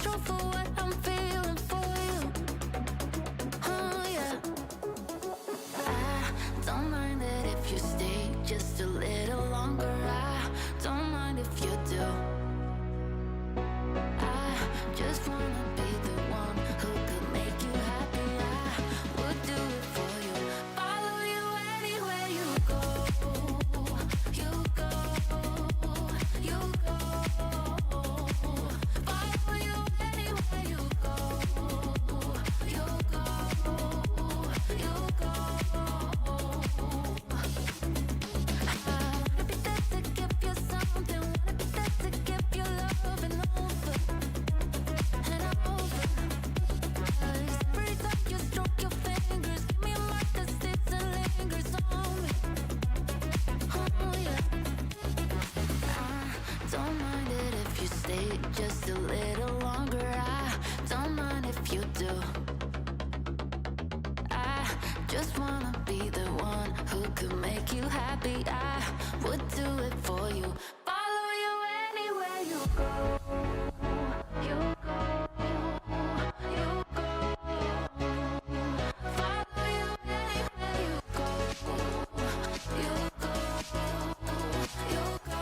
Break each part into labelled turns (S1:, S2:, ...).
S1: true for what I'm feeling for you. Oh yeah. I don't mind it if you stay just a little longer. I don't mind if you do. I just wanna be the one who could make you happy. I would do it for you. Follow you anywhere you go. You go, you go. Follow you anywhere you go. You go, you go. Wanna be there to give you something. Wanna be there to give you love and over and over. 'Cause every time you stroke your fingers, give me a mark that sticks and lingers on me. Oh yeah. I don't mind it if you stay just a little longer. I don't mind if you do. I just wanna be the one who could make you happy. I would do it for you. Follow you anywhere you go. You go, you go. Follow you anywhere you go. You go, you go.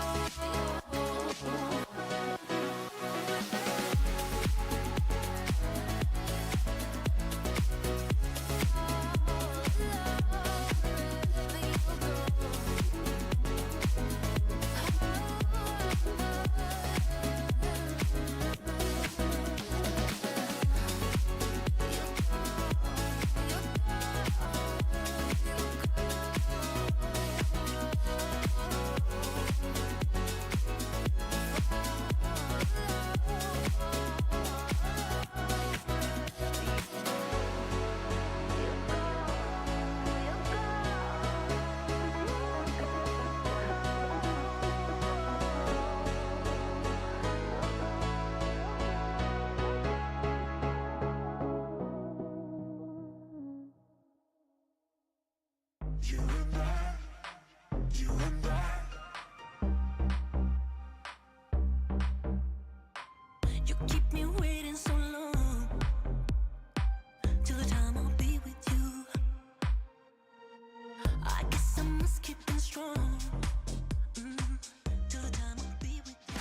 S1: You keep me waiting so long till the time I'll be with you. I guess I must keep it strong till the time I'll be with you.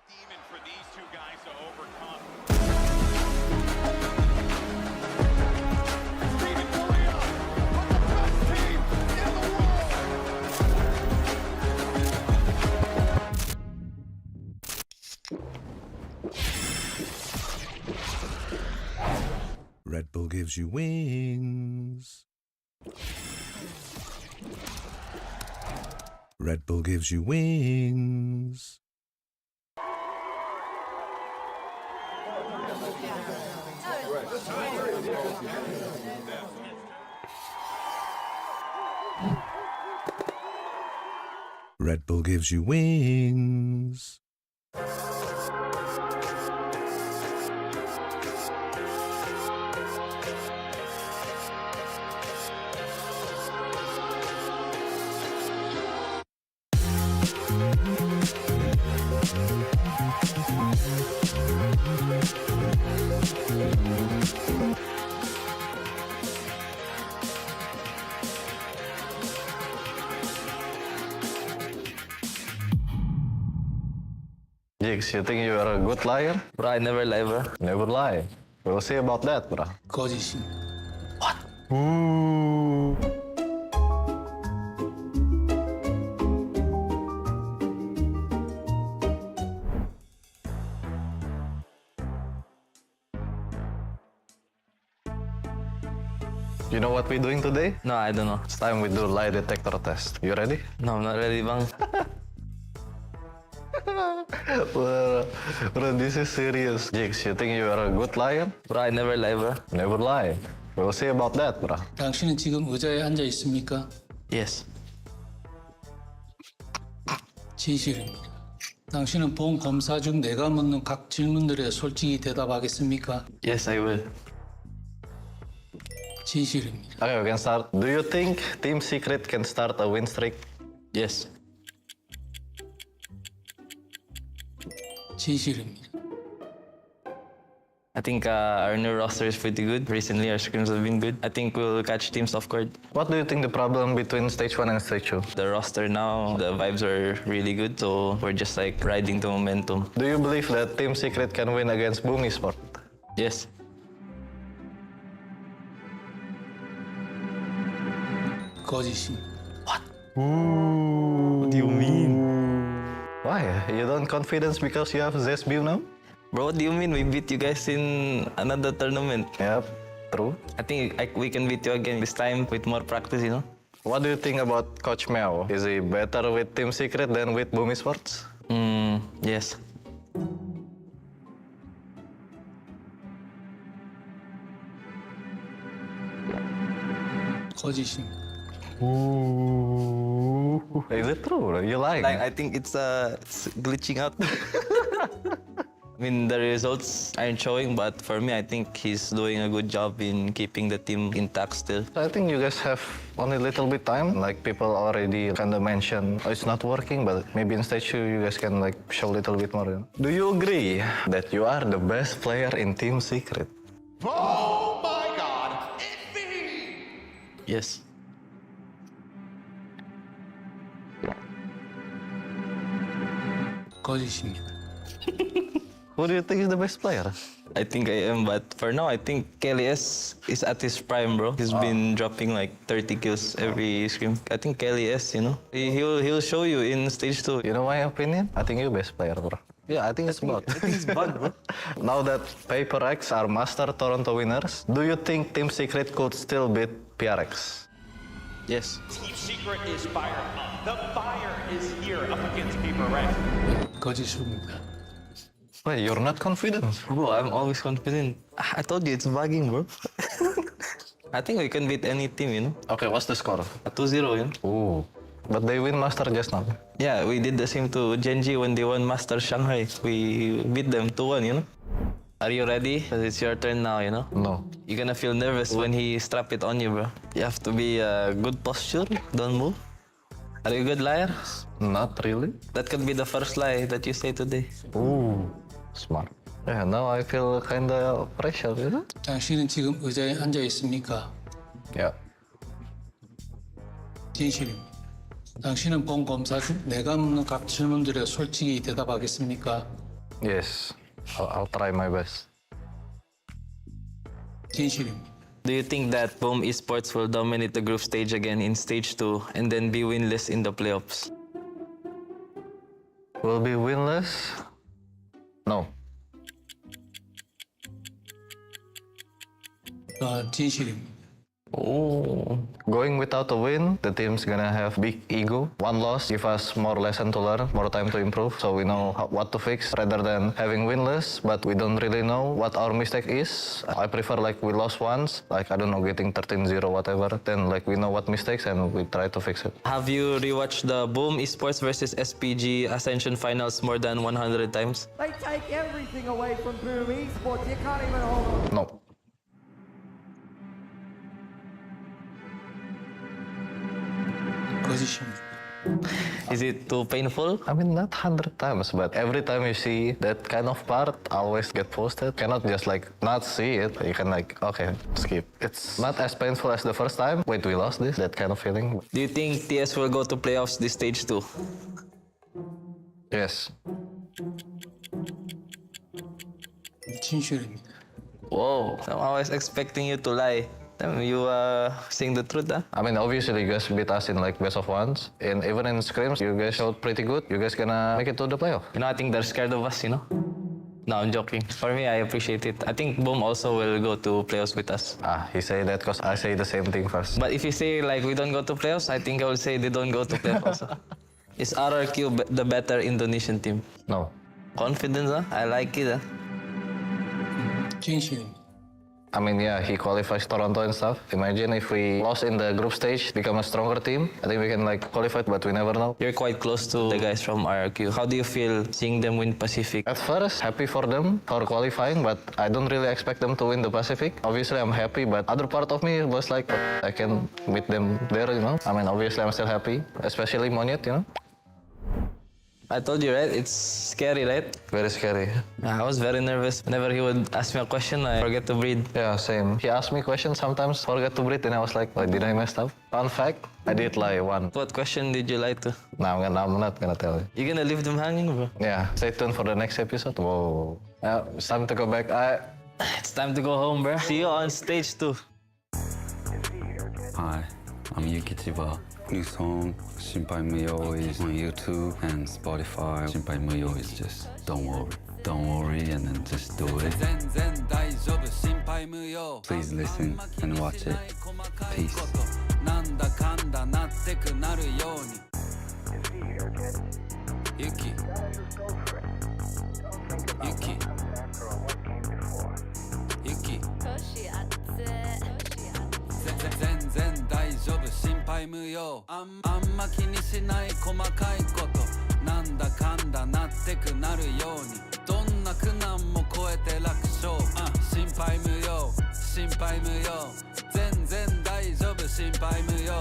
S2: Demon for these two guys to overcome. Steven Maria, one of the best teams in the world.
S3: Red Bull gives you wings. Red Bull gives you wings. Red Bull gives you wings.
S4: Jigs, you think you're a good liar?
S5: Bro, I never lie, bro.
S4: Never lie. We'll see about that, bro.
S6: 거짓입니다.
S4: Ooh. You know what we're doing today?
S5: No, I don't know.
S4: It's time we do lie detector test. You ready?
S5: No, I'm not ready, bang.
S4: Bro, this is serious. Jigs, you think you're a good liar?
S5: Bro, I never lie, bro.
S4: Never lie. We'll see about that, bro.
S6: 당신은 지금 의자에 앉아 있습니까?
S5: Yes.
S6: 진실입니다. 당신은 본 검사 중 내가 묻는 각 질문들에 솔직히 대답하겠습니까?
S5: Yes, I will.
S6: 진실입니다.
S4: Okay, we can start. Do you think Team Secret can start a win streak?
S5: Yes.
S6: 진실입니다.
S5: I think our new roster is pretty good. Recently, our scrims have been good. I think we'll catch teams off guard.
S4: What do you think the problem between stage 1 and stage 2?
S5: The roster now, the vibes are really good, so we're just like riding the momentum.
S4: Do you believe that Team Secret can win against Boom Esport?
S5: Yes.
S6: 거짓입니다.
S5: What do you mean?
S4: Why? You don't confidence because you have Zesbu now?
S5: Bro, what do you mean? We beat you guys in another tournament.
S4: Yep, true.
S5: I think we can beat you again this time with more practice, you know?
S4: What do you think about Coach Meow? Is he better with Team Secret than with Boom Esports?
S5: Yes.
S6: 거짓입니다.
S4: Is it true? Bro? You lying?
S5: Like, I think it's glitching out. I mean, the results aren't showing, but for me, I think he's doing a good job in keeping the team intact still.
S4: I think you guys have only a little bit time. Like people already kind of mentioned, oh, it's not working, but maybe in stage 2 you guys can like show a little bit more. You know? Do you agree that you are the best player in Team Secret?
S2: Oh my god, it's me!
S5: Yes.
S6: 거짓입니다.
S4: Who do you think is the best player?
S5: I think I am, but for now, I think Kelly S is at his prime, bro. He's been dropping like 30 kills every scrim. I think Kelly S, you know, he'll show you in stage 2.
S4: You know my opinion? I think you're best player, bro. Yeah, I think it's bot.
S5: I think it's bad, bro.
S4: Now that Paper X are Master Toronto winners, do you think Team Secret could still beat PRX?
S5: Yes.
S7: Team Secret is fired up. The fire is here up against Paper Red.
S6: 거짓입니다.
S4: Wait, you're not confident?
S5: Bro, I'm always confident. I told you it's bugging, bro. I think we can beat any team, you know.
S4: Okay, what's the score?
S5: 2-0, you know.
S4: Ooh. But they win Master just now.
S5: Yeah, we did the same to Genji when they won Master Shanghai. We beat them 2-1, you know. Are you ready? 'Cause it's your turn now, you know.
S4: No.
S5: You're gonna feel nervous when he strap it on you, bro. You have to be good posture. Don't move. Are you a good liar?
S4: Not really.
S5: That could be the first lie that you say today.
S4: Ooh. Smart. Yeah, now I feel kinda pressure, you know?
S6: 당신은 지금 의자에 앉아 있습니까?
S4: Yeah.
S6: 진실입니다. 당신은 본 검사 중 내가 묻는 각 질문들에 솔직히 대답하겠습니까?
S4: Yes. I'll try my best.
S6: 진실입니다.
S5: Do you think that Boom Esports will dominate the group stage again in stage 2 and then be winless in the playoffs?
S4: Will be winless? No.
S6: 진실입니다.
S5: Oh.
S4: Going without a win, the team's gonna have big ego. One loss give us more lesson to learn, more time to improve, so we know what to fix rather than having winless, but we don't really know what our mistake is. I prefer like we lost once, like I don't know, getting 13-0 whatever, then like we know what mistakes and we try to fix it.
S5: Have you rewatched the Boom Esports versus SPG Ascension finals more than 100 times?
S8: They take everything away from Boom Esports. You can't even hold on.
S4: No.
S6: 거짓입니다.
S5: Is it too painful?
S4: I mean, not 100 times, but every time you see that kind of part, always get posted. Cannot just like not see it. You can like, okay, skip. It's not as painful as the first time. Wait, we lost this? That kind of feeling.
S5: Do you think TS will go to playoffs this stage 2?
S4: Yes.
S6: 진실입니다.
S5: Whoa, I was expecting you to lie. Damn, you saying the truth, huh?
S4: I mean, obviously, you guys beat us in like best of ones, and even in scrims, you guys showed pretty good. You guys gonna make it to the playoff.
S5: You know, I think they're scared of us, you know? No, I'm joking. For me, I appreciate it. I think Boom also will go to playoffs with us.
S4: He say that because I say the same thing first.
S5: But if you say like we don't go to playoffs, I think I will say they don't go to playoffs also. Is RRQ the better Indonesian team?
S4: No.
S5: Confidence, huh? I like it, huh?
S6: 진실입니다.
S4: I mean, yeah, he qualifies Toronto and stuff. Imagine if we lost in the group stage, become a stronger team. I think we can like qualify, but we never know.
S5: You're quite close to the guys from RRQ. How do you feel seeing them win Pacific?
S4: At first, happy for them for qualifying, but I don't really expect them to win the Pacific. Obviously, I'm happy, but other part of me was like, I can meet them there, you know? I mean, obviously, I'm still happy, especially Monyet, you know?
S5: I told you, right? It's scary, right?
S4: Very scary.
S5: I was very nervous. Whenever he would ask me a question, I forget to breathe.
S4: Yeah, same. He asked me questions sometimes, forget to breathe, and I was like, did I mess up? Fun fact, I did lie one.
S5: What question did you lie to?
S4: No, I'm not gonna tell you.
S5: You gonna leave them hanging, bro?
S4: Yeah, stay tuned for the next episode. Whoa. It's time to go back.
S5: It's time to go home, bro. See you on stage 2.
S9: Hi, I'm Yuki Chiba. New song, Shinpai Muyo, is on YouTube and Spotify. Shinpai Muyo is just don't worry, and then just do it. Please listen and watch it. Peace. Yuki. Yuki. Yuki. 全然大丈夫心配無用あんま気にしない細かいことなんだかんだなってくなるようにどんな苦難も超えて楽勝心配無用心配無用全然大丈夫心配無用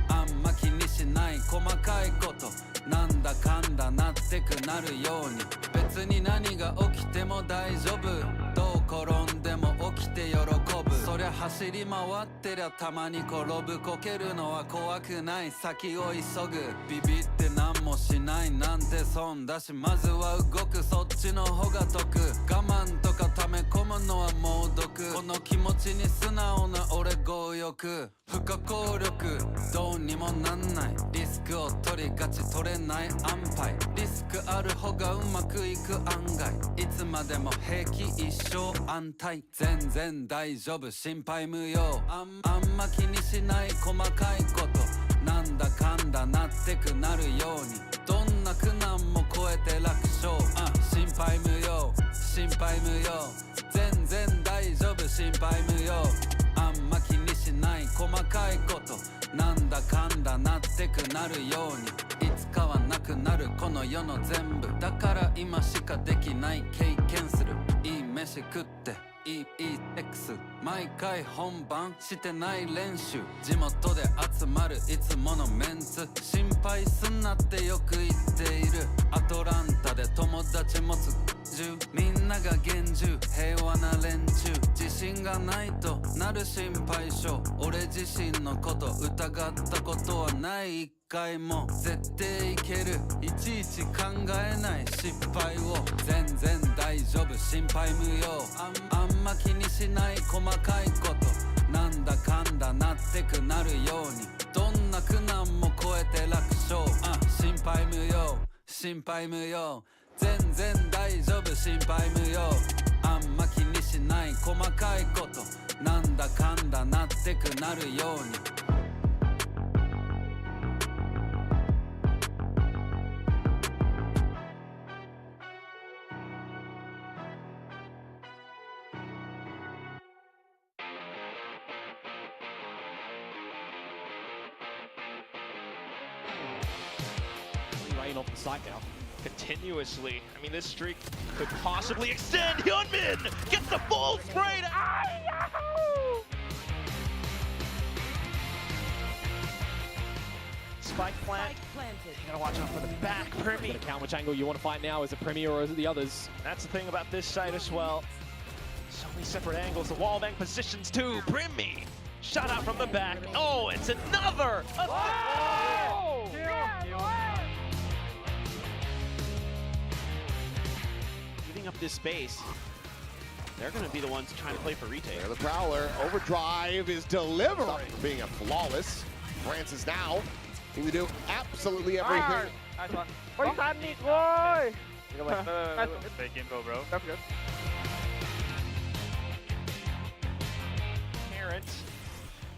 S9: あんま気にしない細かいことなんだかんだなってくなるように別に何が起きても大丈夫どう転んでも起きて喜ぶそりゃ走り回ってりゃたまに転ぶこけるのは怖くない先を急ぐビビって何もしないなんて損だしまずは動くそっちの方が得我慢とか溜め込むのは猛毒この気持ちに素直な俺強欲不可抗力どうにもなんないリスクを取りがち取れない安牌リスクある方がうまくいく案外いつまでも平気一生安泰全然大丈夫心配無用あんま気にしない細かいことなんだかんだなってくなるようにどんな苦難も超えて楽勝心配無用心配無用全然大丈夫心配無用あんま気にしない細かいことなんだかんだなってくなるようにいつかはなくなるこの世の全部だから今しかできない経験するいい飯食っていいセックス毎回本番してない練習地元で集まるいつものメンツ心配すんなってよく言っているアトランタで友達持つみんなが厳重平和な連中自信がないとなる心配性俺自身のこと疑ったことはない一回も絶対いけるいちいち考えない失敗を全然大丈夫心配無用あんま気にしない細かいことなんだかんだなってくなるようにどんな苦難も超えて楽勝心配無用心配無用全然大丈夫心配無用あんま気にしない細かいことなんだかんだなってくなるように
S7: Rain off the site now. Continuously. I mean, this streak could possibly extend. Hyunmin gets the full spray. Spike planted. You gotta watch out for the back. Primi.
S10: Gotta count which angle you want to fight now. Is it Premier or is it the others?
S7: That's the thing about this site as well. So many separate angles. The wallbang positions too. Primi. Shot out from the back. Oh, it's another. Giving up this space. they're going to be the ones trying to play for retake.
S2: There the Prowler. Overdrive is delivering. Being a flawless. Francis now need to do absolutely everything.
S10: Fake info, bro.
S7: Parents.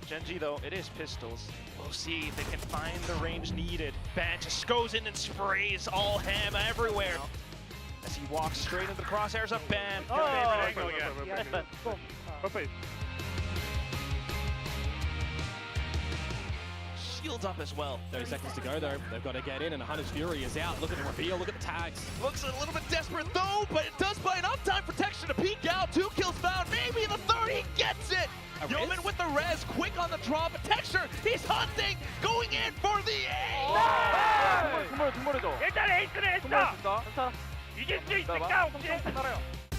S7: Genji, though, it is pistols. We'll see if they can find the range needed. Ban just goes in and sprays all ham everywhere. As he walks straight into the crosshairs of Ban. Shields up as well.
S10: 30 seconds to go, though. They've got to get in, and Hunter's Fury is out. Look at the reveal, look at the tags.
S7: Looks a little bit desperate though, but it does buy enough time protection to peek out. 2 kills found, maybe the third, he gets it!
S10: A
S7: Yeoman
S10: res?
S7: with the res, quick on the draw, but Texture, he's hunting, going in for the A!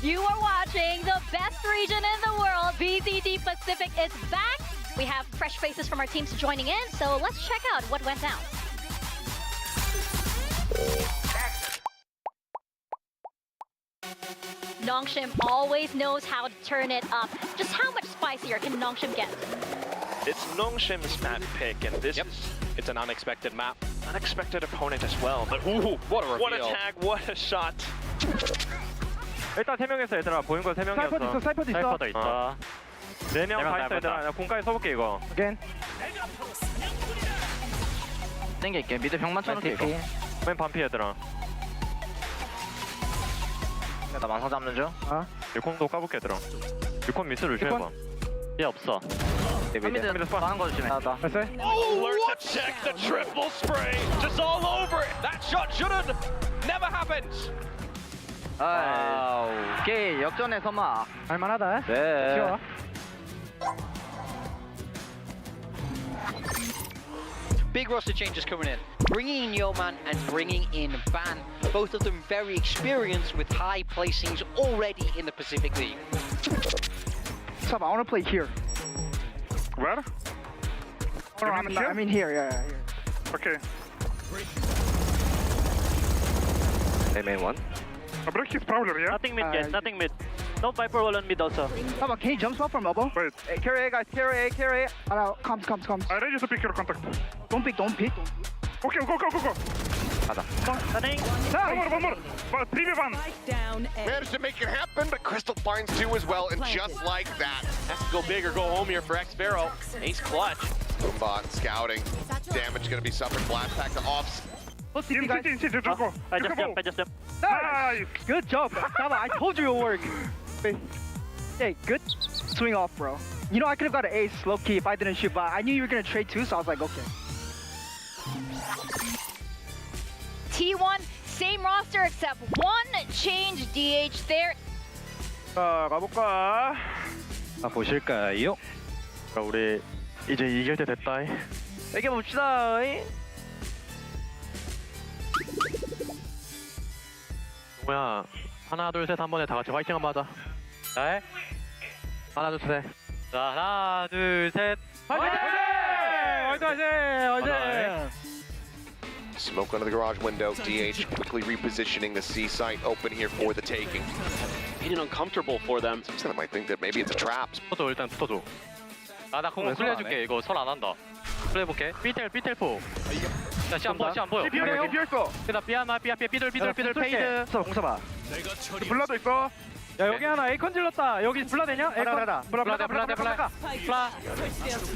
S1: You are watching the best region in the world. VCT Pacific is back. We have fresh faces from our teams joining in, so let's check out what went down. Nongshim always knows how to turn it up. Just how much spicier can Nongshim get?
S7: It's Nongshim's map pick, and this is
S10: It's an unexpected map.
S7: unexpected opponent as well. But ooh,
S10: What a reveal.
S7: what a tag, what a shot.
S11: 일단 3명이었어 얘들아. 보인 건 3명이었어. 사이퍼도 있어. 있어. 4명 다 있어 얘들아. 나 공까지 써볼게 이거. again.
S4: 땡길게. 미드 병만 쳐놓을게 이거.
S11: 맨 반피 얘들아.
S4: 나 망상 잡는 중.
S11: 유콘도 까볼게 얘들아. 유콘 미스를 조심해봐. 얘 없어.
S4: 미드 하는 거 조심해.
S11: 됐어?
S7: Oh, what? Check the triple spray, just all over it. That shot should've never happened.
S4: 오케이 역전의 서마.
S11: 할만하다.
S4: 네.
S11: 쉬워.
S12: Big roster changes coming in. Bringing in Yeoman and bringing in Ban. Both of them very experienced with high placings already in the Pacific League.
S11: Stop, I want to play here. Where? I mean here, yeah, here. Okay.
S4: They main one.
S11: I break his prowler, yeah? Nothing mid yet, nothing mid. No Viper wall on mid also. How about, can you jump swap from elbow? Wait. Hey, carry A, guys, carry A, carry A. Comes. I ready to pick your contact. Don't pick. Okay, go. One more.
S2: Managed to make it happen, but Crystal finds 2 as well, and just like that.
S7: Has to go big or go home here for X-Barrow. Ace clutch.
S2: Boombot scouting. Damage gonna be suffered. Blast pack to offs.
S11: I just jumped. Nice! Good job, Saba. I told you it would work. Hey, good swing off, bro. You know, I could have got an ace low key if I didn't shoot, but I knew you were gonna trade too, so I was like, okay.
S1: T1, same roster except one change DH there.
S11: 자, 가볼까? 보실까요? 자, 우리 이제 이길 때 됐다. 이겨봅시다. 뭐야? 하나, 둘, 셋 한 번에 다 같이 화이팅 한번 하자. 네? 하나, 둘, 셋. 자, 하나, 둘, 셋. 화이팅! 화이팅!
S2: Smoke under the garage window. DH quickly repositioning the C site open here for the taking.
S10: Getting uncomfortable for them.
S2: Some of them might think that maybe it's a trap.
S11: 붙어줘, 일단 붙어줘. 나 그거 플레이해줄게. 이거 설 안 한다. 플레이해볼게. 삐텔포. 자, 시 안 보여. 비어있어. 나 삐아마, 삐들, 페이드. 공사 봐. 블라도 있어. 야, 여기 하나 에이컨 질렀다. 여기 블라 되냐? 에이컨. 블라.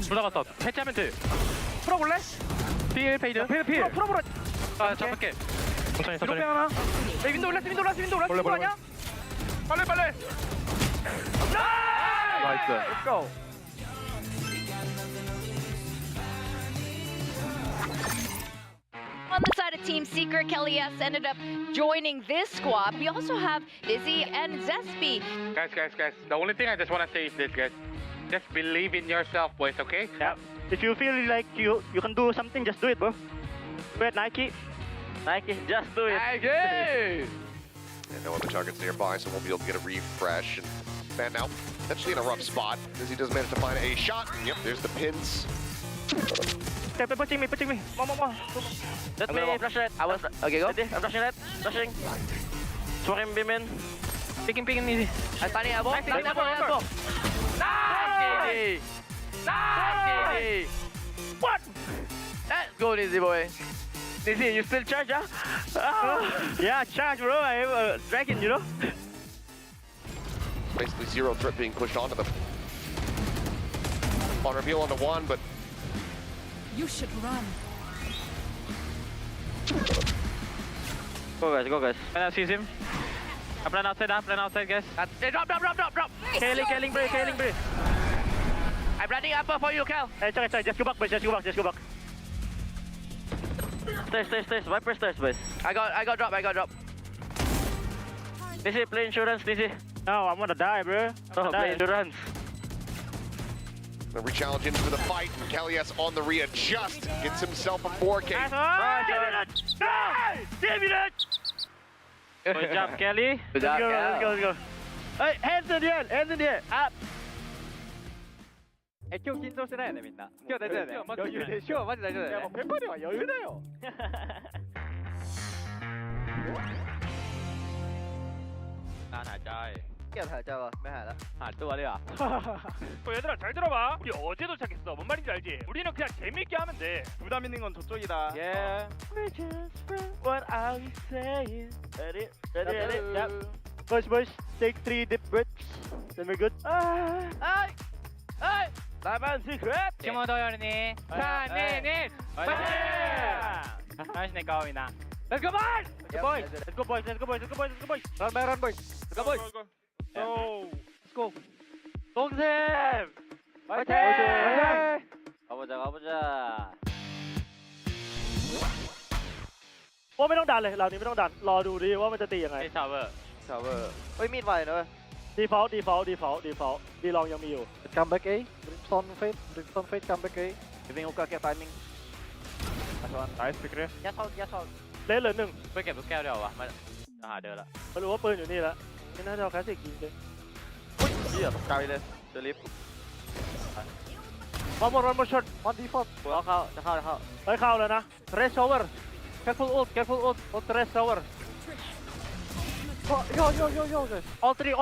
S11: 블라 갔어. 해체하면 돼. 풀어볼래? 필, 페이드. 필. 풀어보라. 아, 잡을게. 천천히. 하나. 윈도 올랐어. 벌레. 아니야? 빨리. 나이스. Let's go.
S1: On the side of Team Secret, Kelly S ended up joining this squad. We also have Izzy and Zespi.
S11: Guys. The only thing I just want to say is this, guys. Just believe in yourself, boys, okay? Yeah. If you feel like you can do something, just do it, bro. Wait, Nike, just do it. Nike!
S2: And no other targets nearby, so won't be able to get a refresh. And Fan now, potentially in a rough spot, as he does manage to find a shot. Yep, there's the pins.
S11: Pushing me. More. Let me flash it. Okay, go. I'm flashing it. Swag him, beam in. Picking easy.
S12: I'm standing elbow. Standing elbow. Nice, Nice, What? Let's go, Nizzy boy. Nizzy, you still charge, huh?
S10: Yeah, charge, bro. I have a dragon, you know.
S2: Basically zero threat being pushed onto them. On reveal onto one, but
S1: You should run.
S11: Go guys. When I see him. I plan outside, guys.
S12: Drop.
S10: Killing, bro.
S12: I'm running upper for you, Cal.
S10: Hey, sorry. Just go back, boys. Just go back.
S11: Stairs. Viper stairs, boys.
S12: I got drop.
S11: DC, play insurance, DC.
S10: No, I'm gonna die, bro.
S11: No, play endurance.
S2: the re-challenge into the fight, and Kalias on the readjust, gets himself a 4K.
S11: Good job, Kelly.
S12: Good job,
S10: Let's go. Hey, hands in the air, up.
S11: 今日緊張してないよねみんな。今日大丈夫だよね。余裕でしょ。マジ大丈夫だよね。
S10: ペッパーでは余裕だよ。
S11: 난 할자이.
S12: 할자와 매하라.
S11: 또 말이야.
S7: 얘들아 잘 들어봐. 우리 어제 도착했어. 뭔 말인지 알지? 우리는 그냥 재밌게 하면 돼.
S10: 부담 있는 건 저쪽이다.
S11: Yeah.
S7: We're just friends. What are we saying? Ready? Yep. Push. Take 3 deep breaths. Then we're good.
S12: Hey!
S7: 나만 secret.
S11: 팀원도열니. 자, 네. 나이스 내 가오이나. Let's go boys!
S7: Let's go boys.
S11: Run boys. Let's go boys.
S7: Go.
S11: 동생!
S7: 화이팅!
S11: 가보자.
S7: ว่าไม่ต้องดันเลยเรานี้ไม่ต้องดันรอดูดิว่ามันจะตียังไง
S11: Hey, tower.
S12: เฮ้ยมีดไวนะเว้ย
S7: default ดีลองยังมีอยู่
S10: Come back A. Brimstone fade, come back A.
S12: Giving hookah get timing.
S7: nice pick เลย
S12: Yes hold.
S7: เล่นเหลือหนึ่ง
S11: ไปเก็บลูกแก้วเดียววะมาหาเดินละ
S7: ไม่รู้ว่าปืนอยู่นี่แล้วนี่น่าจะเอาคลาสสิกยิงเลย
S12: เหี้ยตกใจเลยเดลิฟ
S7: one more shot on default
S11: จะเข้า
S7: ไปเข้าแล้วนะ rest over careful ult rest over yo all three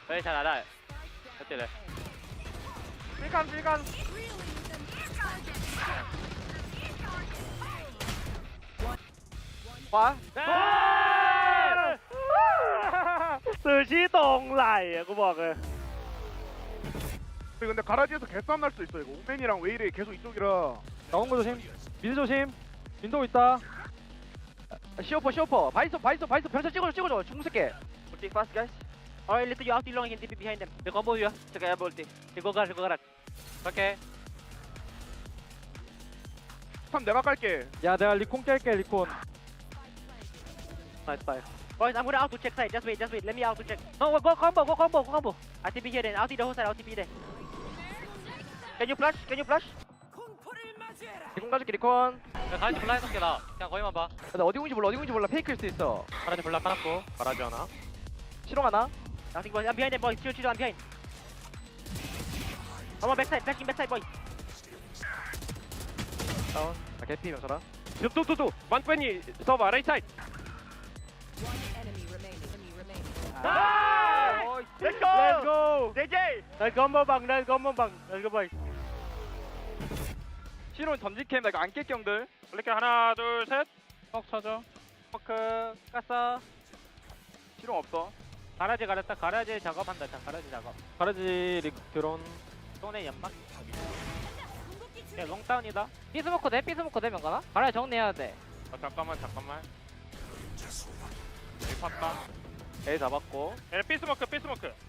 S11: เฮ้ยชนะได้ชัดเจนเลย
S7: ฟรีกันขวาสื่อชี้ตรงไหลอ่ะกูบอกเลย
S10: 근데 가라지에서 개싸움 날 수 있어 이거. 오맨이랑 웨일이 계속 이쪽이라. 나온 거 조심. 미드 조심. 윈도우 있다.
S12: 쇼퍼 바이소 변사 찍어줘 중색게. Ulti fast guys. Alright, little you out long in TP behind them.
S11: 내 컴보 야
S12: Check out ulti.
S11: 이거 가라 오케이
S10: 참 내가 깔게. 야 내가 리콘 깰게 리콘.
S12: Nice fire. Boys, I'm gonna out to check side. Just wait. Let me out to check. No, go combo. I TP here then. Out the whole side. Out TP there. Can you flash?
S10: 리콘 가줄게 리콘.
S11: 야 가야지 블라 해놓게 나 그냥 거기만 봐
S10: 근데 어디 공인지 몰라. 페이크일 수도 있어.
S11: 가라지 블라 까놨고
S10: 가라지 하나. 실용 하나.
S12: Nothing boys. I'm behind them boys. Chill. I'm behind. Come on backside. Backside boys.
S10: 다운. 나 개피 명설아. 뚜. 완pen이 서버 right side.
S7: Let's go JJ let's go bang let's go boys
S10: 신혼 전직캠 나 이거 안 깰 경들.
S7: 이렇게 하나 둘셋
S10: 퍽 쳐줘.
S11: 포크 깠어
S10: 실용 없어.
S11: 가라지 가렸다 가라지 작업한다 가라지 작업
S10: 가라지 릭 드론.
S11: 손에 연막 야 롱다운이다 피스모커 돼 명가나? 가라지 정리해야 돼
S7: 잠깐만
S10: 이 팠다. A 잡았고.
S7: 피스모크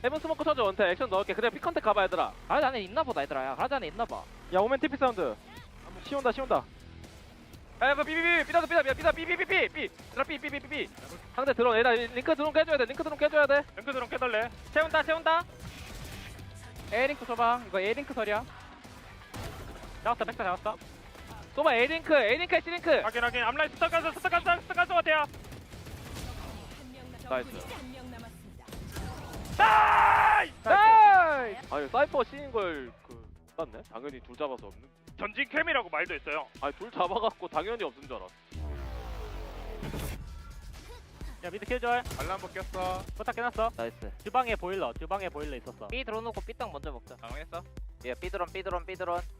S10: 헤븐 스모크 쳐줘 원태. 액션 넣을게. 그대로 피컨택 가봐 얘들아.
S11: 가라지 안에 있나보다 얘들아 야 가라지 안에 있나봐
S10: 야 오멘 TP 사운드. 쉬운다. 야 그 삐삐삐 삐다 삐. 상대 드론 얘들아 링크 드론 깨줘야 돼. 링크 드론 깨달래.
S11: 채운다 A링크 줘봐 이거 A링크 설이야 잡았다 백사 잡았어
S10: 쏘봐 A링크 H링크.
S7: 확인 앞라인 스타 가서 같아요
S10: 나이스.
S7: 나이스
S10: 아니 사이퍼 씌인 걸 맞네? 당연히 둘 잡아서 없는.
S7: 전진 캠이라고 말도 했어요
S10: 아니 둘 잡아갖고 당연히 없는 줄 알았어.
S11: 야 미드 킬줄.
S10: 알람 먹겠어.
S11: 포탑 깨놨어.
S13: 나이스.
S11: 주방에 보일러 있었어.
S13: B 들어놓고 B 땅 먼저 먹자.
S11: 당황했어?
S13: 예, B 드론.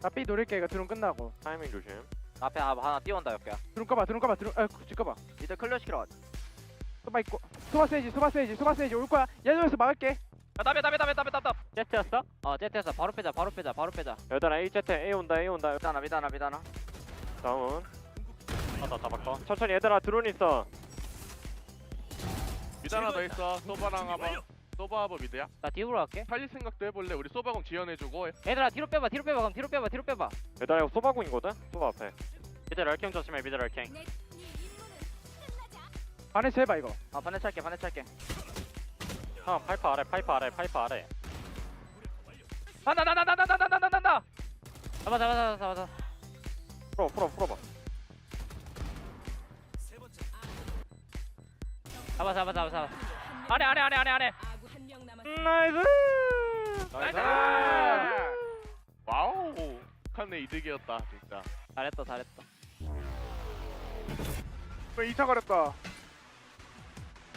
S10: 나 B 노릴게. 이거 드론 끝나고.
S11: 타이밍 조심.
S13: 앞에 하나 띄운다 옆에.
S10: 드론 까봐. 집 까봐.
S13: 미드 클리어 시키러.
S10: 소바 있고. 소바 세이지 올 거야. 얘들에서 막을게.
S11: 야 답. 제트였어?
S13: 제트에서 바로 빼자.
S11: 얘들아 A 제트 A 온다.
S13: 미다나.
S11: 다운. 다 바꿔. 천천히 얘들아 드론 있어.
S10: 미드 하나 더 있어. 소바랑 하바. 소바 하바 미드야.
S13: 나 뒤로 갈게.
S10: 살릴 생각도 해볼래. 우리 소바공 지원해주고.
S13: 얘들아 뒤로 빼봐. 그럼 뒤로 빼봐.
S11: 얘들아 이거 소바군이거든? 소바 앞에. 미드 럴킹 조심해 미드 럴킹.
S10: 반에서 해봐 이거.
S13: 반에 찰게.
S11: 형 파이프 아래.
S13: 난다. 잡아.
S11: 풀어봐.
S13: 잡아. 아래.
S11: 나이스.
S10: 와우. 북한의 이득이었다 진짜.
S13: 잘했다.
S10: 왜 2차 가렸다.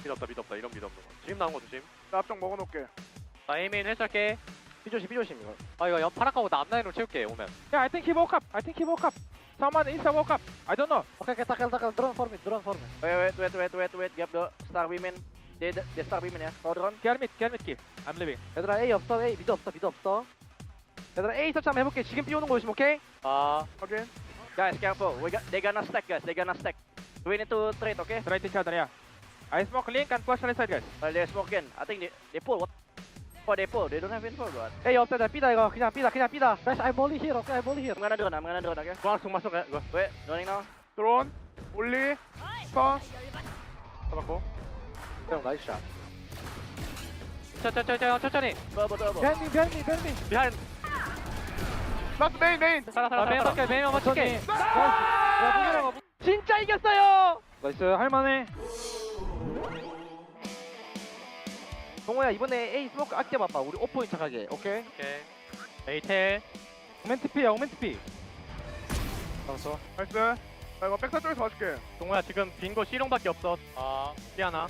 S11: 믿었다. 이런 믿 없는 거. 지금 나온 거 조심.
S10: 나 앞쪽 먹어놓을게.
S11: 나 에이메인 회수할게. 삐조심 이거.
S13: 이거 연파락하고 나 앞라인으로 채울게 오면.
S10: Yeah, I think he woke up. Someone inside woke up. I don't know.
S13: 오케이, 딱 드론 for me. Wait. You have the star women. The star women, yeah. 드론.
S10: Get me kill. I'm leaving.
S13: 얘들아 A 없어. 미드 없어.
S10: 얘들아 A 서치 한번 해볼게. 지금 삐오는 거 조심, 오케이?
S13: Okay. Guys, careful. They gonna stack, guys. We need to trade, okay?
S10: Try to each other, yeah. I smoke link and flash on the side, guys.
S13: Well, they smoke in. I think they pull. What they pull? They don't have info, bro.
S10: A 없다. 삐다 이거. 그냥 삐다.
S13: Guys, I'm only here, okay? I'm gonna drone, okay?
S11: 중앙 맞춰.
S13: Wait, running now.
S10: 드론. 올리. 스턴.
S11: 잡았고.
S13: 형, 나이스 샷.
S11: 천천히.
S10: 벤미.
S11: 비하인드.
S10: 라스트 메인.
S11: 매면 맞출게.
S10: 진짜 이겼어요. 나이스. 할만해. 동호야 이번에 A 스모크 아껴봐봐. 우리 오포인트 가게. 오케이.
S11: 에이텔.
S10: 오멘트 P. 알았어. 나이스. 나 이거 백사 쪽에서 봐줄게.
S11: 동호야 지금 빈거 C롱밖에 없어. 삐하나.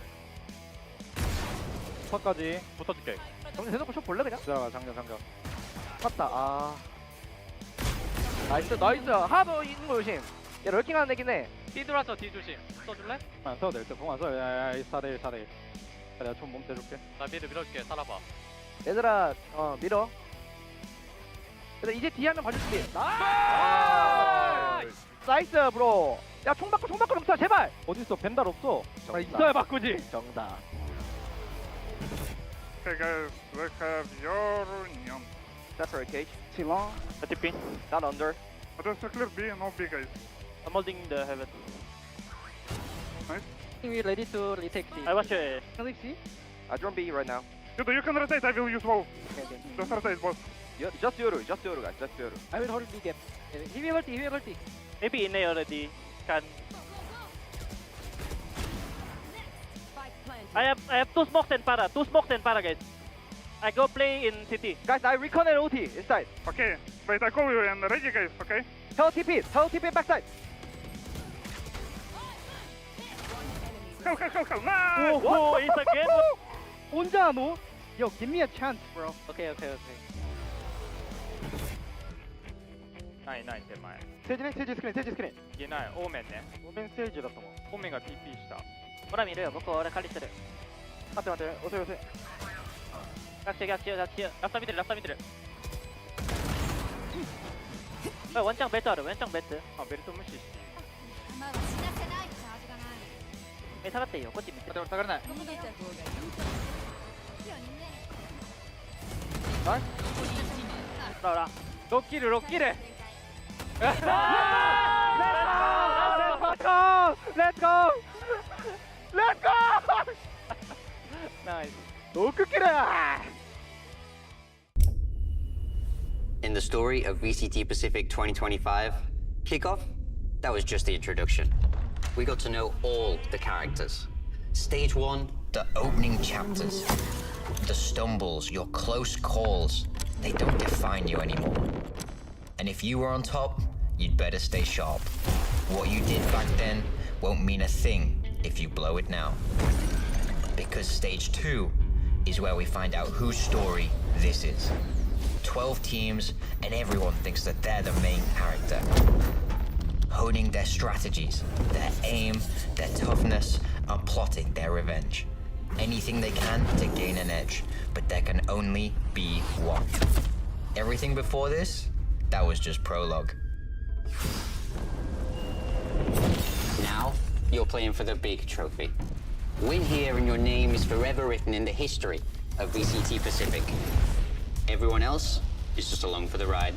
S10: 퍼까지.
S11: 붙어줄게.
S10: 정리 대놓고 슛 볼래 그냥? 장전. 맞다. 나이스. 하나 더 있는 거 조심. 야 럴킹 하는 애긴 해.
S11: D 들어왔어. D 조심. 써줄래?
S10: 안 써도 될 듯. 봉안 써. 야 4대1. 내가 좀 몸 대줄게.
S11: 나 미드 밀어줄게. 살아봐.
S10: 얘들아 밀어. 얘들아 이제 D 하면 봐줄게. 나이스 브로. 야 총 바꿔 넘쳐 제발. 어딨어? 벤달 없어. 있어야 바꾸지.
S13: 정답.
S10: Okay guys, we have your union.
S13: That's our cage.
S10: Silon.
S11: TP.
S13: Down under.
S10: Just clear B, no B guys.
S11: I'm holding the heaven.
S13: We ready to retake C.
S11: I watch it.
S13: Can we C? I drone B right now.
S10: You can rotate, I will use wall.
S13: Okay.
S10: Just rotate, boss.
S13: Just Yoru, guys. Just Yoru. I will hold B gap. He will ulti.
S11: Maybe in there already. Can. I have two smokes and para guys. I go play in city.
S10: Guys, I recon and OT inside. Okay, wait, I call you and ready guys, okay? Tell TP backside. Go. Nah!
S11: Whoa, it's again.
S10: 혼자 너? Yo, give me a chance, bro.
S13: Okay.
S11: Nine,手前。
S10: ステージスクリーン。
S11: いけない、オーメンね。オーメンステージだと思う。オーメンが TP した。
S13: ほら見るよ、僕俺狩りしてる。
S10: 待って、押せ。
S13: 逆中。ラフター見てる。ワンチャンベットある、
S11: あ、ベルト無視して。
S13: 下がっていいよ、こっち見て。
S11: 下がらない。
S13: ほら。
S11: 6キル。
S10: Let's go!
S11: Nice.
S10: 6キル!
S14: In the story of VCT Pacific 2025, kickoff, that was just the introduction. We got to know all the characters. Stage 1, the opening chapters. The stumbles, your close calls, they don't define you anymore. And if you were on top, you'd better stay sharp. What you did back then won't mean a thing if you blow it now. Because stage 2 is where we find out whose story this is. 12 teams, and everyone thinks that they're the main character. Honing their strategies, their aim, their toughness, and plotting their revenge. Anything they can to gain an edge, but there can only be one. Everything before this, that was just prologue. Now, you're playing for the big trophy. Win here and your name is forever written in the history of VCT Pacific. Everyone else is just along for the ride.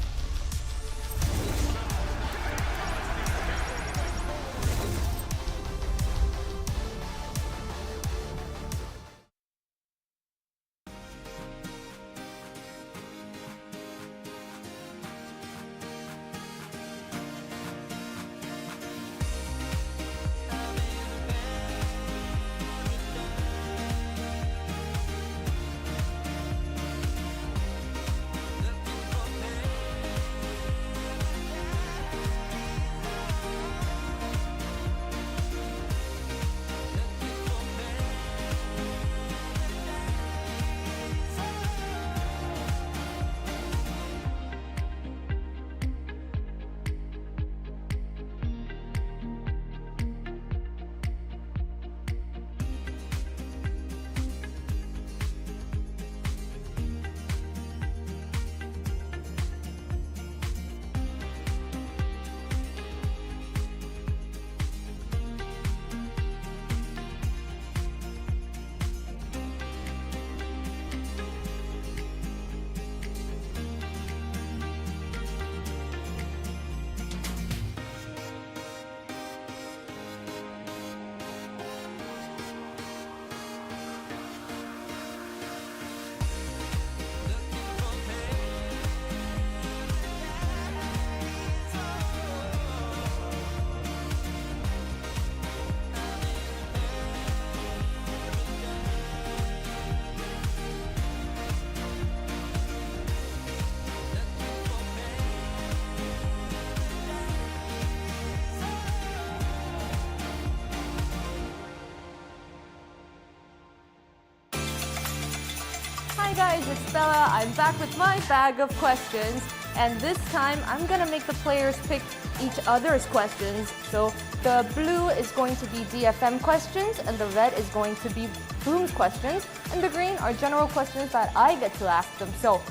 S15: Hi guys, it's Bella. I'm back with my bag of questions, and this time I'm gonna make the players pick each other's questions. So the blue is going to be DFM questions, and the red is going to be Boom's questions, and the green are general questions that I get to ask them. So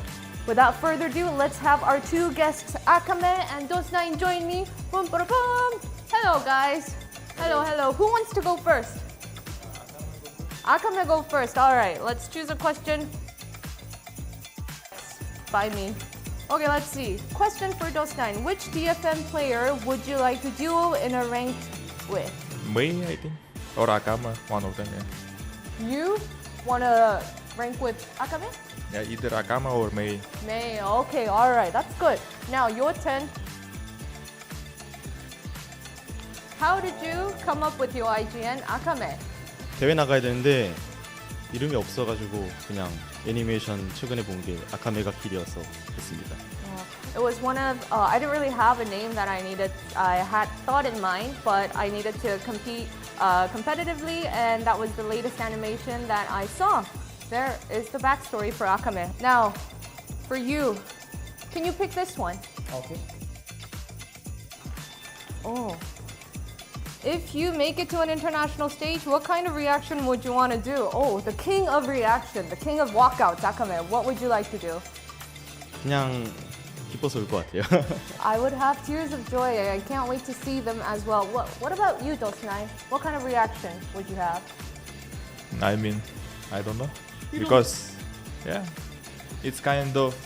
S15: without further ado, let's have our two guests, Akame and Dos9, join me. Boom, boom, boom. Hello guys. Hello, hello. Who wants to go first? Akame go first. All right, let's choose a question. By me. Okay, let's see. Question for Dos9. Which DFM player would you like to duel in a ranked with?
S16: Me, I think. Or Akama, one of them, yeah.
S15: You want to rank with Akame?
S16: Yeah, either Akama or Mei.
S15: Mei, okay, all right, that's good. Now, your turn. How did you come up with your IGN, Akame?
S17: 대회 나가야 되는데 이름이 없어가지고 그냥 애니메이션 최근에 본 게 아카메가 킬이어서 했습니다.
S15: It was one of, I didn't really have a name that I had thought in mind, but I needed to compete competitively, and that was the latest animation that I saw. There is the backstory for Akame. Now, for you, can you pick this one?
S17: Okay.
S15: Oh. If you make it to an international stage, what kind of reaction would you want to do? Oh, the king of reaction, the king of walkouts, Akame. What would you like to do?
S17: 그냥 기뻐서 울 것 같아요.
S15: I would have tears of joy. I can't wait to see them as well. What about you, Dos9? What kind of reaction would you have?
S16: I mean, I don't know. Because, yeah, it's kind of,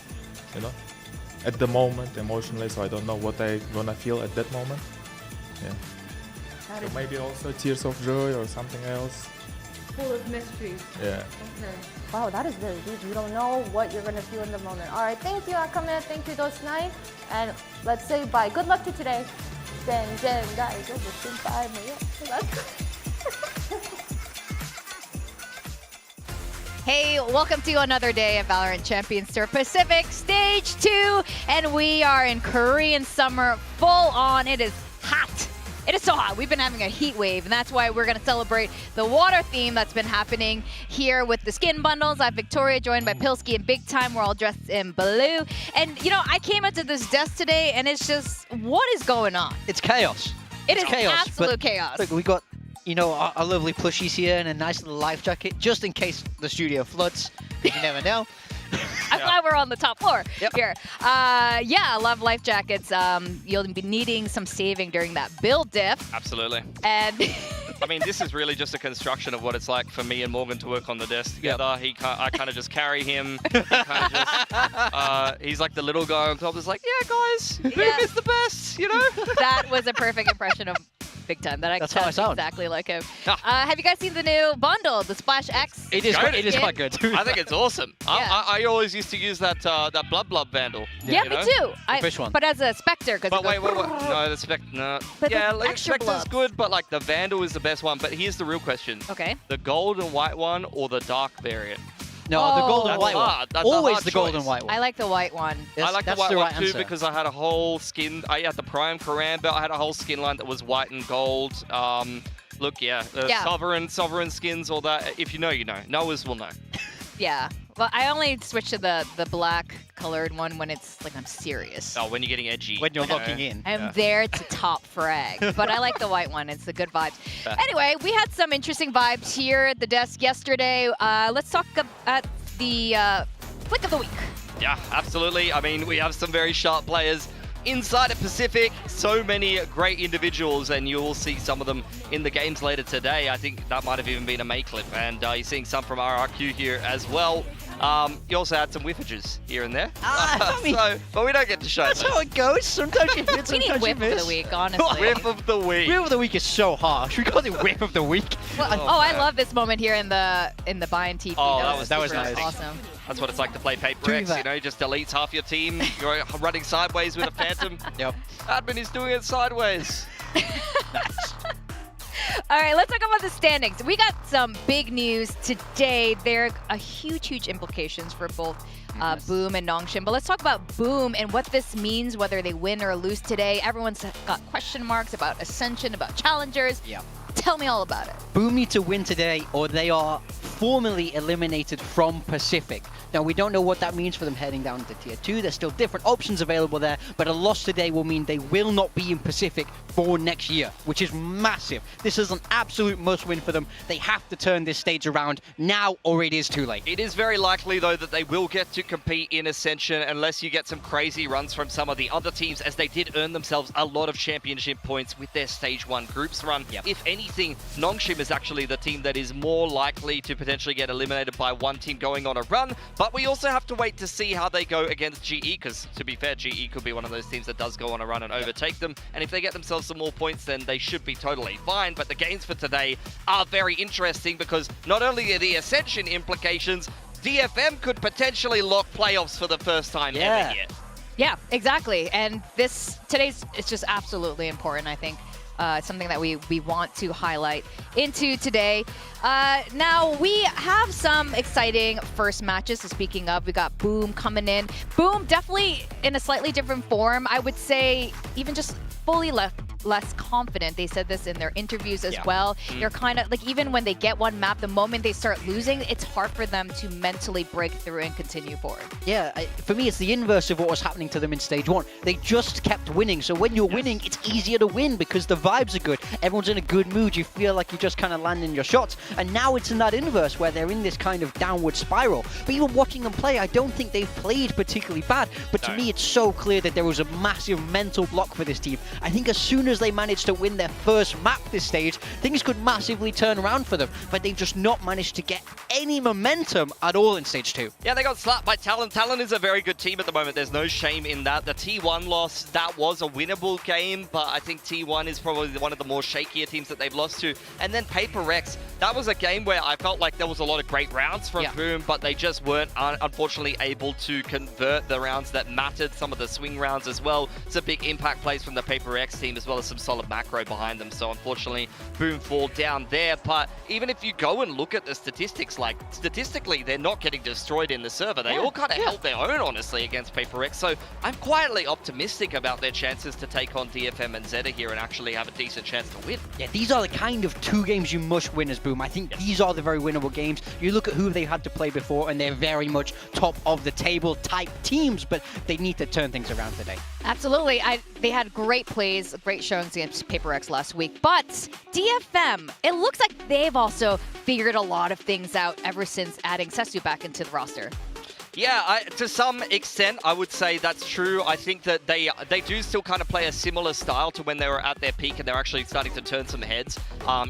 S16: you know, at the moment, emotionally, so I don't know what I'm gonna feel at that moment. Yeah. So maybe also tears of joy or something else.
S15: Full of mystery.
S16: Yeah.
S15: Okay. Wow, that is very deep. You don't know what you're going to feel in the moment. All right, thank you, Akame. Thank you, Dos9. And let's say bye. Good luck to today. guys.
S18: Hey, welcome to another day of VALORANT Champions Tour Pacific Stage 2. And we are in Korean summer, full on. It is hot. It is so hot. We've been having a heat wave, and that's why we're going to celebrate the water theme that's been happening here with the skin bundles. I'm Victoria, joined by Pilsky and Big Time. We're all dressed in blue. And, you know, I came into this desk today, and it's just, what is going on?
S12: It's chaos.
S18: It is
S12: chaos,
S18: absolute chaos.
S12: Look, we got, you know, our lovely plushies here and a nice little life jacket, just in case the studio floods. You never know.
S18: I'm glad we're on the top floor here. Yeah, I love life jackets. You'll be needing some saving during that build diff.
S19: Absolutely.
S18: And
S19: I mean, this is really just a construction of what it's like for me and Morgan to work on the desk together. I kind of just carry him. He's like the little guy on top. It's like, yeah, guys, Boom is the best, you know?
S18: That was a perfect impression of Big Time. That's how I sound. Exactly like him. Have you guys seen the new bundle, the Splash X?
S12: It is great. It is quite good.
S19: I think it's awesome. I always used to use that Blood bundle.
S18: Yeah, me too.
S12: Which one?
S18: But as a Spectre, because
S19: But wait. No, the Spectre. No.
S18: But
S19: yeah,
S18: the
S19: like
S18: extra
S19: Spectre's
S18: blobs.
S19: good, but like the Vandal is the best one. But here's the real question.
S18: Okay.
S19: The gold and white one or the dark variant?
S12: No, the gold and white one.
S19: That's
S12: Always
S19: hard
S12: the gold and
S19: choice.
S12: white one.
S18: I like the white one.
S19: I like the
S12: That's
S19: white
S12: the
S19: one
S12: right
S19: too
S12: answer.
S19: because I had a whole skin. I had the Prime Karambit. I had a whole skin line that was white and gold. Look, Sovereign skins, all that. If you know, you know. Knowers will know.
S18: Yeah. Well, I only switch to the black colored one when it's like I'm serious.
S19: Oh, when you're getting edgy.
S12: When you're locking in.
S18: I'm there to top frag, but I like the white one. It's the good vibes. Anyway, we had some interesting vibes here at the desk yesterday. Let's talk about the flick of the week.
S19: Yeah, absolutely. I mean, we have some very sharp players inside of Pacific. So many great individuals, and you will see some of them in the games later today. I think that might have even been a May clip, and you're seeing some from RRQ here as well. You also had some whiffages here and there. But we don't get to show
S12: That's how it goes. Sometimes you hit,
S18: We need
S12: sometimes you
S18: whiff
S12: miss.
S18: of the week, honestly.
S19: Whiff of the week.
S12: Whiff of the week is so harsh. We call it whiff of the week.
S18: Well, I love this moment here in the Bayern TP.
S19: Oh, that was
S18: super
S19: nice.
S18: Awesome.
S19: That's what it's like to play Paper
S12: Doing
S19: X,
S12: that.
S19: you know, just deletes half your team. You're running sideways with a Phantom.
S12: Yep.
S19: Admin is doing it sideways.
S18: All right, let's talk about the standings. We got some big news today. There are huge implications for both Boom and Nongshim. But let's talk about Boom and what this means, whether they win or lose today. Everyone's got question marks about Ascension, about Challengers.
S12: Yeah.
S18: Tell me all about it.
S12: Boom need to win today or they are formally eliminated from Pacific. Now, we don't know what that means for them heading down to Tier 2. There's still different options available there, but a loss today will mean they will not be in Pacific for next year, which is massive. This is an absolute must-win for them. They have to turn this stage around now or it is too late.
S19: It is very likely, though, that they will get to compete in Ascension unless you get some crazy runs from some of the other teams, as they did earn themselves a lot of championship points with their Stage 1 groups run.
S12: Yep.
S19: If anything, Nongshim is actually the team that is more likely to potentially get eliminated by one team going on a run, but we also have to wait to see how they go against GE, because to be fair, GE could be one of those teams that does go on a run and overtake them, and if they get themselves some more points, then they should be totally fine. But the games for today are very interesting, because not only are the Ascension implications, DFM could potentially lock playoffs for the first time ever here.
S18: Yeah, exactly. And today's it's just absolutely important, I think. It's something that we want to highlight into today. Now, we have some exciting first matches. So speaking of, we got Boom coming in. Boom definitely in a slightly different form. I would say even just fully less confident. They said this in their interviews as well. They're kind of like, even when they get one map, the moment they start losing, it's hard for them to mentally break through and continue forward.
S12: Yeah, for me, it's the inverse of what was happening to them in Stage 1. They just kept winning. So when you're winning, it's easier to win because the vibes are good. Everyone's in a good mood. You feel like you're just kind of landing your shots. And now it's in that inverse where they're in this kind of downward spiral. But even watching them play, I don't think they've played particularly bad. But to me, it's so clear that there was a massive mental block for this team. I think as soon as they managed to win their first map this stage, things could massively turn around for them. But they've just not managed to get any momentum at all in Stage 2.
S19: Yeah, they got slapped by Talon. Talon is a very good team at the moment. There's no shame in that. The T1 loss, that was a winnable game, but I think T1 is probably one of the more shakier teams that they've lost to. And then Paper X, that was a game where I felt like there was a lot of great rounds from Boom, but they just weren't, unfortunately, able to convert the rounds that mattered. Some of the swing rounds as well. Some big impact plays from the Paper X team, as well as together some solid macro behind them. So unfortunately, Boom fall down there. But even if you go and look at the statistics, like statistically, they're not getting destroyed in the server. They all kind of held their own, honestly, against PaperX. So I'm quietly optimistic about their chances to take on DFM and Zeta here and actually have a decent chance to win.
S12: Yeah, these are the kind of 2 games you must win as Boom. I think these are the very winnable games. You look at who they've had to play before, and they're very much top of the table type teams, but they need to turn things around today.
S18: Absolutely. They had great plays, great showings against PaperX last week. But DFM, it looks like they've also figured a lot of things out ever since adding Sesu back into the roster.
S19: Yeah, to some extent, I would say that's true. I think that they do still kind of play a similar style to when they were at their peak, and they're actually starting to turn some heads.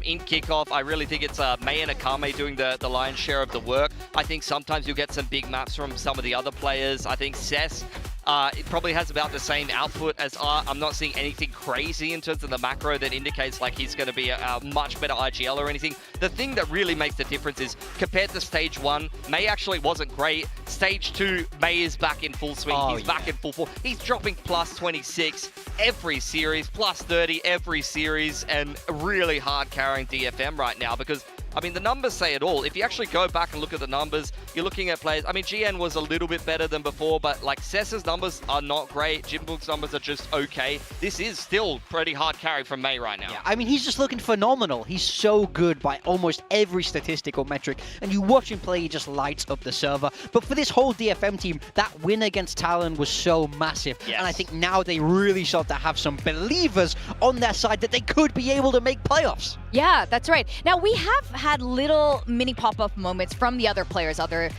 S19: In kickoff, I really think it's Mei and Akame doing the lion's share of the work. I think sometimes you'll get some big maps from some of the other players. I think Cess, it probably has about the same output as Art. I'm not seeing anything crazy in terms of the macro that indicates like he's going to be a much better IGL or anything. The thing that really makes the difference is compared to Stage 1, Mei actually wasn't great. Stage 2, Mei is back in full swing. He's back in full form. He's dropping plus 26 every series, plus 30 every series, and really hard carrying DFM right now because I mean, the numbers say it all. If you actually go back and look at the numbers, you're looking at players. I mean, GN was a little bit better than before, but like Cess's numbers are not great. Jinbook's numbers are just okay. This is still pretty hard carry from Mei right now.
S12: Yeah, I mean, he's just looking phenomenal. He's so good by almost every statistical metric, and you watch him play, he just lights up the server. But for this whole DFM team, that win against Talon was so massive, and I think now they really start to have some believers on their side that they could be able to make playoffs.
S18: Yeah, that's right. Now, we have had little mini pop-up moments from the other players other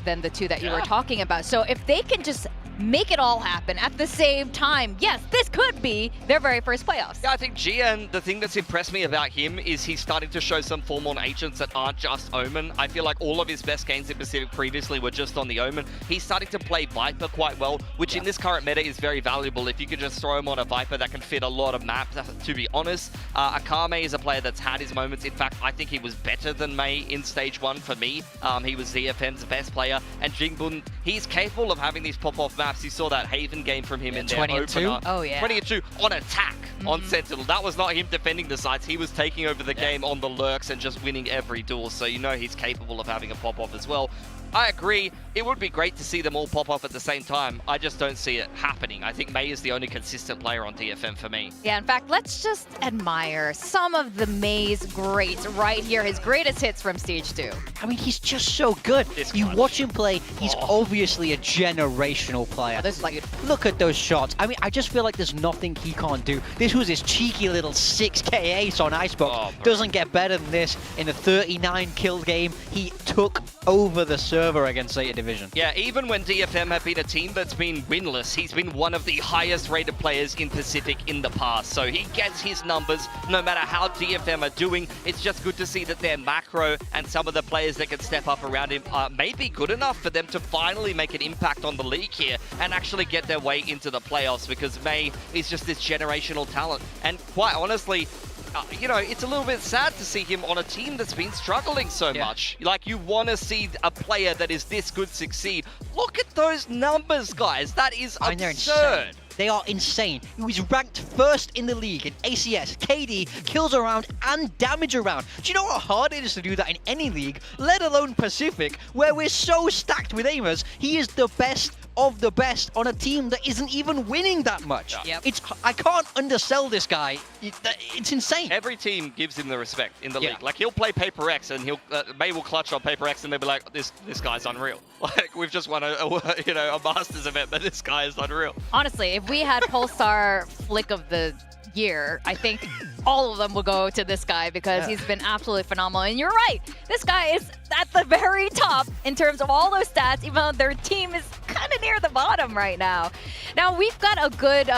S18: than the 2 that you were talking about. So if they can just make it all happen at the same time, yes, this could be their very first playoffs.
S19: Yeah, I think GN, the thing that's impressed me about him is he's starting to show some form on agents that aren't just Omen. I feel like all of his best games in Pacific previously were just on the Omen. He's starting to play Viper quite well, which in this current meta is very valuable. If you could just throw him on a Viper that can fit a lot of maps, to be honest. Akame is a player that's had his moments. In fact, I think he was better than Mei in Stage 1 for me. He was ZFM's best player. And Jingbun, he's capable of having these pop-off maps. You saw that Haven game from him in their
S12: 20 and 2.
S19: opener.
S18: Oh, yeah.
S19: 20 and 2 on attack on Sentinel. That was not him defending the sites. He was taking over the game on the lurks and just winning every duel. So you know he's capable of having a pop-off as well. I agree. It would be great to see them all pop off at the same time. I just don't see it happening. I think Mei is the only consistent player on DFM for me.
S18: Yeah, in fact, let's just admire some of the Mei's greats right here. His greatest hits from Stage 2.
S12: I mean, he's just so good. You watch him play, he's obviously a generational player.
S18: Oh, this is like,
S12: look at those shots. I mean, I just feel like there's nothing he can't do. This was his cheeky little 6k ace on Icebox. Doesn't get better than this. In a 39 kill game, he took over the server against Zeta Division.
S19: Yeah, even when DFM have been a team that's been winless, he's been one of the highest rated players in Pacific in the past. So he gets his numbers no matter how DFM are doing. It's just good to see that their macro and some of the players that can step up around him may be good enough for them to finally make an impact on the league here and actually get their way into the playoffs, because Mei is just this generational talent. And quite honestly, you know, it's a little bit sad to see him on a team that's been struggling so much. Like, you want to see a player that is this good succeed. Look at those numbers, guys. That is absurd.
S12: They are insane. He was ranked first in the league in ACS, KD, kills around, and damage around. Do you know how hard it is to do that in any league, let alone Pacific, where we're so stacked with aimers? He is the best of the best on a team that isn't even winning that much. I can't undersell this guy. It's insane.
S19: Every team gives him the respect in the league. Like, he'll play Paper X and Mei will clutch on Paper X and they'll be like, this guy's unreal. Like, we've just won a Masters event, but this guy is unreal.
S18: Honestly, if we had Pulsar Flick of the Year, I think all of them will go to this guy because he's been absolutely phenomenal. And you're right, this guy is at the very top in terms of all those stats, even though their team is kind of near the bottom right now. Now, we've got a good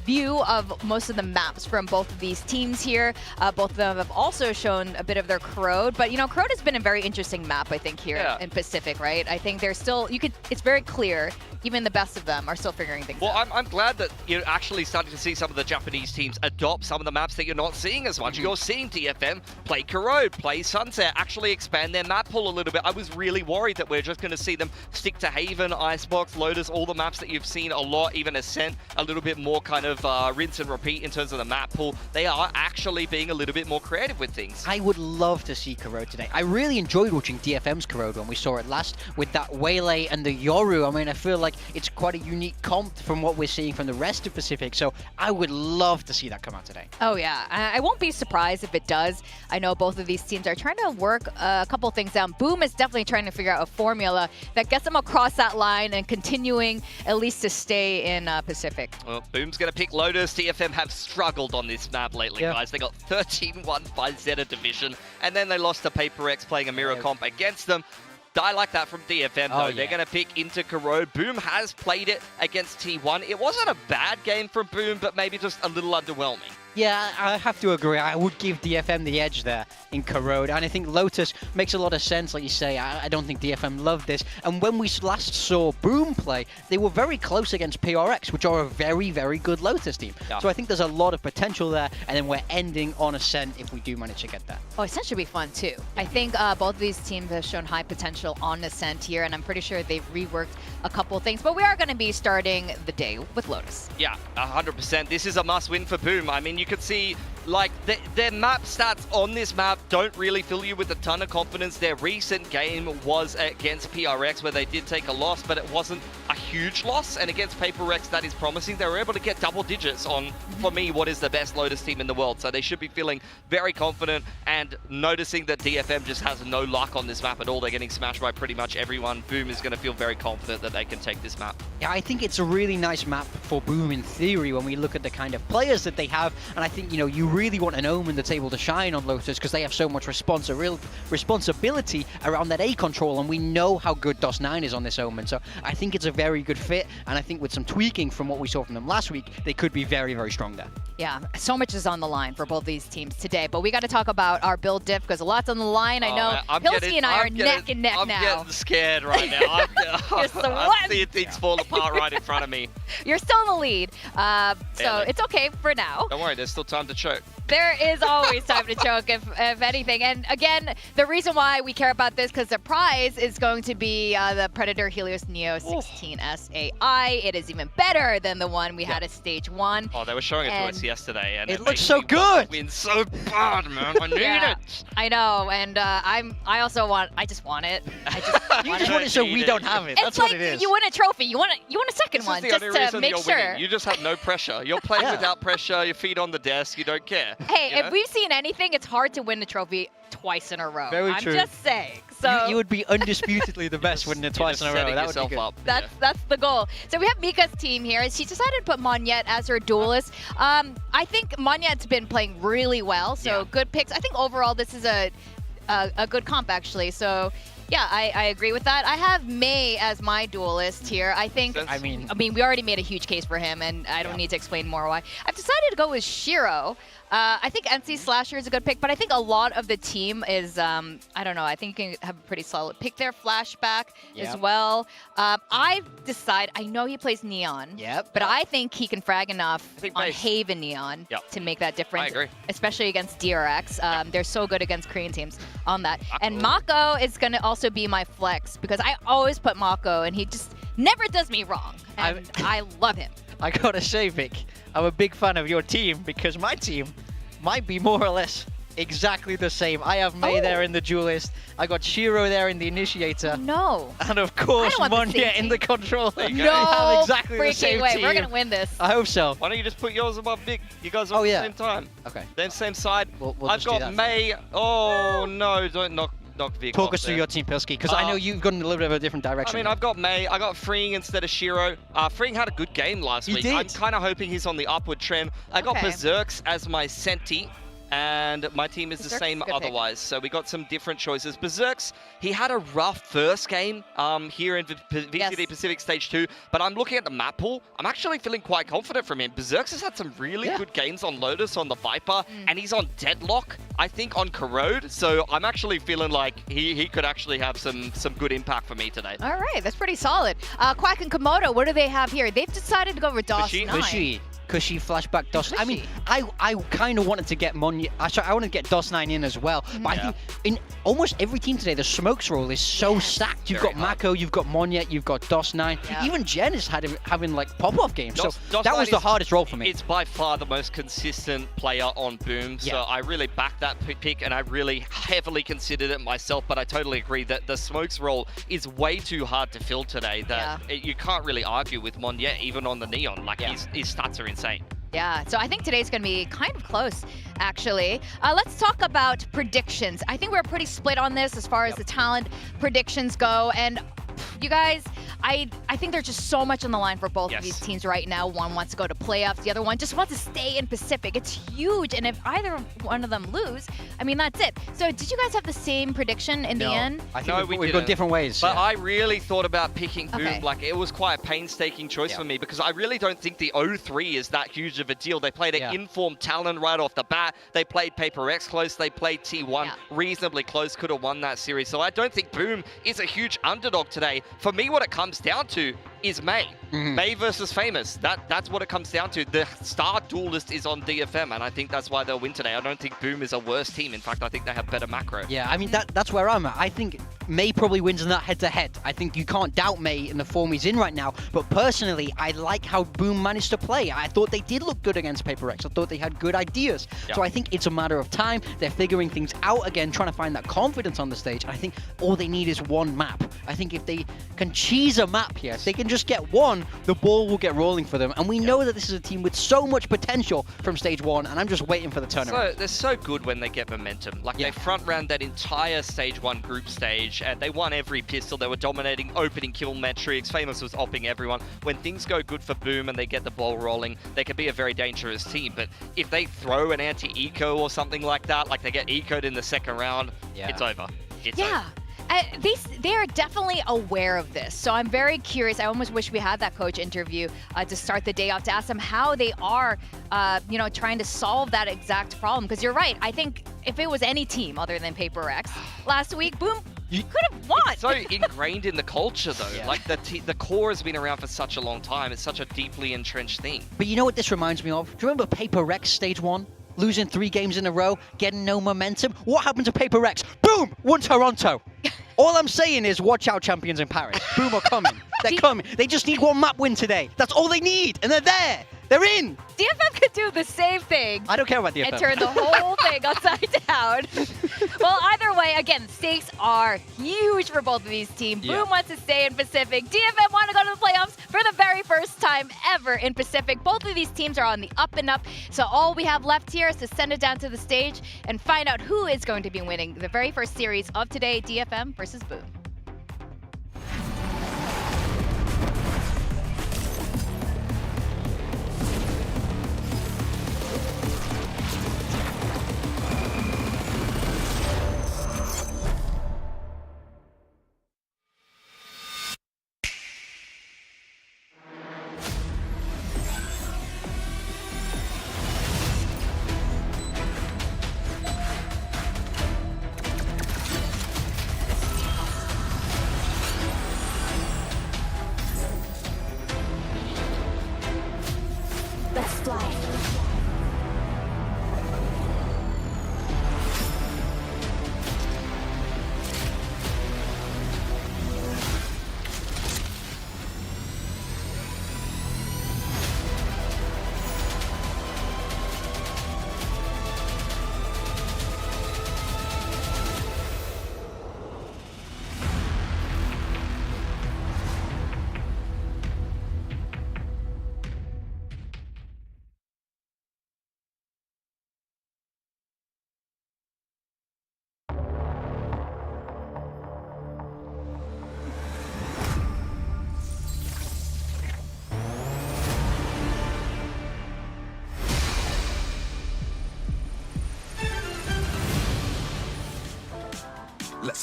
S18: view of most of the maps from both of these teams here. Both of them have also shown a bit of their Crowd, but you know, Crowd has been a very interesting map, I think, here in Pacific, right? I think there's still, it's very clear, even the best of them are still figuring things out.
S19: Well, I'm glad that you're actually starting to see some of the Japanese teams adopt some of the maps that you're not seeing as much. You're seeing DFM play Corrode, play Sunset, actually expand their map pool a little bit. I was really worried that we're just going to see them stick to Haven, Icebox, Lotus, all the maps that you've seen a lot, even Ascent, a little bit more kind of rinse and repeat in terms of the map pool. They are actually being a little bit more creative with things.
S12: I would love to see Corrode today. I really enjoyed watching DFM's Corrode when we saw it last with that Waylay and the Yoru. I mean, I feel like it's quite a unique comp from what we're seeing from the rest of Pacific, so I would love to see that come out today.
S18: Oh yeah, I won't be surprised if it does. I know both of these teams are trying to work a couple things out. Boom is definitely trying to figure out a formula that gets them across that line and continuing at least to stay in Pacific.
S19: Well, Boom's going to pick Lotus. DFM have struggled on this map lately, guys. They got 13-1 by Zeta Division, and then they lost to Paper X playing a mirror comp against them. I like that from DFM, though. They're going to pick into Corrode. Boom has played it against T1. It wasn't a bad game from Boom, but maybe just a little underwhelming.
S12: Yeah, I have to agree. I would give DFM the edge there in Corrode, and I think Lotus makes a lot of sense, like you say. I don't think DFM loved this. And when we last saw Boom play, they were very close against PRX, which are a very, very good Lotus team. Yeah. So I think there's a lot of potential there, and then we're ending on Ascent if we do manage to get that.
S18: Oh, Ascent should be fun, too. I think both of these teams have shown high potential on Ascent here, and I'm pretty sure they've reworked a couple things. But we are going to be starting the day with Lotus.
S19: Yeah, 100%. This is a must-win for Boom. I mean, you could see, like, their map stats on this map don't really fill you with a ton of confidence. Their recent game was against PRX, where they did take a loss, but it wasn't a huge loss. And against Paper X, that is promising. They were able to get double digits on, for me, what is the best Lotus team in the world. So they should be feeling very confident and noticing that DFM just has no luck on this map at all. They're getting smashed by pretty much everyone. Boom is going to feel very confident that they can take this map.
S12: Yeah, I think it's a really nice map for Boom in theory when we look at the kind of players that they have. And I think, you know, you really want an Omen that's able to shine on Lotus because they have so much responsibility around that A control, and we know how good DOS9 is on this Omen. So I think it's a very good fit, and I think with some tweaking from what we saw from them last week, they could be very, very strong there.
S18: Yeah, so much is on the line for both these teams today, but we got to talk about our build diff because a lot's on the line. I know Pilsky and I are neck and neck now.
S19: I'm getting scared right now. I see things fall apart right in front of me.
S18: You're still in the lead, so it's okay for now.
S19: Don't worry, there's still time to choke.
S18: There is always time to choke, if anything. And again, the reason why we care about this, because the prize is going to be the Predator Helios Neo 16 SAI. It is even better than the one we had at Stage 1.
S19: Oh, they were showing it to us yesterday, and
S12: it looks so good.
S19: Win so bad, man. I need it.
S18: I know, and I also want. I just want it.
S12: You just want it so we don't have it. That's
S18: like
S12: what it is.
S18: You win a trophy. You want a second one just to make sure.
S19: Winning. You just have no pressure. You're playing without pressure. Your feet on the desk. You don't care.
S18: Hey, if we've seen anything, it's hard to win a trophy twice in a row.
S12: Very true.
S18: I'm just saying. So
S12: you would be undisputedly the best winning it twice in a row. That would be good.
S18: That's the goal. So we have Mika's team here. She decided to put Monyet as her duelist. I think Monyet's been playing really well, so good picks. I think overall this is a good comp, actually. So yeah, I agree with that. I have May as my duelist here. I think, I mean, we already made a huge case for him, and I don't need to explain more why. I've decided to go with Shiro. I think NC Slasher is a good pick, but I think a lot of the team is, I don't know, I think you can have a pretty solid pick there. Flashback as well. I've decided, I know he plays Neon, but I think he can frag enough on Haven Neon to make that difference,
S19: I agree.
S18: especially against DRX. They're so good against Korean teams on that. And Mako is going to also be my flex, because I always put Mako, and he just never does me wrong, and I love him.
S12: I gotta say, Vic, I'm a big fan of your team because my team might be more or less exactly the same. I have May there in the duelist. I got Shiro there in the initiator.
S18: No.
S12: And of course, Monyet in the controller.
S18: No
S12: have exactly the same
S18: way.
S12: team.
S18: We're gonna win this.
S12: I hope so.
S19: Why don't you just put yours above Vic? You guys are on the same time.
S12: Okay.
S19: Then same side.
S12: We'll
S19: I've got May. Oh no! Don't knock Vic.
S12: Talk us through your team, Pilsky, because I know you've gone in a little bit of a different direction.
S19: I mean, I've got May. I got Freeing instead of Shiro. Freeing had a good game last week.
S12: Did.
S19: I'm kind of hoping he's on the upward trend. I got Berserks as my Senti. and my team is the
S18: Berserk's
S19: same
S18: a good pick.
S19: otherwise. So we got some different choices. Berserk's, he had a rough first game here in VCT Pacific Stage 2, but I'm looking at the map pool. I'm actually feeling quite confident from him. Berserk's has had some really good games on Lotus, on the Viper, and he's on Deadlock, I think, on Corrode. So I'm actually feeling like he could actually have some good impact for me today.
S18: All right, that's pretty solid. Quack and Komodo, what do they have here? They've decided to go with DOS9.
S12: Cushy flashback DOS. I mean, I kind of wanted to get Monya. Sorry, I wanted to get DOS9 in as well. But I think in almost every team today, the smokes roll is so stacked. You've got Mako, you've got Monya, you've got DOS9. Even Jen is having like pop-off games. So that was the hardest role for me.
S19: It's by far the most consistent player on Boom. So I really backed that pick, and I really heavily considered it myself. But I totally agree that the smokes role is way too hard to fill today. That you can't really argue with Monya, even on the Neon. Like his stats are insane.
S18: Yeah, so I think today's going to be kind of close, actually. Let's talk about predictions. I think we're pretty split on this as far as the talent predictions go. And you guys, I think there's just so much on the line for both of these teams right now. One wants to go to playoffs. The other one just wants to stay in Pacific. It's huge. And if either one of them lose, I mean, that's it. So did you guys have the same prediction in the end?
S12: I think we've gone different ways.
S19: But I really thought about picking Boom. Like, it was quite a painstaking choice for me because I really don't think the 0-3 is that huge of a deal. They played an informed Talon right off the bat. They played Paper X close. They played T1 reasonably close. Could have won that series. So I don't think Boom is a huge underdog today. For me, what it comes down to is May. May versus Famous. That's what it comes down to. The star duelist is on DFM, and I think that's why they'll win today. I don't think Boom is a worse team. In fact, I think they have better macro.
S12: Yeah, I mean, that's where I'm at. I think May probably wins in that head-to-head. I think you can't doubt May in the form he's in right now. But personally, I like how Boom managed to play. I thought they did look good against Paper X. I thought they had good ideas. So I think it's a matter of time. They're figuring things out again, trying to find that confidence on the stage. And I think all they need is one map. I think if they can cheese a map here, if they can just get one, the ball will get rolling for them. And we know that this is a team with so much potential from stage 1, and I'm just waiting for the turnaround.
S19: So they're so good when they get momentum. Like they front ran that entire stage 1 group stage, and they won every pistol. They were dominating opening kill metrics. Famous was opping everyone. When things go good for Boom and they get the ball rolling, they can be a very dangerous team. But if they throw an anti-eco or something like that, like they get eco'd in the second round, it's over. It's over.
S18: They are definitely aware of this, so I'm very curious. I almost wish we had that coach interview to start the day off to ask them how they are, trying to solve that exact problem. Because you're right. I think if it was any team other than Paper X last week, Boom could have won.
S19: It's so ingrained in the culture, though. Like the core has been around for such a long time. It's such a deeply entrenched thing.
S12: But you know what this reminds me of? Do you remember Paper X stage 1? Losing 3 games in a row, getting no momentum. What happened to Paper X? Boom! Won Toronto. All I'm saying is watch out, champions in Paris. Boom are coming. They're coming. They just need one map win today. That's all they need, and they're there. They're in.
S18: DFM could do the same thing.
S12: I don't care about DFM.
S18: And turn the whole thing upside down. Well, either way, again, stakes are huge for both of these teams. Boom wants to stay in Pacific. DFM want to go to the playoffs for the very first time ever in Pacific. Both of these teams are on the up and up. So all we have left here is to send it down to the stage and find out who is going to be winning the very first series of today, DFM versus Boom.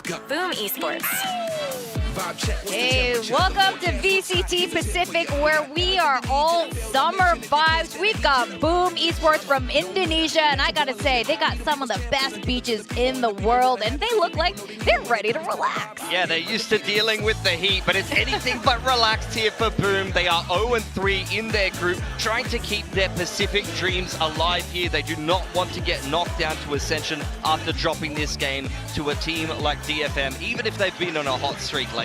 S18: Boom Esports. Hey, welcome to VCT Pacific, where we are all summer vibes. We've got Boom Esports from Indonesia, and I gotta say, they got some of the best beaches in the world, and they look like they're ready to relax.
S19: Yeah, they're used to dealing with the heat, but it's anything but relaxed here for Boom. They are 0-3 in their group, trying to keep their Pacific dreams alive here. They do not want to get knocked down to Ascension after dropping this game to a team like DFM, even if they've been on a hot streak lately.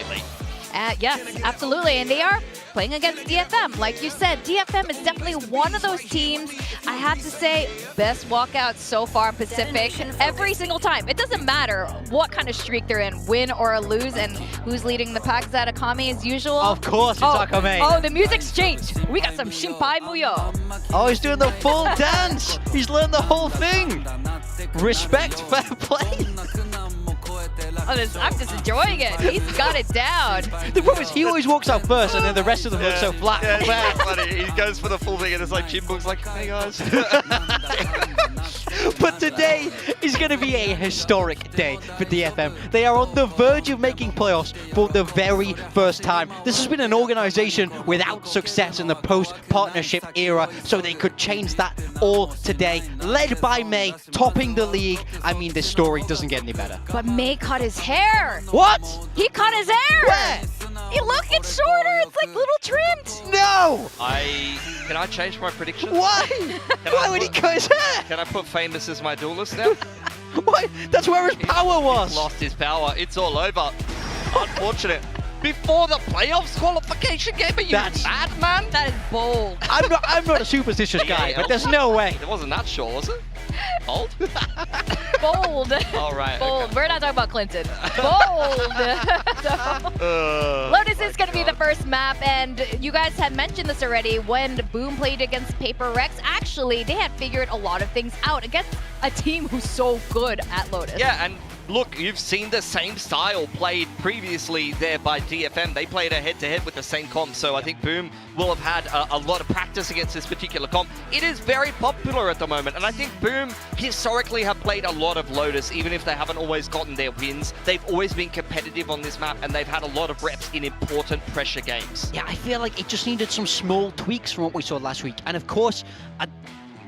S18: Yes, absolutely, and they are playing against DFM. Like you said, DFM is definitely one of those teams, I have to say, best walkout so far in Pacific. Every single time. It doesn't matter what kind of streak they're in, win or lose, and who's leading the pack. Is that Akame as usual?
S12: Of course, it's Akame.
S18: Oh, the music's changed. We got some Shinpai Muyo.
S12: Oh, he's doing the full dance. He's learned the whole thing. Respect, fair play.
S18: I'm just enjoying it. He's got it down.
S12: The problem is he always walks out first and then the rest of them look so flat.
S19: Yeah, it's very funny. He goes for the full thing and it's like Jinbook's like, hey guys.
S12: But today is going to be a historic day for DFM. They are on the verge of making playoffs for the very first time. This has been an organization without success in the post-partnership era, so they could change that all today. Led by May, topping the league. I mean, this story doesn't get any better.
S18: But May cut his hair.
S12: What?
S18: He cut his hair.
S12: Where?
S18: Hey, look, it's shorter. It's like little trimmed.
S12: No!
S19: Can I change my prediction?
S12: Why? Why would he cut his hair?
S19: Can I put Famous as my duelist now?
S12: Why? That's where his power was.
S19: He's lost his power. It's all over. Unfortunate. Before the playoffs qualification game, are you mad, man?
S18: That is bold.
S12: I'm not a superstitious guy, but there's no way.
S19: It wasn't that sure, was it? Bold?
S18: Bold.
S19: All right.
S18: Bold. Okay. We're not talking about Clinton. Bold. Lotus is going to be the first map, and you guys had mentioned this already. When Boom played against Paper Rex, actually, they had figured a lot of things out against a team who's so good at Lotus.
S19: Yeah, and look, you've seen the same style played previously there by DFM. They played a head-to-head with the same comp, so I think Boom will have had a lot of practice against this particular comp. It is very popular at the moment, and I think Boom historically have played a lot of Lotus, even if they haven't always gotten their wins. They've always been competitive on this map, and they've had a lot of reps in important pressure games.
S12: Yeah, I feel like it just needed some small tweaks from what we saw last week. And of course,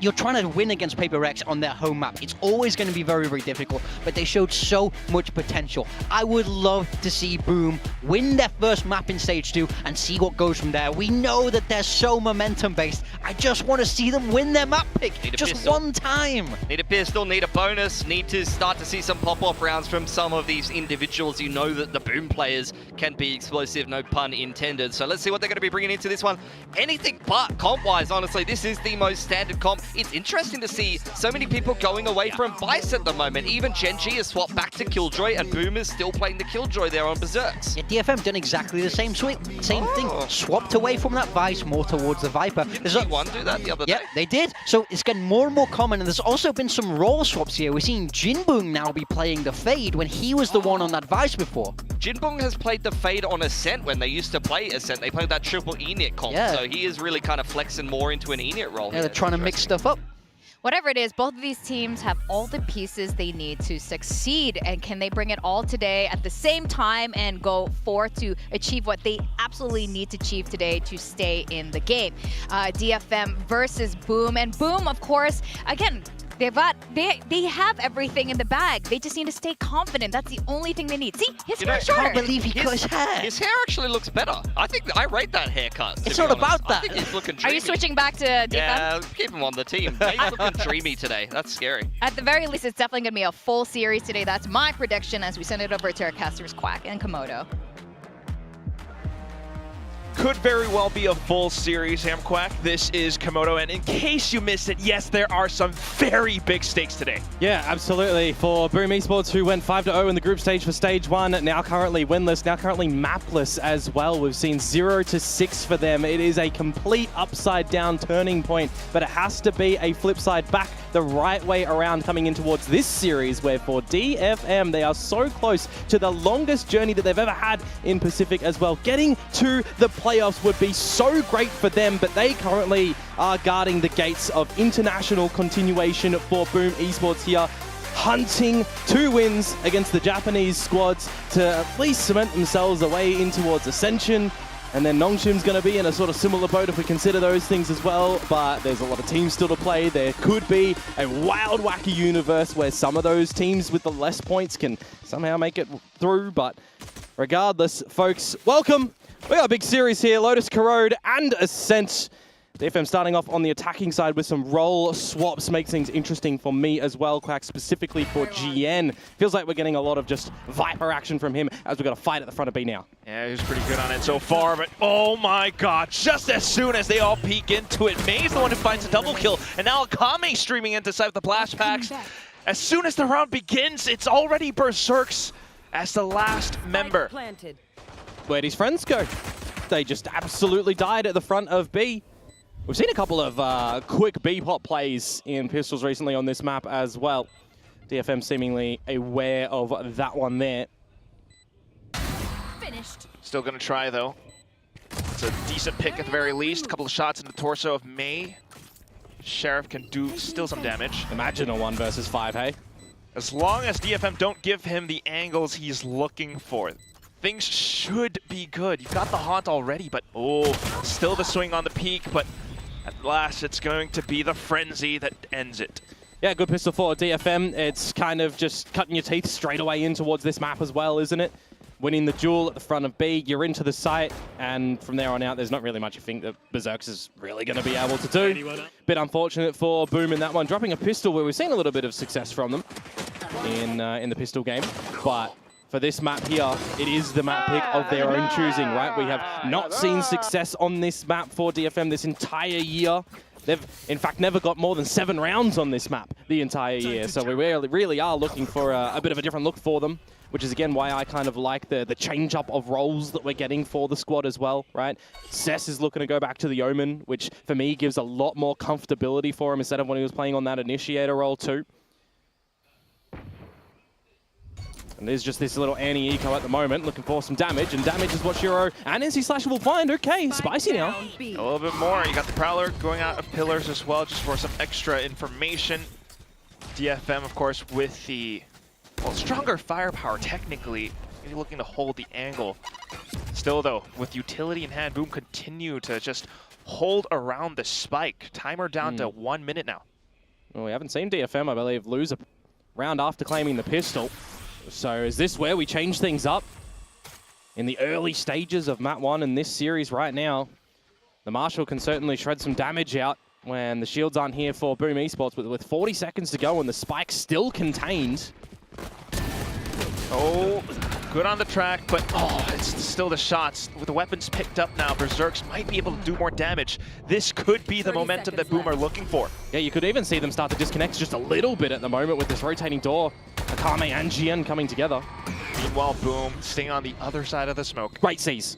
S12: you're trying to win against Paper Rex on their home map. It's always going to be very, very difficult, but they showed so much potential. I would love to see Boom win their first map in Stage 2 and see what goes from there. We know that they're so momentum-based. I just want to see them win their map pick just one time.
S19: Need a pistol, need a bonus, need to start to see some pop-off rounds from some of these individuals. You know that the Boom players can be explosive, no pun intended. So let's see what they're going to be bringing into this one. Anything but comp-wise, honestly. This is the most standard comp. It's interesting to see so many people going away from Vice at the moment. Even Genji has swapped back to Killjoy, and Boom is still playing the Killjoy there on Berserks.
S12: Yeah, DFM done exactly the same thing. Swapped away from that Vice more towards the Viper.
S19: Didn't G1 do that the other day?
S12: Yeah, they did. So it's getting more and more common, and there's also been some role swaps here. We're seeing Jinbung now be playing the Fade when he was the one on that Vice before.
S19: Jinbung has played the Fade on Ascent when they used to play Ascent. They played that triple Enit comp, so he is really kind of flexing more into an Enit role.
S12: Yeah, they're trying to mix stuff up.
S18: Whatever it is, both of these teams have all the pieces they need to succeed. And can they bring it all today at the same time and go forth to achieve what they absolutely need to achieve today to stay in the game? DFM versus Boom. And Boom, of course, again, they have everything in the bag. They just need to stay confident. That's the only thing they need. See, his hair is shorter.
S12: I can't believe he cut his hair.
S19: His hair actually looks better. I think I rate that haircut.
S12: It's not about that.
S19: I think he's looking dreamy.
S18: Are you switching back to DFM?
S19: Yeah, keep him on the team. He's looking dreamy today. That's scary.
S18: At the very least, it's definitely going to be a full series today. That's my prediction as we send it over to our casters, Quack and Komodo.
S7: Could very well be a full series, Hamquack. This is Komodo, and in case you missed it, yes, there are some very big stakes today.
S20: Yeah, absolutely. For Boom Esports, who went 5-0 in the group stage for Stage 1, now currently winless, now currently mapless as well. We've seen 0-6 for them. It is a complete upside-down turning point, but it has to be a flip side back the right way around coming in towards this series, where for DFM, they are so close to the longest journey that they've ever had in Pacific as well. Getting to the playoffs would be so great for them, but they currently are guarding the gates of international continuation for Boom Esports here. hunting 2 wins against the Japanese squads to at least cement themselves away in towards Ascension. And then Nongshim's going to be in a sort of similar boat if we consider those things as well. But there's a lot of teams still to play. There could be a wild, wacky universe where some of those teams with the less points can somehow make it through. But regardless, folks, welcome. We got a big series here. Lotus Corrode and Ascent. DFM starting off on the attacking side with some role swaps makes things interesting for me as well, Quack, specifically for GN. Feels like we're getting a lot of just Viper action from him as we've got a fight at the front of B now.
S7: Yeah, he's pretty good on it so far, but oh my god, just as soon as they all peek into it, May's the one who finds a double kill, and now Akame streaming into side of the blast packs. As soon as the round begins, it's already Berserks as the last member.
S20: Where'd his friends go? They just absolutely died at the front of B. We've seen a couple of quick B-pop plays in Pistols recently on this map as well. DFM seemingly aware of that one there.
S15: Finished.
S7: Still gonna try though. It's a decent pick at the very least. A couple of shots in the torso of May. Sheriff can do still some damage.
S20: Imagine a 1 versus 5, hey?
S7: As long as DFM don't give him the angles he's looking for, things should be good. You've got the haunt already, but oh, still the swing on the peak, but at last it's going to be the frenzy that ends it.
S20: Yeah, good pistol for DFM. It's kind of just cutting your teeth straight away in towards this map as well, isn't it? Winning the duel at the front of B, you're into the site, and from there on out, there's not really much you think that Berserks is really going to be able to do. Bit unfortunate for Boom in that one, dropping a pistol where we've seen a little bit of success from them in the pistol game, but for this map here, it is the map pick of their own choosing, right? We have not seen success on this map for DFM this entire year. They've, in fact, never got more than 7 rounds on this map the entire year. So we really are looking for a bit of a different look for them, which is, again, why I kind of like the change-up of roles that we're getting for the squad as well, right? Cess is looking to go back to the Omen, which, for me, gives a lot more comfortability for him instead of when he was playing on that Initiator role, too. And there's just this little anti-eco at the moment, looking for some damage, and damage is what Shiro and NC Slash will find. Okay, spicy now.
S7: A little bit more. You got the Prowler going out of pillars as well, just for some extra information. DFM, of course, with the stronger firepower, technically. Maybe looking to hold the angle. Still, though, with utility in hand, Boom continue to just hold around the spike. Timer down to 1 minute now.
S20: Well, we haven't seen DFM, I believe, lose a round after claiming the pistol. So is this where we change things up? In the early stages of Map 1 in this series right now, the Marshal can certainly shred some damage out when the shields aren't here for Boom Esports, but with 40 seconds to go and the spike still contained.
S7: Oh, good on the track, but oh, it's still the shots. With the weapons picked up now, Berserks might be able to do more damage. This could be the momentum that Boom are looking for.
S20: Yeah, you could even see them start to disconnect just a little bit at the moment with this rotating door. Akame and GN coming together.
S7: Meanwhile, Boom staying on the other side of the smoke.
S20: Great C's.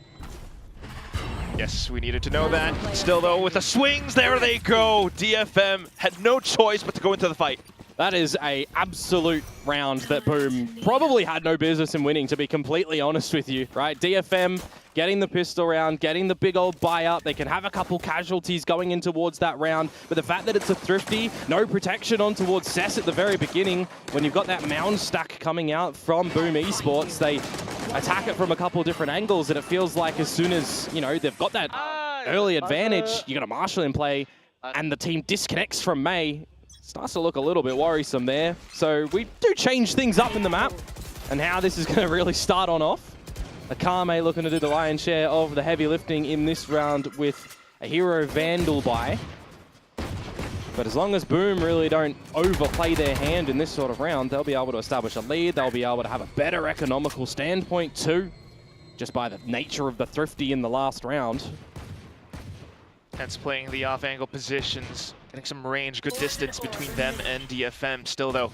S7: Yes, we needed to know that. Still, though, with the swings, there they go. DFM had no choice but to go into the fight.
S20: That is a absolute round that Boom probably had no business in winning, to be completely honest with you, right? DFM getting the pistol round, getting the big old buyout. They can have a couple casualties going in towards that round, but the fact that it's a thrifty, no protection on towards Cess at the very beginning, when you've got that mound stack coming out from Boom Esports, they attack it from a couple different angles, and it feels like as soon as, you know, they've got that early advantage, you got a Marshal in play, and the team disconnects from May. Starts to look a little bit worrisome there. So we do change things up in the map, and how this is going to really start on off. Akame looking to do the lion's share of the heavy lifting in this round with a hero Vandal buy. But as long as Boom really don't overplay their hand in this sort of round, they'll be able to establish a lead. They'll be able to have a better economical standpoint too, just by the nature of the thrifty in the last round.
S7: Hence playing the off-angle positions, getting some range, good distance between them and DFM. Still, though,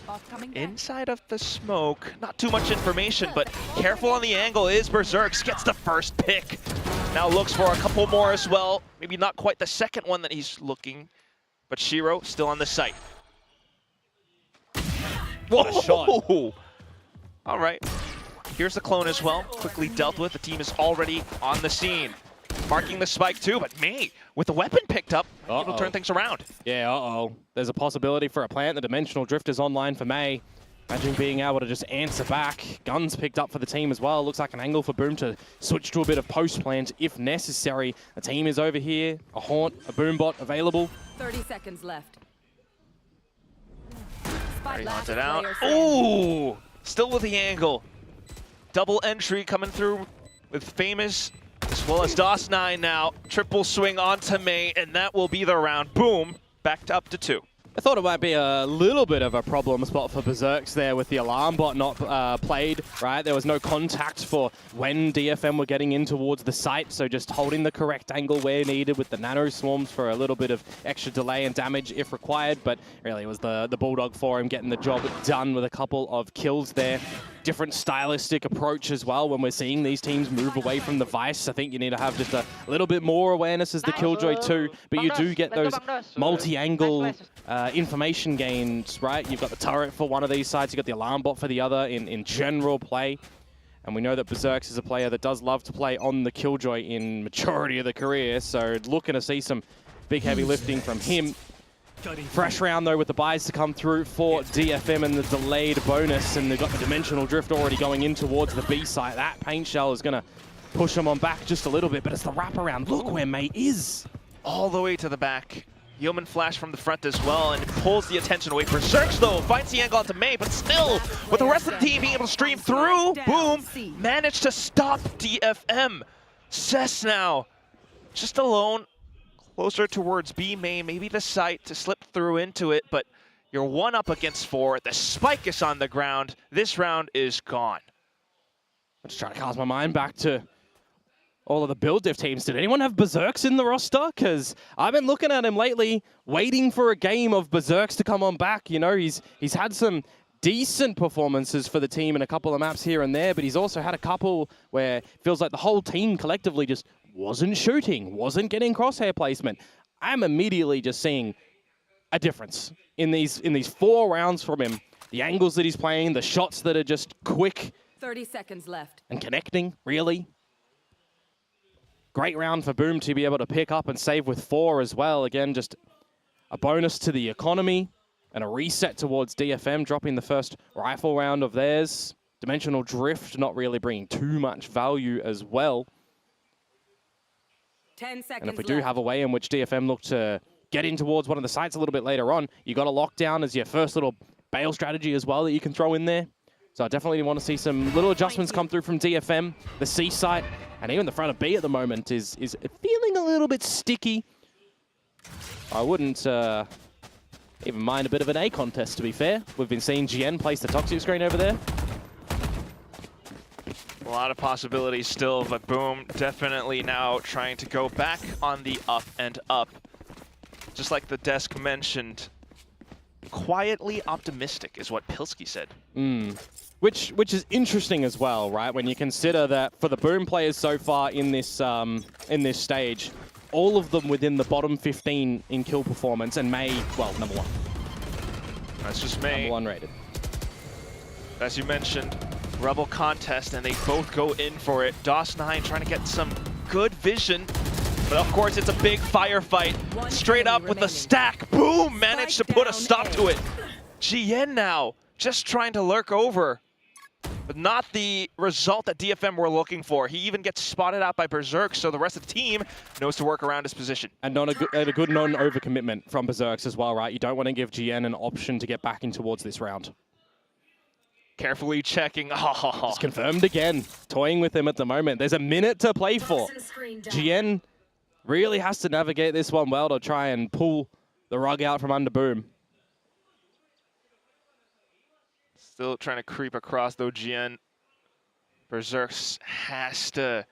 S7: inside of the smoke, not too much information, but careful on the angle is Berserks. Gets the first pick. Now looks for a couple more as well. Maybe not quite the second one that he's looking, but Shiro still on the site.
S20: What a shot.
S7: All right. Here's the clone as well. Quickly dealt with. The team is already on the scene. Marking the spike too, but May, with the weapon picked up, able to turn things around.
S20: Yeah, There's a possibility for a plant. The Dimensional Drift is online for May. Imagine being able to just answer back. Guns picked up for the team as well. Looks like an angle for Boom to switch to a bit of post plant if necessary. The team is over here. A Haunt, a Boom bot available.
S21: 30 seconds left.
S7: Already hunted out. Ooh! Still with the angle. Double entry coming through with Famous as well as DOS9 now. Triple swing onto May, and that will be the round. Boom! Backed up to 2.
S20: I thought it might be a little bit of a problem spot for Berserks there with the alarm bot not played, right? There was no contact for when DFM were getting in towards the site, so just holding the correct angle where needed with the nano swarms for a little bit of extra delay and damage if required, but really it was the Bulldog for him getting the job done with a couple of kills there. Different stylistic approach as well when we're seeing these teams move away from the Vice. I think you need to have just a little bit more awareness as the Killjoy too, but you do get those multi-angle information gains, right? You've got the turret for one of these sides, you've got the alarm bot for the other in general play. And we know that Berserks is a player that does love to play on the Killjoy in majority of the career, so looking to see some big heavy lifting from him. Fresh round though with the buys to come through for DFM and the delayed bonus, and they've got the dimensional drift already going in towards the B site. That paint shell is going to push them on back just a little bit, but it's the wraparound. Look where May is.
S7: All the way to the back. Yeoman flash from the front as well, and pulls the attention away. Berserks though finds the angle onto May, but still, with the rest of the team being able to stream through, Boom managed to stop DFM. Cess now just alone. Closer towards B main, maybe the site to slip through into it, but you're 1 up against 4. The spike is on the ground. This round is gone.
S20: I'm just trying to cast my mind back to all of the build diff teams. Did anyone have Berserks in the roster? Because I've been looking at him lately, waiting for a game of Berserks to come on back. You know, he's had some decent performances for the team in a couple of maps here and there, but he's also had a couple where it feels like the whole team collectively just wasn't shooting, wasn't getting crosshair placement. I'm immediately just seeing a difference in these 4 rounds from him. The angles that he's playing, the shots that are just quick.
S21: 30 seconds left.
S20: And connecting, really. Great round for Boom to be able to pick up and save with 4 as well. Again, just a bonus to the economy and a reset towards DFM, dropping the first rifle round of theirs. Dimensional drift not really bringing too much value as well.
S21: 10 seconds
S20: and if we do have a way in which DFM look to get in towards one of the sites a little bit later on, you got a lockdown as your first little bail strategy as well that you can throw in there. So I definitely want to see some little adjustments come through from DFM. The C site and even the front of B at the moment is feeling a little bit sticky. I wouldn't even mind a bit of an A contest, to be fair. We've been seeing GN place the toxic screen over there.
S7: A lot of possibilities still, but Boom definitely now trying to go back on the up and up. Just like the desk mentioned, quietly optimistic is what Pilsky said.
S20: Which is interesting as well, right? When you consider that for the Boom players so far in this stage, all of them within the bottom 15 in kill performance, and May, well, number 1.
S7: That's just May.
S20: Number 1 rated.
S7: As you mentioned, Rebel contest, and they both go in for it. DOS9 trying to get some good vision, but of course it's a big firefight. Straight up with a stack. Boom! Managed to put a stop to it. GN now just trying to lurk over, but not the result that DFM were looking for. He even gets spotted out by Berserk, so the rest of the team knows to work around his position.
S20: And a good non-overcommitment from Berserks as well, right? You don't want to give GN an option to get back in towards this round.
S7: Carefully checking.
S20: It's confirmed again. Toying with him at the moment. There's a minute to play for. GN really has to navigate this one well to try and pull the rug out from under Boom.
S7: Still trying to creep across though, GN. Berserk has to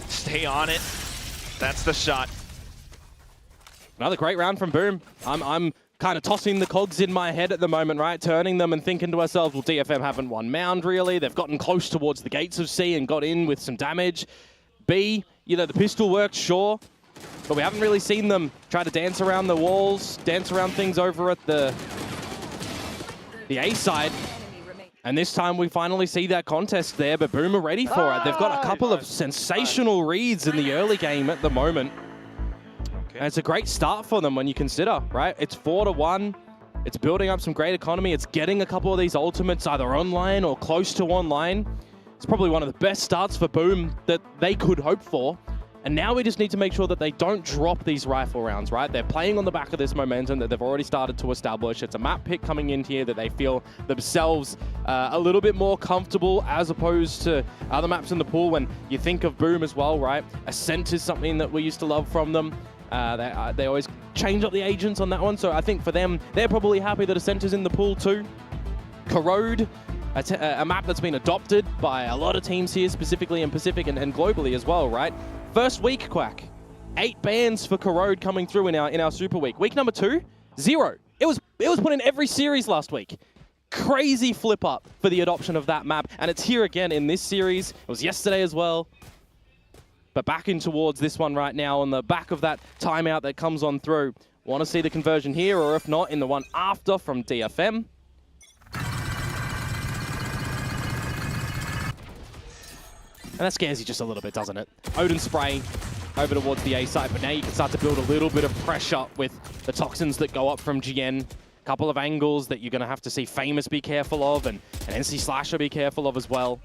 S7: stay on it. That's the shot.
S20: Another great round from Boom. I'm kind of tossing the cogs in my head at the moment, right? Turning them and thinking to ourselves, well, DFM haven't won Mound, really. They've gotten close towards the gates of C and got in with some damage. B, you know, the pistol worked, sure, but we haven't really seen them try to dance around the walls, dance around things over at the A side. And this time we finally see that contest there, but Boom are ready for it. They've got a couple of sensational reads in the early game at the moment. And it's a great start for them when you consider, right? It's 4-1. It's building up some great economy. It's getting a couple of these ultimates either online or close to online. It's probably one of the best starts for Boom that they could hope for. And now we just need to make sure that they don't drop these rifle rounds, right? They're playing on the back of this momentum that they've already started to establish. It's a map pick coming in here that they feel themselves a little bit more comfortable as opposed to other maps in the pool. When you think of Boom as well, right? Ascent is something that we used to love from them. They always change up the agents on that one. So I think for them, they're probably happy that Ascent is in the pool too. Corrode, a map that's been adopted by a lot of teams here, specifically in Pacific and globally as well, right? First week, Quack. 8 bans for Corrode coming through in our Super Week. Week number 2, 0. It was put in every series last week. Crazy flip up for the adoption of that map, and it's here again in this series. It was yesterday as well. But back in towards this one right now on the back of that timeout that comes on through. Want to see the conversion here, or if not, in the one after from DFM. And that scares you just a little bit, doesn't it? Odin spray over towards the A site, but now you can start to build a little bit of pressure with the toxins that go up from GN. A couple of angles that you're going to have to see Famous be careful of, and NC Slasher be careful of as well.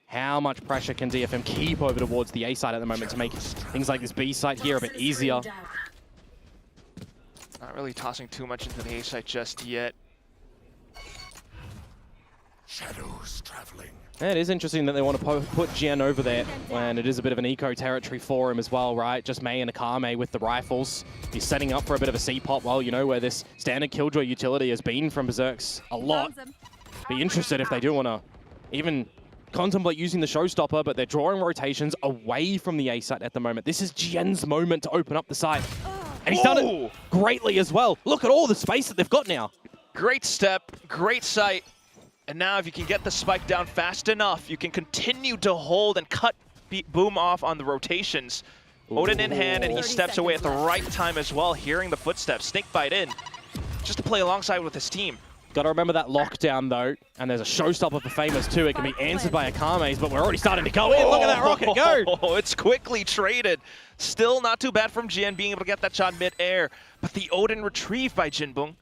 S20: How much pressure can DFM keep over towards the A site at the moment to make things like this B site here a bit easier?
S7: Not really tossing too much into the A site just yet.
S3: Shadows traveling.
S20: Yeah, it is interesting that they want to put GN over there when it is a bit of an eco territory for him as well, right? Just Mei and Akame with the rifles. He's setting up for a bit of a C-pop, well, you know, where this standard Killjoy utility has been from Berserks a lot. Be interested if they do want to even contemplate using the showstopper, but they're drawing rotations away from the A site at the moment. This is GN's moment to open up the site. And he's done it greatly as well. Look at all the space that they've got now.
S7: Great step, great sight. And now if you can get the spike down fast enough, you can continue to hold and cut Boom off on the rotations. Odin in hand, and he steps away at the right time as well, hearing the footsteps. Snakebite in, just to play alongside with his team.
S20: Got to remember that lockdown, though, and there's a showstopper for Famous, too. It can be answered by Akame's, but we're already starting to go in. Look at that rocket go!
S7: Oh, it's quickly traded. Still not too bad from Jin being able to get that shot mid-air, but the Odin retrieve by Jinbung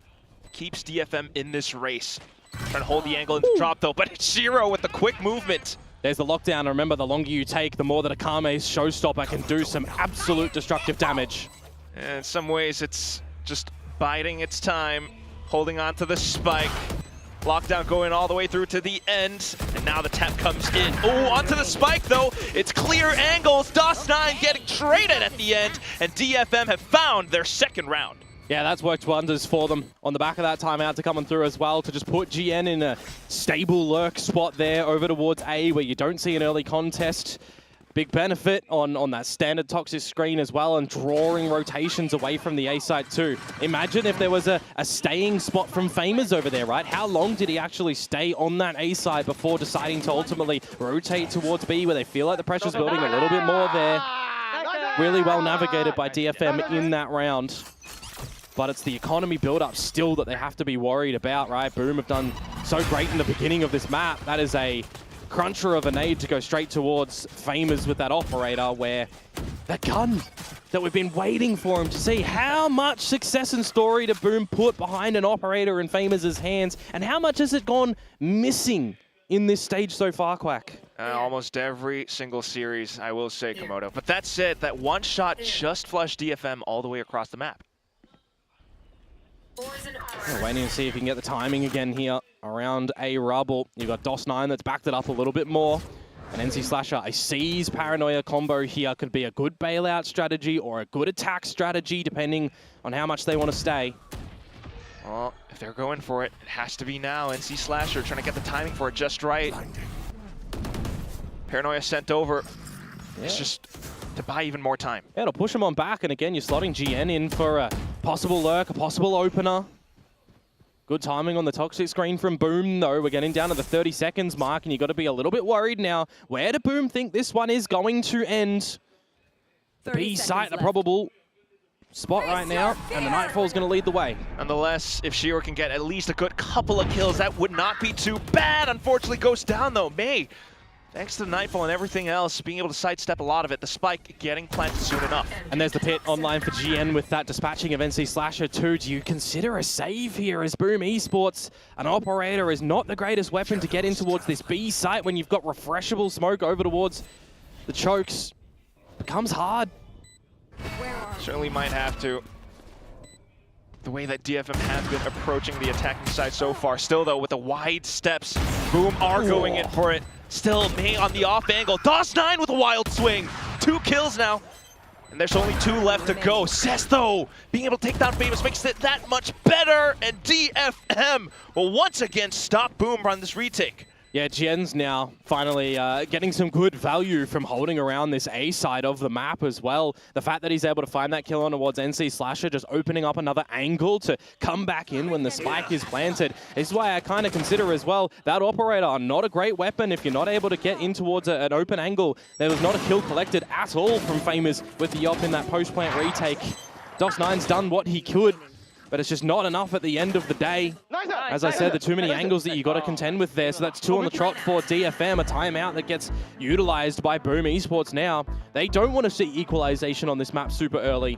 S7: keeps DFM in this race. Trying to hold the angle into drop, though, but it's Shiro with the quick movement.
S20: There's the lockdown, and remember, the longer you take, the more that Akame's showstopper can do some absolute destructive damage.
S7: And in some ways, it's just biding its time, holding on to the spike. Lockdown going all the way through to the end, and now the tap comes in. Oh, onto the spike, though. It's clear angles. DOS9 getting traded at the end, and DFM have found their second round.
S20: Yeah, that's worked wonders for them on the back of that timeout to coming through as well, to just put GN in a stable lurk spot there over towards A where you don't see an early contest. Big benefit on that standard toxic screen as well, and drawing rotations away from the A site too. Imagine if there was a staying spot from Famous over there, right? How long did he actually stay on that A site before deciding to ultimately rotate towards B where they feel like the pressure's building a little bit more there? Really well navigated by DFM in that round. But it's the economy build-up still that they have to be worried about, right? Boom have done so great in the beginning of this map. That is a cruncher of a nade to go straight towards Famous with that operator, where the gun that we've been waiting for him to see. How much success and story did Boom put behind an operator in Famous's hands, and how much has it gone missing in this stage so far, Quack?
S7: Almost every single series, I will say, Komodo. But that said, that one shot just flushed DFM all the way across the map.
S20: Waiting to see if you can get the timing again here around A rubble. You've got DOS9 that's backed it up a little bit more. And NC Slasher, a Seize Paranoia combo here could be a good bailout strategy or a good attack strategy, depending on how much they want to stay.
S7: Well, if they're going for it, it has to be now. NC Slasher trying to get the timing for it just right. Paranoia sent over. Yeah. It's just to buy even more time.
S20: Yeah, it'll push him on back, and again, you're slotting GN in for a possible lurk, a possible opener. Good timing on the toxic screen from Boom, though. We're getting down to the 30 seconds mark, and you've got to be a little bit worried now. Where do Boom think this one is going to end? The B site, the probable spot right now, and the Nightfall's going to lead the way.
S7: Nonetheless, if Shiro can get at least a good couple of kills, that would not be too bad. Unfortunately, goes down, though. Mei thanks to the Nightfall and everything else, being able to sidestep a lot of it, the spike getting planted soon enough.
S20: And there's the pit online for GN with that dispatching of NC Slasher too. Do you consider a save here as Boom Esports? An operator is not the greatest weapon to get in towards this B site when you've got refreshable smoke over towards the chokes. Becomes hard.
S7: Certainly might have to. The way that DFM has been approaching the attacking side so far. Still though, with the wide steps, Boom are going in for it. Still May on the off angle. DOS9 with a wild swing. 2 kills now. And there's only 2 left to go. Cess though, being able to take down Famous makes it that much better. And DFM will once again stop Boom on this retake.
S20: Yeah, GN's now finally getting some good value from holding around this A side of the map as well. The fact that he's able to find that kill on towards NC Slasher, just opening up another angle to come back in when the spike is planted. This is why I kind of consider as well that operator not a great weapon if you're not able to get in towards an open angle. There was not a kill collected at all from Famous with the op in that post-plant retake. DOS9's done what he could, but it's just not enough at the end of the day. As I said, the too many angles that you got to contend with there, so that's 2 on the trot for DFM, a timeout that gets utilized by Boom Esports now. They don't want to see equalization on this map super early.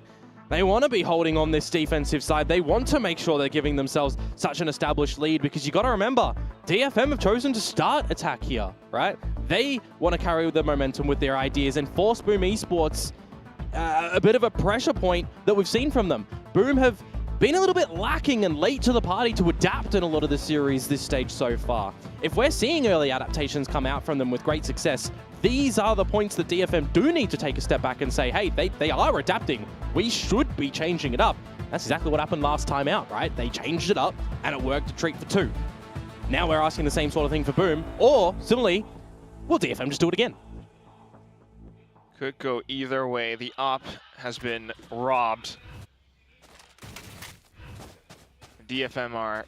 S20: They want to be holding on this defensive side. They want to make sure they're giving themselves such an established lead, because you got to remember, DFM have chosen to start attack here, right? They want to carry the momentum with their ideas and force Boom Esports a bit of a pressure point that we've seen from them. Boom have been a little bit lacking and late to the party to adapt in a lot of the series this stage so far. If we're seeing early adaptations come out from them with great success, these are the points that DFM do need to take a step back and say, hey, they are adapting. We should be changing it up. That's exactly what happened last time out, right? They changed it up and it worked a treat for 2. Now we're asking the same sort of thing for Boom, or similarly, will DFM just do it again?
S7: Could go either way. The op has been robbed. DFM are,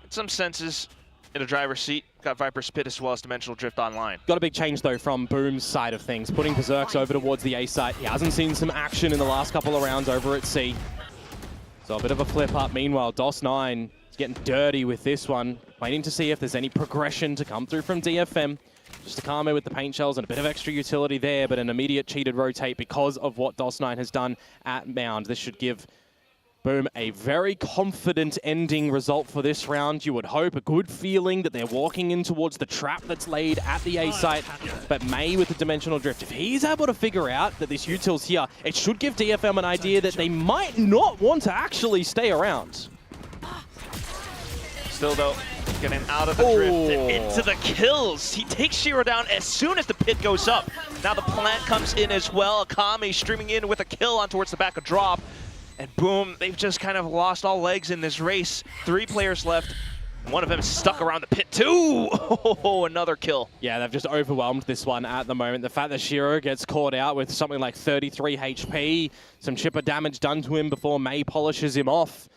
S7: in some senses, in a driver's seat. Got Viper Spit as well as Dimensional Drift online.
S20: Got a big change, though, from Boom's side of things. Putting Berserks over towards the A site. He hasn't seen some action in the last couple of rounds over at C. So a bit of a flip up. Meanwhile, DOS9 is getting dirty with this one. Waiting to see if there's any progression to come through from DFM. Just Akame with the paint shells and a bit of extra utility there, but an immediate cheated rotate because of what DOS9 has done at Mound. This should give Boom a very confident ending result for this round. You would hope, a good feeling that they're walking in towards the trap that's laid at the A site. But May with the Dimensional Drift, if he's able to figure out that this util's here, it should give DFM an idea that they might not want to actually stay around.
S7: Still though, getting out of the drift and into the kills. He takes Shiro down as soon as the pit goes up. Now the plant comes in as well. Akame streaming in with a kill on towards the back of drop. And Boom, they've just kind of lost all legs in this race. 3 players left. One of them is stuck around the pit too. Oh, another kill.
S20: Yeah, they've just overwhelmed this one at the moment. The fact that Shiro gets caught out with something like 33 HP, some chipper damage done to him before May polishes him off.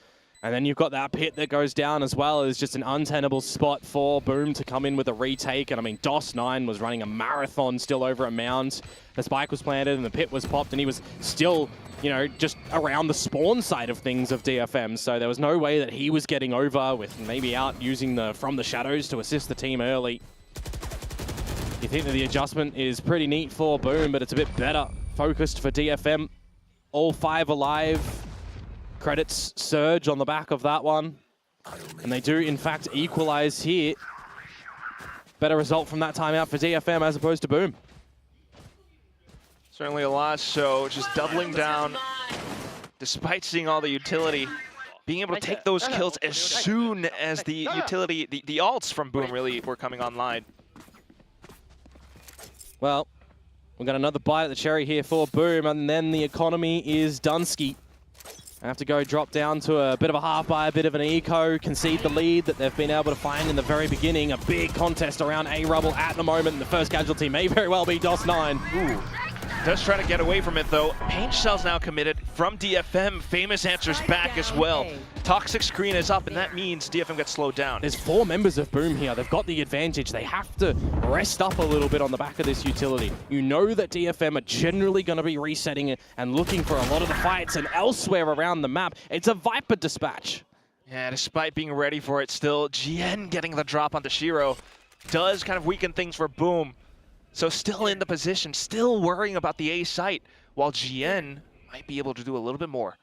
S20: And then you've got that pit that goes down as well. It's just an untenable spot for Boom to come in with a retake. And I mean, DOS9 was running a marathon still over at Mound. The spike was planted and the pit was popped, and he was still, you know, just around the spawn side of things of DFM. So there was no way that he was getting over with maybe out using the from the shadows to assist the team early. You think that the adjustment is pretty neat for Boom, but it's a bit better focused for DFM. All 5 alive. Credits Surge on the back of that one. And they do, in fact, equalize here. Better result from that timeout for DFM as opposed to Boom.
S7: Certainly a lot, so just doubling down, despite seeing all the utility, being able to take those kills as soon as the utility, the ults from Boom really were coming online.
S20: Well, we've got another bite at the cherry here for Boom, and then the economy is Dunsky. I have to go drop down to a bit of a half by a bit of an eco, concede the lead that they've been able to find in the very beginning. A big contest around A rubble at the moment, and the first casualty may very well be DOS9.
S7: Ooh. Does try to get away from it though. Paint Shell's now committed from DFM. Famous answers back as well. Toxic screen is up, and that means DFM gets slowed down.
S20: There's 4 members of Boom here. They've got the advantage. They have to rest up a little bit on the back of this utility. You know that DFM are generally going to be resetting it and looking for a lot of the fights, and elsewhere around the map, it's a Viper dispatch.
S7: Yeah, despite being ready for it still, GN getting the drop onto Shiro does kind of weaken things for Boom. So still in the position, still worrying about the A site, while GN might be able to do a little bit more.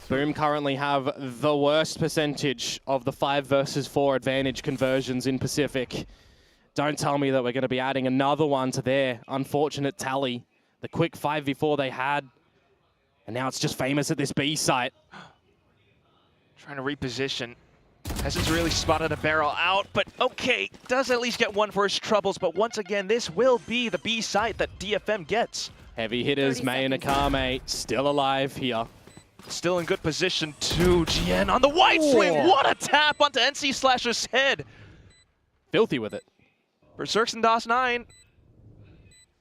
S20: Boom currently have the worst percentage of the 5 versus 4 advantage conversions in Pacific. Don't tell me that we're going to be adding another one to their unfortunate tally. The quick 5v4 they had, and now it's just Famous at this B site.
S7: Trying to reposition. Hasn't really spotted a barrel out, but okay, does at least get one for his troubles. But once again, this will be the B site that DFM gets.
S20: Heavy hitters, May and Akame still alive here.
S7: Still in good position too. GN on the white swing. What a tap onto NC Slasher's head.
S20: Filthy with it.
S7: Berserks and DOS9.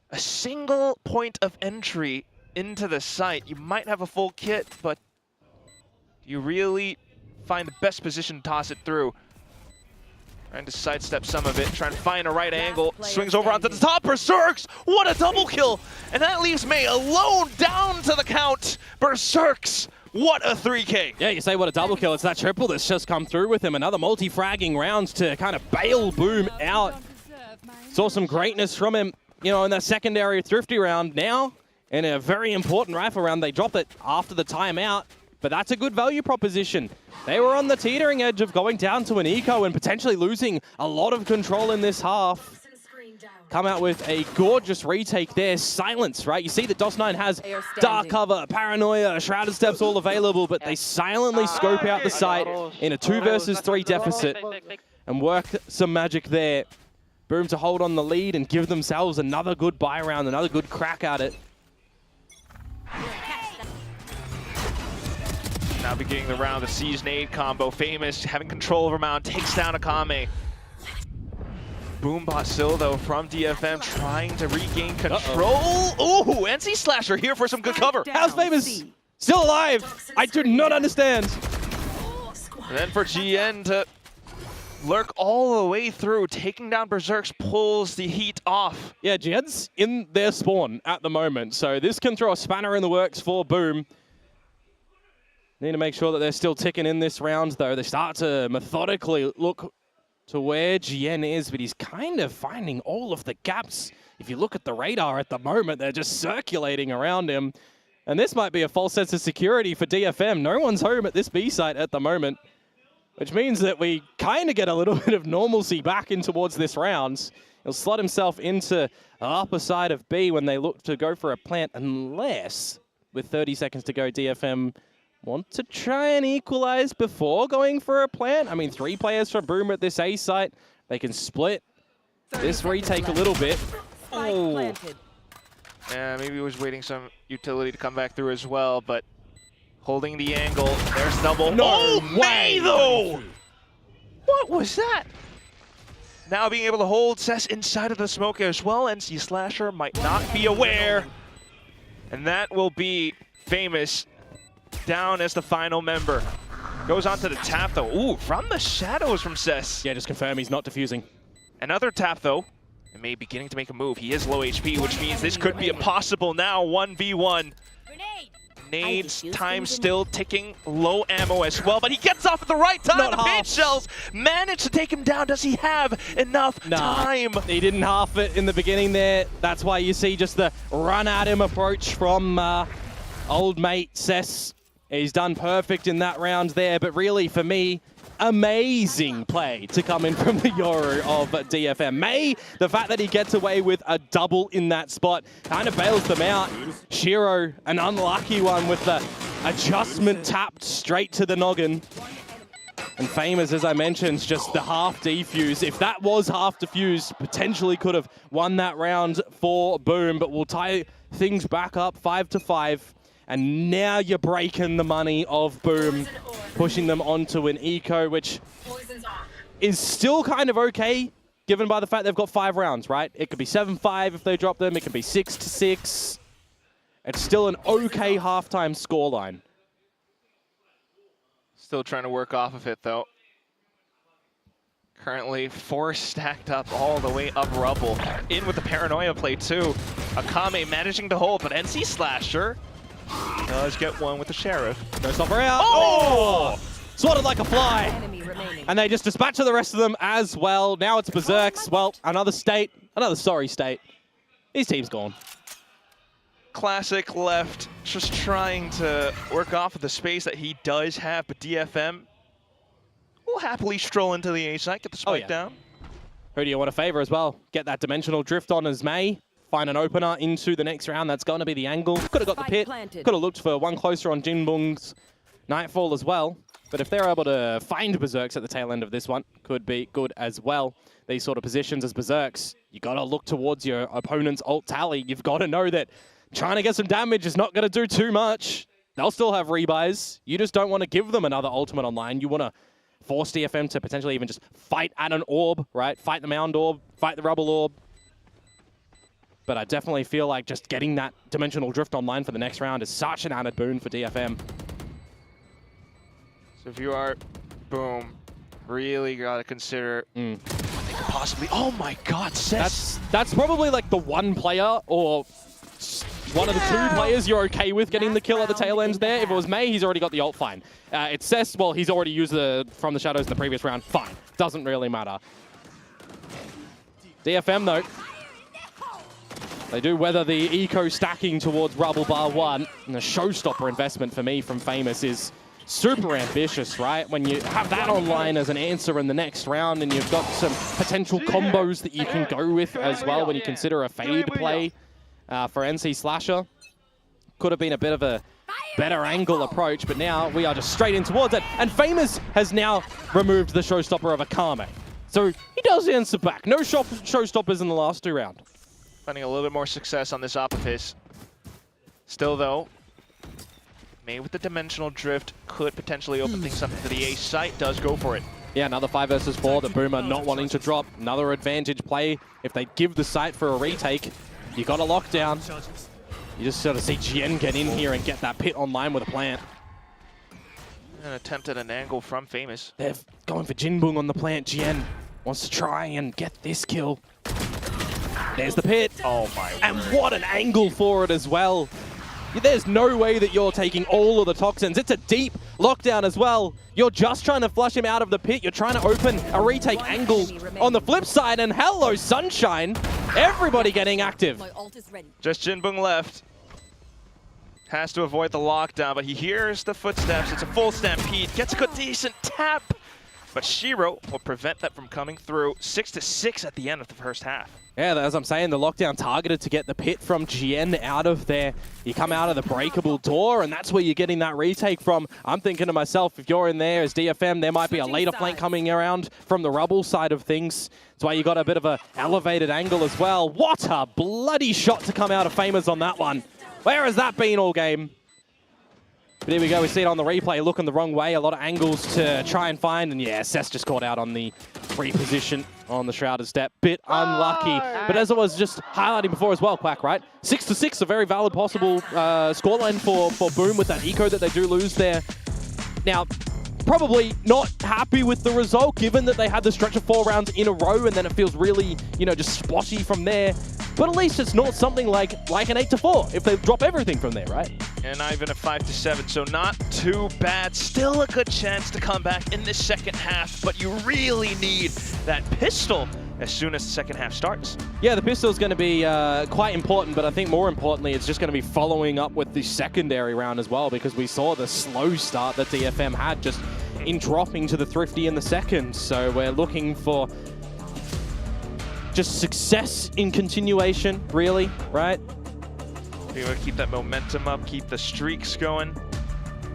S7: A single point of entry into the site. You might have a full kit, but you really find the best position to toss it through. Trying to sidestep some of it, trying to find a right angle. Swings over onto the top. Berserks! What a double kill! And that leaves May alone down to the count. Berserks! What a 3K!
S20: Yeah, you say what a double kill. It's that triple that's just come through with him. Another multi-fragging round to kind of bail Boom out. Saw some greatness from him, you know, in that secondary Thrifty round. Now, in a very important rifle round, they drop it after the timeout. But that's a good value proposition. They were on the teetering edge of going down to an eco and potentially losing a lot of control in this half. Come out with a gorgeous retake there. Silence, right? You see that DOS9 has dark cover, paranoia, shrouded steps all available, but they silently scope out the site in a 2 versus 3 deficit and work some magic there. Boom to hold on the lead and give themselves another good buy round, another good crack at it.
S7: Now beginning the round, the Siege Nade combo. Famous having control over Mount, takes down Akame. Boombot still though from DFM trying to regain control. Ooh, NC Slasher here for some good cover.
S20: How's Famous still alive? I do not understand.
S7: And then for GN to lurk all the way through, taking down Berserks pulls the heat off.
S20: Yeah, GN's in their spawn at the moment, so this can throw a spanner in the works for Boom. Need to make sure that they're still ticking in this round, though. They start to methodically look to where GN is, but he's kind of finding all of the gaps. If you look at the radar at the moment, they're just circulating around him. And this might be a false sense of security for DFM. No one's home at this B site at the moment, which means that we kind of get a little bit of normalcy back in towards this round. He'll slot himself into the upper side of B when they look to go for a plant, unless, with 30 seconds to go, DFM want to try and equalize before going for a plant. I mean, 3 players from Boom at this A site. They can split this retake a little bit.
S7: Oh. Yeah, maybe he was waiting some utility to come back through as well, but holding the angle. There's double.
S20: No
S7: way, though! What was that? Now being able to hold Cess inside of the smoke as well. NC Slasher might not be aware. And that will be Famous down as the final member. Goes on to the tap though. Ooh, from the shadows from Cess.
S20: Yeah, just confirm he's not defusing.
S7: Another tap though. And May beginning to make a move. He is low HP, which means this could be a possible now 1v1. Nade's time still ticking, low ammo as well, but he gets off at the right time. The paint shells manage to take him down. Does he have enough time?
S20: He didn't half it in the beginning there. That's why you see just the run at him approach from old mate Cess. He's done perfect in that round there, but really for me, amazing play to come in from the Yoru of DFM. May, the fact that he gets away with a double in that spot kind of bails them out. Shiro, an unlucky one with the adjustment tapped straight to the noggin. And Famous, as I mentioned, just the half defuse. If that was half defused, potentially could have won that round for Boom, but we'll tie things back up 5-5. And now you're breaking the money of Boom, pushing them onto an eco, which is still kind of okay, given by the fact they've got 5 rounds, right? It could be 7-5 if they drop them. It could be 6-6. It's still an okay halftime scoreline.
S7: Still trying to work off of it, though. Currently 4 stacked up all the way up rubble. In with the paranoia play, too. Akame managing to hold, but NC Slasher does get one with the Sheriff.
S20: Showstopper out. Oh! Swatted like a fly. And they just dispatch the rest of them as well. Now it's Berserks. Well, another state Another sorry state. His team's gone.
S7: Classic left, just trying to work off of the space that he does have, but DFM will happily stroll into the A site, get the spike down.
S20: Who do you want to favor as well? Get that dimensional drift on as May. Find an opener into the next round. That's going to be the angle. Could have got the pit. Could have looked for one closer on Jinbung's Nightfall as well. But if they're able to find Berserks at the tail end of this one, could be good as well. These sort of positions as Berserks, you got to look towards your opponent's ult tally. You've got to know that trying to get some damage is not going to do too much. They'll still have rebuys. You just don't want to give them another ultimate online. You want to force DFM to potentially even just fight at an orb, right? Fight the mound orb, fight the rubble orb. But I definitely feel like just getting that dimensional drift online for the next round is such an added boon for DFM.
S7: So if you are Boom, really got to consider what they could possibly... Oh my god, Cess!
S20: That's probably like the one player or one of the two players you're okay with getting the kill at the tail end there. If it was May, he's already got the ult, fine. It's Cess, well, he's already used the From the Shadows in the previous round, fine. Doesn't really matter. DFM, though, they do weather the eco stacking towards Rubble Bar 1, and the showstopper investment for me from Famous is super ambitious, right? When you have that online as an answer in the next round, and you've got some potential combos that you can go with as well when you consider a fade play. For NC Slasher, could have been a bit of a better angle approach, but now we are just straight in towards it. And Famous has now removed the showstopper of Akame. So he does answer back. No showstoppers in the last two rounds.
S7: Finding a little bit more success on this Opifis. Still though, May with the dimensional drift could potentially open things up into the A site. Does go for it.
S20: Yeah, another 5 versus 4. The Boomer not wanting to drop. Another advantage play. If they give the site for a retake, you got a lockdown. You just sort of see Jien get in here and get that pit online with a plant.
S7: An attempt at an angle from Famous.
S20: They're going for Jinbung on the plant. Jien wants to try and get this kill. There's the pit.
S7: Oh my
S20: And what an angle for it as well. There's no way that you're taking all of the toxins. It's a deep lockdown as well. You're just trying to flush him out of the pit. You're trying to open a retake angle on the flip side. And hello, Sunshine. Everybody getting active.
S7: Just Jinbung left. Has to avoid the lockdown, but he hears the footsteps. It's a full stampede. Gets a good, decent tap. But Shiro will prevent that from coming through. 6-6 at the end of the first half.
S20: Yeah, as I'm saying, the lockdown targeted to get the pit from Jien out of there. You come out of the breakable door, and that's where you're getting that retake from. I'm thinking to myself, if you're in there as DFM, there might be a later flank coming around from the rubble side of things. That's why you got a bit of a elevated angle as well. What a bloody shot to come out of Famous on that one. Where has that been all game? But here we go, we see it on the replay, looking the wrong way. A lot of angles to try and find. And yeah, Cess just caught out on the free position on the Shrouded Step. Bit unlucky. But as I was just highlighting before as well, Quack, right? 6-6, a very valid possible scoreline for Boom with that eco that they do lose there. Now, probably not happy with the result, given that they had the stretch of 4 rounds in a row, and then it feels really, you know, just spotty from there. But at least it's not something like an 8-4 if they drop everything from there, right?
S7: And not even a 5-7, so not too bad. Still a good chance to come back in this second half, but you really need that pistol as soon as the second half starts.
S20: Yeah, the pistol is going to be quite important, but I think more importantly, it's just going to be following up with the secondary round as well, because we saw the slow start that DFM had just in dropping to the Thrifty in the second. So we're looking for just success in continuation, really, right?
S7: You want to keep that momentum up, keep the streaks going.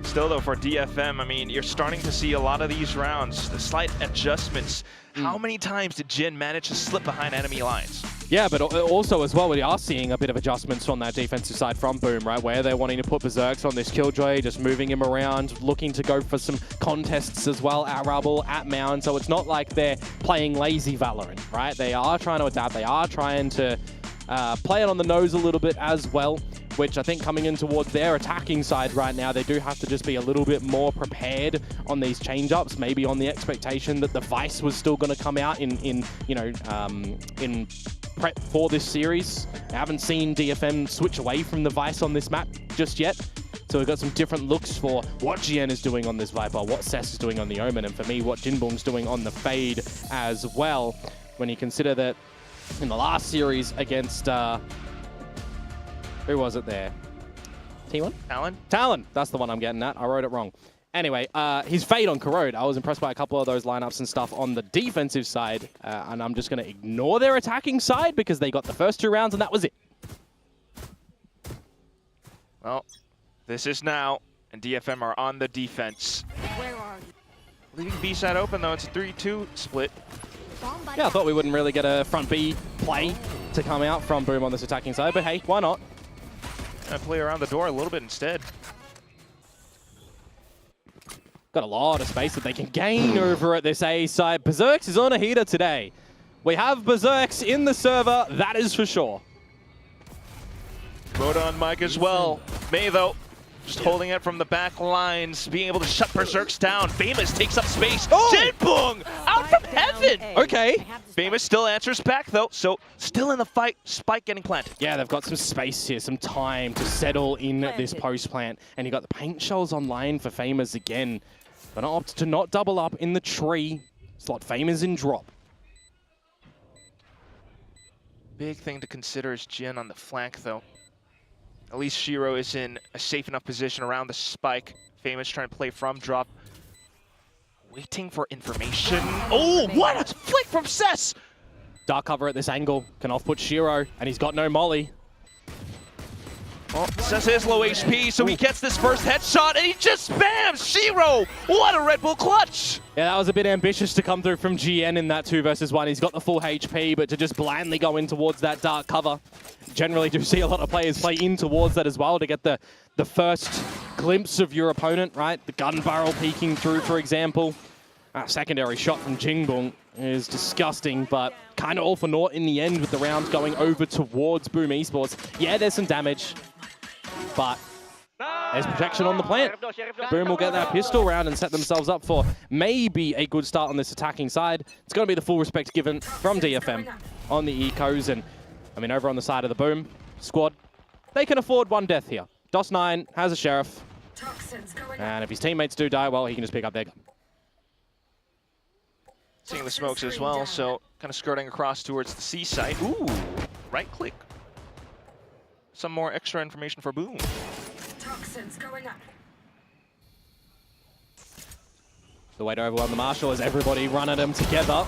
S7: Still though, for DFM, I mean, you're starting to see a lot of these rounds, the slight adjustments. How many times did Jin manage to slip behind enemy lines?
S20: Yeah, but also as well, we are seeing a bit of adjustments on that defensive side from Boom, right? Where they're wanting to put Berserks on this Killjoy, just moving him around, looking to go for some contests as well at Rubble, at Mound. So it's not like they're playing lazy Valorant, right? They are trying to adapt. They are trying to play it on the nose a little bit as well, which I think coming in towards their attacking side right now, they do have to just be a little bit more prepared on these change-ups, maybe on the expectation that the Vice was still going to come out in prep for this series. I haven't seen DFM switch away from the Vice on this map just yet. So we've got some different looks for what Jien is doing on this Viper, what Cess is doing on the Omen, and for me, what Jinbung's doing on the Fade as well. When you consider that in the last series against, who was it there? T1? Talon, that's the one I'm getting at. I wrote it wrong. Anyway, his fade on Corrode. I was impressed by a couple of those lineups and stuff on the defensive side, and I'm just going to ignore their attacking side because they got the first 2 rounds and that was it.
S7: Well, this is now, and DFM are on the defense.
S1: Where are you?
S7: Leaving B side open though, it's a 3-2 split.
S20: Yeah, I thought we wouldn't really get a front B play to come out from Boom on this attacking side, but hey, why not?
S7: I play around the door a little bit instead.
S20: Got a lot of space that they can gain over at this A side. Berserks is on a heater today. We have Berserks in the server, that is for sure.
S7: Vote on Mike as well. May though, just holding it from the back lines, being able to shut Berserks down. Famous takes up space.
S20: Oh!
S7: Jinbung out from heaven.
S20: Okay.
S7: Famous still answers back though, so still in the fight. Spike getting planted.
S20: Yeah, they've got some space here, some time to settle in this post plant. And you got the paint shells online for Famous again. Gonna opt to not double up in the tree. Slot Famous in drop.
S7: Big thing to consider is Jin on the flank though. At least Shiro is in a safe enough position around the spike. Famous trying to play from drop. Waiting for information. Oh, what a flick from Cess!
S20: Dark cover at this angle can off-put Shiro, and he's got no molly.
S7: Well, Cess is low HP, so he gets this first headshot, and he just spams Shiro! What a Red Bull clutch!
S20: Yeah, that was a bit ambitious to come through from GN in that 2 versus 1. He's got the full HP, but to just blindly go in towards that dark cover. Generally do see a lot of players play in towards that as well to get the first glimpse of your opponent, right? The gun barrel peeking through, for example. Secondary shot from Jinbung is disgusting, but kind of all for naught in the end with the rounds going over towards Boom Esports. Yeah, there's some damage, but there's protection on the plant. Boom will get that pistol round and set themselves up for maybe a good start on this attacking side. It's going to be the full respect given from DFM on the ecos. And I mean, over on the side of the Boom squad, they can afford 1 death here. DOS9 has a sheriff. And if his teammates do die, well, he can just pick up their gun.
S7: Seeing the smokes as well, so kind of skirting across towards the C site. Ooh, right click. Some more extra information for Boom.
S1: Toxins going up.
S20: The way to overwhelm the Marshal is everybody run at him together.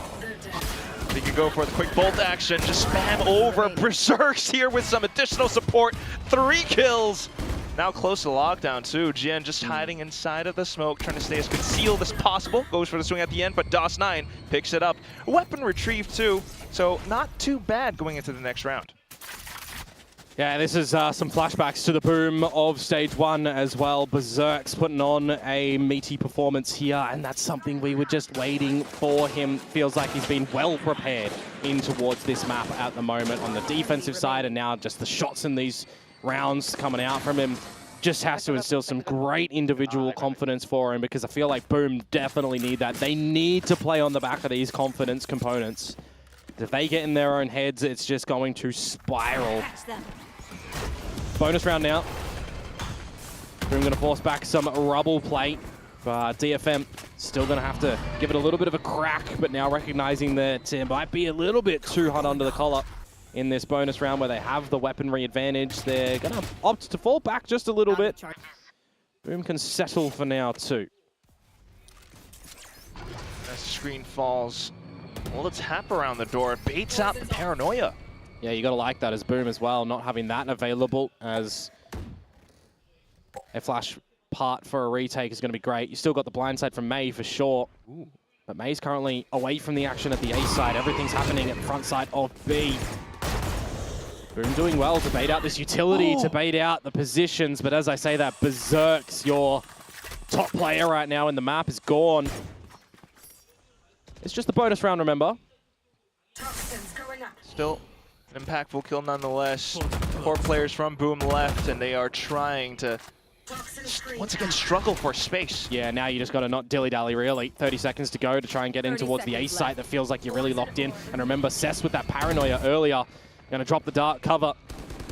S7: He can go for the quick bolt action, just spam over Berserks here with some additional support. 3 kills. Now close to lockdown too. Jin just hiding inside of the smoke, trying to stay as concealed as possible. Goes for the swing at the end, but DOS9 picks it up. Weapon retrieved too, so not too bad going into the next round.
S20: Yeah, this is some flashbacks to the Boom of Stage 1 as well. Berserk's putting on a meaty performance here, and that's something we were just waiting for him. Feels like he's been well prepared in towards this map at the moment on the defensive side, and now just the shots in these rounds coming out from him just has to instill some great individual confidence for him, because I feel like Boom definitely need that. They need to play on the back of these confidence components. If they get in their own heads, it's just going to spiral. Bonus round now. Boom going to force back some rubble play, but DFM still going to have to give it a little bit of a crack, but now recognizing that it might be a little bit too hot under the collar in this bonus round where they have the weaponry advantage. They're going to opt to fall back just a little bit. Boom can settle for now too.
S7: As the screen falls, well, let's hap around the door. Baits out the paranoia.
S20: Yeah, you got to like that as Boom as well, not having that available as a flash part for a retake is going to be great. You still got the blindside from May for sure. Ooh. But May's currently away from the action at the A side. Everything's happening at the front side of B. Boom doing well to bait out this utility, to bait out the positions. But as I say that, Berserks, your top player right now in the map, is gone. It's just a bonus round, remember?
S7: Still an impactful kill nonetheless. 4 players from Boom left, and they are trying to once again struggle for space.
S20: Yeah, now you just got to not dilly-dally, really. 30 seconds to go to try and get in towards the A site that feels like you're really locked in. And remember, Cess with that paranoia earlier, going to drop the dark cover.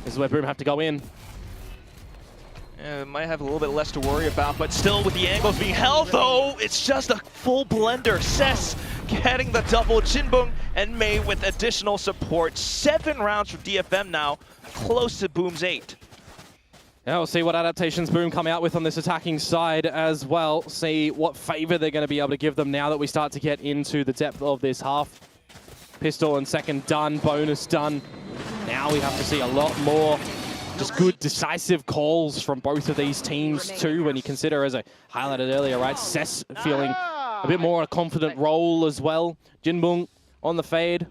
S20: This is where Boom have to go in.
S7: Yeah, might have a little bit less to worry about, but still with the angles being held, though, it's just a full blender. Cess getting the double. Jinbung and May with additional support. 7 rounds for DFM now, close to Boom's 8.
S20: Yeah, we'll see what adaptations Boom come out with on this attacking side as well. See what favor they're going to be able to give them now that we start to get into the depth of this half. Pistol and second done, bonus done. Now we have to see a lot more just good, decisive calls from both of these teams too, when you consider, as I highlighted earlier, right, Cess feeling a bit more a confident role as well. Jinbung on the fade,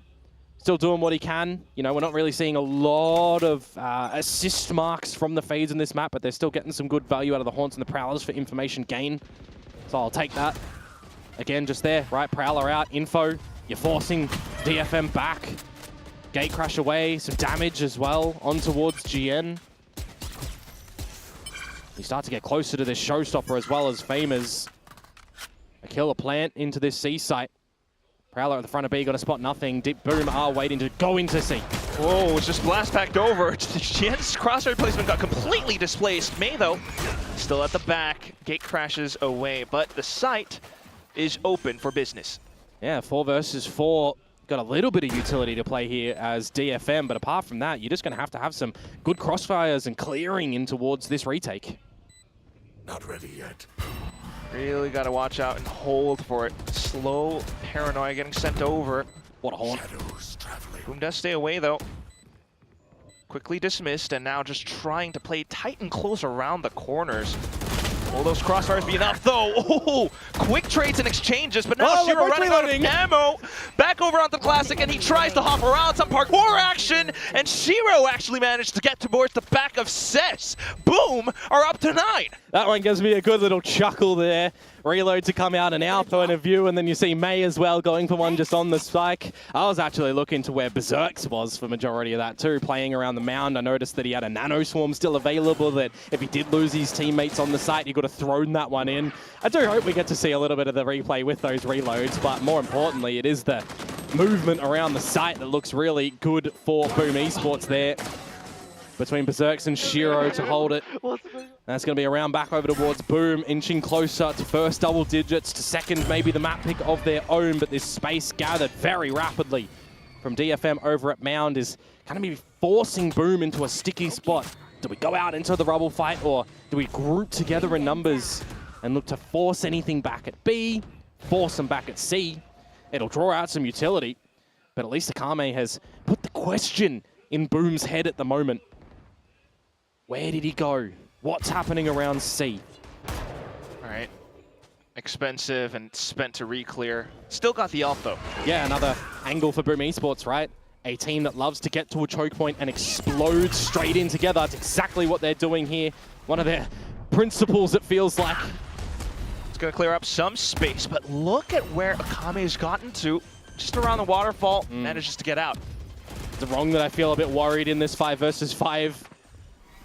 S20: still doing what he can. You know, we're not really seeing a lot of assist marks from the fades in this map, but they're still getting some good value out of the Haunts and the Prowlers for information gain. So I'll take that. Again, just there, right? Prowler out, info. You're forcing DFM back. Gate crash away, some damage as well on towards GN. You start to get closer to this showstopper as well as Famers. A killer plant into this C site. Prowler at the front of B, got to spot nothing. Deep Boom are waiting to go into C.
S7: Whoa, it's just blast packed over. GN's crosshair placement got completely displaced. May, though, still at the back. Gate crashes away, but the site is open for business.
S20: Yeah, 4 versus 4. Got a little bit of utility to play here as DFM, but apart from that, you're just going to have some good crossfires and clearing in towards this retake.
S3: Not ready yet.
S7: Really got to watch out and hold for it. Slow paranoia getting sent over.
S20: What a haunt.
S7: Boom does stay away, though. Quickly dismissed, and now just trying to play tight and close around the corners. Will those crossfires be enough, though? Oh, quick trades and exchanges, but now Shiro running out of ammo. Back over onto the Classic, and he tries to hop around some parkour action, and Shiro actually managed to get towards the back of Cess. Boom are up to 9.
S20: That one gives me a good little chuckle there. Reload to come out in our point of view, and then you see May as well going for one just on the spike. I was actually looking to where Berserks was for majority of that too, playing around the mound. I noticed that he had a Nano Swarm still available, that if he did lose his teammates on the site, he could have thrown that one in. I do hope we get to see a little bit of the replay with those reloads, but more importantly, it is the movement around the site that looks really good for Boom Esports there. Between Berserks and Shiro to hold it. That's going to be a round back over towards Boom, inching closer to first double digits, to second maybe the map pick of their own, but this space gathered very rapidly from DFM over at Mound is going to be forcing Boom into a sticky spot. Do we go out into the rubble fight, or do we group together in numbers and look to force anything back at B, force them back at C? It'll draw out some utility, but at least Akame has put the question in Boom's head at the moment. Where did he go? What's happening around C?
S7: All right. Expensive and spent to re-clear. Still got the ult, though.
S20: Yeah, another angle for Boom Esports, right? A team that loves to get to a choke point and explode straight in together. That's exactly what they're doing here. One of their principles, it feels like.
S7: It's going to clear up some space, but look at where Akame's gotten to. Just around the waterfall, manages to get out.
S20: Is it wrong that I feel a bit worried in this 5 versus 5?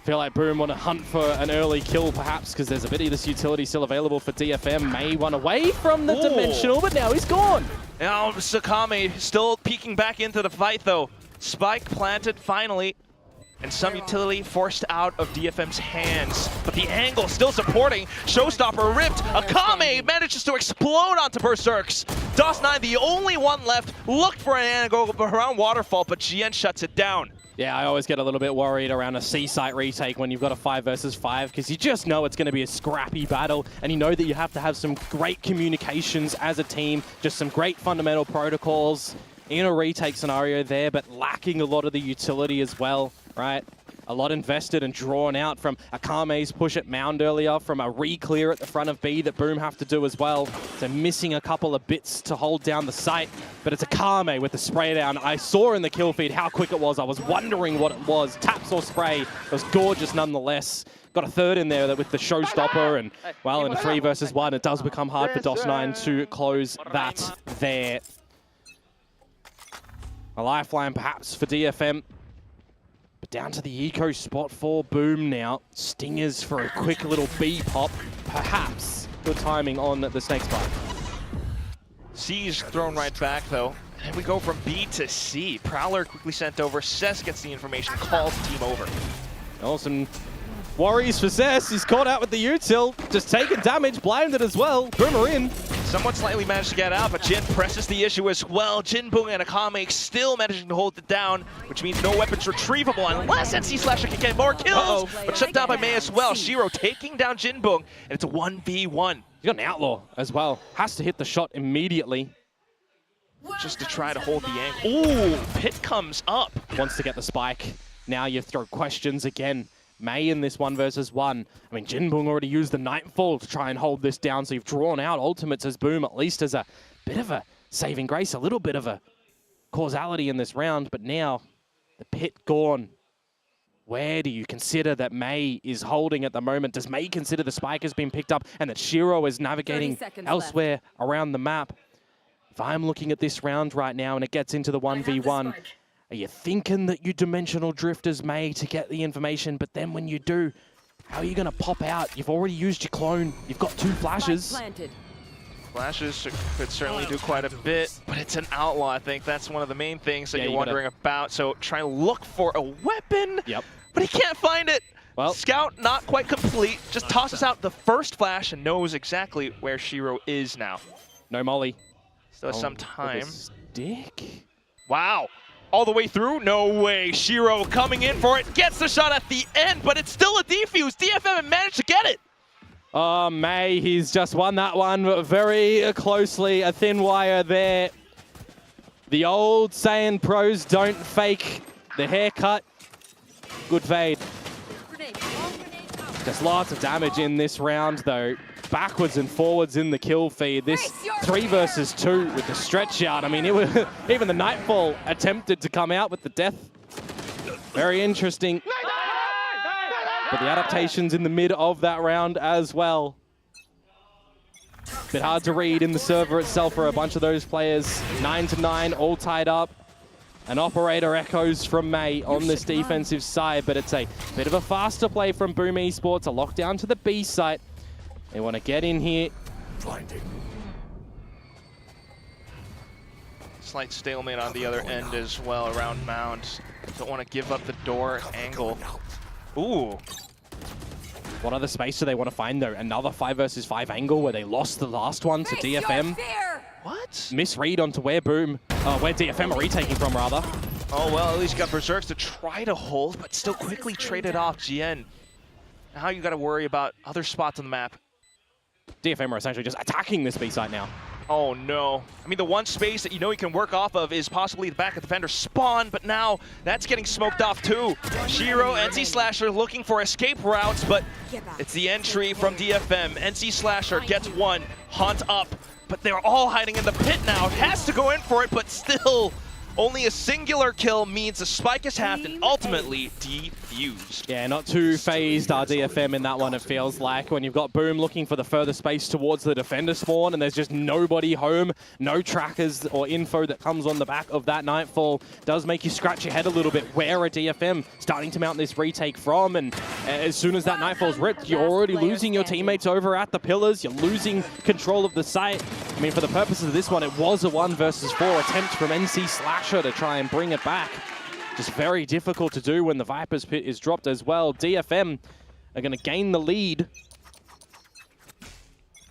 S20: Feel like Boom want to hunt for an early kill, perhaps, because there's a bit of this utility still available for DFM. May run away from the Dimensional, but now he's gone.
S7: Now Sakame still peeking back into the fight, though. Spike planted finally, and some utility forced out of DFM's hands. But the angle still supporting. Showstopper ripped. Akame manages to explode onto Berserks. DOS9, the only one left, looked for an angle around Waterfall, but GN shuts it down.
S20: Yeah, I always get a little bit worried around a C-site retake when you've got a 5 versus 5, because you just know it's going to be a scrappy battle, and you know that you have to have some great communications as a team, just some great fundamental protocols in a retake scenario there, but lacking a lot of the utility as well, right? A lot invested and drawn out from Akame's push at Mound earlier, from a re-clear at the front of B that Boom have to do as well. So missing a couple of bits to hold down the site, but it's Akame with the spray down. I saw in the kill feed how quick it was. I was wondering what it was. Taps or spray. It was gorgeous nonetheless. Got a third in there with the showstopper, and well, in a 3 versus 1, it does become hard for DOS9 to close that there. A lifeline perhaps for DFM. But down to the eco spot for Boom now. Stingers for a quick little B pop. Perhaps good timing on the snake spike.
S7: C's thrown right back, though. And we go from B to C. Prowler quickly sent over. Cess gets the information, calls team over.
S20: Oh, some worries for Cess. He's caught out with the util. Just taking damage, blinded as well. Boomer in.
S7: Somewhat slightly managed to get out, but Jin presses the issue as well. Jinbong and Akame still managing to hold it down, which means no weapons retrievable unless NC Slasher can get more kills, but shut down by Mei as well. Shiro taking down Jinbong, and it's a 1v1.
S20: You got an Outlaw as well. Has to hit the shot immediately.
S7: Just to try to hold the angle. Ooh, Pit comes up.
S20: Wants to get the spike. Now you throw questions again. Mei in this 1 versus 1. I mean, Jinbong already used the Nightfall to try and hold this down, so you've drawn out ultimates as Boom, at least as a bit of a saving grace, a little bit of a causality in this round, but now the Pit gone. Where do you consider that Mei is holding at the moment? Does Mei consider the spike has been picked up and that Shiro is navigating elsewhere around the map? If I'm looking at this round right now and it gets into the 1v1, are you thinking that you dimensional drift as Mei to get the information, but then when you do, how are you going to pop out? You've already used your clone. You've got 2 flashes.
S7: Flashes could certainly do quite a bit, but it's an outlaw. I think that's one of the main things that you're wondering about. So try to look for a weapon, but he can't find it. Well, Scout not quite complete, just tosses out the first flash and knows exactly where Shiro is now.
S20: No molly.
S7: Still has some time.
S20: Stick?
S7: Wow. All the way through? No way. Shiro coming in for it, gets the shot at the end, but it's still a defuse. DFM managed to get it.
S20: Oh, Mei, he's just won that one very closely. A thin wire there. The old saying, pros don't fake the haircut. Good fade. Just lots of damage in this round, though. Backwards and forwards in the kill feed. This 3 versus 2 with the stretch out. I mean, it was, even the Nightfall attempted to come out with the death. Very interesting. But the adaptations in the mid of that round as well. Bit hard to read in the server itself for a bunch of those players. 9-9, all tied up. An operator echoes from Mei on this defensive side, but it's a bit of a faster play from Boom Esports. A lockdown to the B site. They want to get in here.
S3: Blinding.
S7: Slight stalemate on the other end as well around Mound. Don't want to give up the door angle. Ooh.
S20: What other space do they want to find, though? Another 5 versus 5 angle where they lost the last one to DFM.
S7: What?
S20: Misread onto where Boom, where DFM are retaking from, rather.
S7: Oh, well, at least you got Berserks to try to hold, but still quickly traded off GN. Now you got to worry about other spots on the map.
S20: DFM are essentially just attacking this B site now.
S7: Oh no. I mean, the one space that you know you can work off of is possibly the back of the defender spawn, but now that's getting smoked off too. Shiro, NC Slasher looking for escape routes, but it's the entry from DFM. NC Slasher gets one, Haunt up, but they're all hiding in the pit now. Has to go in for it, but still only a singular kill means the spike is halved and ultimately defused.
S20: Yeah, not too phased are DFM in that one, it feels like. When you've got Boom looking for the further space towards the defender spawn and there's just nobody home, no trackers or info that comes on the back of that Nightfall, does make you scratch your head a little bit. Where are DFM starting to mount this retake from? And as soon as that Nightfall's ripped, you're already losing your teammates over at the pillars. You're losing control of the site. I mean, for the purposes of this one, it was a 1 versus 4 attempt from NC Slasher to try and bring it back. Just very difficult to do when the Viper's pit is dropped as well. DFM are going to gain the lead.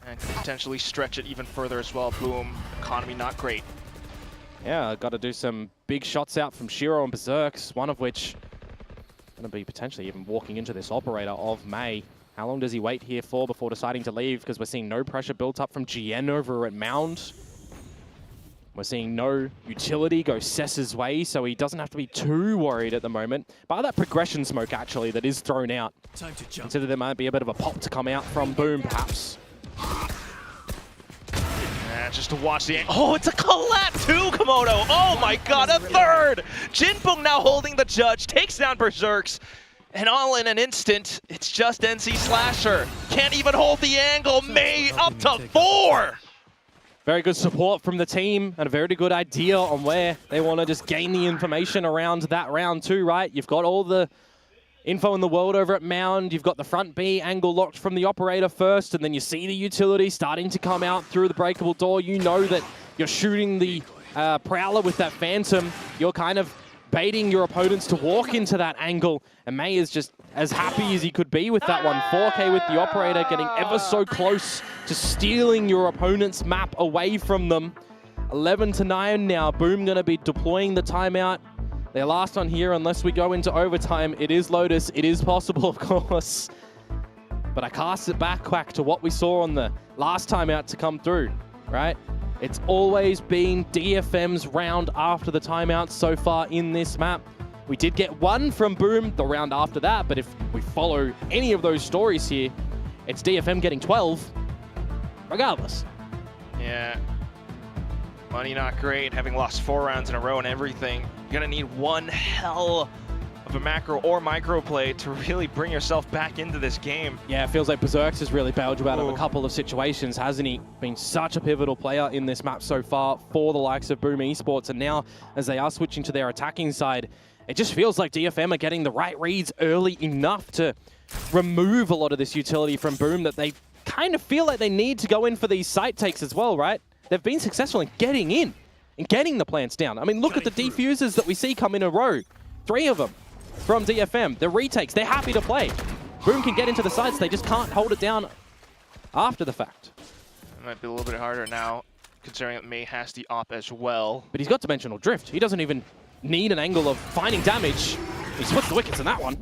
S7: And could potentially stretch it even further as well. Boom, economy not great.
S20: Yeah, got to do some big shots out from Shiro and Berserks, one of which going to be potentially even walking into this operator of Mei. How long does he wait here for before deciding to leave? Because we're seeing no pressure built up from GN over at Mound. We're seeing no utility go Cess's way, so he doesn't have to be too worried at the moment. By that progression smoke, actually, that is thrown out.
S3: Time to jump.
S20: Consider there might be a bit of a pop to come out from Boom, perhaps.
S7: Just to watch the... Oh, it's a collat too, Komodo! Oh my god, a third! Jinbong now holding the judge, takes down Berserks. And all in an instant, it's just NC Slasher. Can't even hold the angle. Mei up to 4!
S20: Very good support from the team and a very good idea on where they want to just gain the information around that round too, right? You've got all the info in the world over at Mound. You've got the front B angle locked from the operator first, and then you see the utility starting to come out through the breakable door. You know that you're shooting the Prowler with that Phantom. You're kind of baiting your opponents to walk into that angle. And May is just as happy as he could be with that one. 4K with the operator, getting ever so close to stealing your opponent's map away from them. 11-9 now. Boom gonna be deploying the timeout. Their last one here, unless we go into overtime. It is Lotus. It is possible, of course. But I cast it back, Quack, to what we saw on the last timeout to come through, right? It's always been DFM's round after the timeout so far in this map. We did get one from Boom the round after that, but if we follow any of those stories here, it's DFM getting 12, regardless.
S7: Yeah. Money not great, having lost 4 rounds in a row and everything. You're gonna need one hell of a macro or micro play to really bring yourself back into this game.
S20: Yeah, it feels like Berserks has really bailed you out of a couple of situations, hasn't he? Been such a pivotal player in this map so far for the likes of Boom Esports, and now as they are switching to their attacking side, it just feels like DFM are getting the right reads early enough to remove a lot of this utility from Boom that they kind of feel like they need to go in for these site takes as well, right? They've been successful in getting in and getting the plants down. I mean, look at the defusers that we see come in a row. 3 of them from DFM. The retakes, they're happy to play. Boom can get into the sites, they just can't hold it down after the fact.
S7: It might be a little bit harder now, considering that May has the op as well.
S20: But he's got dimensional drift. He doesn't even need an angle of finding damage. He splits the wickets in that one.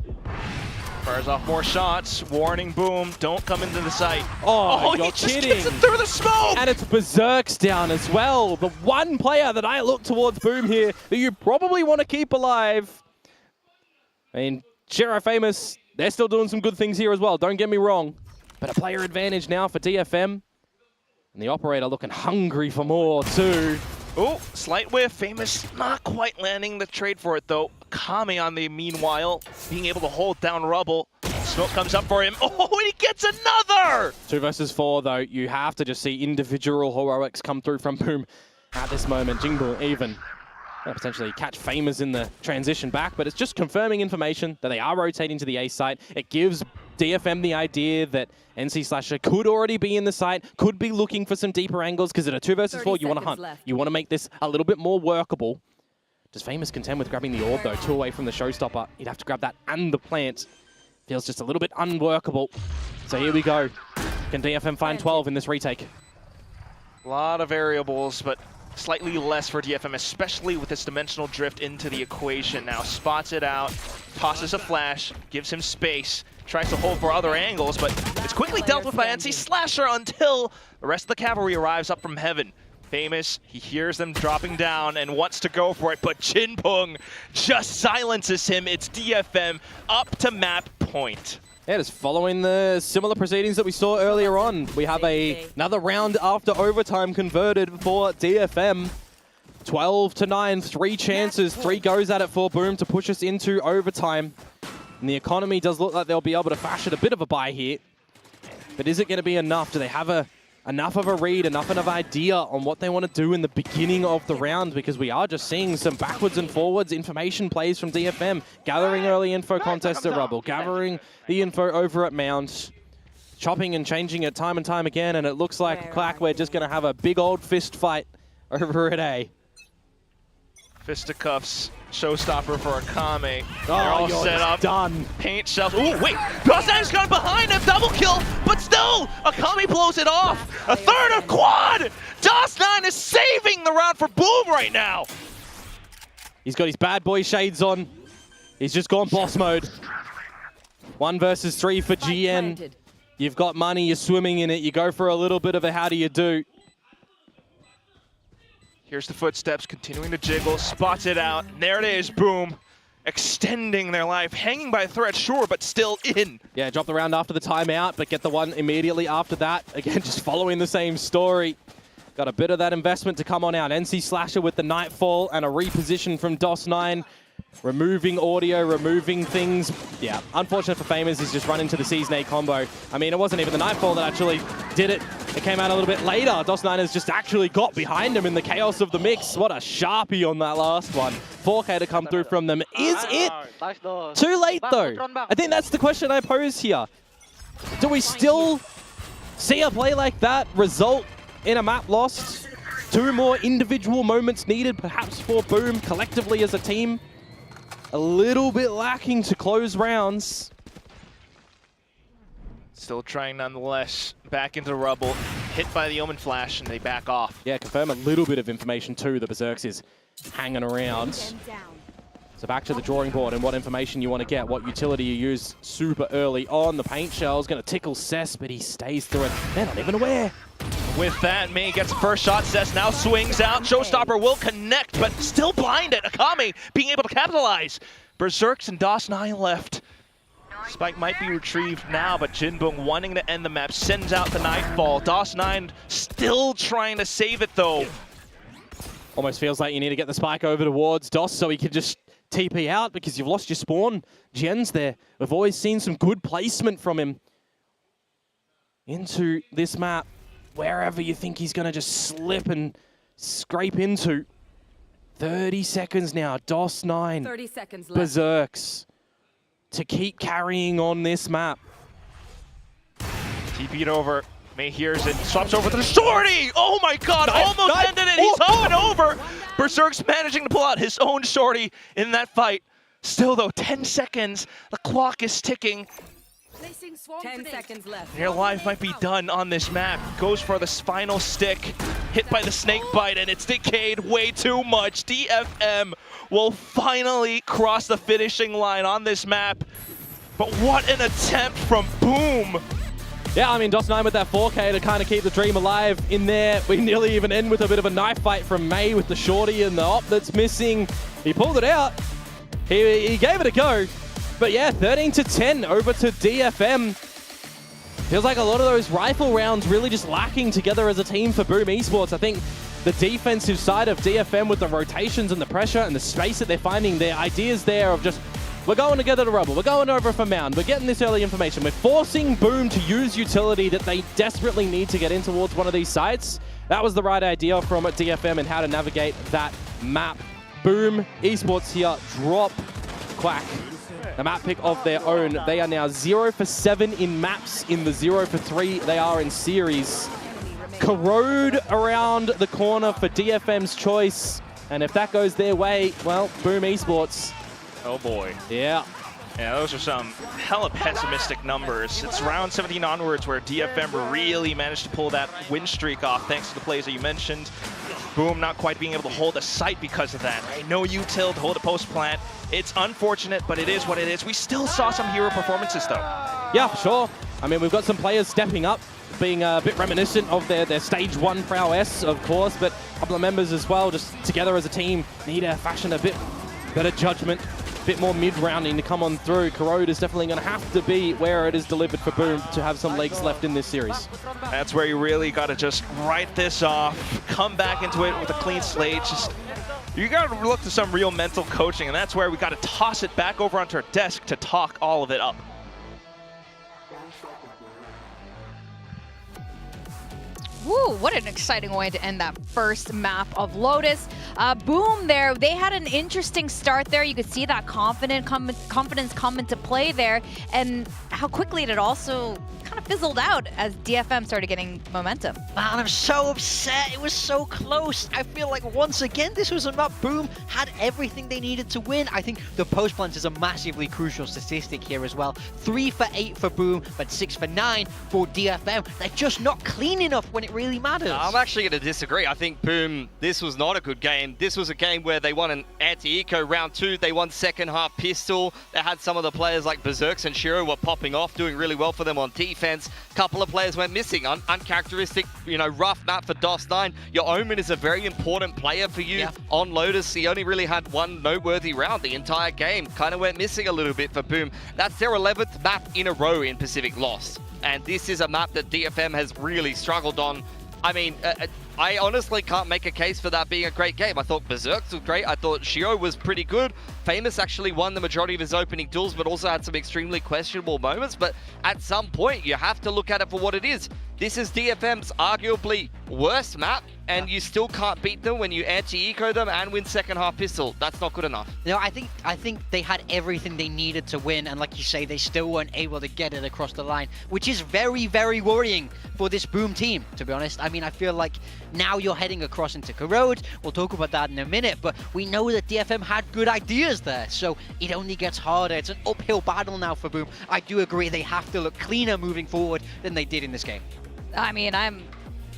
S7: Fires off more shots. Warning, Boom, don't come into the site.
S20: Oh, you're
S7: he just
S20: kidding.
S7: gets it through the smoke!
S20: And it's Berserks down as well. The one player that I look towards Boom here that you probably want to keep alive. I mean, Shero Famous, they're still doing some good things here as well, don't get me wrong. But a player advantage now for DFM. And the operator looking hungry for more too.
S7: Oh, slight whiff. Famous not quite landing the trade for it though. Kami on the meanwhile, being able to hold down Rubble. Smoke comes up for him. Oh, and he gets another!
S20: 2 versus 4 though, you have to just see individual heroics come through from Boom at this moment. Jingle even potentially catch Famous in the transition back, but it's just confirming information that they are rotating to the A site. It gives DFM the idea that NC Slasher could already be in the site, could be looking for some deeper angles, because at a 2 versus 4, you want to hunt. You want to make this a little bit more workable. Does Famous contend with grabbing the orb though? 2 away from the showstopper. He'd have to grab that and the plant. Feels just a little bit unworkable. So here we go. Can DFM find 12 in this retake?
S7: A lot of variables, but slightly less for DFM, especially with this dimensional drift into the equation now. Spots it out, tosses a flash, gives him space, tries to hold for other angles, but it's quickly dealt with by NC Slasher until the rest of the cavalry arrives up from heaven. Famous, he hears them dropping down and wants to go for it, but Jinpung just silences him. It's DFM up to map point.
S20: Yeah, just following the similar proceedings that we saw earlier on. We have another round after overtime converted for DFM. 12-9, 3 chances, 3 goes at it for Boom to push us into overtime. And the economy does look like they'll be able to fashion a bit of a buy here. But is it going to be enough? Do they have enough of a read, enough of an idea on what they want to do in the beginning of the round? Because we are just seeing some backwards and forwards information plays from DFM, gathering early info contest at Rubble, gathering the info over at Mount, chopping and changing it time and time again, and it looks like, Clack, we're just going to have a big old fist fight over at A.
S7: Fisticuffs, showstopper for Akame. They're
S20: Oh,
S7: all
S20: you're
S7: set up.
S20: done.
S7: Paint shells. Ooh, wait! Dawson's gone behind him! Double kill! But still, Akame blows it off! A third of quad! DOS9 is saving the round for Boom right now!
S20: He's got his bad boy shades on. He's just gone boss mode. 1 versus 3 for GN. You've got money, you're swimming in it. You go for a little bit of a how do you do.
S7: Here's the footsteps, continuing to jiggle, spots it out. There it is, Boom. Extending their life, hanging by a thread, sure, but still in.
S20: Yeah, drop the round after the timeout, but get the one immediately after that. Again, just following the same story. Got a bit of that investment to come on out. NC Slasher with the Nightfall and a reposition from DOS9. Removing audio, removing things. Yeah, unfortunate for Famous, he's just run into the Season 8 combo. I mean, it wasn't even the Nightfall that actually did it. It came out a little bit later. DOS9 has just actually got behind him in the chaos of the mix. What a Sharpie on that last one. 4K to come through from them. Is it too late, though? I think that's the question I pose here. Do we still see a play like that result in a map lost? 2 more individual moments needed, perhaps for Boom, collectively as a team. a little bit lacking to close rounds.
S7: Still trying nonetheless. Back into the rubble. Hit by the Omen Flash, and they back off.
S20: Yeah, confirm a little bit of information too. The Berserks is hanging around. So back to the drawing board and what information you want to get, what utility you use super early on. The paint shell's going to tickle Cess, but he stays through it. They're not even aware.
S7: With that, May gets the first shot. Cess now swings out. Showstopper will connect, but still blinded. Akame being able to capitalize. Berserks and DOS9 left. Spike might be retrieved now, but Jinbong wanting to end the map sends out the Nightfall. DOS9 still trying to save it though.
S20: Almost feels like you need to get the Spike over towards DOS so he can just TP out because you've lost your spawn. Jen's there. We've always seen some good placement from him into this map. Wherever you think he's going to just slip and scrape into. 30 seconds now. DOS9.
S21: 30 seconds left.
S20: Berserks to keep carrying on this map.
S7: TP'd over. May hears it. Swaps over to the shorty! Oh my god! Almost ended it! He's up and over! Berserk's managing to pull out his own shorty in that fight. Still though, 10 seconds. The clock is ticking.
S21: 10 seconds left.
S7: Their life might be done on this map. Goes for the final stick. Hit by the snake bite, and it's decayed way too much. DFM will finally cross the finishing line on this map. But what an attempt from Boom!
S20: Yeah, I mean, DOS9 with that 4K to kind of keep the dream alive in there. We nearly even end with a bit of a knife fight from May with the shorty and the op that's missing. He pulled it out. He gave it a go. But yeah, 13-10 over to DFM. Feels like a lot of those rifle rounds really just lacking together as a team for Boom Esports. I think the defensive side of DFM with the rotations and the pressure and the space that they're finding, their ideas there of just, we're going to get to the rubble, we're going over for Mound, we're getting this early information, we're forcing Boom to use utility that they desperately need to get in towards one of these sites. That was the right idea from DFM and how to navigate that map. Boom Esports here drop Quack. A map pick of their own. They are now 0 for 7 in maps. In the 0 for 3 they are in series. Corrode around the corner for DFM's choice. And if that goes their way, well, Boom Esports.
S7: Oh boy.
S20: Yeah.
S7: Yeah, those are some hella pessimistic numbers. It's round 17 onwards where DFM really managed to pull that win streak off thanks to the plays that you mentioned. Boom not quite being able to hold a site because of that. Right? No util to hold a post plant. It's unfortunate, but it is what it is. We still saw some hero performances though.
S20: Yeah, for sure. I mean, we've got some players stepping up, being a bit reminiscent of their stage 1 prowess, of course, but a couple of members as well, just together as a team, need to fashion a bit better judgment, a bit more mid-rounding to come on through. Corrode is definitely going to have to be where it is delivered for Boom to have some legs left in this series.
S7: That's where you really got to just write this off, come back into it with a clean slate. Just you got to look to some real mental coaching, and that's where we got to toss it back over onto our desk to talk all of it up.
S18: Woo, what an exciting way to end that first map of Lotus. Boom there, they had an interesting start there. You could see that confidence come into play there, and how quickly it also kind of fizzled out as DFM started getting momentum.
S12: Man, I'm so upset. It was so close. I feel like once again, this was a map Boom had everything they needed to win. I think the post plant is a massively crucial statistic here as well. 3 for 8 for Boom, but 6 for 9 for DFM. They're just not clean enough when it really matters.
S19: I'm actually going to disagree. I think Boom, this was not a good game. This was a game where they won an anti-eco round 2. They won second half pistol. They had some of the players like Berserks and Shiro were popping off, doing really well for them on defense. Couple of players went missing. Uncharacteristic, rough map for DOS9. Your Omen is a very important player for you on Lotus. He only really had one noteworthy round the entire game. Kind of went missing a little bit for Boom. That's their 11th map in a row in Pacific loss. And this is a map that DFM has really struggled on. I mean, I honestly can't make a case for that being a great game. I thought Berserks was great. I thought Shiro was pretty good. Famous actually won the majority of his opening duels, but also had some extremely questionable moments. But at some point, you have to look at it for what it is. this is DFM's arguably worst map, and you still can't beat them when you anti-eco them and win second half pistol. That's not good enough.
S12: No, I think they had everything they needed to win, and like you say, they still weren't able to get it across the line, which is very, very worrying for this Boom team, to be honest. I mean, I feel like now you're heading across into Corrode. We'll talk about that in a minute, but we know that DFM had good ideas there, so it only gets harder. It's an uphill battle now for Boom. I do agree they have to look cleaner moving forward than they did in this game.
S18: I mean, I'm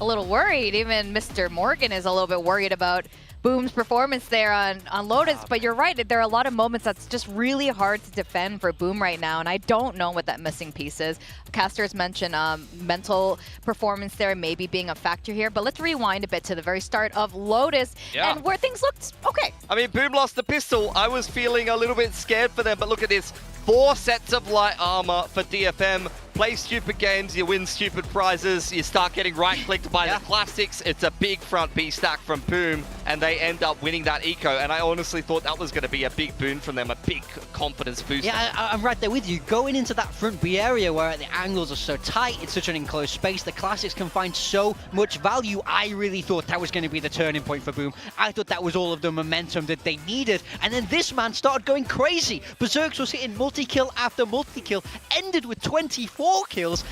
S18: a little worried. Even Mr. Morgan is a little bit worried about Boom's performance there on Lotus, but you're right, there are a lot of moments that's just really hard to defend for Boom right now, and I don't know what that missing piece is. Casters mentioned mental performance there maybe being a factor here, but let's rewind a bit to the very start of Lotus and where things looked okay.
S19: I mean, Boom lost the pistol. I was feeling a little bit scared for them, but look at this. 4 sets of light armor for DFM. Play stupid games, you win stupid prizes, you start getting right-clicked by the classics. It's a big front B stack from Boom, and they end up winning that eco. And I honestly thought that was going to be a big boon from them, a big confidence boost.
S12: Yeah, I'm right there with you. Going into that front B area where the angles are so tight, it's such an enclosed space, the classics can find so much value. I really thought that was going to be the turning point for Boom. I thought that was all of the momentum that they needed. And then this man started going crazy. Berserks was hitting multi-kill after multi-kill, ended with 24 kills.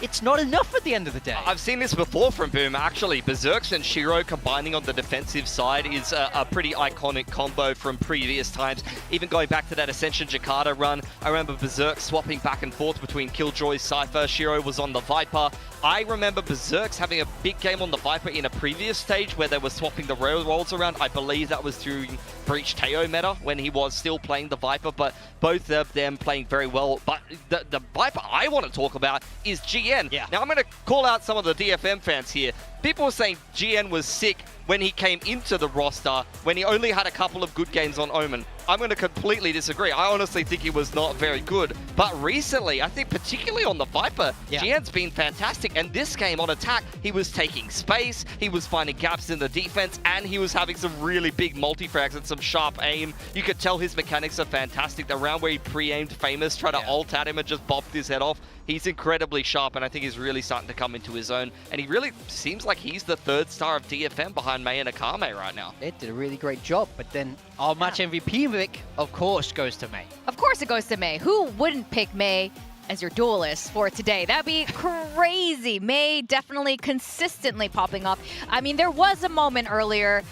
S12: It's not enough at the end of the day.
S19: I've seen this before from Boom, actually. Berserks and Shiro combining on the defensive side is a pretty iconic combo from previous times. Even going back to that Ascension Jakarta run, I remember Berserk swapping back and forth between Killjoy, Cypher, Shiro was on the Viper. I remember Berserks having a big game on the Viper in a previous stage where they were swapping the railroads around. I believe that was during Breach Teo meta when he was still playing the Viper, but both of them playing very well. But the Viper I want to talk about is GN. Now I'm going to call out some of the DFM fans here. People were saying GN was sick when he came into the roster, when he only had a couple of good games on Omen. I'm going to completely disagree. I honestly think he was not very good. But recently, I think particularly on the Viper, GN's been fantastic. And this game on attack, he was taking space, he was finding gaps in the defense, and he was having some really big multi-frags and some sharp aim. You could tell his mechanics are fantastic. The round where he pre-aimed Famous, tried to ult at him and just bopped his head off. He's incredibly sharp, and I think he's really starting to come into his own. And he really seems like he's the third star of DFM behind Mei and Akame right now.
S12: It did a really great job, but then our match MVP, Vic, of course, goes to Mei.
S18: Of course it goes to Mei. Who wouldn't pick Mei as your duelist for today? That'd be crazy. Mei definitely consistently popping up. I mean, there was a moment earlier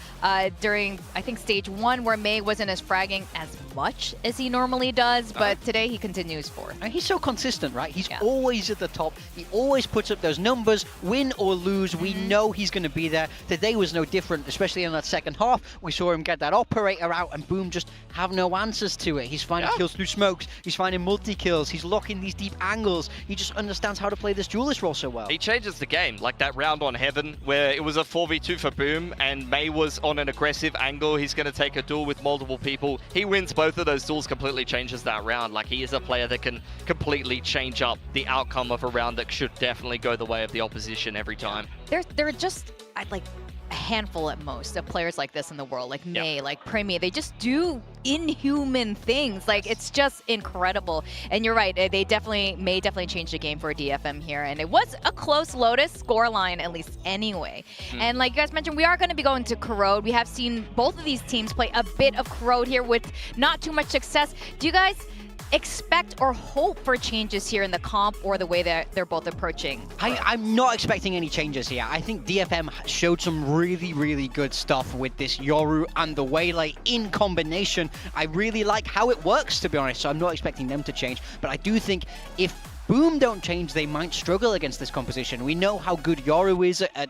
S18: during, I think, stage 1 where Mei wasn't as fragging as much as he normally does, but today he continues forth.
S12: And he's so consistent, right? He's always at the top. He always puts up those numbers, win or lose. We know he's going to be there. Today was no different, especially in that second half. We saw him get that operator out and Boom just have no answers to it. He's finding kills through smokes. He's finding multi-kills. He's locking these deep angles. He just understands how to play this duelist role so well.
S19: He changes the game, like that round on Heaven where it was a 4v2 for Boom and Mei was on an aggressive angle. He's going to take a duel with multiple people. He wins both of those duels, completely changes that round. Like, he is a player that can completely change up the outcome of a round that should definitely go the way of the opposition every time.
S18: There are just like a handful at most of players like this in the world, like Mei, like Primi. They just do inhuman things. Like, it's just incredible. And you're right, Mei definitely changed the game for DFM here. And it was a close Lotus scoreline, at least anyway. And like you guys mentioned, we are going to be going to Corrode. We have seen both of these teams play a bit of Corrode here with not too much success. Do you guys expect or hope for changes here in the comp or the way that they're both approaching?
S12: I'm not expecting any changes here. I think DFM showed some really, really good stuff with this Yoru and the Waylay in combination. I really like how it works, to be honest, so I'm not expecting them to change. But I do think if Boom don't change, they might struggle against this composition. We know how good Yoru is at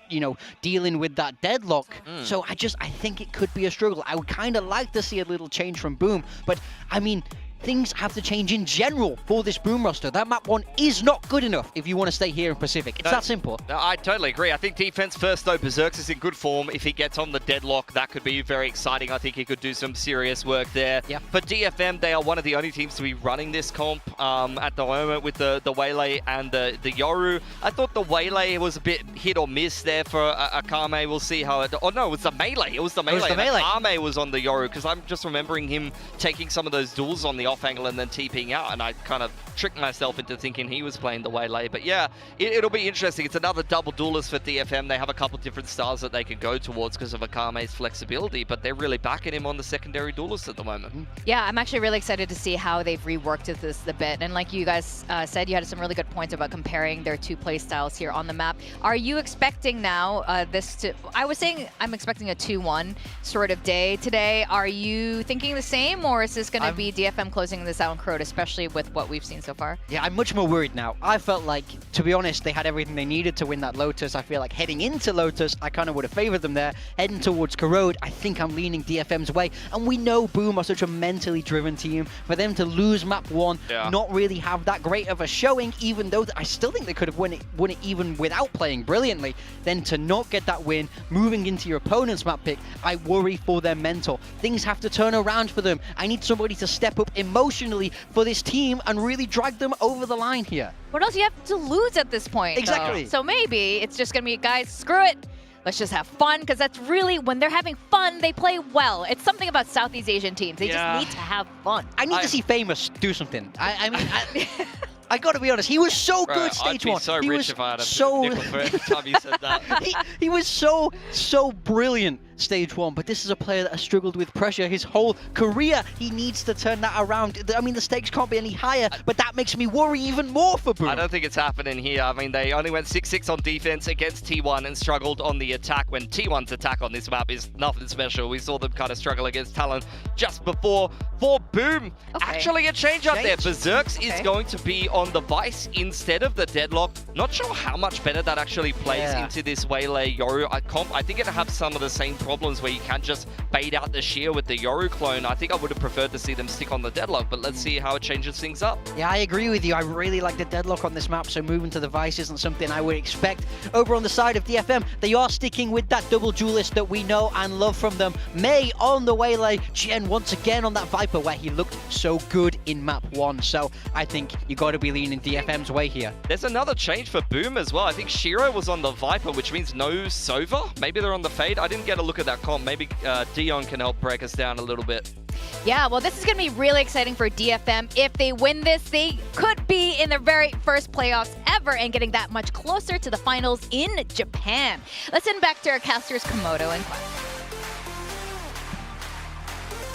S12: dealing with that deadlock. So I think it could be a struggle. I would kind of like to see a little change from Boom, but I mean, things have to change in general for this Boom roster. That map 1 is not good enough if you want to stay here in Pacific. It's that simple.
S19: No, I totally agree. I think defense first, though. Berserks is in good form. If he gets on the deadlock, that could be very exciting. I think he could do some serious work there. For DFM, they are one of the only teams to be running this comp at the moment with the Waylay and the Yoru. I thought the Waylay was a bit hit or miss there for Akame. We'll see how it... Oh, no, it was the Melee. It was the Melee. Akame was on the Yoru, because I'm just remembering him taking some of those duels on the off angle and then TPing out, and I kind of tricked myself into thinking he was playing the waylay. But yeah, it'll be interesting. It's another double duelist for DFM. They have a couple different styles that they can go towards because of Akame's flexibility, but they're really backing him on the secondary duelist at the moment.
S18: Yeah, I'm actually really excited to see how they've reworked this a bit. And like you guys said, you had some really good points about comparing their two play styles here on the map. Are you expecting now this to... I was saying I'm expecting a 2-1 sort of day today. Are you thinking the same, or is this going to be DFM closing this out on Crowd, especially with what we've seen so far?
S12: Yeah, I'm much more worried now. I felt like, to be honest, they had everything they needed to win that Lotus. I feel like heading into Lotus, I kind of would have favored them there. Heading towards Corrode, I think I'm leaning DFM's way. And we know Boom are such a mentally driven team. For them to lose map 1, not really have that great of a showing, even though I still think they could have won it even without playing brilliantly. Then to not get that win, moving into your opponent's map pick, I worry for their mental. Things have to turn around for them. I need somebody to step up emotionally for this team and really drag them over the line here.
S18: What else do you have to lose at this point?
S12: Exactly.
S18: So maybe it's just going to be, guys, screw it. Let's just have fun, because that's really, when they're having fun, they play well. It's something about Southeast Asian teams. They just need to have fun.
S12: I need to see Famous do something. I mean, I got to be honest, he was so good stage 1.
S19: I'd be so
S12: he
S19: rich
S12: was
S19: if I had a
S12: so
S19: nickel for every time you said that.
S12: he was so brilliant stage 1, but this is a player that has struggled with pressure his whole career. He needs to turn that around. I mean, the stakes can't be any higher, but that makes me worry even more for Boom.
S19: I don't think it's happening here. I mean, they only went 6-6 on defense against T1 and struggled on the attack, when T1's attack on this map is nothing special. We saw them kind of struggle against Talon just before. For Boom, actually a change up there. Berserks is going to be on the Vice instead of the Deadlock. Not sure how much better that actually plays into this Waylay Yoru comp. I think it has some of the same problems where you can't just bait out the shear with the Yoru clone. I think I would have preferred to see them stick on the Deadlock, but let's see how it changes things up.
S12: Yeah, I agree with you. I really like the Deadlock on this map, so moving to the Vice isn't something I would expect. Over on the side of DFM, they are sticking with that double duelist that we know and love from them. May on the Waylay, Jen once again on that Viper where he looked so good in map 1. So I think you got to be leaning DFM's way here.
S19: There's another change for Boom as well. I think Shiro was on the Viper, which means no Sova. Maybe they're on the Fade. I didn't get a look at that comp. Maybe Dion can help break us down a little bit.
S18: Yeah, well, this is going to be really exciting for DFM. If they win this, they could be in their very first playoffs ever and getting that much closer to the finals in Japan. Let's send back to our casters, Komodo and Quack.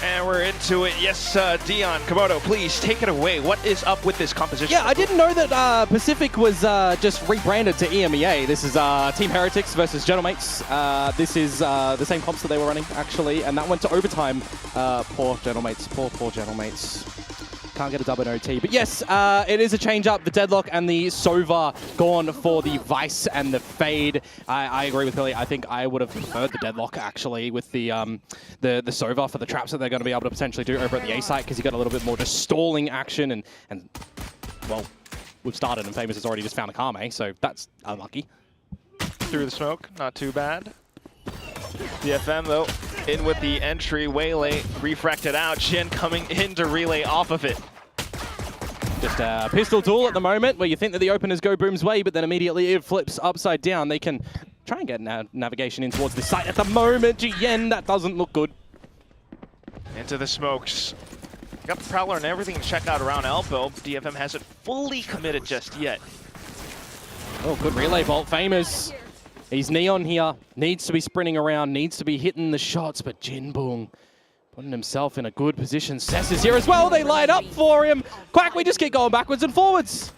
S7: And we're into it. Yes, Dion, Komodo, please take it away. What is up with this composition?
S20: Yeah, I didn't know that Pacific was just rebranded to EMEA. This is Team Heretics versus Gentlemates. This is the same comps that they were running, actually, and that went to overtime. Poor Gentlemates. Poor Gentlemates. Can't get a double OT. But yes, it is a change up. The Deadlock and the Sova gone for the Vice and the Fade. I agree with Billy. I think I would have preferred the Deadlock, actually, with the Sova for the traps that they're going to be able to potentially do over at the A site, because you got a little bit more just stalling action. And well, we've started and Famous has already just found a Kame, so that's unlucky.
S7: Through the smoke, not too bad. DFM, though, in with the entry. Waylay refracted out. Jin coming in to relay off of it.
S20: Just a pistol duel at the moment, where you think that the openers go Boom's way, but then immediately it flips upside down. They can try and get navigation in towards the site at the moment. Yen, that doesn't look good.
S7: Into the smokes. Got the Prowler and everything to check out around Elbow. DFM hasn't fully committed just yet.
S20: Oh, good relay vault. Famous. He's Neon here. Needs to be sprinting around, needs to be hitting the shots, but Jinbong putting himself in a good position. Cess is here as well. They light up for him. Quack, we just keep going backwards and forwards.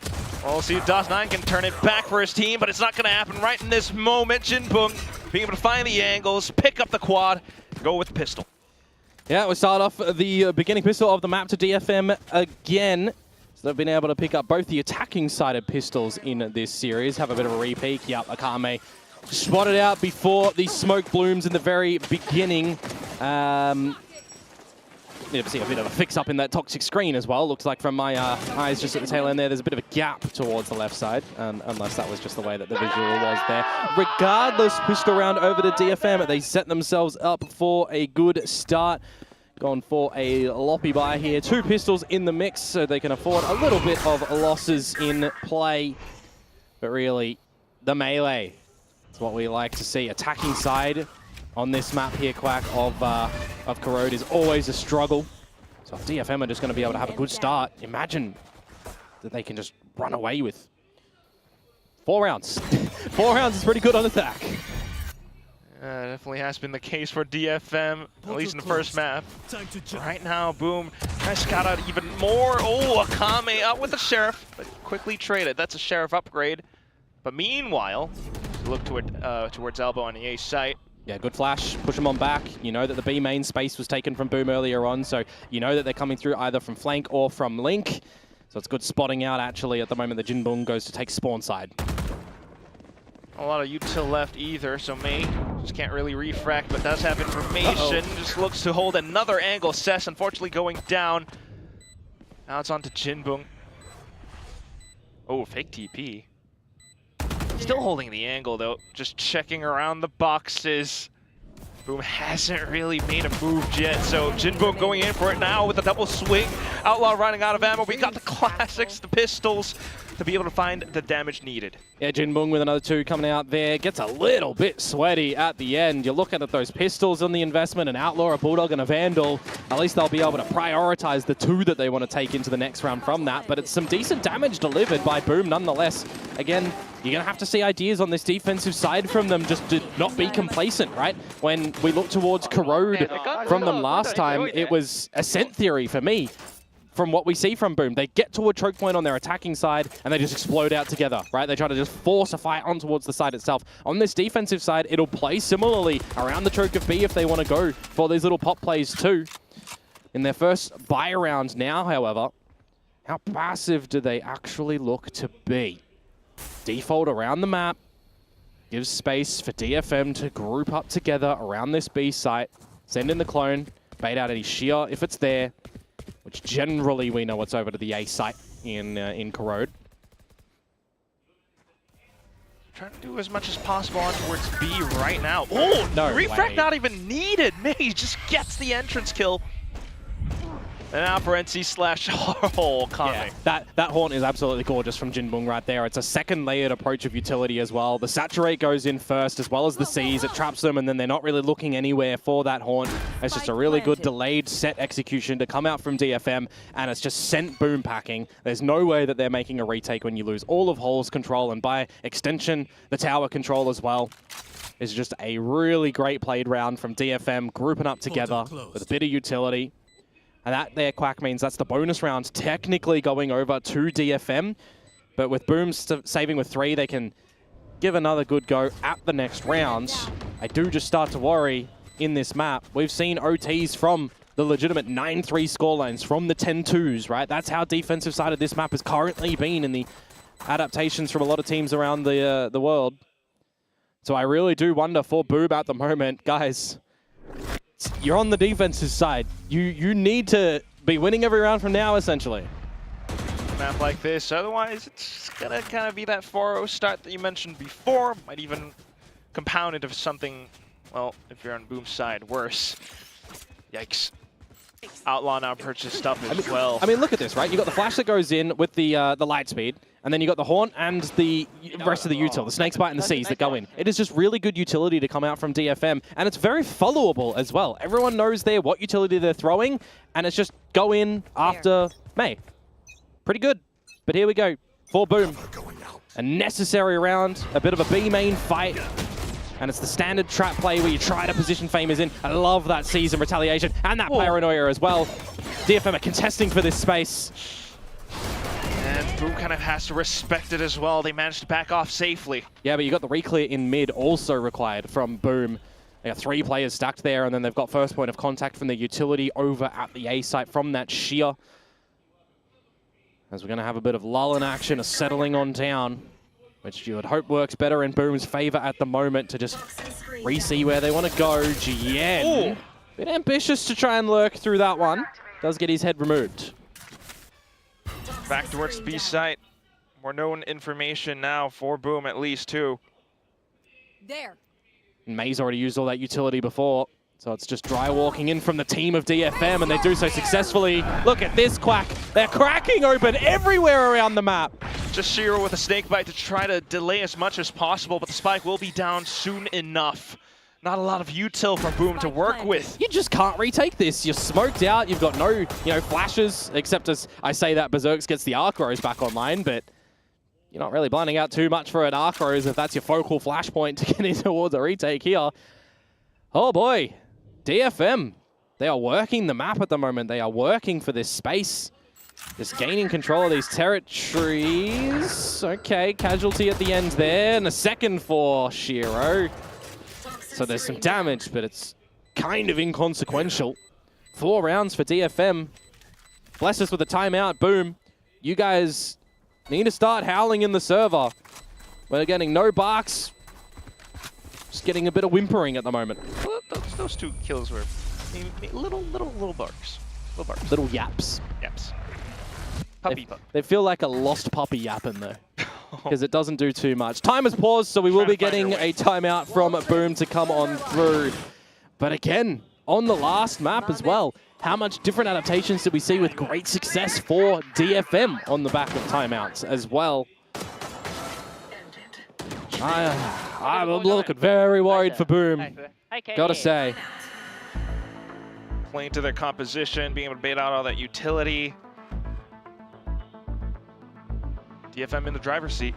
S7: We'll see if DOS9 can turn it back for his team, but it's not going to happen right in this moment. Jinbong being able to find the angles, pick up the quad, go with the pistol.
S20: Yeah, we start off the beginning pistol of the map to DFM again. So they've been able to pick up both the attacking sided pistols in this series. Have a bit of a re-peek. Yep, Akame spotted out before the smoke blooms in the very beginning. You see a bit of a fix-up in that toxic screen as well. Looks like from my eyes just at the tail end there's a bit of a gap towards the left side, unless that was just the way that the visual was there. Regardless, pistol round over to DFM. They set themselves up for a good start. Gone for a loppy buy here. 2 pistols in the mix, so they can afford a little bit of losses in play. But really, the melee is what we like to see. Attacking side on this map here, Quack, of Corrode is always a struggle. So if DFM are just going to be able to have a good start, imagine that they can just run away with 4 rounds. 4 rounds is pretty good on attack.
S7: Definitely has been the case for DFM, at least in the first map. Right now, Boom trying to scout out even more. Oh, Akame out with the Sheriff, but quickly traded. That's a Sheriff upgrade. But meanwhile, look towards Elbow on the A site.
S20: Yeah, good flash. Push them on back. You know that the B main space was taken from Boom earlier on, so you know that they're coming through either from flank or from link. So it's good spotting out, actually, at the moment that Jinbung goes to take spawn side.
S7: A lot of util left either, so May just can't really refract, but does have information. Just looks to hold another angle. Cess, unfortunately, going down. Now it's on to Jinbung. Oh, fake TP. Still holding the angle, though. Just checking around the boxes. Boom hasn't really made a move yet, so Jinbung going in for it now with a double swing. Outlaw running out of ammo. We got the classics, the pistols, to be able to find the damage needed.
S20: Yeah, Jinbung with another 2 coming out there. Gets a little bit sweaty at the end. You're looking at those pistols on the investment, an Outlaw, a Bulldog, and a Vandal. At least they'll be able to prioritize the 2 that they want to take into the next round from that. But it's some decent damage delivered by Boom nonetheless. Again, you're going to have to see ideas on this defensive side from them just to not be complacent, right? When we look towards Corrode from them last time, it was Ascent Theory for me. From what we see from Boom, they get to a choke point on their attacking side and they just explode out together, right? They try to just force a fight on towards the side itself. On this defensive side, it'll play similarly around the choke of B if they want to go for these little pop plays too. In their first buy round now, however, how passive do they actually look to be? Default around the map, gives space for DFM to group up together around this B site, send in the clone, bait out any shear if it's there, which generally we know what's over to the A site in Corrode.
S7: Trying to do as much as possible on towards B right now. Oh, no refract not even needed. May just gets the entrance kill. And now for NC/Hole coming.
S20: Yeah, that Haunt is absolutely gorgeous from Jinbung right there. It's a second layered approach of utility as well. The Saturate goes in first as well as the Seize. It traps them and then they're not really looking anywhere for that Haunt. It's just a really good delayed set execution to come out from DFM and it's just sent Boom packing. There's no way that they're making a retake when you lose all of Hole's control and by extension, the tower control as well. It's just a really great played round from DFM grouping up together with a bit of utility. And that there, Quack, means that's the bonus round technically going over to DFM. But with Boom saving with 3, they can give another good go at the next round. I do just start to worry in this map. We've seen OTs from the legitimate 9-3 scorelines, from the 10-2s, right? That's how defensive side of this map has currently been in the adaptations from a lot of teams around the world. So I really do wonder for Boom at the moment, guys. You're on the defensive side. You need to be winning every round from now, essentially.
S7: Map like this, otherwise it's gonna kind of be that 4-0 start that you mentioned before. Might even compound into something, well, if you're on Boom's side, worse. Yikes. Outlaw now purchased stuff as well.
S20: I mean, look at this, right? You got the flash that goes in with the light speed, and then you got the Haunt and the rest of the util, the Snake's Bite and the Seize that go in. It is just really good utility to come out from DFM, and it's very followable as well. Everyone knows there what utility they're throwing, and it's just go in after May. Pretty good. But here we go for Boom. A necessary round, a bit of a B main fight. And it's the standard trap play where you try to position Famers in. I love that Season Retaliation and that Paranoia as well. DFM are contesting for this space.
S7: And Boom kind of has to respect it as well. They managed to back off safely.
S20: Yeah, but you got the reclear in mid also required from Boom. They got 3 players stacked there, and then they've got first point of contact from the utility over at the A site from that shear. As we're going to have a bit of lull in action, a settling on down, which you would hope works better in Boom's favor at the moment to just re-see where they want to go. GN, bit ambitious to try and lurk through that one. Does get his head removed.
S7: Back towards the B site. More known information now for Boom, at least, too.
S21: There.
S20: And May's already used all that utility before, so it's just dry walking in from the team of DFM, and they do so successfully. Look at this, Quack. They're cracking open everywhere around the map.
S7: Just Shiro with a snake bite to try to delay as much as possible, but the spike will be down soon enough. not a lot of util for Boom to work with.
S20: You just can't retake this. You're smoked out. You've got no, flashes, except as I say that Berserks gets the Arc-Rose back online, but you're not really blinding out too much for an Arc-Rose if that's your focal flashpoint to get in towards a retake here. Oh boy, DFM. They are working the map at the moment. They are working for this space. Just gaining control of these territories. Okay, casualty at the end there. And a second for Shiro. So there's some damage, but it's kind of inconsequential. 4 rounds for DFM. Bless us with a timeout. Boom. You guys need to start howling in the server. We're getting no barks. Just getting a bit of whimpering at the moment.
S7: Well, those 2 kills were little barks. Little barks.
S20: Little yaps.
S7: Yaps. Puppy.
S20: They feel like a lost puppy yapping though. Because it doesn't do too much. Time has paused, so we will be getting a timeout from Boom to come on through. But again, on the last map as well, how much different adaptations did we see with great success for DFM on the back of timeouts as well? I'm looking very worried for Boom. Gotta say.
S7: Playing to their composition, being able to bait out all that utility. DFM in the driver's seat.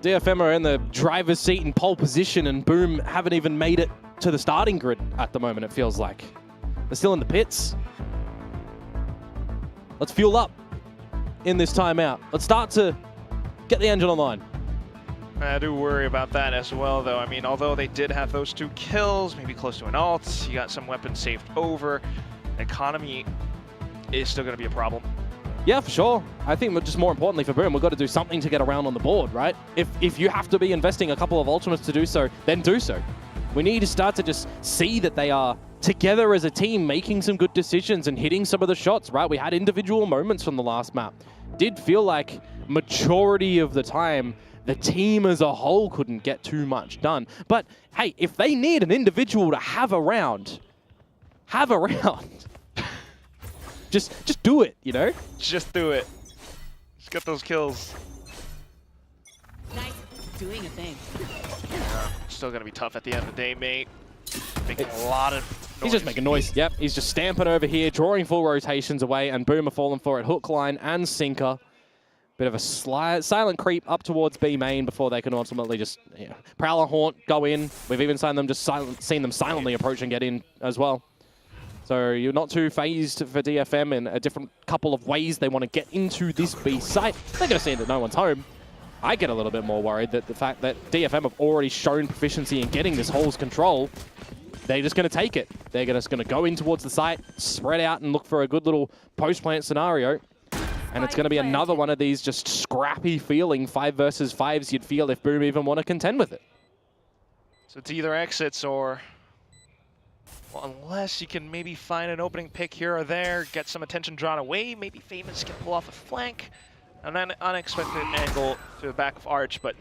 S20: DFM are in the driver's seat in pole position, and Boom haven't even made it to the starting grid at the moment, it feels like. They're still in the pits. Let's fuel up in this timeout. Let's start to get the engine online.
S7: I do worry about that as well, though. I mean, although they did have those 2 kills, maybe close to an ult, you got some weapons saved over. Economy is still going to be a problem.
S20: Yeah, for sure. I think just more importantly for Boom, we've got to do something to get around on the board, right? If you have to be investing a couple of ultimates to do so, then do so. We need to start to just see that they are together as a team making some good decisions and hitting some of the shots, right? We had individual moments from the last map. Did feel like majority of the time the team as a whole couldn't get too much done. But hey, if they need an individual to have around, just do it,
S7: Just do it. Just get those kills.
S21: Nice doing a thing.
S7: Yeah, still gonna be tough at the end of the day, mate. Making a lot of noise.
S20: He's just making noise. Yep, he's just stamping over here, drawing full rotations away, and Boom are falling for it. Hook line and sinker. Bit of a silent creep up towards B main before they can ultimately just Prowler Haunt go in. We've even seen them silently approach and get in as well. So you're not too phased for DFM in a different couple of ways they want to get into this B site. They're going to see that no one's home. I get a little bit more worried that the fact that DFM have already shown proficiency in getting this hole's control, they're just going to take it. They're just going to go in towards the site, spread out and look for a good little post-plant scenario. And it's going to be another one of these just scrappy feeling 5 versus 5s you'd feel if Boom even want to contend with it.
S7: So it's either exits or... Well, unless you can maybe find an opening pick here or there, get some attention drawn away, maybe Famous can pull off a flank. And then unexpected angle to the back of Arch, but...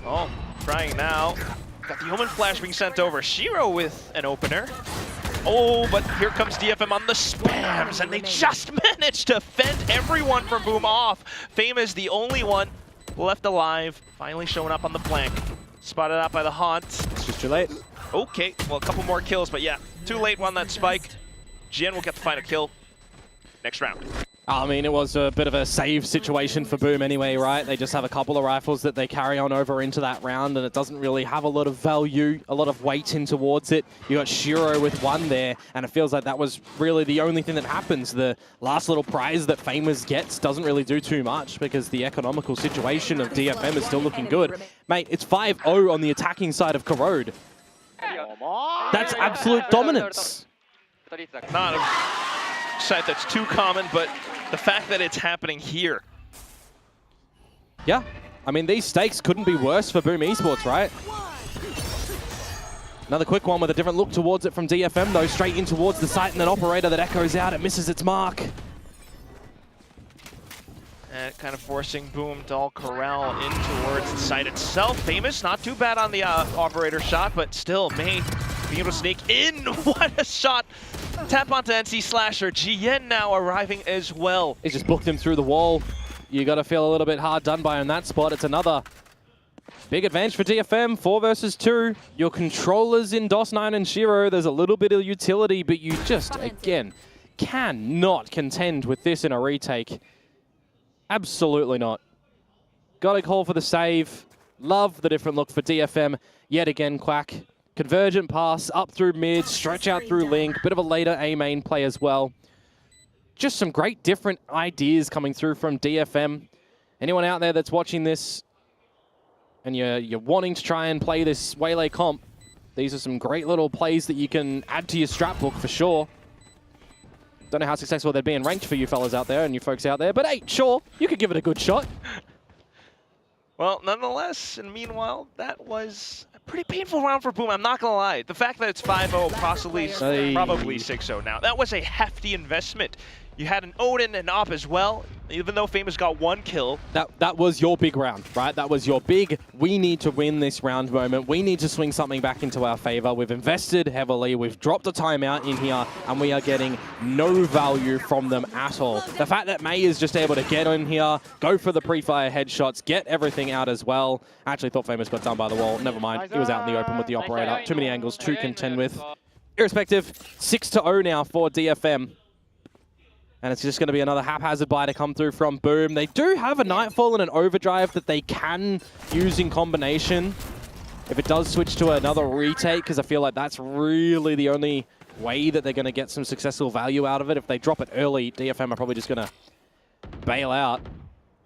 S7: Oh, trying now. Got the Omen Flash being sent over. Shiro with an opener. Oh, but here comes DFM on the spams, and they just managed to fend everyone from Boom off. Famous, the only one left alive, finally showing up on the flank. Spotted out by the Haunt.
S20: It's just too late.
S7: Okay, well, a couple more kills, but yeah, too late on that spike. Jien will get the final kill next round.
S20: I mean, it was a bit of a save situation for Boom anyway, right? They just have a couple of rifles that they carry on over into that round, and it doesn't really have a lot of value, a lot of weight in towards it. You got Shiro with 1 there, and it feels like that was really the only thing that happens. The last little prize that Famous gets doesn't really do too much because the economical situation of DFM is still looking good. Mate, it's 5-0 on the attacking side of Corrode. That's absolute dominance.
S7: Not a sight that's too common, but the fact that it's happening here.
S20: Yeah, I mean, these stakes couldn't be worse for Boom Esports, right? Another quick one with a different look towards it from DFM, though, straight in towards the site, and an operator that echoes out, it misses its mark.
S7: And kind of forcing Boom to all corral in towards the site itself. Famous, not too bad on the operator shot, but still, Main being able to sneak in. What a shot! Tap onto NC Slasher. Jien now arriving as well.
S20: He's just booked him through the wall. You got to feel a little bit hard done by in that spot. It's another Big advantage for DFM, 4 versus 2. Your controllers in DOS9 and Shiro, there's a little bit of utility, but you just, again, cannot contend with this in a retake. Absolutely not. Got a call for the save. Love the different look for DFM. Yet again, Quack. Convergent pass, up through mid, stretch out through Link. Bit of a later A-main play as well. Just some great different ideas coming through from DFM. Anyone out there that's watching this and you're wanting to try and play this Waylay comp, these are some great little plays that you can add to your strat book for sure. Don't know how successful they'd be in ranked for you fellas out there and you folks out there, but hey, sure, you could give it a good shot.
S7: Well, nonetheless, and meanwhile, that was a pretty painful round for Boom. I'm not going to lie. The fact that it's 5-0, probably 6-0 now, that was a hefty investment. You had an Odin and Op as well, even though Famous got 1 kill.
S20: That was your big round, right? That was your big, we need to win this round moment. We need to swing something back into our favor. We've invested heavily. We've dropped a timeout in here, and we are getting no value from them at all. The fact that May is just able to get in here, go for the pre-fire headshots, get everything out as well. I actually thought Famous got done by the wall. Never mind. He was out in the open with the operator. Too many angles to contend with. Irrespective, 6-0 now for DFM. And it's just going to be another haphazard buy to come through from Boom. They do have a Nightfall and an Overdrive that they can use in combination if it does switch to another retake, because I feel like that's really the only way that they're going to get some successful value out of it. If they drop it early, DFM are probably just going to bail out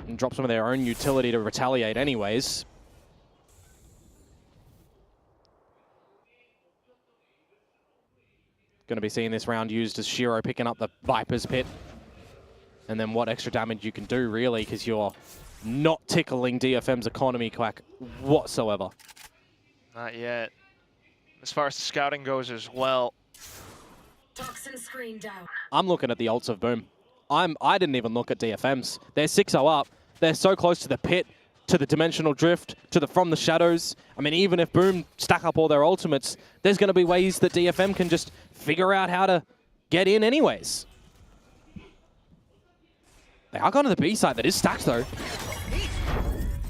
S20: and drop some of their own utility to retaliate anyways. Going to be seeing this round used as Shiro picking up the Viper's Pit. And then what extra damage you can do, really, because you're not tickling DFM's economy, Quack, whatsoever.
S7: Not yet. As far as the scouting goes as well.
S21: Toxin screen down.
S20: I'm looking at the ults of Boom. I didn't even look at DFM's. They're 6-0 up. They're so close to the pit, to the dimensional drift, to the from the shadows. I mean, even if Boom stack up all their ultimates, there's going to be ways that DFM can just figure out how to get in anyways. They are going to the B side. That is stacked, though.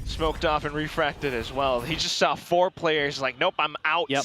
S7: Smoked off and refracted as well. He just saw 4 players like, nope, I'm out.
S20: Yep.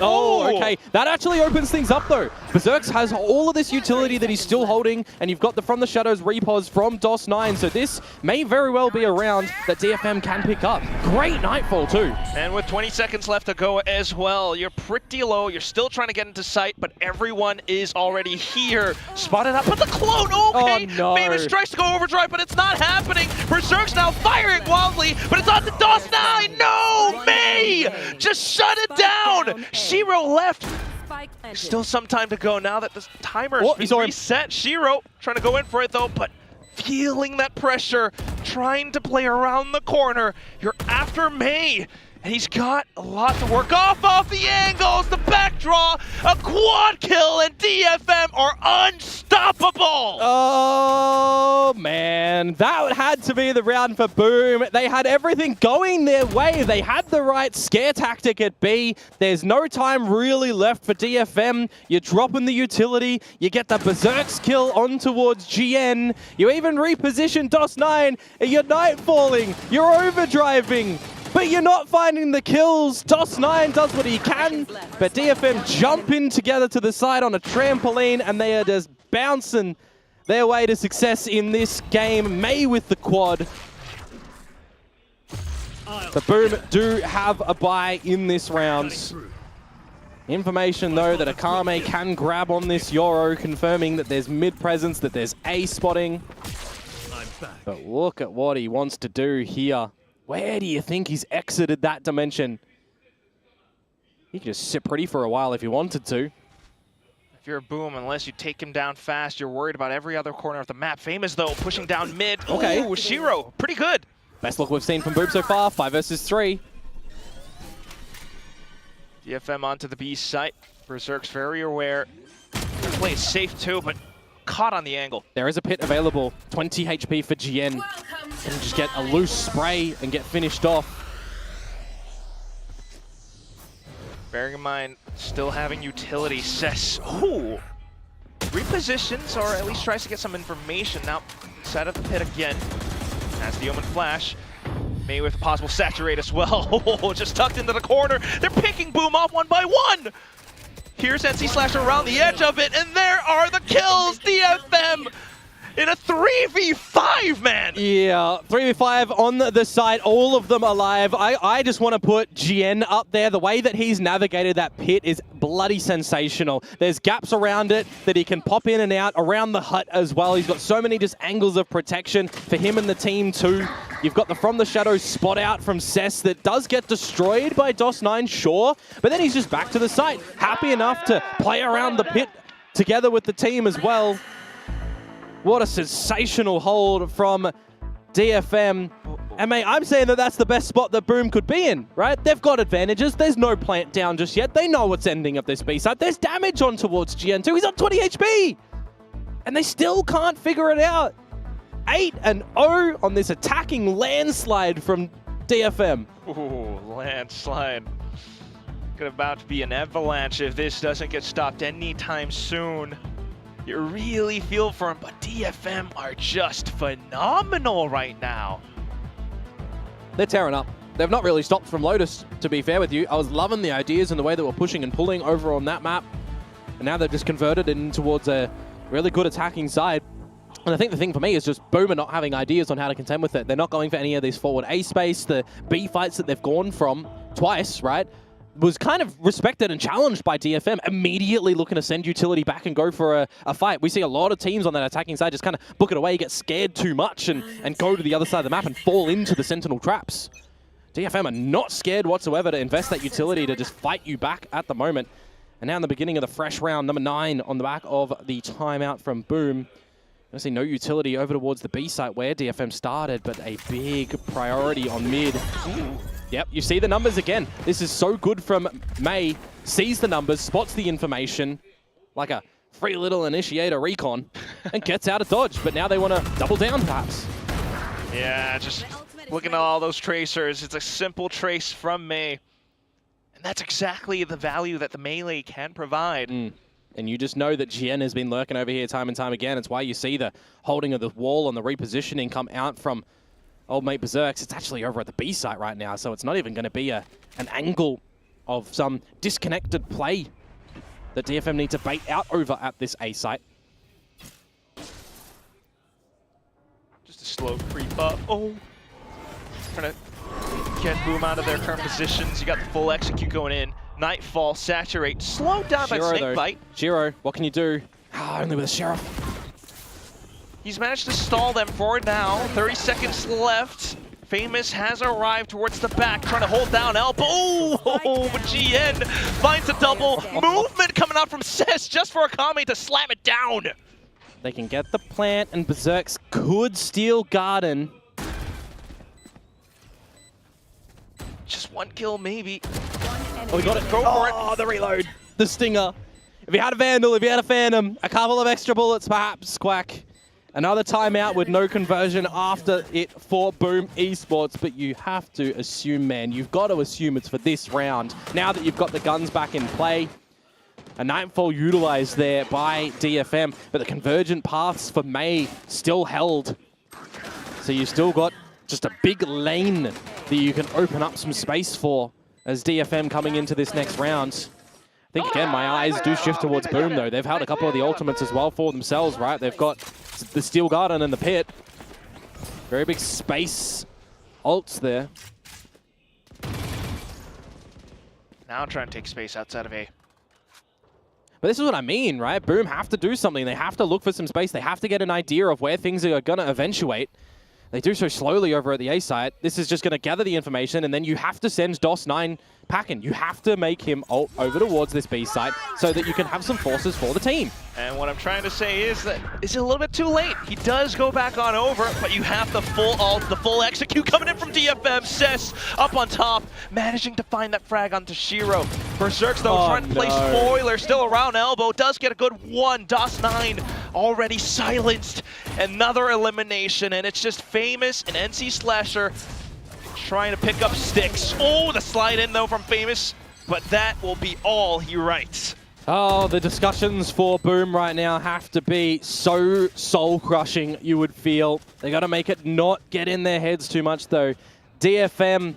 S20: Oh, okay. That actually opens things up, though. Berserks has all of this utility that he's still holding, and you've got the From the Shadows repos from DOS9, so this may very well be a round that DFM can pick up. Great Nightfall, too.
S7: And with 20 seconds left to go as well, you're pretty low. You're still trying to get into sight, but everyone is already here. Spotted up, but the clone, okay!
S20: Oh, no.
S7: Famous tries to go overdrive, but it's not happening. Berserk's now firing wildly, but it's on to DOS9! No! May! Just shut it down! Shiro left. Still some time to go now that the timer's been reset. Shiro trying to go in for it though, but feeling that pressure, trying to play around the corner. You're after May, and he's got a lot to work off the angles, the back draw, a quad kill, and DFM are unstoppable!
S20: Oh, man. That had to be the round for Boom. They had everything going their way. They had the right scare tactic at B. There's no time really left for DFM. You're dropping the utility. You get the Berserk's kill on towards GN. You even reposition DOS9. You're nightfalling. You're overdriving. But you're not finding the kills. DOS9 does what he can, but DFM jump in together to the side on a trampoline, and they are just bouncing their way to success in this game. May with the quad. The Boom do have a bye in this round. Information, though, that Akame can grab on this Yoro, confirming that there's mid presence, that there's A spotting. But look at what he wants to do here. Where do you think he's exited that dimension? He could just sit pretty for a while if he wanted to.
S7: If you're a Boom, unless you take him down fast, you're worried about every other corner of the map. Famous, though, pushing down mid.
S20: Okay.
S7: Ooh, Shiro, pretty good.
S20: Best look we've seen from Boom so far, 5 versus 3.
S7: DFM onto the B site. Berserk's very aware. Plays safe, too, but caught on the angle.
S20: There is a pit available, 20 HP for GN. Can just get a loose spray and get finished off.
S7: Bearing in mind, still having utility, Cess. Ooh! Repositions, or at least tries to get some information. Now, set up the pit again. Has the Omen Flash. May with a possible saturate as well. Just tucked into the corner. They're picking Boom off one by one. Here's NC Slasher around the edge of it, and there are the kills. DFM in a 3v5, man.
S20: Yeah, 3v5 on the side, all of them alive. I just want to put GN up there. The way that he's navigated that pit is bloody sensational. There's gaps around it that he can pop in and out, around the hut as well. He's got so many just angles of protection for him and the team too. You've got the From the Shadows spot out from Cess that does get destroyed by DOS9, sure, but then he's just back to the site. Happy enough to play around the pit together with the team as well. What a sensational hold from DFM. And mate, I'm saying that that's the best spot that Boom could be in, right? They've got advantages. There's no plant down just yet. They know what's ending up this B side. There's damage on towards GN2. He's on 20 HP. And they still can't figure it out. 8-0 on this attacking landslide from DFM.
S7: Ooh, landslide. Could about to be an avalanche if this doesn't get stopped anytime soon. You really feel for him, but DFM are just phenomenal right now.
S20: They're tearing up. They've not really stopped from Lotus, to be fair with you. I was loving the ideas and the way they were pushing and pulling over on that map. And now they've just converted it in towards a really good attacking side. And I think the thing for me is just Boom are not having ideas on how to contend with it. They're not going for any of these forward A space. The B fights that they've gone from twice, right, was kind of respected and challenged by DFM, immediately looking to send utility back and go for a fight. We see a lot of teams on that attacking side just kind of book it away, get scared too much, and go to the other side of the map and fall into the Sentinel traps. DFM are not scared whatsoever to invest that utility to just fight you back at the moment. And now in the beginning of the fresh round, number 9 on the back of the timeout from Boom. I see no utility over towards the B site where DFM started, but a big priority on mid. Ooh. Yep, you see the numbers again. This is so good from May. Sees the numbers, spots the information, like a free little initiator recon, and gets out of dodge. But now they want to double down, perhaps.
S7: Yeah, just looking at all those tracers. It's a simple trace from May. And that's exactly the value that the melee can provide.
S20: And you just know that GN has been lurking over here time and time again. It's why you see the holding of the wall and the repositioning come out from old mate Berserks. It's actually over at the B site right now, so it's not even going to be an angle of some disconnected play that DFM need to bait out over at this A site.
S7: Just a slow creep up. Oh, trying to get Boom out of their current positions. You got the full execute going in. Nightfall, saturate, slowed down by Snakebite.
S20: Shiro, what can you do? Only with a Sheriff.
S7: He's managed to stall them for now. 30 seconds left. Famous has arrived towards the back, trying to hold down Elbow. Oh, but GN finds a double movement coming out from Cess just for a Akame to slam it down.
S20: They can get the plant, and Berserks could steal Garden.
S7: Just one kill, maybe.
S20: Oh, we got it.
S7: Go for it.
S20: Oh, the reload. The Stinger. If you had a Vandal, if you had a Phantom, a couple of extra bullets, perhaps, Quack. Another timeout with no conversion after it for Boom Esports, but you have to assume, man, you've got to assume it's for this round. Now that you've got the guns back in play, a Nightfall utilized there by DFM, but the convergent paths for May still held. So you've still got just a big lane that you can open up some space for as DFM coming into this next round. I think, again, my eyes do shift towards Boom, though. They've held a couple of the ultimates as well for themselves, right? They've got the Steel Garden and the Pit. Very big space ults there.
S7: Now trying to take space outside of A.
S20: But this is what I mean, right? Boom have to do something. They have to look for some space. They have to get an idea of where things are going to eventuate. They do so slowly over at the A site. This is just going to gather the information, and then you have to send DOS9 packing. You have to make him ult over towards this B site so that you can have some forces for the team.
S7: And what I'm trying to say is that it's a little bit too late. He does go back on over, but you have the full ult, the full execute coming in from DFM. Cess up on top, managing to find that frag onto Shiro. Berserks, though, trying to play spoiler, still around Elbow, does get a good one. DOS9 already silenced. Another elimination, and it's just Famous and NC Slasher trying to pick up sticks. Oh, the slide in, though, from Famous, but that will be all he writes.
S20: Oh, the discussions for Boom right now have to be so soul-crushing, you would feel. They got to make it not get in their heads too much, though. DFM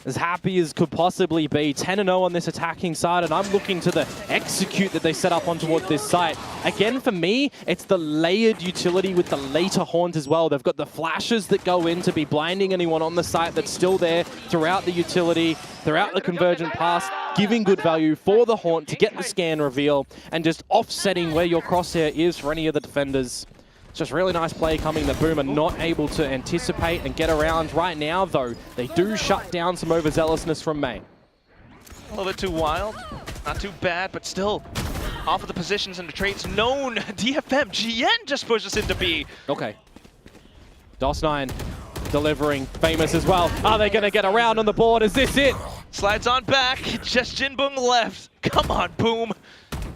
S20: as happy as could possibly be. 10-0 on this attacking side, and I'm looking to the execute that they set up on toward this site. Again, for me, it's the layered utility with the later haunt as well. They've got the flashes that go in to be blinding anyone on the site that's still there throughout the utility, throughout the convergent pass, giving good value for the haunt to get the scan reveal, and just offsetting where your crosshair is for any of the defenders. It's just really nice play coming that Boom are not able to anticipate and get around right now, though. They do shut down some overzealousness from May.
S7: A little bit too wild, not too bad, but still off of the positions and the traits known. DFM, GN just pushes into B.
S20: Okay. DOS9 delivering famous as well. Are they going to get around on the board? Is this it?
S7: Slides on back, just Jinbung left. Come on, Boom.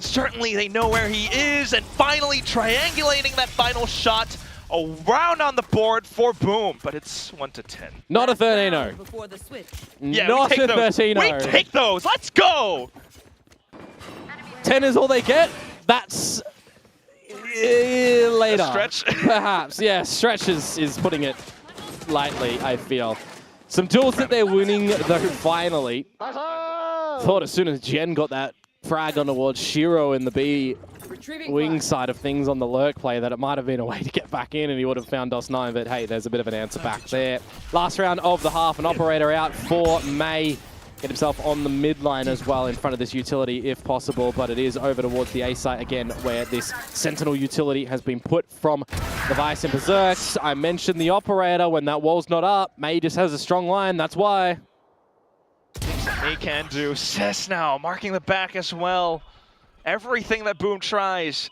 S7: Certainly they know where he is, and finally triangulating that final shot around on the board for Boom, but it's 1-10.
S20: Not a 13-0.
S8: Before the switch.
S7: Yeah,
S20: not a 13-0.
S7: We take those. Let's go.
S20: 10 is all they get. That's later.
S7: A stretch.
S20: Perhaps. Yeah, stretch is putting it lightly, I feel. Some duels that they're winning, though, finally. Thought as soon as Jen got that frag on towards Shiro in the B wing side of things on the lurk play that it might have been a way to get back in and he would have found DOS9, but hey, there's a bit of an answer back there. Last round of the half, an operator out for May. Get himself on the mid line as well in front of this utility if possible, but it is over towards the A site again where this Sentinel utility has been put from the Vice and Berserks. I mentioned the operator when that wall's not up. May just has a strong line, that's why.
S7: May can do. Cess now marking the back as well. Everything that Boom tries,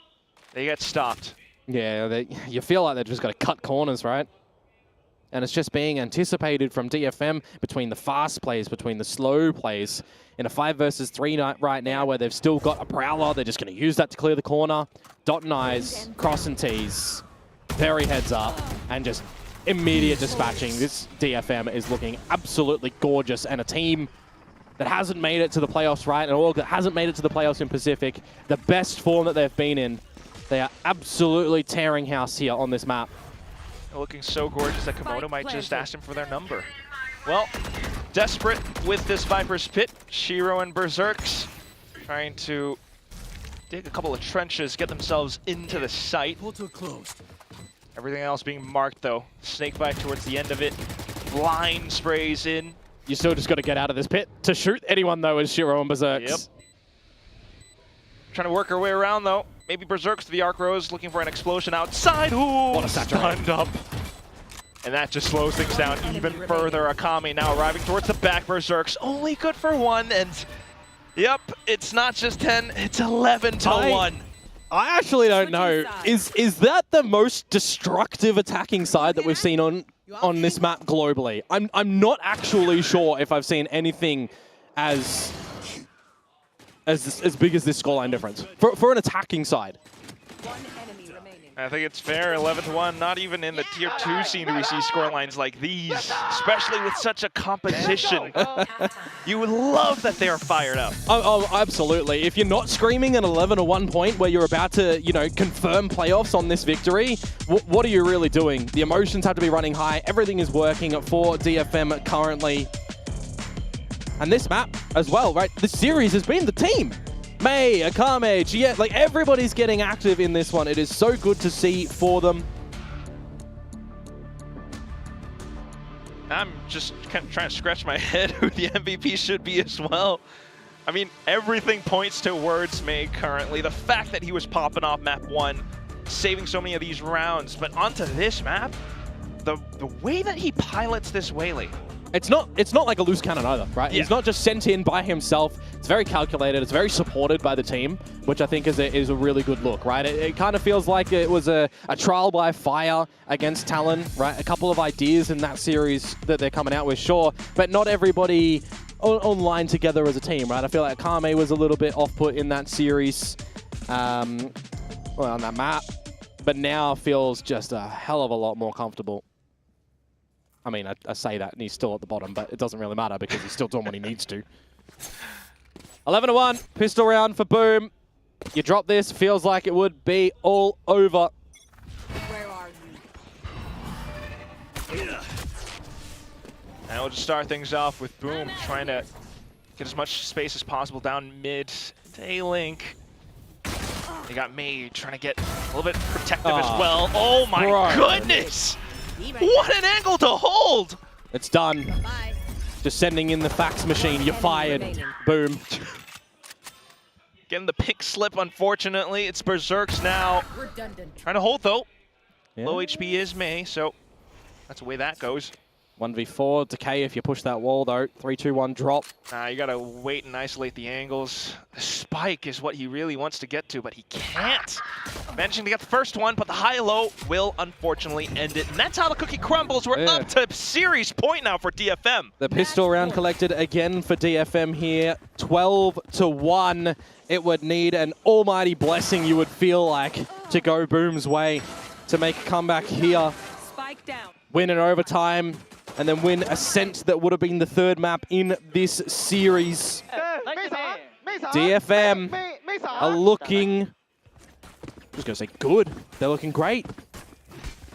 S7: they get stopped.
S20: Yeah, you feel like they're just got to cut corners, right? And it's just being anticipated from DFM between the fast plays, between the slow plays. In a 5 versus 3 night right now where they've still got a Prowler, they're just going to use that to clear the corner. Dot and eyes, cross and tees, very heads up, and just immediate dispatching. This DFM is looking absolutely gorgeous, and a team that hasn't made it to the playoffs, right? And all that hasn't made it to the playoffs in Pacific, the best form that they've been in. They are absolutely tearing house here on this map.
S7: They're looking so gorgeous that Komodo might just ask them for their number. Well, desperate with this Viper's Pit, Shiro and Berserks trying to dig a couple of trenches, get themselves into the site.
S3: Portal closed.
S7: Everything else being marked though. Snakebite towards the end of it. Blind sprays in.
S20: You still just got to get out of this pit. To shoot anyone, though, is Shiro and Berserks.
S7: Yep. Trying to work her way around, though. Maybe Berserks to the Arc Rose, looking for an explosion outside. Ooh,
S20: what a
S7: stunned up. And that just slows things down even further. Akame now arriving towards the back. Berserks only good for 1, and yep, it's not just 10, it's 11-1.
S20: I actually don't know. Is that the most destructive attacking side that we've seen on this map globally? I'm not actually sure if I've seen anything as big as this scoreline difference for an attacking side.
S7: I think it's fair, 11-1. Not even in the tier 2 scene do we see scorelines like these, especially with such a competition. You would love that they are fired up.
S20: Oh, absolutely. If you're not screaming an 11-1 point where you're about to, confirm playoffs on this victory, what are you really doing? The emotions have to be running high. Everything is working for DFM currently. And this map as well, right? The series has been the team. May, Akame, Gia, like everybody's getting active in this one. It is so good to see for them.
S7: I'm just kind of trying to scratch my head who the MVP should be as well. I mean, everything points towards May currently. The fact that he was popping off map 1, saving so many of these rounds, but onto this map, the way that he pilots this Whaley.
S20: It's not like a loose cannon either, right? Yeah. He's not just sent in by himself. It's very calculated. It's very supported by the team, which I think is a really good look, right? It kind of feels like it was a trial by fire against Talon, right? A couple of ideas in that series that they're coming out with, sure, but not everybody online together as a team, right? I feel like Kame was a little bit off-put in that series, on that map, but now feels just a hell of a lot more comfortable. I mean, I say that, and he's still at the bottom, but it doesn't really matter because he's still doing what he needs to. 11-1, pistol round for Boom. You drop this, feels like it would be all over.
S8: Where are you?
S7: And we'll just start things off with Boom trying to get as much space as possible down mid to A-Link. They got May trying to get a little bit protective as well. Oh my goodness! What an angle to hold!
S20: It's done. Just sending in the fax machine. You're fired. Boom.
S7: Getting the pink slip, unfortunately. It's Berserks now. Trying to hold, though.
S20: Yeah.
S7: Low HP is May, so that's the way that goes.
S20: 1v4, Decay if you push that wall, though. 3-2-1 drop.
S7: You gotta wait and isolate the angles. The spike is what he really wants to get to, but he can't. Managing to get the first one, but the high-low will unfortunately end it. And that's how the cookie crumbles. We're up to series point now for DFM.
S20: The pistol round collected again for DFM here. 12-1. It would need an almighty blessing, you would feel like, to go Boom's way to make a comeback here.
S1: Spike down.
S20: Win in overtime, and then win Ascent that would have been the third map in this series. DFM are looking, I was going to say good, they're looking great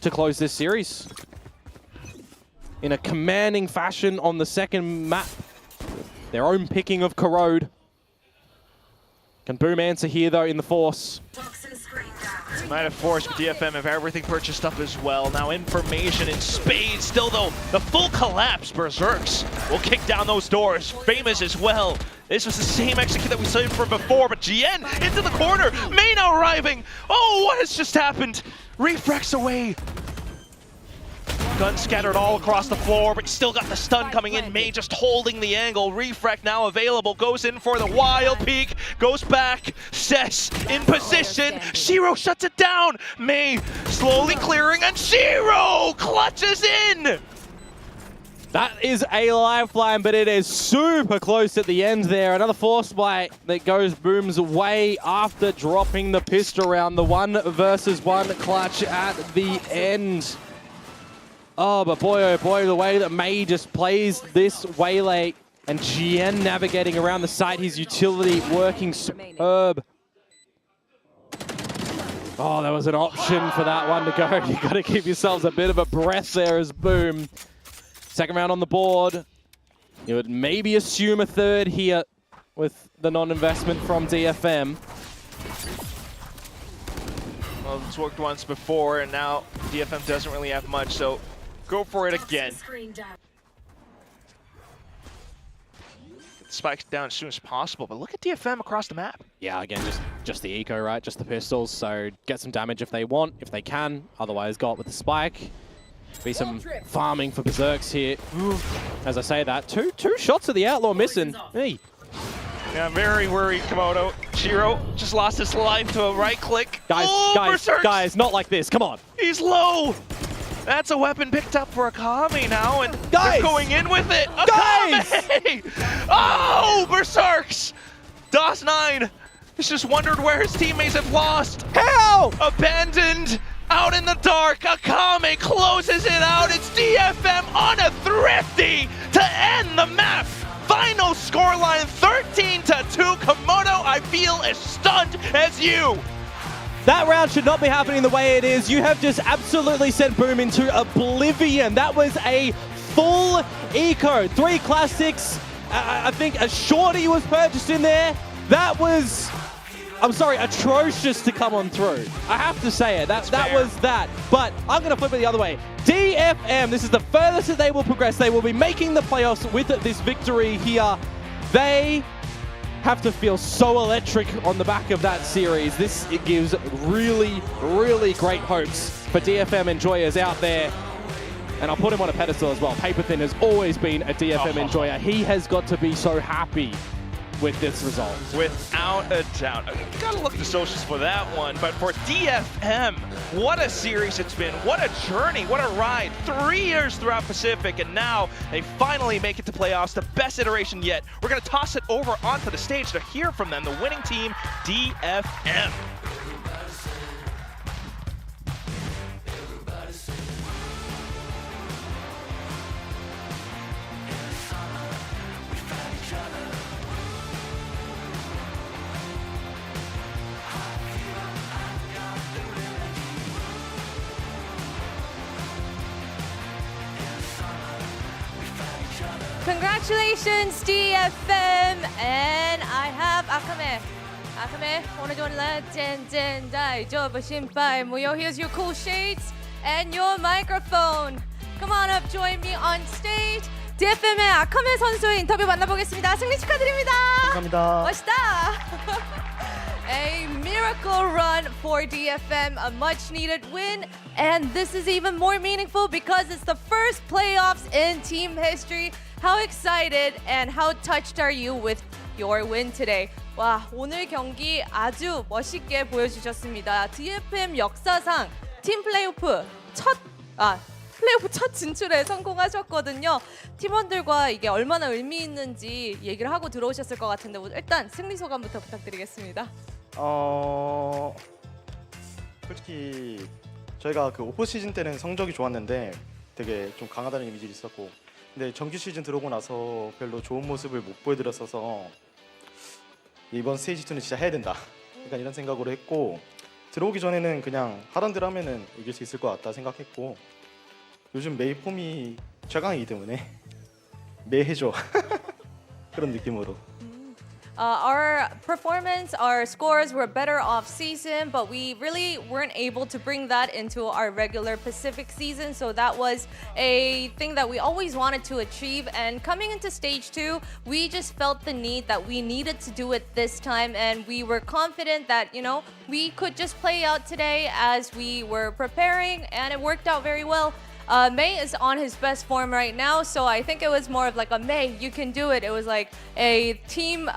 S20: to close this series. In a commanding fashion on the second map, their own picking of Corrode. Can Boom answer here though in the Force?
S7: Might have forced DFM have everything purchased up as well. Now information in spades. Still though, the full collapse. Berserks will kick down those doors. Famous as well. This was the same execute that we saw from before, but GN into the corner. May now arriving. Oh, what has just happened? Refrex away. Gun scattered all across the floor, but still got the stun coming in. May just holding the angle. Refract now available. Goes in for the wild peek. Goes back. Sess in position. Shiro shuts it down. May slowly clearing, and Shiro clutches in.
S20: That is a lifeline, but it is super close at the end there. Another force bite that goes Boom's way after dropping the pistol round. The 1-versus-1 clutch at the end. Oh, but boy, the way that May just plays this waylay and GN navigating around the site, his utility working superb. Oh, there was an option for that one to go. You got to give yourselves a bit of a breath there as Boom. Second round on the board. You would maybe assume a third here with the non-investment from DFM.
S7: Well, it's worked once before, and now DFM doesn't really have much, so go for it again. Spikes down as soon as possible, but look at DFM across the map.
S20: Yeah, again, just the eco, right? Just the pistols, so get some damage if they want, if they can. Otherwise, go up with the spike. Be some farming for Berserks here. As I say that, two shots of the Outlaw missing. Hey.
S7: Yeah, very worried, Komodo. Shiro just lost his life to a right click.
S20: Guys, not like this, come on.
S7: He's low. That's a weapon picked up for Akame now, and they're going in with it. Akame! Oh, Berserks! DOS9 has just wondered where his teammates have lost.
S20: How?
S7: Abandoned, out in the dark. Akame closes it out. It's DFM on a thrifty to end the map. Final scoreline 13-2. Komodo, I feel as stunned as you.
S20: That round should not be happening the way it is. You have just absolutely sent Boom into oblivion. That was a full eco. 3 classics. I think a shorty was purchased in there. That was, I'm sorry, atrocious to come on through. I have to say it. That was that. But I'm going to flip it the other way. DFM, this is the furthest that they will progress. They will be making the playoffs with this victory here. They have to feel so electric on the back of that series. It gives really, really great hopes for DFM enjoyers out there. And I'll put him on a pedestal as well. Paperthin has always been a DFM enjoyer. He has got to be so happy with this result.
S7: Without a doubt. You gotta look at the socials for that one, but for DFM, what a series it's been. What a journey, what a ride. 3 years throughout Pacific, and now they finally make it to playoffs, the best iteration yet. We're gonna toss it over onto the stage to hear from them, the winning team, DFM.
S15: Congratulations, DFM, and I have Akame. Akame, 오늘 좋은 legend, 다이저브 신발 무효. Here's your cool shades and your microphone. Come on up, join me on stage. DFM의 아카메 선수의 인터뷰 만나보겠습니다. 승리 축하드립니다.
S8: 감사합니다.
S15: 멋있다. A miracle run for DFM, a much needed win, and this is even more meaningful because it's the first playoffs in team history. How excited and how touched are you with your win today? 와, 오늘 경기 아주 멋있게 보여주셨습니다. DFM 역사상 팀 플레이오프 플레이오프 첫 진출에 성공하셨거든요. 팀원들과 이게 얼마나 의미 있는지 얘기를 하고 들어오셨을 것 같은데 일단 승리 소감부터 부탁드리겠습니다.
S8: 솔직히 저희가 그 오프 시즌 때는 성적이 좋았는데 되게 좀 강하다는 이미지가 있었고, 근데 정규 시즌 들어오고 나서 별로 좋은 모습을 못 보여드렸어서 이번 스테이지 2는 진짜 해야 된다, 약간 이런 생각으로 했고, 들어오기 전에는 그냥 하던 대로 하면은 이길 수 있을 것 같다 생각했고, 요즘 메이 폼이 최강이기 때문에 매 해줘 그런 느낌으로.
S15: Our performance, our scores were better off season, but we really weren't able to bring that into our regular Pacific season. So that was a thing that we always wanted to achieve. And coming into stage 2, we just felt the need that we needed to do it this time. And we were confident that, we could just play out today as we were preparing, and it worked out very well. May is on his best form right now, so I think it was more of like a May, you can do it. It was like a team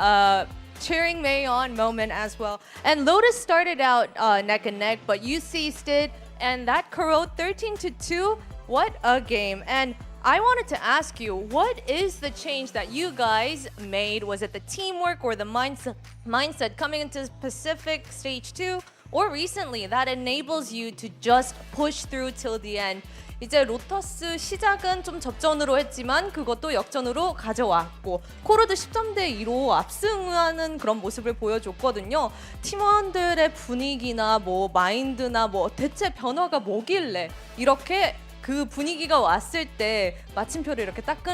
S15: cheering May on moment as well. And Lotus started out neck and neck, but you seized it, and that corrode 13-2. What a game. And I wanted to ask you, what is the change that you guys made? Was it the teamwork or the mindset coming into Pacific Stage 2? Or recently that enables you to just push through till the end? 이제 로터스 시작은 좀 접전으로 했지만 그것도 역전으로 가져왔고 코로드 10점 대 2로 압승하는 그런 모습을 보여줬거든요. 팀원들의 분위기나 마인드나 대체 변화가 뭐길래 이렇게 그 분위기가 왔을 때 마침표를 이렇게 딱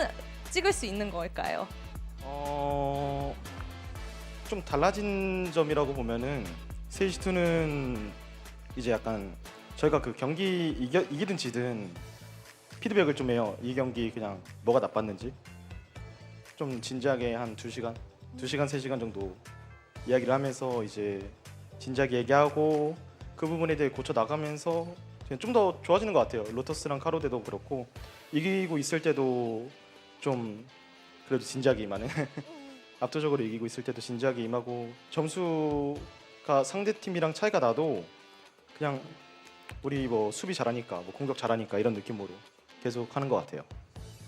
S15: 찍을 수 있는 걸까요?
S8: 좀 달라진 점이라고 보면은 스테이지 2는 이제 약간 저희가 그 경기 이기든 지든 피드백을 좀 해요. 이 경기 그냥 뭐가 나빴는지 좀 진지하게 한 2시간, 3시간 정도 이야기를 하면서 이제 진지하게 얘기하고 그 부분에 대해 고쳐 나가면서 좀 더 좋아지는 것 같아요. 로터스랑 카로데도 그렇고 이기고 있을 때도 좀 그래도 진지하게 임하는 압도적으로 이기고 있을 때도 진지하게 임하고 점수가 상대 팀이랑 차이가 나도 그냥 우리 수비 잘하니까 공격 잘하니까 이런 느낌으로 계속 하는 것 같아요.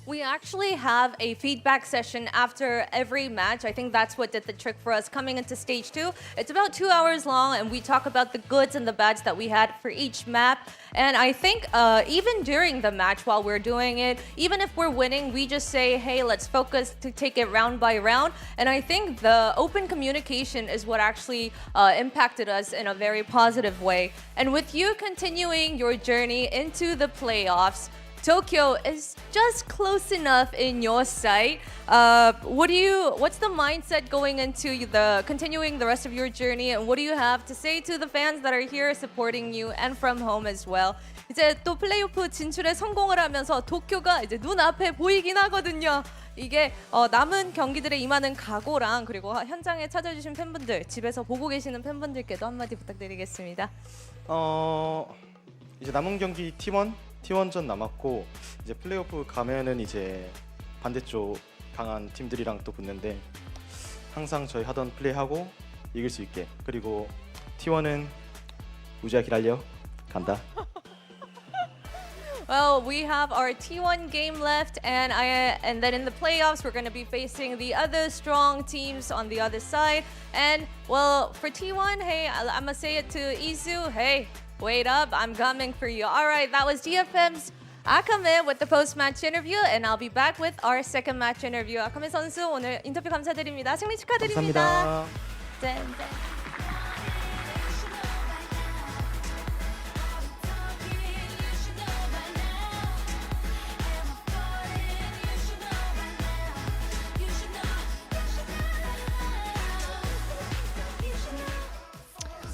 S15: We actually have a feedback session after every match. I think that's what did the trick for us coming into stage 2. It's about 2 hours long, and we talk about the goods and the bads that we had for each map. And I think even during the match while we're doing it, even if we're winning, we just say, hey, let's focus to take it round by round. And I think the open communication is what actually impacted us in a very positive way. And with you continuing your journey into the playoffs, Tokyo is just close enough in your sight. What's the mindset going into continuing the rest of your journey, and what do you have to say to the fans that are here supporting you and from home as well? 이제 또 플레이오프 진출에 성공을 하면서 도쿄가 이제 눈앞에 보이긴 하거든요. 이게 남은 경기들에 임하는 각오랑 그리고 현장에 찾아주신 팬분들, 집에서 보고 계시는 팬분들께도 한마디 부탁드리겠습니다.
S8: 이제 남은 경기 T1전 남았고 이제 플레이오프 가면은 이제 반대쪽 강한 팀들이랑 또 붙는데 항상 저희 하던 플레이하고 이길 수 있게, 그리고 T1은 우지야 기다려 간다.
S15: Well, we have our T1 game left, and then in the playoffs we're going to be facing the other strong teams on the other side. And well, for T1, hey, I'm gonna say it to Izu, hey, wait up, I'm coming for you. All right, that was DFM's Akame with the post-match interview, and I'll be back with our second match interview. Akame 선수 오늘 인터뷰 감사드립니다. 승리 축하드립니다.
S8: 감사합니다.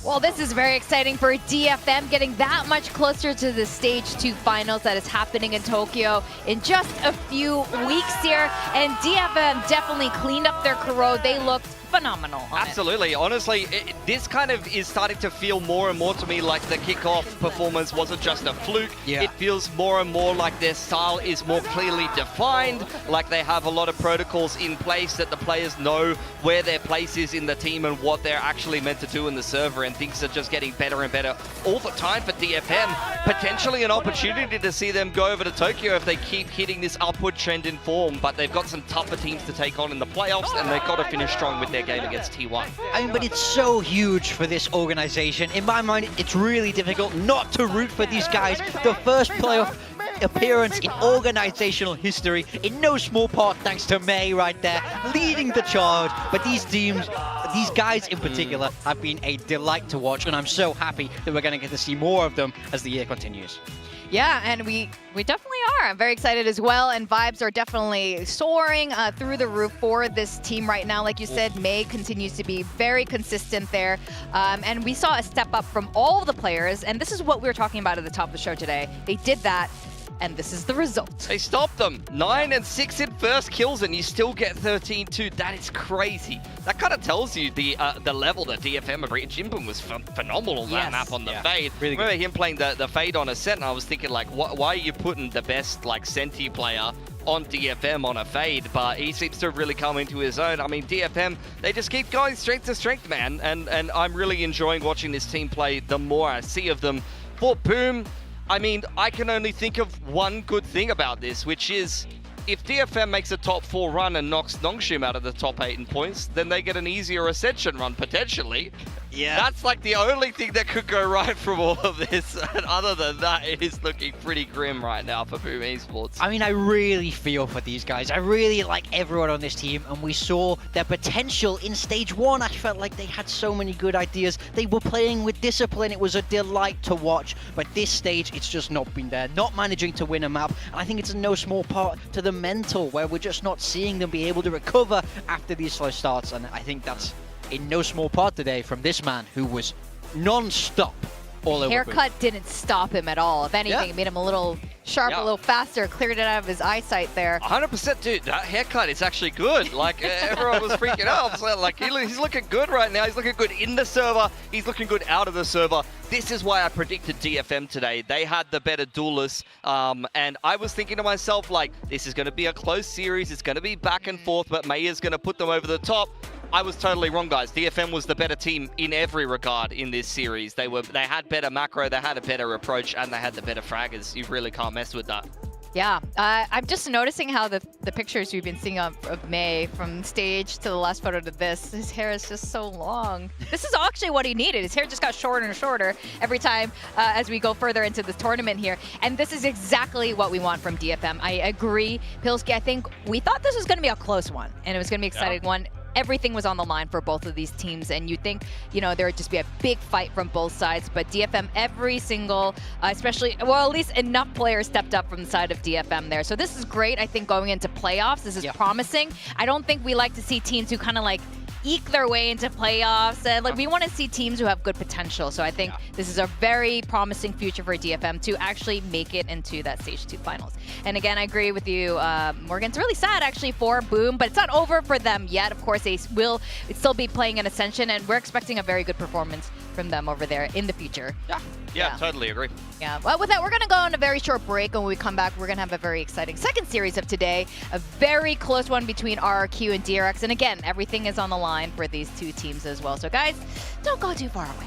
S18: Well, this is very exciting for DFM, getting that much closer to the Stage 2 finals that is happening in Tokyo in just a few weeks here. And DFM definitely cleaned up their Kuro. They looked phenomenal on
S19: Absolutely. Honestly, this kind of is starting to feel more and more to me like the kickoff performance wasn't just a fluke.
S12: Yeah.
S19: It feels more and more like their style is more clearly defined, like they have a lot of protocols in place that the players know where their place is in the team and what they're actually meant to do in the server, and things are just getting better and better all the time for DFM. Potentially an opportunity to see them go over to Tokyo if they keep hitting this upward trend in form, but they've got some tougher teams to take on in the playoffs, and they've got to finish strong with their game against T1.
S12: I mean, but it's so huge for this organization. In my mind, it's really difficult not to root for these guys. The first playoff appearance in organizational history, in no small part thanks to May right there, leading the charge. But these teams, these guys in particular, have been a delight to watch, and I'm so happy that we're going to get to see more of them as the year continues.
S18: Yeah, and we definitely are. I'm very excited as well, and vibes are definitely soaring through the roof for this team right now. Like you said, May continues to be very consistent there, and we saw a step up from all of the players, and this is what we were talking about at the top of the show today. They did that, and this is the result.
S19: They stopped them. 9 and 6 in first kills, and you still get 13-2. That is crazy. That kind of tells you the level that DFM have reached. Jimbun was phenomenal on that map on the Fade.
S12: Really
S19: Remember him playing the Fade on Ascent, and I was thinking, like, why are you putting the best, like, Senti player on DFM on a Fade? But he seems to really come into his own. I mean, DFM, they just keep going strength to strength, man. And I'm really enjoying watching this team play the more I see of them. For Boom, I mean, I can only think of one good thing about this, which is if DFM makes a top 4 run and knocks Nongshim out of the top 8 in points, then they get an easier Ascension run, potentially.
S12: Yeah.
S19: That's like the only thing that could go right from all of this. And other than that, it is looking pretty grim right now for Boom Esports.
S12: I mean, I really feel for these guys. I really like everyone on this team, and we saw their potential in Stage 1. I felt like they had so many good ideas. They were playing with discipline. It was a delight to watch. But this stage, it's just not been there. Not managing to win a map. And I think it's in no small part to the mental, where we're just not seeing them be able to recover after these slow starts. And I think that's in no small part today from this man who was non-stop all over.
S18: Haircut didn't stop him at all. If anything, it made him a little sharp, a little faster, cleared it out of his eyesight there.
S19: 100%, dude. That haircut is actually good. Like, everyone was freaking out. So, like, he's looking good right now. He's looking good in the server. He's looking good out of the server. This is why I predicted DFM today. They had the better duelists. And I was thinking to myself, like, this is going to be a close series. It's going to be back and forth, but Maya's going to put them over the top. I was totally wrong, guys. DFM was the better team in every regard in this series. They had better macro, they had a better approach, and they had the better fraggers. You really can't mess with that.
S18: Yeah, I'm just noticing how the pictures we've been seeing of May, from stage to the last photo to this, his hair is just so long. This is actually what he needed. His hair just got shorter and shorter every time as we go further into the tournament here. And this is exactly what we want from DFM. I agree. Pilsky, I think we thought this was going to be a close one, and it was going to be an exciting one. Everything was on the line for both of these teams, and you think, you know, there would just be a big fight from both sides, but DFM, every single, especially, well, at least enough players stepped up from the side of DFM there. So this is great, I think, going into playoffs. This is promising. I don't think we like to see teams who kind of like eke their way into playoffs, and like we want to see teams who have good potential. So I think this is a very promising future for DFM to actually make it into that Stage 2 finals. And again, I agree with you, Morgan. It's really sad actually for Boom, but it's not over for them yet. Of course, they will still be playing an Ascension, and we're expecting a very good performance from them over there in the future.
S19: Yeah, totally agree.
S18: Yeah, well, with that, we're going to go on a very short break, and when we come back, we're going to have a very exciting second series of today, a very close one between RRQ and DRX, and again, everything is on the line for these two teams as well. So guys, don't go too far away.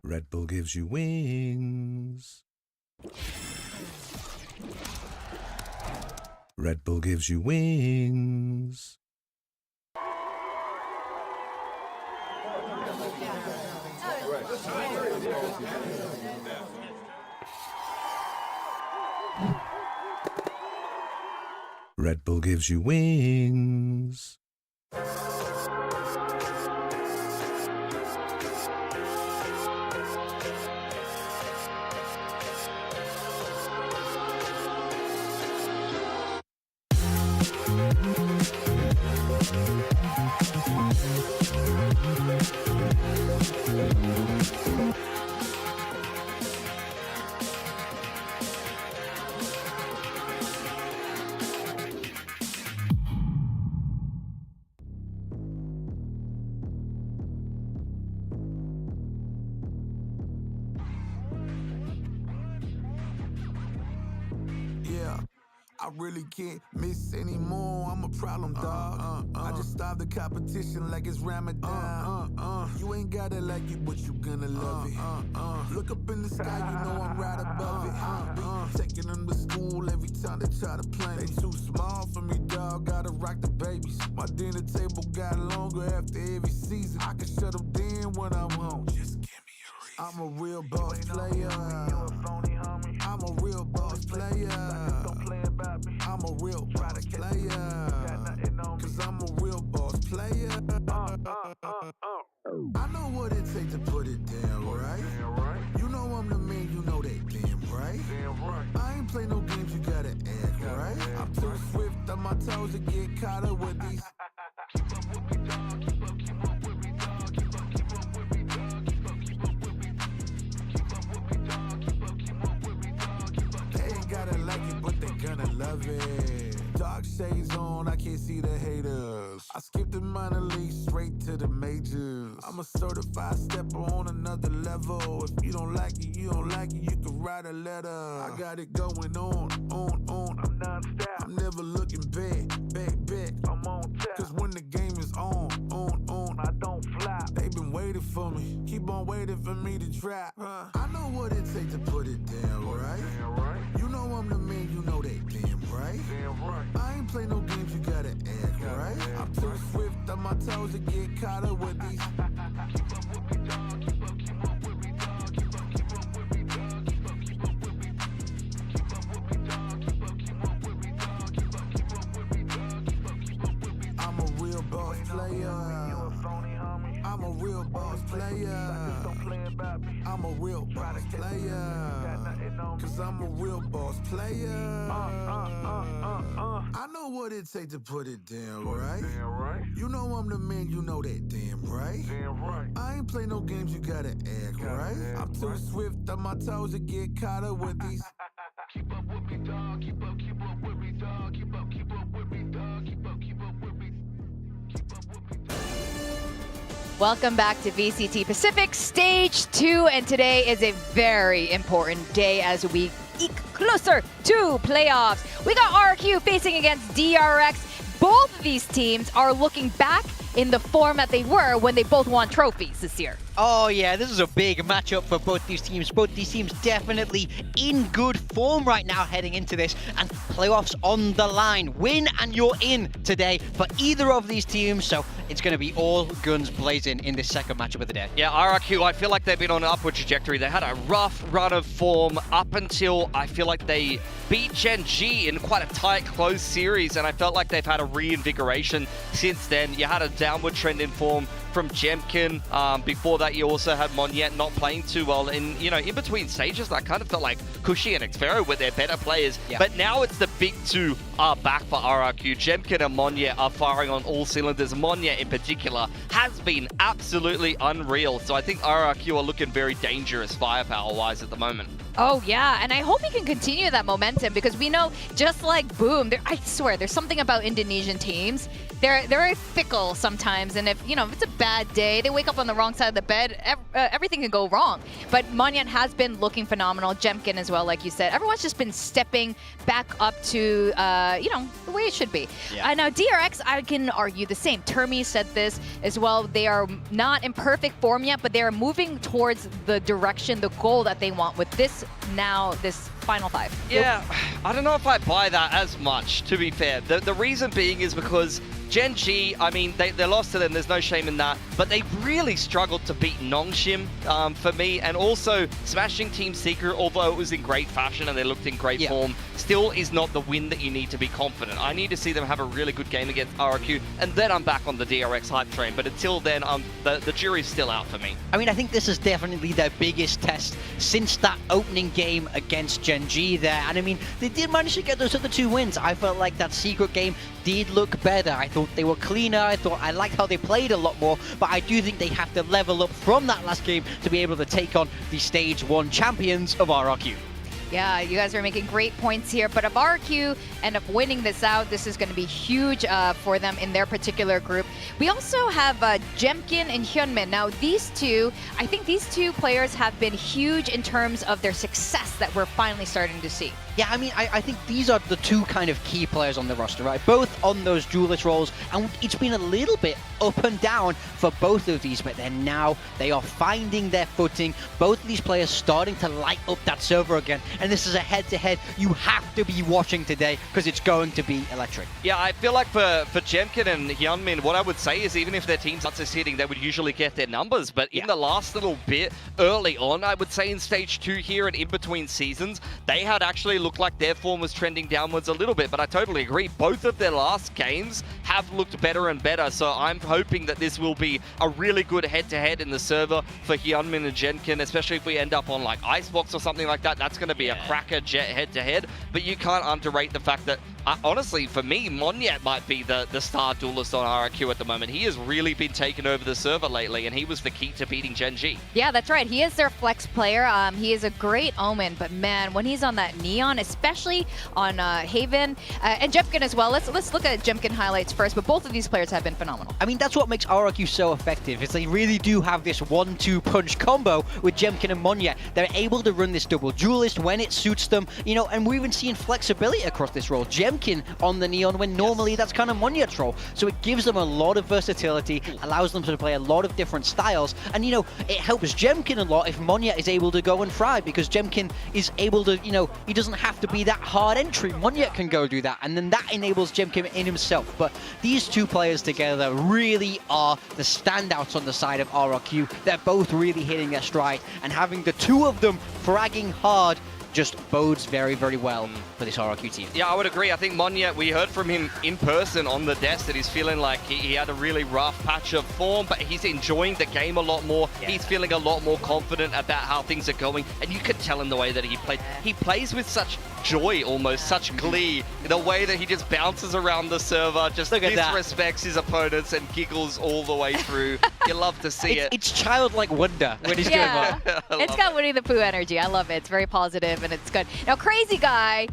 S3: Red Bull gives you wings. Red Bull gives you wings. Red Bull gives you wings.
S6: Yeah, I really can't miss anymore. I'm a problem, dog. I just start the competition like it's Ramadan. You ain't gotta like it, but you gonna love it. Look up in the sky, you know I'm right above it. Taking them to school every time they try to play. They too small for me, dog. Gotta rock the babies. My dinner table got longer after every season. I can shut them down when I want. Just give me a reason. I'm a real boss player. I'm a real boss player. I'm a real boss player. Cause I'm a real boss player. I know what it takes to put it down, right? You know I'm the man, you know that damn right. I ain't play no games, you gotta act right. I'm too swift on my toes to get caught up with these. Keep up with me, dog. Keep up with me, dog. Keep up with me, dog. Keep up with me, dog. Keep up with me, dog. They ain't gotta like it, but they gonna love it. Dark shades on, I can't see the haters. I skipped the minor leagues straight to the majors. I'm a certified stepper on another level. If you don't like it, you don't like it, you can write a letter. I got it going on. I'm non-stop. I'm never looking back. I'm on tap. Cause when the game is on, I don't flop. They been waiting for me, keep on waiting for me to drop. I know what it takes to put it down, right? You know I'm the man, you know that damn right. I ain't play no games, you gotta act right. I'm too swift on my toes to get caught up with these. Keep up with me, dog. Keep up with me, dog. Keep up with me, dog. Keep up with me. Keep up with me, dog. Keep up with me, dog. Keep up with me, dog. Keep up with me. I'm a real boss player. I'm a real boss player. I'm a real boss player. Cause I'm a real boss player. I know what it takes to put it down, right? You know I'm the man, you know that damn right. I ain't play no games, you gotta act right. I'm too swift on my toes to get caught up with these. Keep up with me, dog. Keep up with me, dog. Keep up with me, dog. Keep up with me. Keep up with me, dog.
S18: Welcome back to VCT Pacific Stage 2, and today is a very important day as we eke closer to playoffs. We got RRQ facing against DRX. Both of these teams are looking back in the form that they were when they both won trophies this year.
S12: Oh yeah, this is a big matchup for both these teams. Both these teams definitely in good form right now heading into this, and playoffs on the line. Win and you're in today for either of these teams, so it's going to be all guns blazing in this second matchup of the day.
S19: Yeah, RRQ, I feel like they've been on an upward trajectory. They had a rough run of form up until I feel like they beat Gen G in quite a tight, close series, and I felt like they've had a reinvigoration since then. You had a downward trend in form from Jemkin. Before that, you also had Monyet not playing too well. And, you know, in between stages, that kind of felt like Kushi and Xfero were their better players. Yeah. But now it's the big two are back for RRQ. Jemkin and Monyet are firing on all cylinders. Monyet in particular has been absolutely unreal. So I think RRQ are looking very dangerous firepower-wise at the moment.
S18: Oh yeah, and I hope he can continue that momentum, because we know, just like Boom, I swear, there's something about Indonesian teams they're very fickle sometimes, and if it's a bad day, they wake up on the wrong side of the bed, everything can go wrong. But Monyet has been looking phenomenal. Jemkin as well, like you said. Everyone's just been stepping back up to the way it should be.
S12: Yeah.
S18: Now DRX, I can argue the same. Termi said this as well. They are not in perfect form yet, but they are moving towards the direction, the goal that they want with this Final 5.
S19: Yeah, I don't know if I buy that as much, to be fair. The reason being is because Gen G, I mean, they lost to them, there's no shame in that, but they really struggled to beat Nongshim for me, and also smashing Team Secret, although it was in great fashion and they looked in great form, still is not the win that you need to be confident. I need to see them have a really good game against RRQ, and then I'm back on the DRX hype train, but until then, the jury's still out for me.
S12: I mean, I think this is definitely their biggest test since that opening game against Gen G there, and I mean, they did manage to get those other 2 wins. I felt like that Secret game did look better. I thought they were cleaner. I liked how they played a lot more, but I do think they have to level up from that last game to be able to take on the Stage 1 champions of RRQ.
S18: Yeah, you guys are making great points here, but if RRQ end up winning this out, this is going to be huge for them in their particular group. We also have Jemkin and Hyunmin. Now, these two, I think these two players have been huge in terms of their success that we're finally starting to see.
S12: Yeah, I mean, I think these are the 2 kind of key players on the roster, right? Both on those duelist roles, and it's been a little bit up and down for both of these, but then now they are finding their footing. Both of these players starting to light up that server again, and this is a head-to-head you have to be watching today because it's going to be electric.
S19: Yeah, I feel like for Jemkin and Hyunmin, what I would say is even if their teams aren't succeeding, they would usually get their numbers, but in the last little bit early on, I would say in Stage 2 here and in between seasons, they had actually looked like their form was trending downwards a little bit, but I totally agree. Both of their last games have looked better and better, so I'm hoping that this will be a really good head-to-head in the server for Hyunmin and Jemkin, especially if we end up on like Icebox or something like that. That's going to be a cracker jet head-to-head, but you can't underrate the fact that honestly, for me, Monyet might be the star duelist on RRQ at the moment. He has really been taking over the server lately, and he was the key to beating Gen G.
S18: Yeah, that's right. He is their flex player. He is a great omen, but man, when he's on that Neon, especially on Haven, and Jemkin as well. Let's look at Jemkin highlights first, but both of these players have been phenomenal.
S12: I mean, that's what makes RRQ so effective, is they really do have this 1-2 punch combo with Jemkin and Monyet. They're able to run this double duelist when it suits them, and we're even seeing flexibility across this role. Jemkin on the Neon when normally that's kind of Monyet's role. So it gives them a lot of versatility, allows them to play a lot of different styles, and it helps Jemkin a lot if Monyet is able to go and fry, because Jemkin is able to, he doesn't have to be that hard entry. Monyet can go do that, and then that enables Jemkin in himself. But these 2 players together really are the standouts on the side of RRQ. They're both really hitting their stride, and having the 2 of them fragging hard just bodes very, very well for this RRQ team.
S19: Yeah, I would agree. I think Monyet, we heard from him in person on the desk that he's feeling like he had a really rough patch of form, but he's enjoying the game a lot more. Yeah. He's feeling a lot more confident about how things are going, and you could tell in the way that he plays. He plays with such joy, almost, such glee, in a way that he just bounces around the server, just disrespects his opponents and giggles all the way through. You love to see it.
S12: It's childlike wonder when he's doing well.
S18: It's got Winnie the Pooh energy. I love it. It's very positive, and it's good. Now, Crazy Guy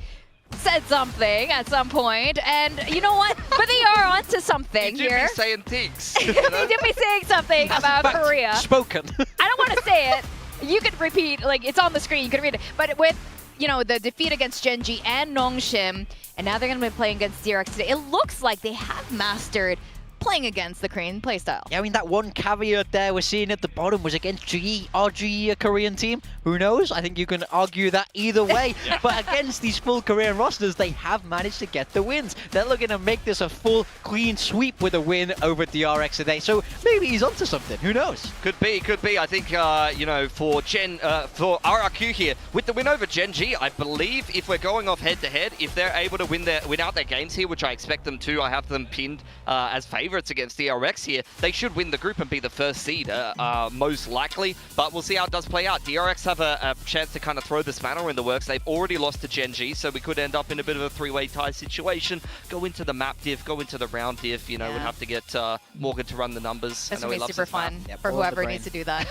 S18: said something at some point, and you know what? But they are onto something here.
S19: You did be saying things.
S18: They did be saying something about Korea.
S12: Spoken.
S18: I don't want to say it. You could repeat, like, it's on the screen. You can read it. But with, the defeat against Gen G and Nongshim, and now they're going to be playing against DRX today, it looks like they have mastered playing against the Korean playstyle.
S12: Yeah, I mean, that one caveat there we're seeing at the bottom was against GE. Are GE a Korean team? Who knows? I think you can argue that either way. But against these full Korean rosters, they have managed to get the wins. They're looking to make this a full, clean sweep with a win over DRX today. So maybe he's onto something. Who knows?
S19: Could be. I think, for RRQ here, with the win over Gen G, I believe if we're going off head-to-head, if they're able to win out their games here, which I expect them to, I have them pinned as favorites against DRX here, they should win the group and be the first seed, most likely, but we'll see how it does play out. DRX have a chance to kind of throw the spanner in the works. They've already lost to Gen G, so we could end up in a bit of a 3-way tie situation. Go into the map diff, go into the round diff, we'd have to get Morgan to run the numbers.
S18: That's going to be super fun for whoever needs to do that.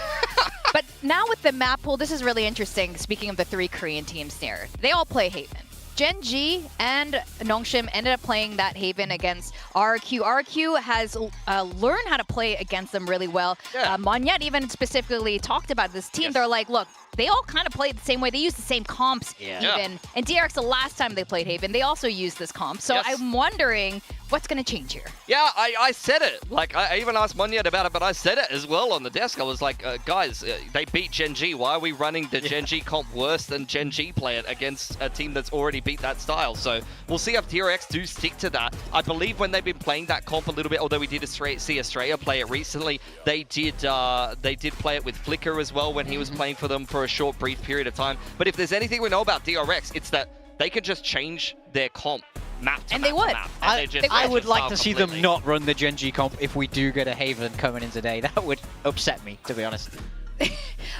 S18: But now with the map pool, this is really interesting. Speaking of the 3 Korean teams there, they all play Haven. Gen G and Nongshim ended up playing that Haven against RRQ. RRQ has learned how to play against them really well. Monyet even specifically talked about this team. They're like, look, they all kind of played the same way. They used the same comps even. And DRX, the last time they played Haven, they also used this comp. So I'm wondering what's going to change here.
S19: Yeah, I said it. Like, I even asked Monyet about it, but I said it as well on the desk. I was like, guys, they beat Gen G. Why are we running the Gen G comp worse than Gen G play it against a team that's already beat that style? So we'll see if DRX do stick to that. I believe when they've been playing that comp a little bit, although we did see Australia play it recently, they did play it with Flicker as well when he was playing for them for a short, brief period of time. But if there's anything we know about DRX, it's that they can just change their comp map to
S18: and
S19: map
S18: they would.
S19: to map. And
S12: I would like to see them
S19: completely.
S12: not run the Gen G comp if we do get a Haven coming in today. That would upset me, to be honest.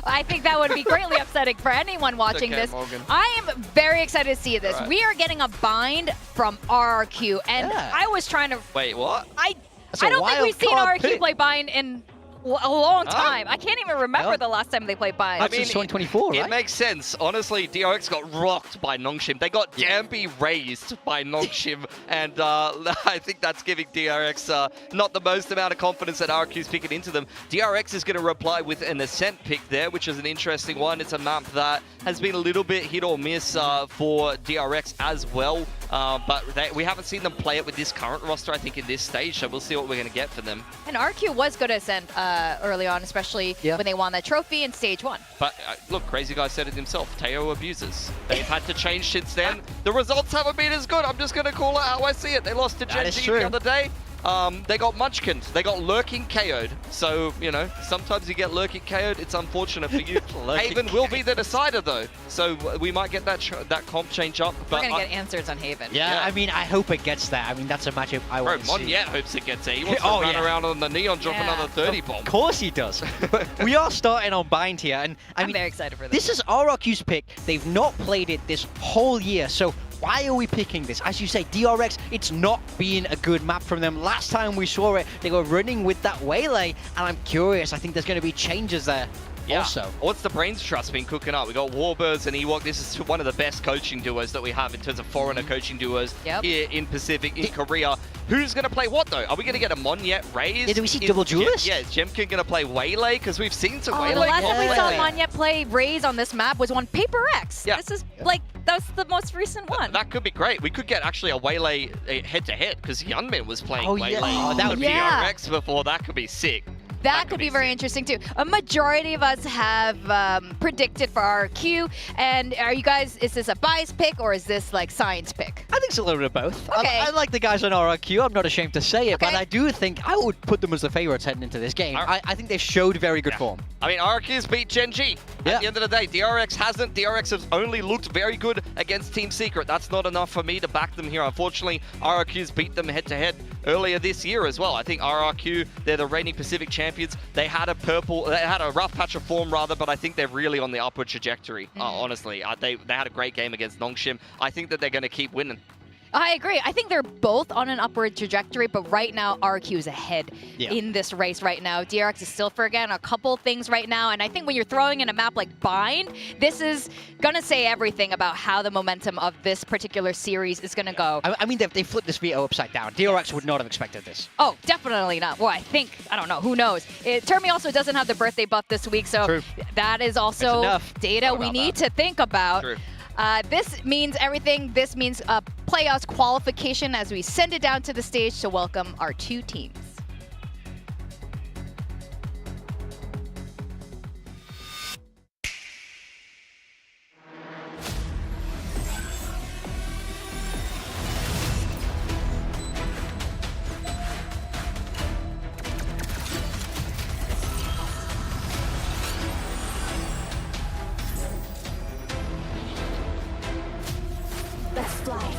S18: I think that would be greatly upsetting for anyone watching this.
S19: Morgan.
S18: I am very excited to see this.
S19: Right.
S18: We are getting a bind from RRQ, and I was trying to...
S19: Wait, what?
S18: I don't think we've seen RRQ play bind in a long time. I can't even remember the last time they played bind.
S19: I mean,
S12: 2024,
S19: it
S12: right?
S19: makes sense. Honestly, DRX got rocked by Nongshim. They got Damby raised by Nongshim, and I think that's giving DRX not the most amount of confidence that RRQ's picking into them. DRX is going to reply with an Ascent pick there, which is an interesting one. It's a map that has been a little bit hit or miss for DRX as well, but we haven't seen them play it with this current roster, I think, in this stage, so we'll see what we're going to get for them.
S18: And RQ was good at Ascent early on, especially when they won that trophy in stage 1.
S19: But look, Crazy Guy said it himself. Teo abuses. They've had to change since then. The results haven't been as good. I'm just going to call it how I see it. They lost to Gen G the other day. They got munchkined. They got lurking KO'd. So, you know, sometimes you get lurking KO'd. It's unfortunate for you. Haven will be the decider, though. So we might get that comp change up. But
S18: We're going to get answers on Haven.
S12: Yeah, I mean, I hope it gets there. I mean, that's a matchup I want to see.
S19: Monyet hopes it gets there. He wants to run around on the Neon, drop another 30 bomb.
S12: Of course he does. But we are starting on bind here. And
S18: I'm very excited for this.
S12: This is RRQ's pick. They've not played it this whole year. So why are we picking this? As you say, DRX, it's not been a good map from them. Last time we saw it, they were running with that Waylay, and I'm curious. I think there's going to be changes there also.
S19: What's the Brains Trust been cooking up? We got Warbirds and Ewok. This is one of the best coaching duos that we have in terms of foreigner coaching duos here in Pacific, in Korea. Who's going to play what, though? Are we going to get a Monyet raised?
S12: Yeah, do we see double duelists?
S19: Yeah, is Jemkin going to play Waylay? Because we've seen some Waylay.
S18: The last time we saw Monyet play Raze on this map was on Paper X.
S19: Yeah.
S18: This is like, that's the most recent one.
S19: That could be great. We could get actually a Waylay head-to-head because Yunmin was playing Waylay
S12: that
S19: on
S12: would be
S19: DRX before. That could be sick.
S18: That could be very interesting too. A majority of us have predicted for RRQ. And are you guys, is this a bias pick or is this like science pick?
S12: I think it's a little bit of both.
S18: Okay.
S12: I like the guys on RRQ. I'm not ashamed to say it, but I do think I would put them as the favorites heading into this game. I think they showed very good form.
S19: I mean, RRQ's beat Gen G. At the end of the day, DRX hasn't. DRX has only looked very good against Team Secret. That's not enough for me to back them here. Unfortunately, RRQ's beat them head-to-head earlier this year as well. I think RRQ, they're the reigning Pacific champions. They had a rough patch of form rather, but I think they're really on the upward trajectory, honestly. They had a great game against Nongshim. I think that they're going to keep winning.
S18: I agree. I think they're both on an upward trajectory, but right now, RRQ is ahead in this race right now. DRX is still forgetting a couple things right now, and I think when you're throwing in a map like Bind, this is going to say everything about how the momentum of this particular series is going to go.
S12: I mean, they flipped this veto upside down. DRX would not have expected this.
S18: Oh, definitely not. Well, I don't know. Who knows? Termi also doesn't have the birthday buff this week, so that is also data we need to think about.
S19: True.
S18: This means everything. This means playoffs qualification as we send it down to the stage to welcome our two teams.
S1: Let's fly.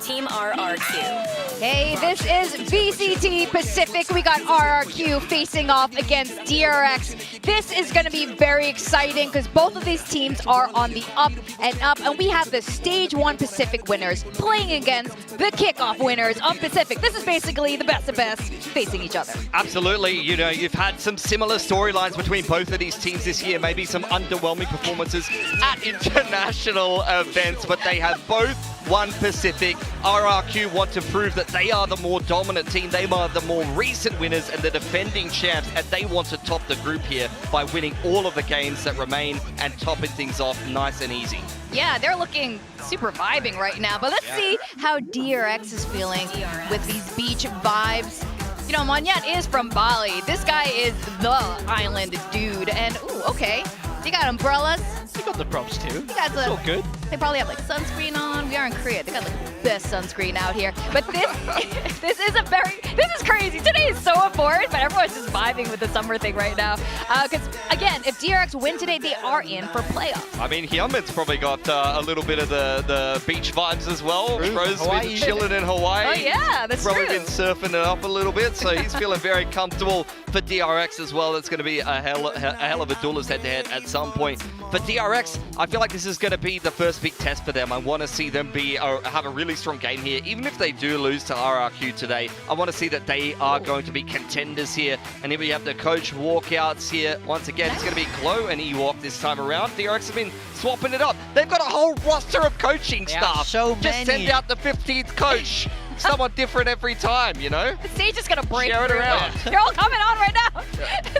S21: Team RRQ.
S18: Hey, this is VCT Pacific. We got RRQ facing off against DRX. This is going to be very exciting because both of these teams are on the up, and we have the Stage 1 Pacific winners playing against the kickoff winners of Pacific. This is basically the best of best facing each other.
S19: Absolutely. You know, you've had some similar storylines between both of these teams this year, maybe some underwhelming performances at international events, but they have both won Pacific. RRQ want to prove that they are the more dominant team, they are the more recent winners and the defending champs, and they want to top the group here by winning all of the games that remain and topping things off nice and easy.
S18: Yeah, they're looking super vibing right now, but let's see how DRX is feeling with these beach vibes. You know, Monyet is from Bali. This guy is the island dude, and ooh, okay. They got umbrellas.
S7: You got the props too.
S18: You guys
S7: it's all good.
S18: They probably have like sunscreen on. We are in Korea. They got like the best sunscreen out here. But this is crazy. Today is so important, but everyone's just vibing with the summer thing right now. Because again, if DRX win today, they are in for playoffs.
S19: I mean, Hyunmin's probably got a little bit of the beach vibes as well. Bro's been chilling in Hawaii.
S18: Oh yeah, that's
S19: probably
S18: true.
S19: been surfing it up a little bit, so he's feeling very comfortable for DRX as well. It's going to be a hell of a duelist head-to-head at some point. For DRX, I feel like this is going to be the first big test for them. I want to see them have a really strong game here. Even if they do lose to RRQ today, I want to see that they are going to be contenders here. And here we have the coach walkouts here. Once again, it's going to be Glow and Ewok this time around. DRX have been swapping it up. They've got a whole roster of coaching staff.
S12: So
S19: Just send out the 15th coach. Someone different every time, you know?
S18: The stage is going to break
S19: Share it
S18: through.
S19: around.
S18: They're all coming on right now.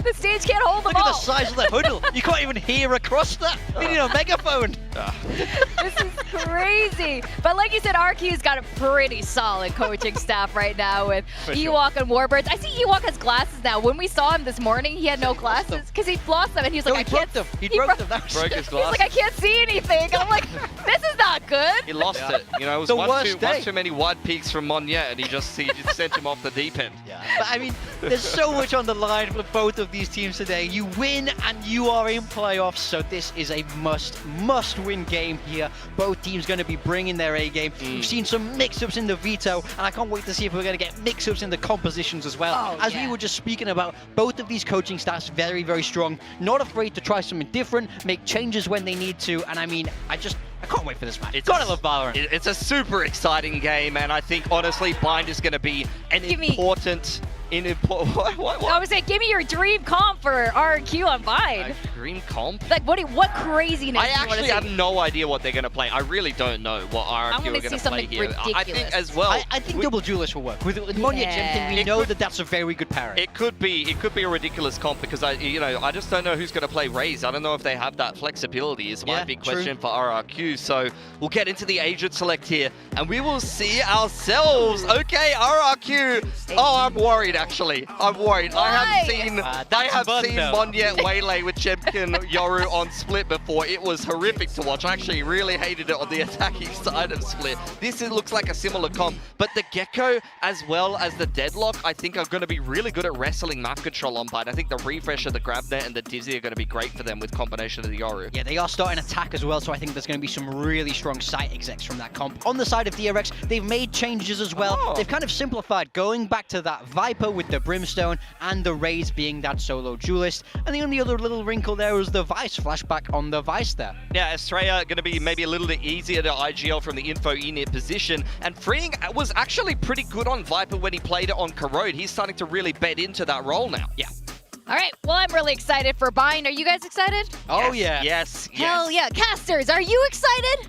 S18: The stage can't hold them
S12: Look
S18: all.
S12: at the size of the huddle. You can't even hear across that. We need a megaphone.
S18: This is crazy. But like you said, RQ's got a pretty solid coaching staff right now with Ewok and Warbirds. I see Ewok has glasses now. When we saw him this morning, he had no glasses because he lost them, and he was like,
S12: he broke them. He broke them.
S19: Broke his
S18: He's
S19: glasses.
S18: like, I can't see anything. And I'm like, this is not good.
S19: He lost it. You know, it was
S12: The
S19: one
S12: worst day.
S19: too many wide peaks from Monyet, and he just sent him off the deep end.
S12: But I mean, there's so much on the line for both of these teams today. You win and you are in playoffs, so this is a must-win game here. Both teams going to be bringing their A game. We've seen some mix-ups in the veto, and I can't wait to see if we're going to get mix-ups in the compositions as well. As we were just speaking about, both of these coaching staffs very, very strong. Not afraid to try something different, make changes when they need to, and I mean, I can't wait for this match. Gotta love Valorant.
S19: It's a super exciting game, and I think, honestly, Bind is going to be an important... What?
S18: I was saying, give me your dream comp for RQ on Bind.
S19: Dream comp?
S18: Like, what craziness
S19: I
S18: do you wanna
S19: actually
S18: see?
S19: have no idea what they're going to play. I really don't know what RRQ are going to play here. I think as well.
S12: I think double duelist will work. With Monyet Jemkin, we know that that's a very good pairing.
S19: It could be a ridiculous comp because I just don't know who's going to play Raze. I don't know if they have that flexibility. Is my big question for RRQ. So we'll get into the agent select here, and we will see ourselves. Okay, RRQ. Oh, I'm worried. Actually, I'm worried.
S18: Why?
S19: I have seen Monyet waylay with Jemkin Yoru on Split before. It was horrific to watch. I actually really hated it on the attacking side of Split. This looks like a similar comp, but the Gecko as well as the Deadlock, I think are going to be really good at wrestling map control on Bind. I think the refresh of the Grabnet and the Dizzy are going to be great for them with combination of the Yoru.
S12: Yeah, they are starting attack as well, so I think there's going to be some really strong site execs from that comp. On the side of DRX, they've made changes as well. They've kind of simplified, going back to that Viper with the Brimstone and the Raze being that solo duelist. And the only other little wrinkle there was the Vice flashback on the Vice there.
S19: Yeah, Estrella going to be maybe a little bit easier to IGL from the info init position. And Freeing was actually pretty good on Viper when he played it on Corrode. He's starting to really bed into that role now.
S12: Yeah.
S18: All right, well, I'm really excited for Bind. Are you guys excited?
S12: Oh, yeah.
S19: Yes.
S18: Hell yeah. Casters, are you excited?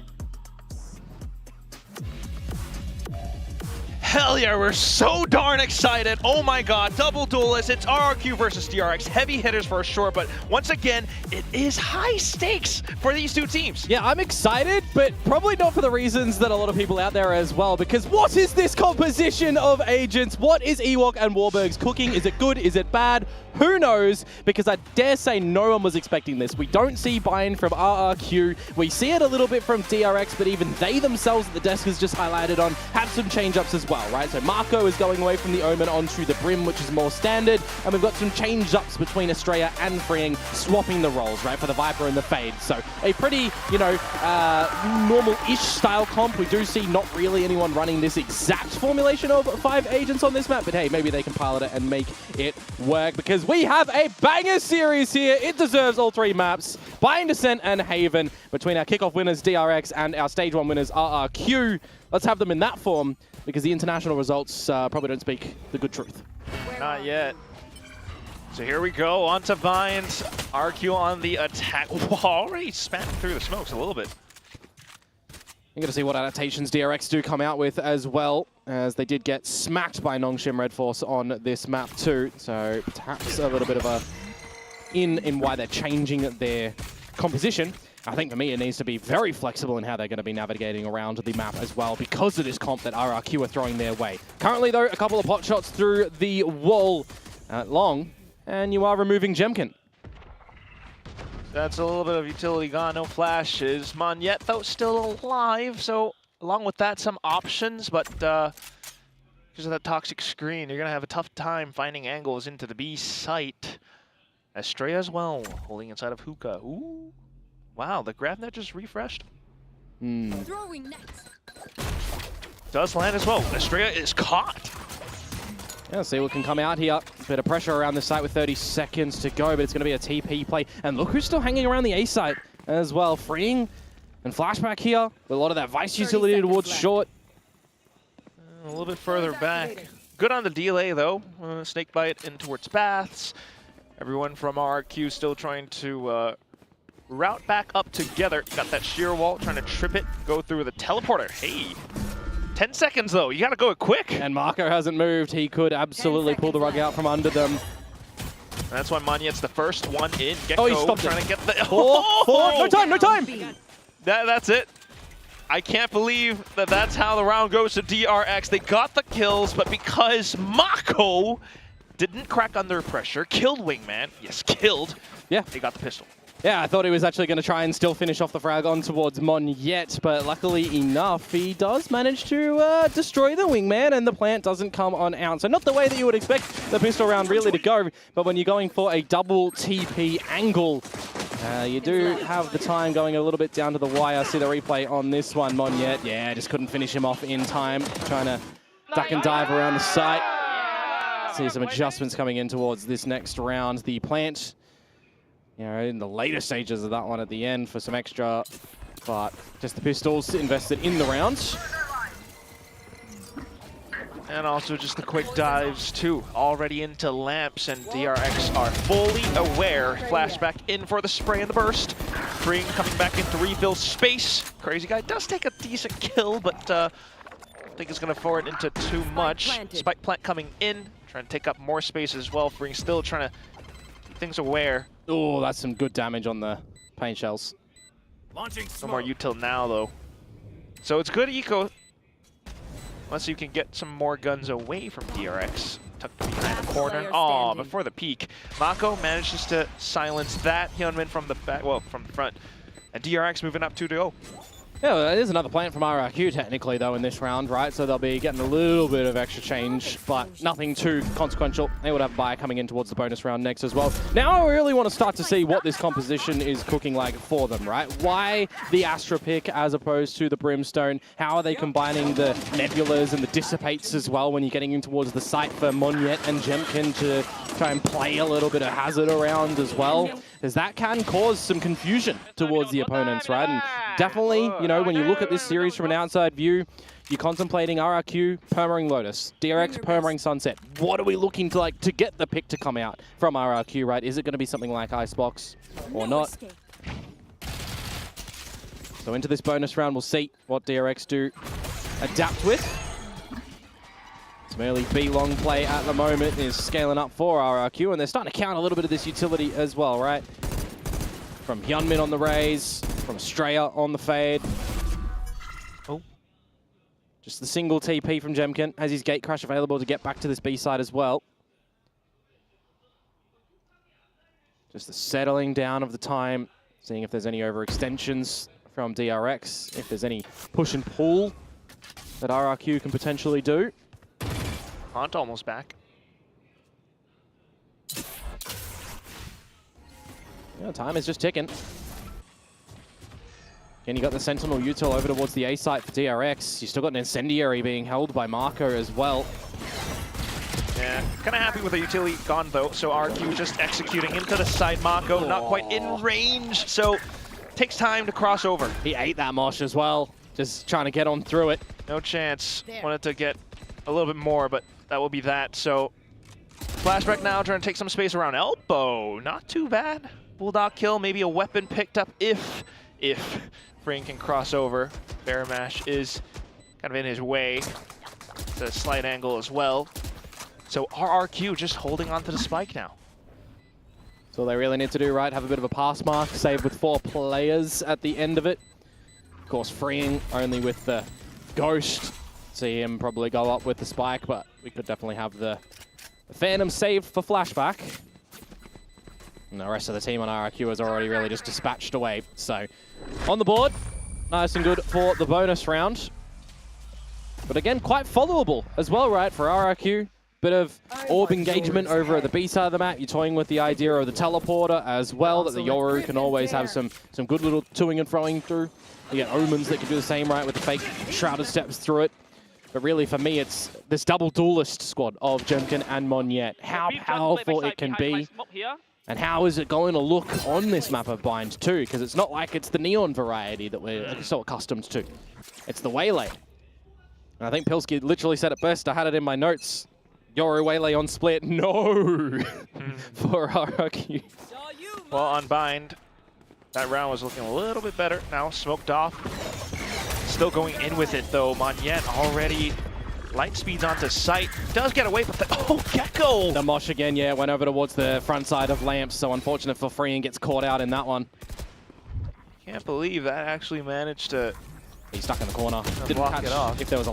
S7: Hell yeah, we're so darn excited. Oh my god, double duelist. It's RRQ versus DRX. Heavy hitters for sure, but once again, it is high stakes for these two teams.
S20: Yeah, I'm excited, but probably not for the reasons that a lot of people out there as well, because what is this composition of agents? What is Ewok and Warburg's cooking? Is it good? Is it bad? Who knows? Because I dare say no one was expecting this. We don't see buy-in from RRQ. We see it a little bit from DRX, but even they themselves at the desk has just highlighted on have some change-ups as well. well, right? So Marco is going away from the Omen onto the Brim, which is more standard, and we've got some change-ups between Estrella and Freeing, swapping the roles, right, for the Viper and the Fade. So a pretty, you know, normal-ish style comp. We do see not really anyone running this exact formulation of 5 agents on this map, but hey, maybe they can pilot it and make it work, because we have a banger series here. It deserves all 3 maps. Buying Descent and Haven, between our kickoff winners DRX and our stage 1 winners RRQ. Let's have them in that form, because the international results probably don't speak the good truth.
S7: Not yet. So here we go, on to Vines. RQ on the attack. Already spat through the smokes a little bit.
S20: You're going to see what adaptations DRX do come out with as well, as they did get smacked by Nongshim Red Force on this map too. So perhaps a little bit of a in why they're changing their composition. I think for me it needs to be very flexible in how they're going to be navigating around the map as well, because of this comp that RRQ are throwing their way. Currently though, a couple of pot shots through the wall long, and you are removing Jemkin.
S7: That's a little bit of utility gone, no flashes. Monyet, though, still alive, so along with that, some options, but because of that toxic screen, you're going to have a tough time finding angles into the B site. Estrella as well, holding inside of Hookah. Ooh, wow, the grab net just refreshed.
S1: Throwing net.
S7: Does land as well. Estrella is caught.
S20: Yeah, see what can come out here. A bit of pressure around the site with 30 seconds to go, but it's going to be a TP play. And look who's still hanging around the A site as well. Freeing and Flashback here, with a lot of that Vice utility towards short.
S7: A little bit further back. Good on the delay, though. Snakebite in towards Baths. Everyone from RRQ still trying to route back up together. Got that shear wall, trying to trip it, go through the teleporter. Hey, 10 seconds though, you gotta go quick.
S20: And Marco hasn't moved. He could absolutely pull the rug out from under them.
S7: And that's why Monyet's the first one in.
S20: Oh, he stopped
S7: trying
S20: it.
S7: to get the...
S20: No time, no time!
S7: That's it. I can't believe that that's how the round goes to DRX. They got the kills, but because Mako didn't crack under pressure, killed Wingman. Yes, killed.
S20: Yeah.
S7: They got the pistol.
S20: Yeah, I thought he was actually going to try and still finish off the frag on towards Monyet, but luckily enough, he does manage to destroy the Wingman, and the plant doesn't come on out. So not the way that you would expect the pistol round really to go, but when you're going for a double TP angle, you do have the time going a little bit down to the wire. See the replay on this one. Monyet, yeah, just couldn't finish him off in time, trying to duck and dive around the site. See some adjustments coming in towards this next round. The plant, you know, in the later stages of that one at the end for some extra, but just the pistols invested in the rounds.
S7: And also just the quick dives too, already into lamps, and DRX are fully aware. Flashback in for the spray and the burst. Freeing coming back in to refill space. Crazy Guy does take a decent kill, but I think it's going to forward into too much. Spike plant coming in, trying to take up more space as well. Freeing still trying to keep things aware.
S20: Oh, that's some good damage on the paint shells.
S7: No more util now though. So it's good eco. Unless you can get some more guns away from DRX. Tucked behind the corner. Oh, before the peak. Mako manages to silence that. Hyunmin from the back, well, from the front. And DRX moving up 2-0.
S20: Yeah, well, there's another plant from RRQ technically though in this round, right? So they'll be getting a little bit of extra change, but nothing too consequential. They would have buy coming in towards the bonus round next as well. Now I really want to start to see what this composition is cooking like for them, right? Why the Astra pick as opposed to the Brimstone? How are they combining the Nebulas and the Dissipates as well when you're getting in towards the site for Monyet and Jemkin to try and play a little bit of hazard around as well? Because that can cause some confusion towards the opponents, right? And definitely, you know, when you look at this series from an outside view, you're contemplating RRQ permaring Lotus, DRX permaring Sunset. What are we looking to like to get the pick to come out from RRQ, right? Is it going to be something like Icebox or not? So into this bonus round, we'll see what DRX do adapt with. Some early B long play at the moment is scaling up for RRQ, and they're starting to count a little bit of this utility as well, right? From Hyunmin on the raise, from Estrella on the fade. Oh. Just the single TP from Jemkin. Has his gate crash available to get back to this B side as well. Just the settling down of the time, seeing if there's any overextensions from DRX, if there's any push and pull that RRQ can potentially do.
S7: Haunt almost back.
S20: Yeah, time is just ticking. Again, you got the Sentinel util over towards the A site for DRX. You still got an Incendiary being held by Marco as well.
S7: Yeah, kind of happy with the utility gone though, so RRQ just executing into the side. Mako not quite in range, so takes time to cross over.
S20: He ate that Mosh as well, just trying to get on through it.
S7: No chance. Wanted to get a little bit more, but that will be that. So flashback now, trying to take some space around elbow. Not too bad. Bulldog kill, maybe a weapon picked up if Fring can cross over. Bear Mash is kind of in his way. It's a slight angle as well. So RRQ just holding on to the spike now.
S20: That's all they really need to do, right? Have a bit of a pass mark, save with 4 players at the end of it. Of course, freeing only with the Ghost. See him probably go up with the spike, but we could definitely have the Phantom saved for flashback. And the rest of the team on RRQ is already really just dispatched away. So on the board, nice and good for the bonus round. But again, quite followable as well, right, for RRQ. Bit of orb engagement over at the B side of the map. You're toying with the idea of the teleporter as well, that the Yoru can always have some good little toing and froing through. You get Omens that can do the same, right, with the fake Shrouded Steps through it. But really, for me, it's this double duelist squad of Jemkin and Monyet. How powerful it can be. And how is it going to look on this map of Bind too? Because it's not like it's the Neon variety that we're so accustomed to. It's the Waylay. And I think Pilsky literally said it best. I had it in my notes. Yoru Waylay on split. No! For RRQ.
S7: Well, on Bind, that round was looking a little bit better. Now smoked off. Still going in with it though. Monyet already light speeds onto sight. Does get away, but Gecko!
S20: The Mosh again, yeah, went over towards the front side of Lamps, so unfortunate for Free and gets caught out in that one.
S7: Can't believe that actually managed to...
S20: He's stuck in the corner. Didn't catch it off. If there was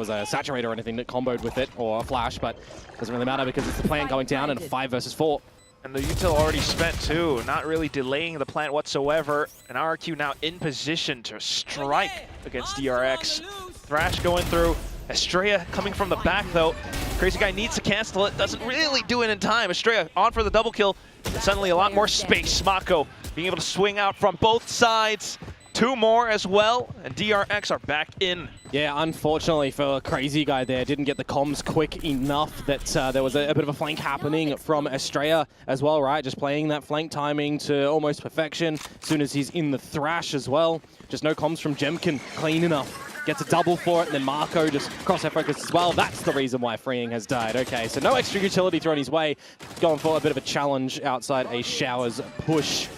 S20: a Saturator or anything that comboed with it, or a Flash, but doesn't really matter because it's the plant going down in a 5 versus 4.
S7: And the util already spent too, not really delaying the plant whatsoever. And RRQ now in position to strike against DRX. Thrash going through. Estrella coming from the back though. Crazy Guy needs to cancel it, doesn't really do it in time. Estrella on for the double kill. And suddenly a lot more space. Mako being able to swing out from both sides. 2 more as well, and DRX are back in.
S20: Yeah, unfortunately for Crazy Guy there, didn't get the comms quick enough that there was a bit of a flank happening from Estrella as well, right? Just playing that flank timing to almost perfection as soon as he's in the Thrash as well. Just no comms from Jemkin, clean enough. Gets a double for it, and then Marco just crosshair focused as well. That's the reason why Freeing has died. Okay, so no extra utility thrown his way. Going for a bit of a challenge outside a Showers push.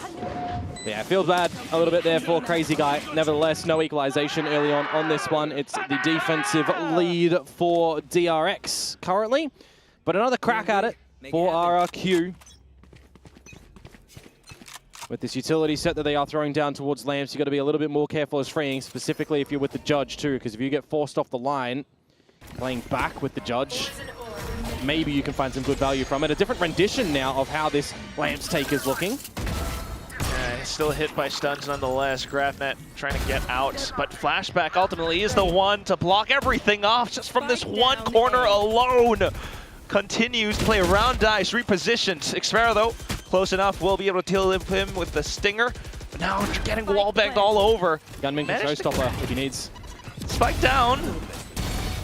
S20: Yeah, feels bad a little bit there for Crazy Guy. Nevertheless, no equalization early on this one. It's the defensive lead for DRX currently. But another crack at it for RRQ. With this utility set that they are throwing down towards Lamps, you've got to be a little bit more careful as Freeing, specifically if you're with the Judge too, because if you get forced off the line, playing back with the Judge, maybe you can find some good value from it. A different rendition now of how this Lamps take is looking.
S7: Still hit by stuns nonetheless. Grafnet trying to get out, but Flashback ultimately is the one to block everything off just from this one corner alone. Continues to play around dice, repositioned. Xpera though, close enough, will be able to deal with him with the Stinger. But now getting wallbanged all over.
S20: Gunman can showstopper if he needs.
S7: Spike down.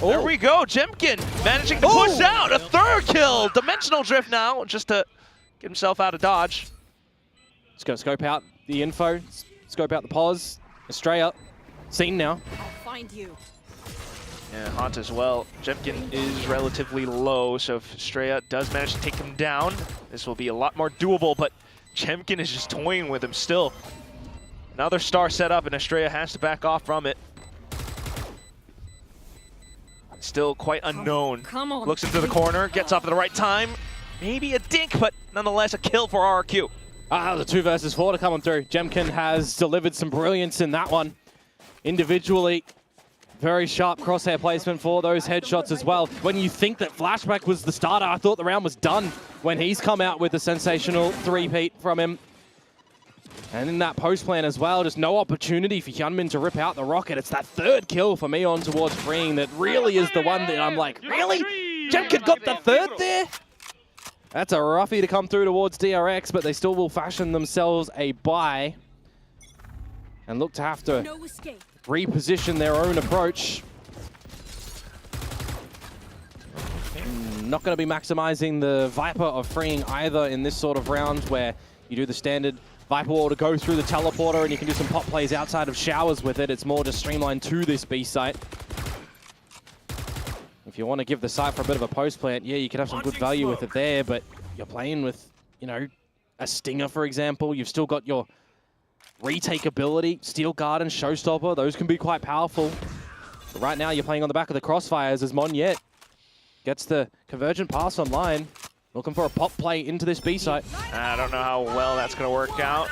S7: There we go, Jemkin managing to push out a 3rd kill. Dimensional Drift now, just to get himself out of dodge.
S20: Just go scope out the info, scope out the pause. Estrella, seen now.
S1: I'll find you.
S7: Yeah, Haunt as well. Jemkin is relatively low, so if Estrella does manage to take him down, this will be a lot more doable, but Jemkin is just toying with him still. Another star set up, and Estrella has to back off from it. Still quite unknown.
S1: Come on.
S7: Looks into the corner, gets off at the right time. Maybe a dink, but nonetheless a kill for RRQ.
S20: Ah, the 2 versus 4 to come on through. Jemkin has delivered some brilliance in that one. Individually, very sharp crosshair placement for those headshots as well. When you think that Flashback was the starter, I thought the round was done when he's come out with a sensational 3-peat from him. And in that post plan as well, just no opportunity for Hyunmin to rip out the rocket. It's that 3rd kill for me on towards Freeing that really is the one that I'm like, really? Jemkin got the third there. That's a roughie to come through towards DRX, but they still will fashion themselves a buy and look to have to reposition their own approach. Not going to be maximizing the Viper of freeing either in this sort of round where you do the standard Viper wall to go through the teleporter and you can do some pop plays outside of showers with it. It's more just streamlined to this B site. If you want to give the site for a bit of a post plant, yeah, you can have some good value with it there, but you're playing with, you know, a Stinger, for example. You've still got your retake ability, Steel Garden, Showstopper. Those can be quite powerful. But right now, you're playing on the back of the crossfires as Monyet gets the convergent pass online. Looking for a pop play into this B site.
S7: I don't know how well that's going to work out.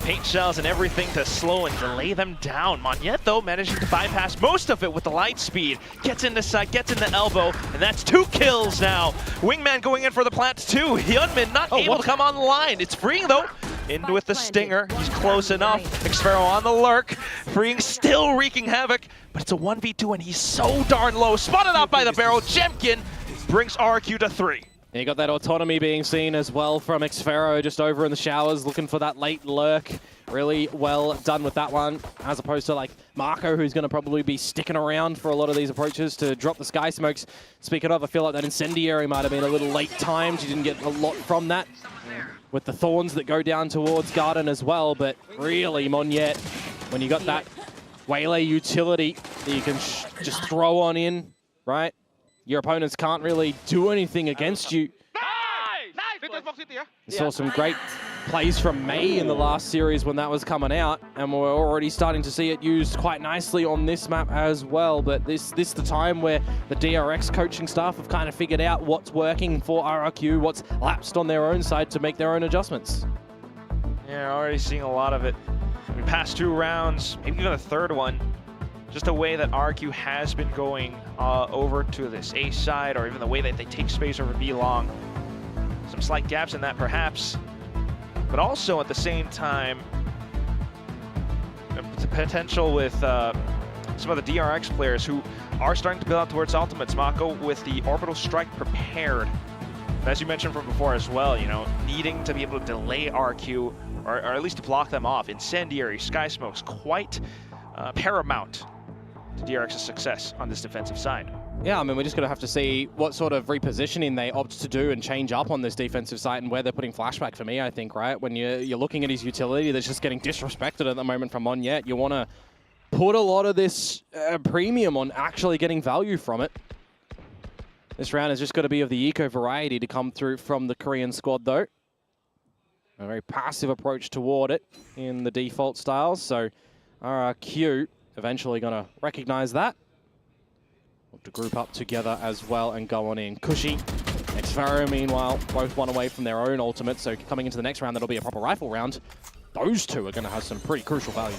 S7: Paint shells and everything to slow and delay them down. Monyet, though, managing to bypass most of it with the light speed. Gets into sight, gets in the elbow, and that's 2 kills now. Wingman going in for the plant too. Hyunmin not able to come on the line. It's freeing, though. In with the stinger. He's close enough. Xfero on the lurk. Freeing, still wreaking havoc. But it's a 1v2, and he's so darn low. Spotted out by the barrel. Jemkin brings RRQ to 3.
S20: And you got that autonomy being seen as well from Xfero just over in the showers, looking for that late lurk. Really well done with that one, as opposed to like Marco, who's going to probably be sticking around for a lot of these approaches to drop the Sky Smokes. Speaking of, I feel like that Incendiary might have been a little late timed. You didn't get a lot from that with the Thorns that go down towards Garden as well, but really, Monyet, when you got that Waylay utility that you can just throw on in, right? Your opponents can't really do anything against you. We saw some great plays from May in the last series when that was coming out, and we're already starting to see it used quite nicely on this map as well. But this the time where the DRX coaching staff have kind of figured out what's working for RRQ, what's lapsed on their own side to make their own adjustments.
S7: Yeah, already seeing a lot of it. We passed 2 rounds, maybe even a third one. Just the way that RRQ has been going over to this A side, or even the way that they take space over B long. Some slight gaps in that perhaps, but also at the same time, the potential with some of the DRX players who are starting to build out towards ultimates. Mako with the orbital strike prepared. And as you mentioned from before as well, you know, needing to be able to delay RRQ, or at least to block them off. Incendiary, Sky Smokes, quite paramount to DRX's success on this defensive side.
S20: Yeah, I mean, we're just going to have to see what sort of repositioning they opt to do and change up on this defensive side and where they're putting Flashback for me, I think, right? When you're looking at his utility that's just getting disrespected at the moment from Monyet, you want to put a lot of this premium on actually getting value from it. This round is just got to be of the eco variety to come through from the Korean squad, though. A very passive approach toward it in the default styles, so RRQ eventually going to recognize that. Look to group up together as well and go on in. Cushy, Xfero, meanwhile, both one away from their own ultimate, so coming into the next round, that'll be a proper rifle round. Those two are going to have some pretty crucial value.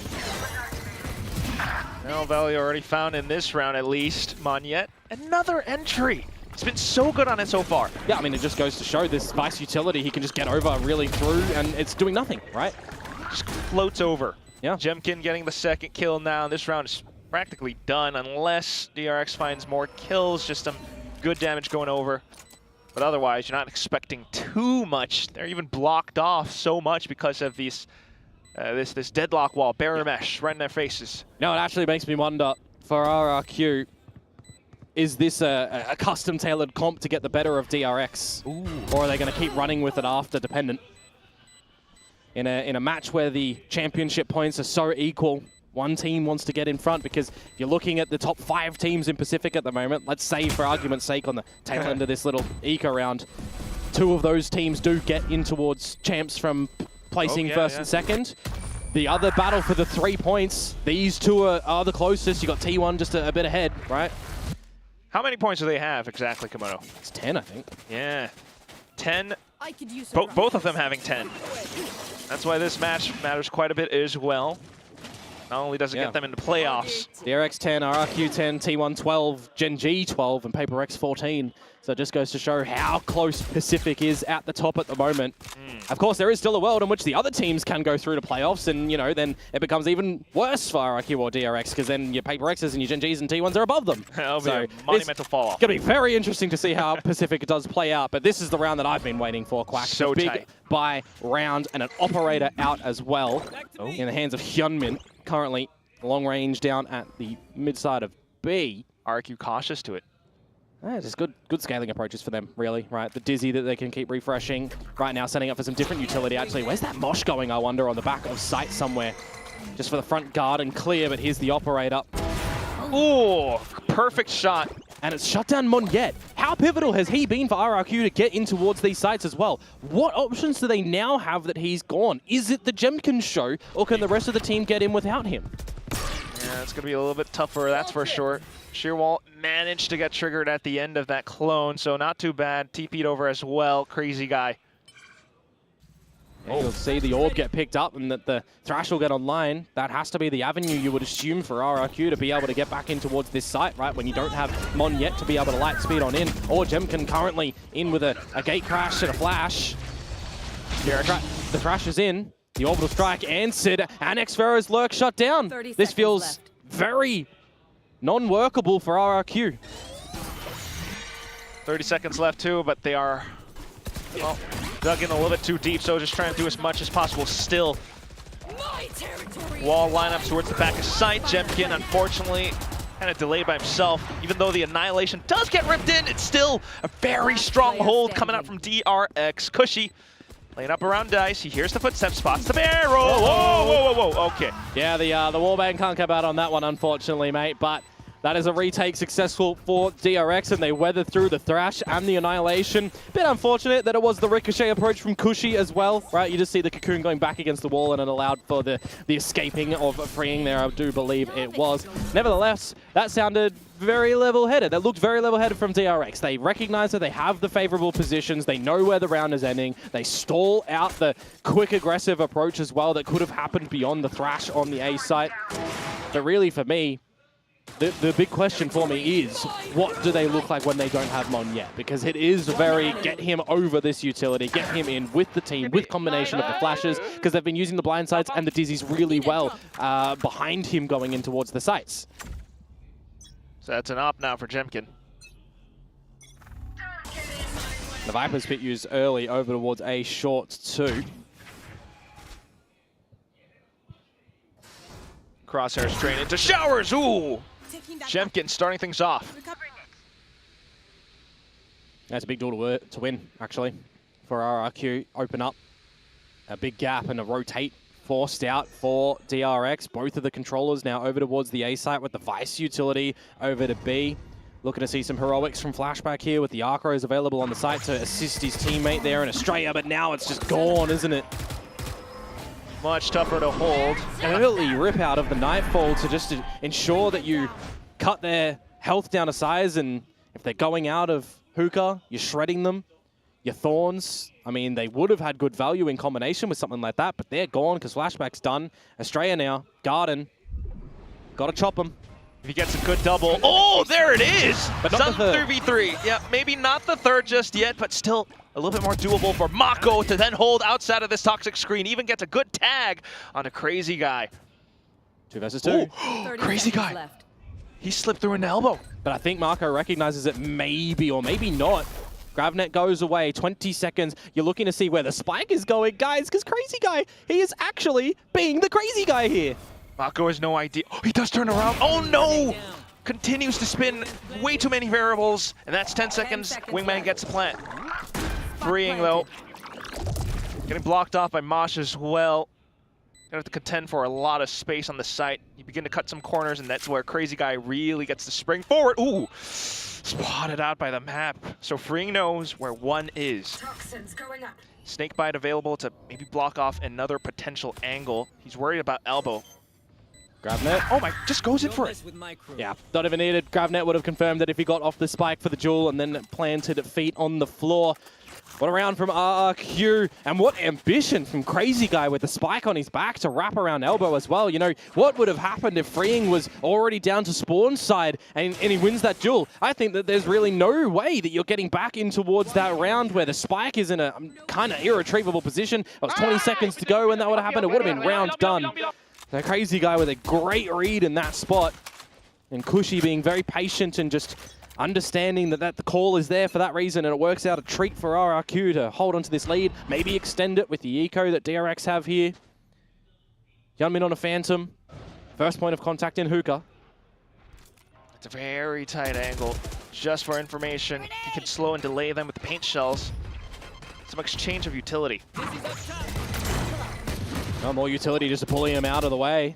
S7: Well, value already found in this round, at least. Monyet, another entry. It's been so good on it so far.
S20: Yeah, I mean, it just goes to show this Vice utility, he can just get over really through, and it's doing nothing, right?
S7: Just floats over.
S20: Yeah.
S7: Jemkin getting the second kill now. This round is practically done unless DRX finds more kills. Just some good damage going over. But otherwise, you're not expecting too much. They're even blocked off so much because of these this deadlock wall, barrier mesh right in their faces.
S20: No, it actually makes me wonder for RRQ, is this a custom-tailored comp to get the better of DRX? Ooh. Or are they going to keep running with it after dependent? In a match where the championship points are so equal, one team wants to get in front, because if you're looking at the top 5 teams in Pacific at the moment, let's say for argument's sake on the tail end of this little eco round, 2 of those teams do get in towards champs from placing first and second. The other battle for the 3 points, these 2 are the closest. You got T1 just a bit ahead, right?
S7: How many points do they have exactly, Komodo?
S20: It's 10, I think.
S7: Yeah, 10. Both of them having 10. That's why this match matters quite a bit as well. Not only does it get them into playoffs.
S20: DRX 10, RRQ 10, T1 12, Gen G 12, and Paper X 14. So it just goes to show how close Pacific is at the top at the moment. Of course, there is still a world in which the other teams can go through to playoffs, and, you know, then it becomes even worse for RRQ or DRX, because then your Paper X's and your Gen Gs and T1s are above them.
S7: That'll be a monumental fall off.
S20: It's going to be very interesting to see how Pacific does play out, but this is the round that I've been waiting for, Quack.
S7: So
S20: big
S7: tight.
S20: buy round and an operator out as well in the hands of Hyunmin, currently long range down at the mid side of B.
S7: RRQ cautious to it.
S20: Yeah, just good scaling approaches for them, really, right? The Dizzy that they can keep refreshing. Right now, setting up for some different utility, actually. Where's that Mosh going, I wonder, on the back of site somewhere? Just for the front guard and clear, but here's the operator.
S7: Ooh, perfect shot.
S20: And it's shut down Monyet. How pivotal has he been for RRQ to get in towards these sites as well? What options do they now have that he's gone? Is it the Jemkin show, or can the rest of the team get in without him?
S7: Yeah, it's going to be a little bit tougher, that's for sure. Shearwall managed to get triggered at the end of that clone, so not too bad. TP'd over as well. Crazy guy.
S20: You'll see the orb get picked up and that the Thrash will get online. That has to be the avenue you would assume for RRQ to be able to get back in towards this site, right? When you don't have Mon yet to be able to light speed on in. Or Jemkin currently in with a gate crash and a flash. The Thrash is in. The orbital strike answered. And Xfero's lurk shut down. This feels very non-workable for RRQ.
S7: 30 seconds left too, but they are, well, dug in a little bit too deep, so just trying to do as much as possible. Still, wall lineups towards the back of site. Jemkin, unfortunately, kind of delayed by himself. Even though the Annihilation does get ripped in, it's still a very strong hold coming out from DRX. Cushy laying up around Dice. He hears the footsteps, spots the barrel. Whoa, whoa, whoa, whoa. Okay.
S20: Yeah, the warband can't come out on that one, unfortunately, mate, but that is a retake successful for DRX, and they weather through the Thrash and the Annihilation. Bit unfortunate that it was the ricochet approach from Cushy as well, right? You just see the Cocoon going back against the wall, and it allowed for the escaping of freeing there, I do believe it was. Nevertheless, that sounded very level-headed. That looked very level-headed from DRX. They recognize that they have the favorable positions. They know where the round is ending. They stall out the quick, aggressive approach as well that could have happened beyond the Thrash on the A site. But really, for me, the big question for me is, what do they look like when they don't have Mon yet? Because it is very get him over this utility, get him in with the team, with combination of the flashes, because they've been using the blind sides and the Dizzies really well behind him going in towards the sites.
S7: So that's an op now for Jemkin.
S20: The Viper's Pit used early over towards A short 2.
S7: Crosshair straight into showers. Ooh! Jemkin starting things off.
S20: That's a big door to win, actually, for RRQ. Open up a big gap and a rotate forced out for DRX. Both of the controllers now over towards the A site with the Vice utility over to B. Looking to see some heroics from Flashback here with the Arcros available on the site to assist his teammate there in Australia, but now it's just gone, isn't it?
S7: Much tougher to hold.
S20: An early rip out of the Nightfall to ensure that you cut their health down to size, and if they're going out of Hookah, you're shredding them. Your Thorns, I mean, they would have had good value in combination with something like that, but they're gone because Flashback's done. Australia now, Garden, gotta chop them.
S7: If he gets a good double, oh, there it is!
S20: But not the third.
S7: 3v3. Yeah, maybe not the third just yet, but still a little bit more doable for Mako to then hold outside of this toxic screen. Even gets a good tag on a Crazy Guy.
S20: 2 versus 2.
S7: Crazy Guy. Left. He slipped through an elbow.
S20: But I think Mako recognizes it maybe or maybe not. Gravnet goes away, 20 seconds. You're looking to see where the spike is going, guys, because Crazy Guy, he is actually being the Crazy Guy here.
S7: Mako has no idea. Oh, he does turn around. Oh, no! Continues to spin way too many variables, and that's 10 seconds. Wingman gets the plant. Freeing, though. Getting blocked off by Mosh as well. Gonna have to contend for a lot of space on the site. You begin to cut some corners, and that's where Crazy Guy really gets to spring forward. Ooh! Spotted out by the map. So Freeing knows where one is. Snakebite available to maybe block off another potential angle. He's worried about elbow.
S20: Gravnet.
S7: Oh my, just goes in for it.
S20: Yeah, not even needed. Gravnet would have confirmed that if he got off the spike for the duel and then planted feet on the floor. What a round from RRQ, and what ambition from Crazy Guy with the spike on his back to wrap around elbow as well. You know, what would have happened if Freeing was already down to Spawn's side and he wins that duel? I think that there's really no way that you're getting back in towards that round where the spike is in a kind of irretrievable position. It was 20 seconds to go when that would have happened. It would have been round done. The Crazy Guy with a great read in that spot. And Cushy being very patient and just understanding that the call is there for that reason, and it works out a treat for RRQ to hold onto this lead, maybe extend it with the eco that DRX have here. Hyunmin on a Phantom. First point of contact in hookah.
S7: It's a very tight angle. Just for information, you can slow and delay them with the paint shells. Some exchange of utility.
S20: No more utility just to pull him out of the way.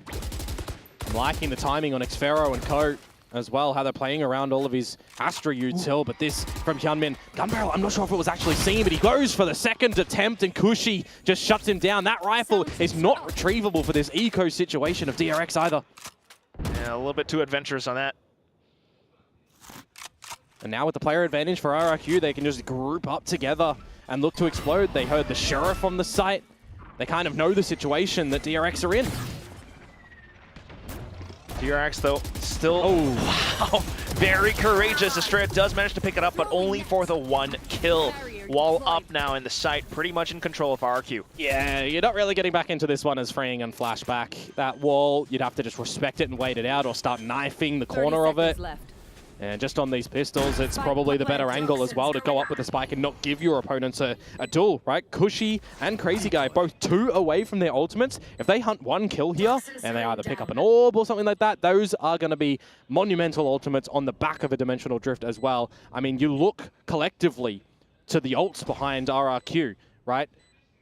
S20: I'm liking the timing on Xfero and Co as well, how they're playing around all of his Astra util, but this from Hyunmin. Gun barrel, I'm not sure if it was actually seen, but he goes for the second attempt and Cushy just shuts him down. That rifle is not retrievable for this eco situation of DRX either.
S7: Yeah, a little bit too adventurous on that.
S20: And now with the player advantage for RRQ, they can just group up together and look to explode. They heard the Sheriff on the site. They kind of know the situation that DRX are in.
S7: DRX, though, still, wow, very courageous. Estrella does manage to pick it up, but only for the one kill. Wall up now in the site, pretty much in control of RRQ.
S20: Yeah, you're not really getting back into this one as Freeing and Flashback. That wall, you'd have to just respect it and wait it out or start knifing the corner of it. And just on these pistols, it's probably the better angle as well to go up with the spike and not give your opponents a duel, right? Cushy and Crazy Guy, both 2 away from their ultimates. If they hunt 1 kill here, and they either pick up an orb or something like that, those are going to be monumental ultimates on the back of a Dimensional Drift as well. I mean, you look collectively to the ults behind RRQ, right?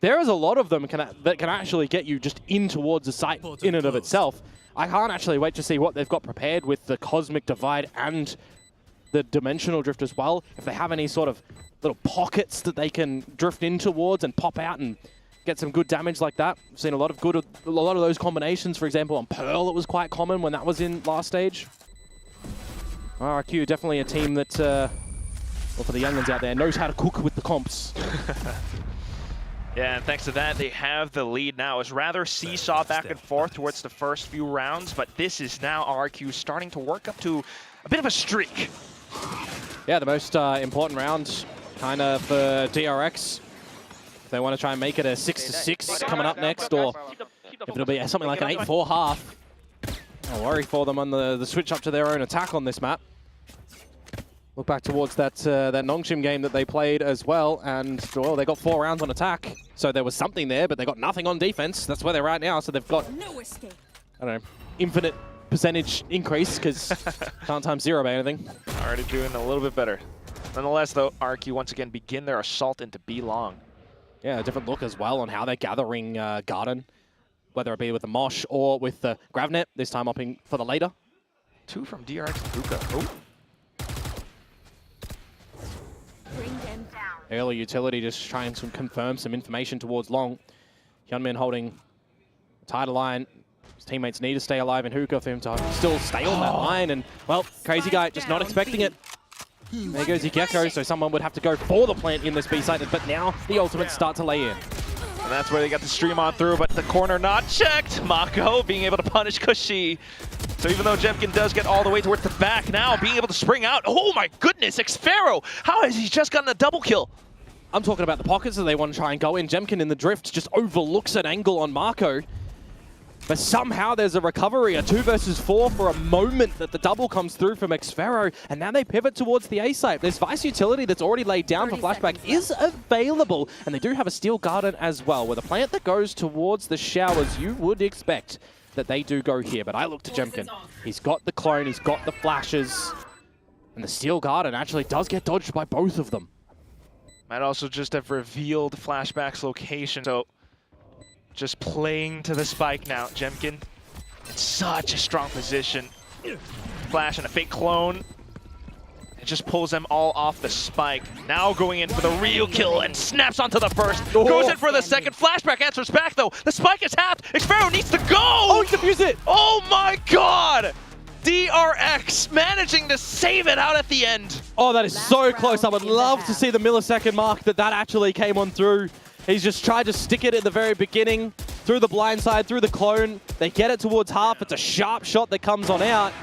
S20: There is a lot of them that can actually get you just in towards the site in and of itself. I can't actually wait to see what they've got prepared with the Cosmic Divide and the Dimensional Drift as well. If they have any sort of little pockets that they can drift in towards and pop out and get some good damage like that. We've seen a lot of those combinations. For example, on Pearl, it was quite common when that was in last stage. RRQ, definitely a team that, well, for the youngins out there, knows how to cook with the comps.
S7: Yeah, and thanks to that, they have the lead now. It's rather seesaw back and forth towards the first few rounds, but this is now RRQ starting to work up to a bit of a streak.
S20: Yeah, the most important round kind of for DRX. If they want to try and make it a 6-6 coming up next, or if it'll be something like an 8-4 half. No worry for them on the switch up to their own attack on this map. Look back towards that Nongshim game that they played as well, and well, they got 4 rounds on attack, so there was something there, but they got nothing on defense. That's where they're at now, so they've got, I don't know, infinite percentage increase, because can't times 0 by anything.
S7: Already doing a little bit better. Nonetheless, though, RRQ once again begin their assault into B long.
S20: Yeah, a different look as well on how they're gathering Garden, whether it be with the Mosh or with the Gravnet, this time opting for the later.
S7: 2 from DRX and Hookah. Oh.
S20: Early utility just trying to confirm some information towards long. Hyunmin holding tighter line. His teammates need to stay alive in hookah for him to still stay on that line. And, well, Crazy Guy just not expecting it. There goes Gecko, so someone would have to go for the plant in this B site. But now the ultimates start to lay in.
S7: And that's where they got the stream on through, but the corner not checked. Mako being able to punish Cushy. So even though Jemkin does get all the way towards the back, now being able to spring out. Oh my goodness, Xfero! How has he just gotten a double kill?
S20: I'm talking about the pockets that they want to try and go in. Jemkin in the drift just overlooks an angle on Mako. But somehow there's a recovery, a 2 versus 4 for a moment that the double comes through from Xfero, and now they pivot towards the A site. This Vice utility that's already laid down for Flashback is available, and they do have a Steel Garden as well. With a plant that goes towards the showers, you would expect that they do go here, but I look to Jemkin. He's got the clone, he's got the flashes, and the Steel Garden actually does get dodged by both of them.
S7: Might also just have revealed Flashback's location, so just playing to the spike now. Jemkin in such a strong position. Flash and a fake clone. It just pulls them all off the spike. Now going in for the real kill and snaps onto the first. Goes in for the second. Flashback answers back though. The spike is halved. Xfero needs to go!
S20: Oh, he defused it!
S7: Oh my god! DRX managing to save it out at the end.
S20: Oh, that is so close. I would love to see the millisecond mark that actually came on through. He's just tried to stick it at the very beginning, through the blind side, through the clone. They get it towards half. It's a sharp shot that comes on out.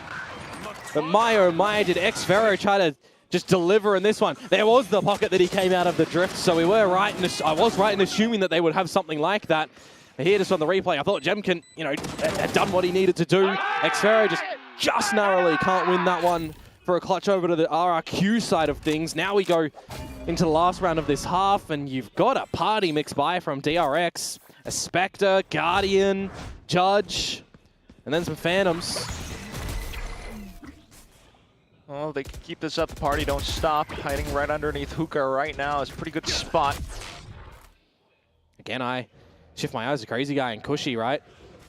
S20: But my oh my, did xFerro try to just deliver in this one. There was the pocket that he came out of the drift, so we were right I was right in assuming that they would have something like that. But here, just on the replay, I thought Jemkin, had done what he needed to do. xFerro just narrowly can't win that one for a clutch over to the RRQ side of things. Now we go into the last round of this half, and you've got a party mix by from DRX, a Spectre, Guardian, Judge, and then some Phantoms.
S7: Well, they can keep this up. The party don't stop. Hiding right underneath Hookah right now is a pretty good spot.
S20: Again, I shift my eyes to Crazy Guy and Cushy, right?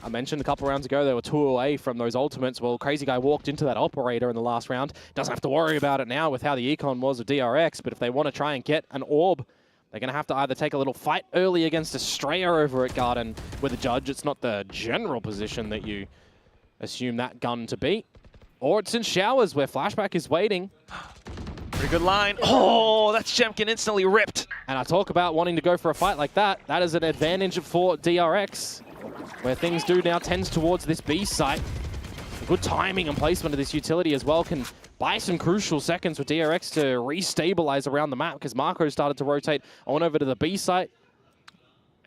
S20: I mentioned a couple rounds ago they were 2 away from those ultimates. Well, Crazy Guy walked into that operator in the last round. Doesn't have to worry about it now with how the econ was of DRX, but if they want to try and get an orb, they're going to have to either take a little fight early against Estrella over at Garden with a Judge. It's not the general position that you assume that gun to be. Or it's in Showers where Flashback is waiting.
S7: Pretty good line. Oh, that's Jemkin instantly ripped.
S20: And I talk about wanting to go for a fight like that. That is an advantage for DRX, where things do now tends towards this B site. Good timing and placement of this utility as well can buy some crucial seconds for DRX to restabilize around the map, because Marco started to rotate on over to the B site.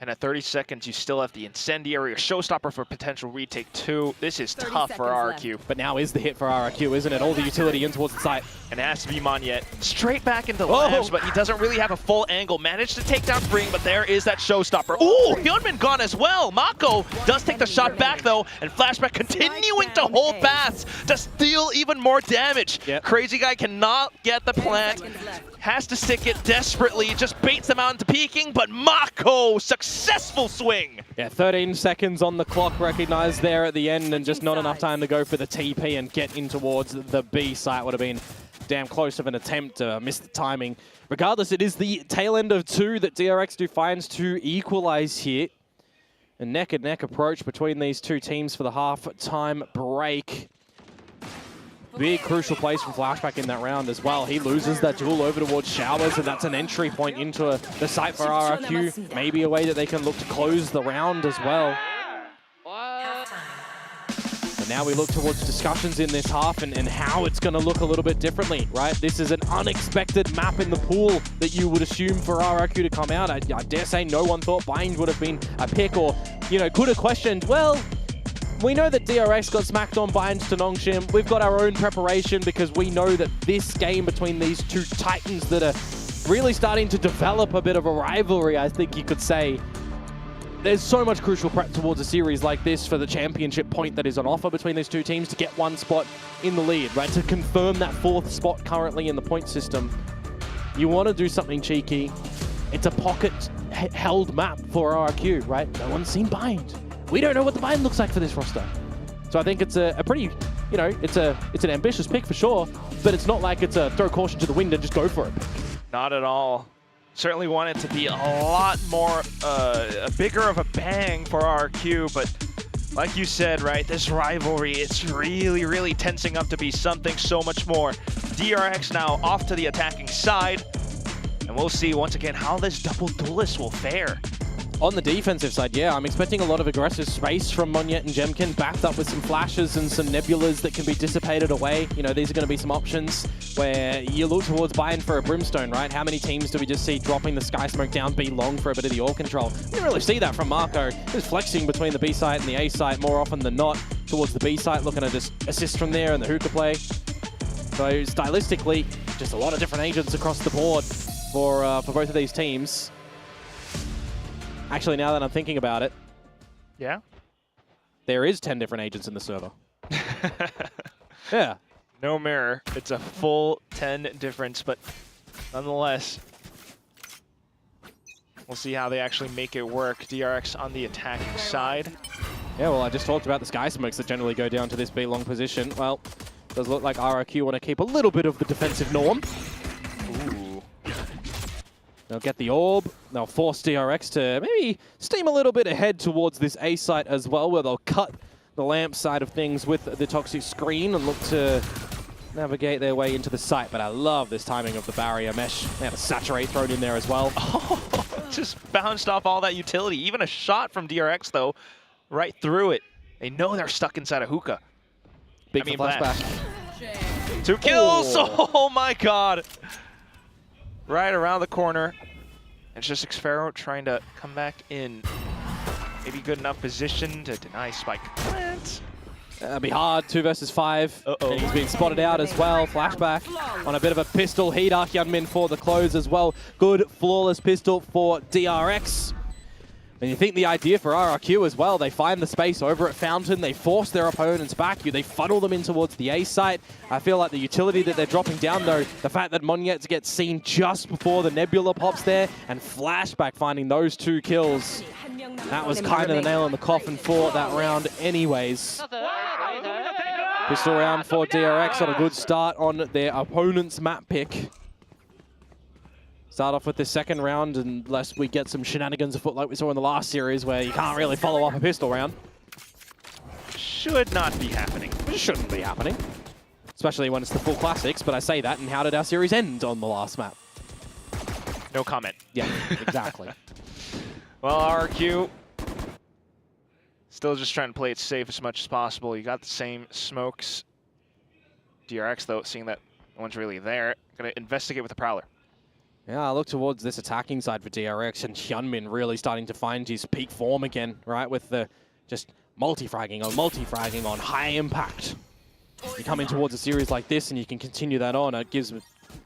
S7: And at 30 seconds, you still have the Incendiary or Showstopper for potential retake 2. This is tough for RRQ.
S20: But now is the hit for RRQ, isn't it? All the utility in towards the site.
S7: And it has to be Monyet. Straight back into labs, but he doesn't really have a full angle. Managed to take down Bring, but there is that Showstopper. Ooh, Hyunmin gone as well. Mako does take the shot back, though, and Flashback continuing to hold paths to steal even more damage.
S20: Yep.
S7: Crazy Guy cannot get the plant. Has to stick it desperately, just baits them out into peeking, but Mako, successful swing!
S20: Yeah, 13 seconds on the clock recognized there at the end, and just not enough time to go for the TP and get in towards the B site. Would have been damn close of an attempt to miss the timing. Regardless, it is the tail end of 2 that DRX do finds to equalize here. A neck-and-neck approach between these two teams for the half-time break. Big crucial place from Flashback in that round as well. He loses that duel over towards Showers, and that's an entry point into the site for RRQ. Maybe a way that they can look to close the round as well. But now we look towards discussions in this half and how it's going to look a little bit differently, right? This is an unexpected map in the pool that you would assume for RRQ to come out. I dare say no one thought Bind would have been a pick, or, could have questioned, well, we know that DRX got smacked on by Nongshim. We've got our own preparation because we know that this game between these two titans that are really starting to develop a bit of a rivalry, I think you could say. There's so much crucial prep towards a series like this for the championship point that is on offer between these two teams to get one spot in the lead, right? To confirm that 4th spot currently in the point system. You want to do something cheeky. It's a pocket-held map for RRQ, right? No one's seen Bind. We don't know what the Bind looks like for this roster. So I think it's a pretty, it's an ambitious pick for sure, but it's not like it's a throw caution to the wind and just go for it.
S7: Not at all. Certainly want it to be a lot more, a bigger of a bang for RRQ, but like you said, right, this rivalry, it's really, really tensing up to be something so much more. DRX now off to the attacking side, and we'll see once again how this double duelist will fare.
S20: On the defensive side, yeah, I'm expecting a lot of aggressive space from Monyet and Jemkin, backed up with some flashes and some nebulas that can be dissipated away. These are going to be some options where you look towards buying for a Brimstone, right? How many teams do we just see dropping the Sky Smoke down B long for a bit of the ore control? We didn't really see that from Marco. He's flexing between the B site and the A site more often than not towards the B site, looking to just assist from there and the hookah play. So stylistically, just a lot of different agents across the board for both of these teams. Actually, now that I'm thinking about it,
S7: yeah,
S20: there is 10 different agents in the server. Yeah.
S7: No mirror. It's a full 10 difference, but nonetheless, we'll see how they actually make it work. DRX on the attacking side.
S20: Yeah, well, I just talked about the Sky Smokes that generally go down to this B long position. Well, does look like RRQ want to keep a little bit of the defensive norm.
S7: Ooh.
S20: They'll get the orb. They'll force DRX to maybe steam a little bit ahead towards this A site as well, where they'll cut the lamp side of things with the toxic screen and look to navigate their way into the site. But I love this timing of the barrier mesh. They have a saturate thrown in there as well.
S7: Just bounced off all that utility. Even a shot from DRX, though, right through it. They know they're stuck inside a hookah.
S20: Big flashback.
S7: 2 kills! Oh my god! Right around the corner. It's just Xfero trying to come back in. Maybe good enough position to deny spike plant.
S20: That'll be hard, 2 versus 5. And he's been spotted out as well. Flashback on a bit of a pistol. Heat Hyunmin for the close as well. Good, flawless pistol for DRX. And you think the idea for RRQ as well, they find the space over at Fountain, they force their opponents back, they funnel them in towards the A site. I feel like the utility that they're dropping down though, the fact that Monyet gets seen just before the Nebula pops there, and Flashback finding those 2 kills. That was kind of the nail in the coffin for that round anyways. Pistol round for DRX on a good start on their opponent's map pick. Start off with the second round unless we get some shenanigans afoot like we saw in the last series where you can't really follow up a pistol round.
S7: Should not be happening.
S20: It shouldn't be happening. Especially when it's the full classics, but I say that, and how did our series end on the last map?
S7: No comment.
S20: Yeah, exactly.
S7: Well, RRQ still just trying to play it safe as much as possible. You got the same smokes. DRX, though, seeing that no one's really there, gonna investigate with the Prowler.
S20: Yeah, I look towards this attacking side for DRX, and Hyunmin really starting to find his peak form again, right? With the just multi-fragging on high impact. You come in towards a series like this and you can continue that on. It gives,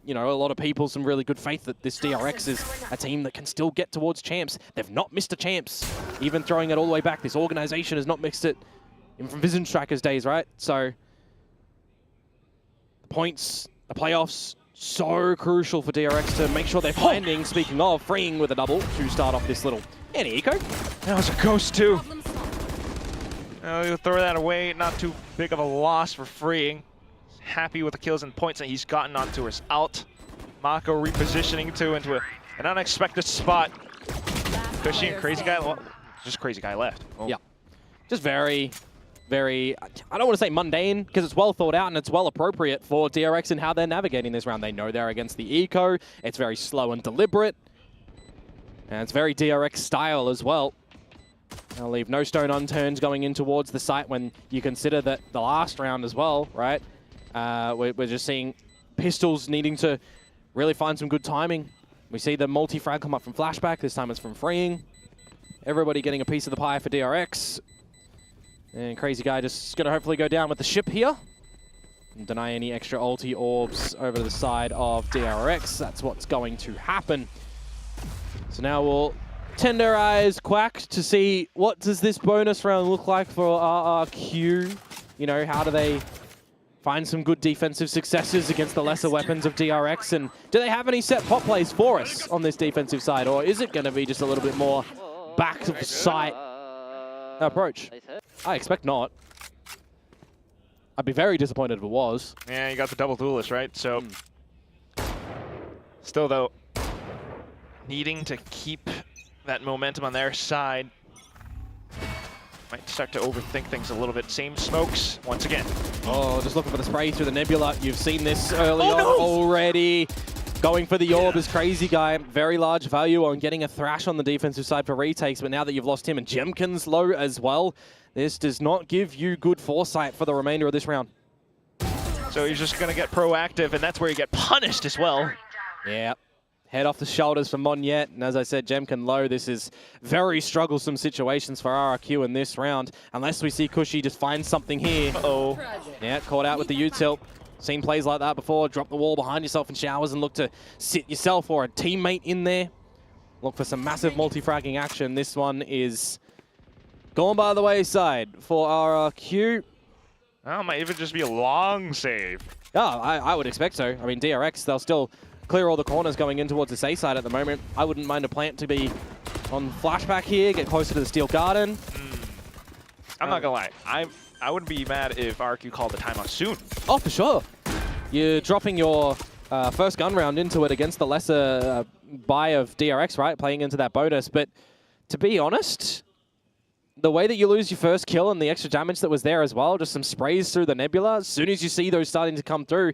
S20: you know, a lot of people some really good faith that this DRX is a team that can still get towards champs. They've not missed a champs. Even throwing it all the way back, this organization has not mixed it even from Vision Strikers days, right? So the points, the playoffs, so crucial for DRX to make sure they're finding, speaking of, freeing with a double to start off this little eco.
S7: That was a ghost too. You'll throw that away, not too big of a loss for freeing. Happy with the kills and points that he's gotten onto his alt. Mako repositioning too into an unexpected spot. Cushy and Crazy Guy, well, just Crazy Guy left. Oh.
S20: Yeah, just very, I don't want to say mundane, because it's well thought out and it's well appropriate for DRX and how they're navigating this round. They know they're against the eco. It's very slow and deliberate. And it's very DRX style as well. They'll leave no stone unturned going in towards the site when you consider that the last round as well, right? We're just seeing pistols needing to really find some good timing. We see the multi-frag come up from Flashback. This time it's from freeing. Everybody getting a piece of the pie for DRX. And Crazy Guy just going to hopefully go down with the ship here. And deny any extra ulti orbs over to the side of DRX. That's what's going to happen. So now we'll tend our eyes quack to see what does this bonus round look like for RRQ. You know, how do they find some good defensive successes against the lesser weapons of DRX? And do they have any set pop plays for us on this defensive side? Or is it going to be just a little bit more back of sight approach? I expect not. I'd be very disappointed if it was.
S7: Yeah, you got the double duelist, right? So, still though, needing to keep that momentum on their side. Might start to overthink things a little bit. Same smokes once again.
S20: Oh, just looking for the spray through the Nebula. You've seen this early on already. Going for the orb is Crazy Guy. Very large value on getting a thrash on the defensive side for retakes, but now that you've lost him and Jemkin's low as well, this does not give you good foresight for the remainder of this round.
S7: So he's just going to get proactive, and that's where you get punished as well.
S20: Yeah. Head off the shoulders for Monyet, and as I said, Jemkin low. This is very strugglesome situations for RRQ in this round, unless we see Cushy just find something here.
S7: Uh-oh.
S20: Yeah, caught out with the U-tilt. Seen plays like that before. Drop the wall behind yourself in showers and look to sit yourself or a teammate in there. Look for some massive multi-fragging action. This one is gone by the wayside for RRQ.
S7: Oh, might even just be a long save.
S20: Yeah, I would expect so. I mean, DRX, they'll still clear all the corners going in towards the C side at the moment. I wouldn't mind a plant to be on Flashback here, get closer to the Steel Garden.
S7: I'm not gonna lie, I wouldn't be mad if RRQ called the timeout soon.
S20: Oh, for sure. You're dropping your first gun round into it against the lesser buy of DRX, right? Playing into that bonus. But to be honest, the way that you lose your first kill and the extra damage that was there as well, just some sprays through the nebula, as soon as you see those starting to come through,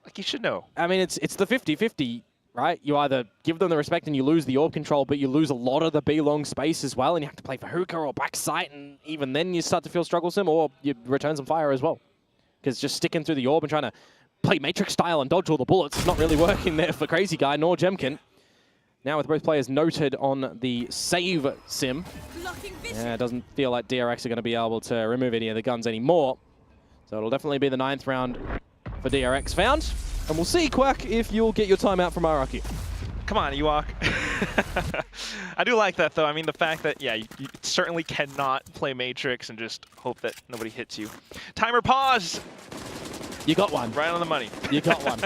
S7: like you should know.
S20: I mean, it's the 50-50, right? You either give them the respect and you lose the orb control, but you lose a lot of the B-long space as well, and you have to play for hookah or backside, and even then you start to feel strugglesome, or you return some fire as well. Because just sticking through the orb and trying to play Matrix style and dodge all the bullets is not really working there for Crazy Guy nor Jemkin. Now with both players noted on the save sim, it doesn't feel like DRX are going to be able to remove any of the guns anymore. So it'll definitely be the 9th round for DRX found. And we'll see, Quack, if you'll get your timeout from RRQ.
S7: Come on, Ewok. I do like that, though. I mean, the fact that, yeah, you certainly cannot play Matrix and just hope that nobody hits you. Timer pause!
S20: You got one.
S7: Right on the money.
S20: You got one.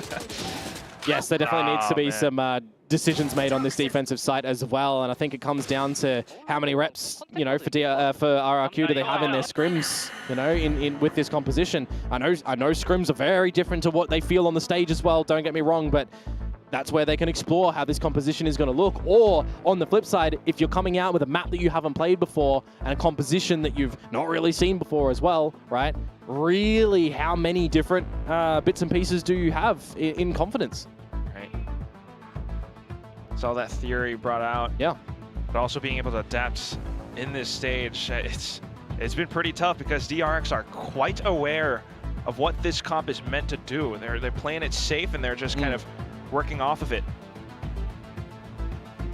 S20: Yes, there definitely needs to be some decisions made on this defensive side as well, and I think it comes down to how many reps, you know, for RRQ do they have in their scrims, you know, with this composition. I know scrims are very different to what they feel on the stage as well, don't get me wrong, but that's where they can explore how this composition is going to look. Or, on the flip side, if you're coming out with a map that you haven't played before and a composition that you've not really seen before as well, right? Really, how many different bits and pieces do you have in confidence?
S7: Right. Saw that theory brought out.
S20: Yeah.
S7: But also being able to adapt in this stage, it's been pretty tough because DRX are quite aware of what this comp is meant to do. They're playing it safe and they're just kind of working off of it.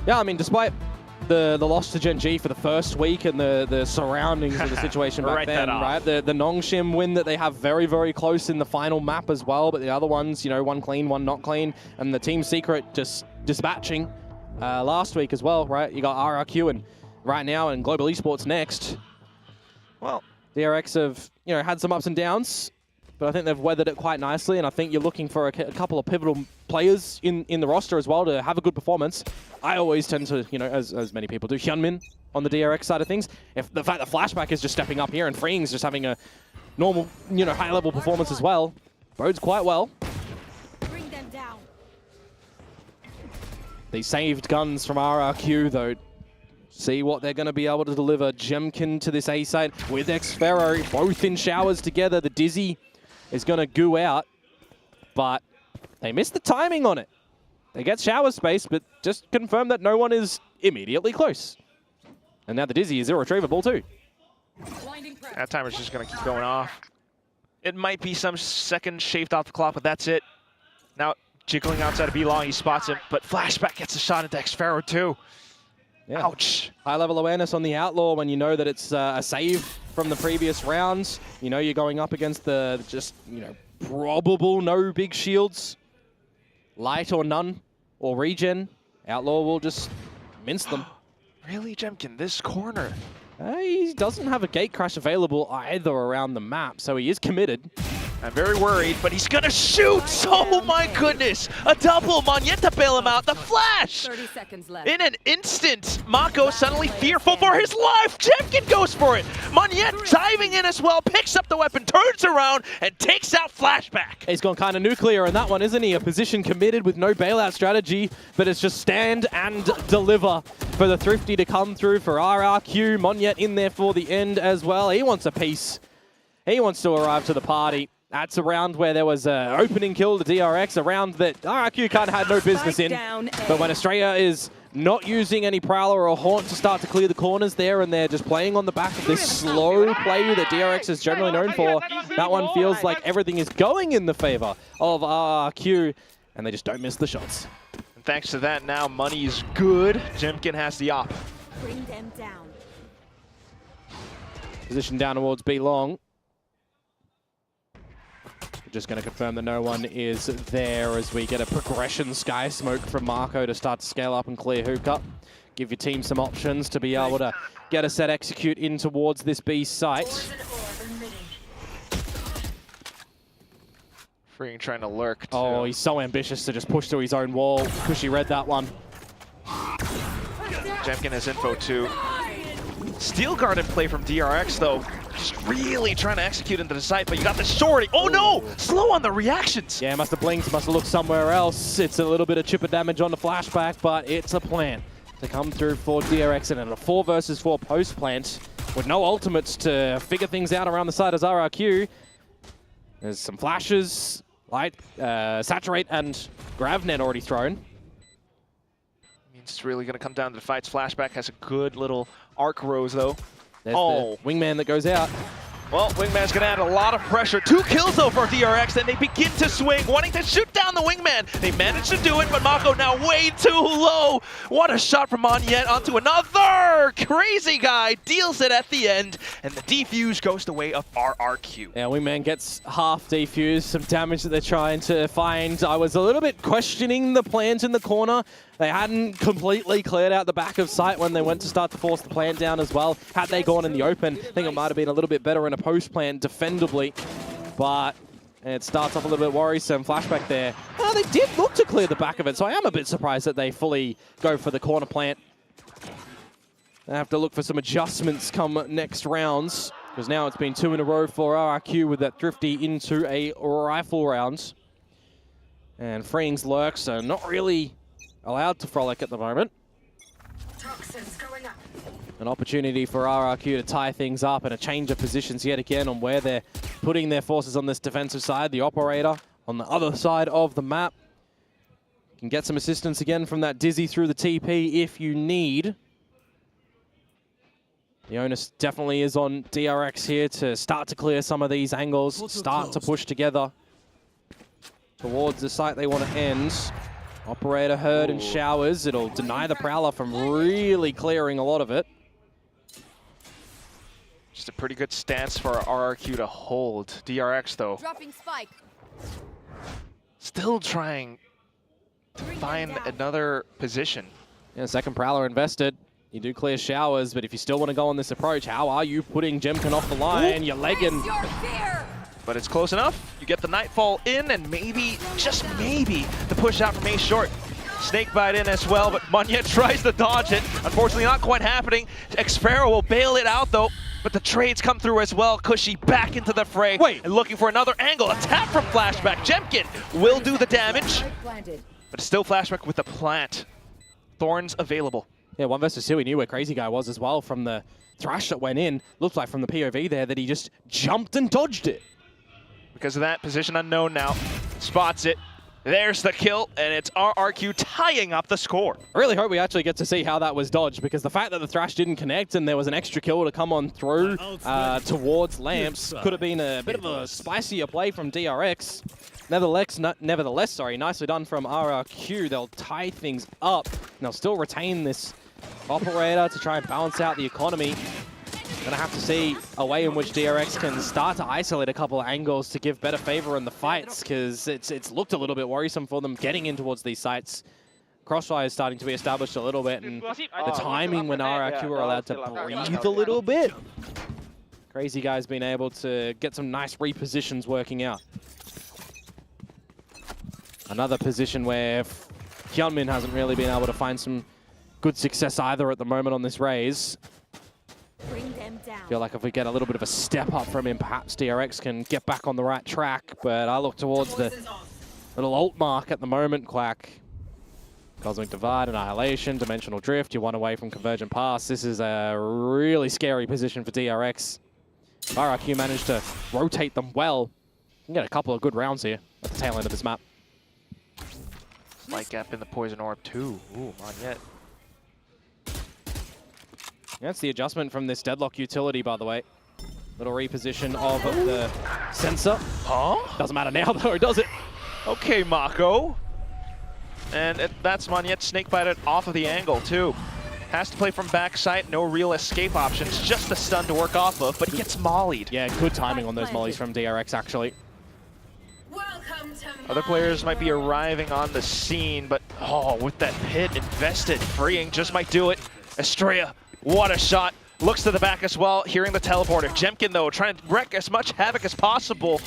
S20: Yeah, I mean, despite the loss to Gen G for the first week and the surroundings of the situation back then, right? The Nongshim win that they have very, very close in the final map as well, but the other ones, you know, one clean, one not clean, and the Team Secret just dispatching last week as well, right? You got RRQ and right now and Global Esports next.
S7: Well,
S20: DRX have, you know, had some ups and downs, but I think they've weathered it quite nicely, and I think you're looking for a couple of pivotal players in the roster as well to have a good performance. I always tend to, you know, as many people do, Hyunmin on the DRX side of things. If the fact that Flashback is just stepping up here and Freeing's just having a normal, you know, high-level performance as well, bodes quite well.
S1: Bring them down.
S20: They saved guns from RRQ, though. See what they're going to be able to deliver. Jemkin to this A side with Xfero, both in showers together. The Dizzy is going to goo out, but they missed the timing on it. They get shower space, but just confirm that no one is immediately close. And now the Dizzy is irretrievable too.
S7: That timer's just going to keep going off. It might be some second shaved off the clock, but that's it. Now, jiggling outside of B-Long, he spots him, but Flashback gets a shot into Xfero too.
S20: Yeah.
S7: Ouch.
S20: High-level awareness on the Outlaw when you know that it's a save from the previous rounds. You know you're going up against the just, you know, probable no big shields. Light or none, or regen. Outlaw will just mince them.
S7: Really, Jemkin, this corner?
S20: He doesn't have a gate crash available either around the map, so he is committed.
S7: I'm very worried, but he's gonna shoot! Oh my goodness! A double! Monyet to bail him out! The flash!
S1: 30 seconds left.
S7: In an instant, Mako suddenly fearful for his life! Jemkin goes for it! Monyet diving in as well, picks up the weapon, turns around, and takes out Flashback!
S20: He's gone kind of nuclear in that one, isn't he? A position committed with no bailout strategy, but it's just stand and deliver for the Thrifty to come through for RRQ. Monyet in there for the end as well. He wants a piece. He wants to arrive to the party. That's a round where there was an opening kill to DRX, a round that RRQ kind of had no business in. But when Estrella is not using any Prowler or Haunt to start to clear the corners there, and they're just playing on the back of this slow play that DRX is generally known for, that one feels like everything is going in the favor of RRQ, and they just don't miss the shots.
S7: And thanks to that, now money's good. Jemkin has the op.
S1: Bring them down.
S20: Position down towards B-Long. Just going to confirm that no one is there as we get a progression Sky Smoke from Marco to start to scale up and clear hookah. Give your team some options to be able to get a set execute in towards this B site.
S7: Freeing trying to lurk.
S20: Oh, he's so ambitious to just push through his own wall. Cushy read that one.
S7: Jemkin has info too. Steel Guard in play from DRX though. Just really trying to execute into the site, but you got the shorty. Oh no! Slow on the reactions!
S20: Yeah, must have blinked, must have looked somewhere else. It's a little bit of chipper damage on the Flashback, but it's a plan to come through for DRX, and in a 4 versus 4 post plant, with no ultimates to figure things out around the side as RRQ. There's some flashes, light, saturate, and Gravnet already thrown.
S7: Means it's really going to come down to the fights. Flashback has a good little arc rose, though.
S20: There's the wingman that goes out.
S7: Well, Wingman's going to add a lot of pressure. 2 kills, though, for DRX, and they begin to swing, wanting to shoot down the Wingman. They manage to do it, but Mako now way too low. What a shot from Monyet onto another crazy guy. Deals it at the end, and the defuse goes the way of RRQ.
S20: Yeah, Wingman gets half defused, some damage that they're trying to find. I was a little bit questioning the plants in the corner. They hadn't completely cleared out the back of sight when they went to start to force the plant down as well. Had they gone in the open, I think it might have been a little bit better in a post plant defendably, but it starts off a little bit worrisome. Flashback there. They did look to clear the back of it, so I am a bit surprised that they fully go for the corner plant. They have to look for some adjustments come next rounds, because now it's been 2 in a row for RRQ with that Thrifty into a rifle round. And Freeing's lurks are not really allowed to frolic at the moment.
S21: Toxins going up.
S20: An opportunity for RRQ to tie things up and a change of positions yet again on where they're putting their forces on this defensive side. The operator on the other side of the map can get some assistance again from that Dizzy through the TP if you need. The onus definitely is on DRX here to start to clear some of these angles, start to push together towards the site they want to end. Operator heard and showers. It'll deny the Prowler from really clearing a lot of it.
S7: Just a pretty good stance for RRQ to hold. DRX, though,
S1: Dropping spike.
S7: still trying to find another position.
S20: Yeah, second Prowler invested. You do clear showers, but if you still want to go on this approach, how are you putting Jemkin off the line? You're legging.
S7: But it's close enough. You get the Nightfall in, and maybe, just maybe, the push out from Ace Short. Snakebite in as well, but Monyet tries to dodge it. Unfortunately, not quite happening. Xpero will bail it out, though. But the trades come through as well. Cushy back into the fray. And looking for another angle. A tap from Flashback. Jemkin will do the damage. But still Flashback with the plant. Thorns available.
S20: Yeah, 1 versus 2. He knew where Crazy Guy was as well from the thrash that went in. Looked like from the POV there that he just jumped and dodged it.
S7: Because of that, position unknown now. Spots it. There's the kill, and it's RRQ tying up the score.
S20: I really hope we actually get to see how that was dodged, because the fact that the thrash didn't connect and there was an extra kill to come on through towards Lamps could have been a bit of a spicier play from DRX. Nevertheless, nicely done from RRQ. They'll tie things up, and they'll still retain this operator to try and balance out the economy. Gonna have to see a way in which DRX can start to isolate a couple of angles to give better favor in the fights, because it's looked a little bit worrisome for them getting in towards these sites. Crossfire is starting to be established a little bit, and the timing when RRQ are allowed to breathe a little bit. Crazy Guy's been able to get some nice repositions working out. Another position where Hyunmin hasn't really been able to find some good success either at the moment on this raise.
S1: Bring them down.
S20: Feel like if we get a little bit of a step up from him, perhaps DRX can get back on the right track. But I look towards the little alt mark at the moment, Quack. Cosmic Divide, Annihilation, Dimensional Drift. You're 1 away from Convergent Pass. This is a really scary position for DRX. RRQ managed to rotate them well. You can get a couple of good rounds here at the tail end of this map.
S7: Light gap in the Poison Orb too. Ooh, Monyet.
S20: That's the adjustment from this Deadlock utility, by the way. Little reposition of the sensor.
S7: Huh?
S20: Doesn't matter now, though, does it?
S7: Okay, Mako. And that's Monyet snakebited off of the angle, too. Has to play from backside, no real escape options, just a stun to work off of, but he gets mollied.
S20: Yeah, good timing on those mollies from DRX, actually.
S7: Other players might be arriving on the scene, but with that pit invested, Freeing just might do it. Estrella, what a shot. Looks to the back as well, hearing the teleporter. Jemkin, though, trying to wreak as much havoc as possible.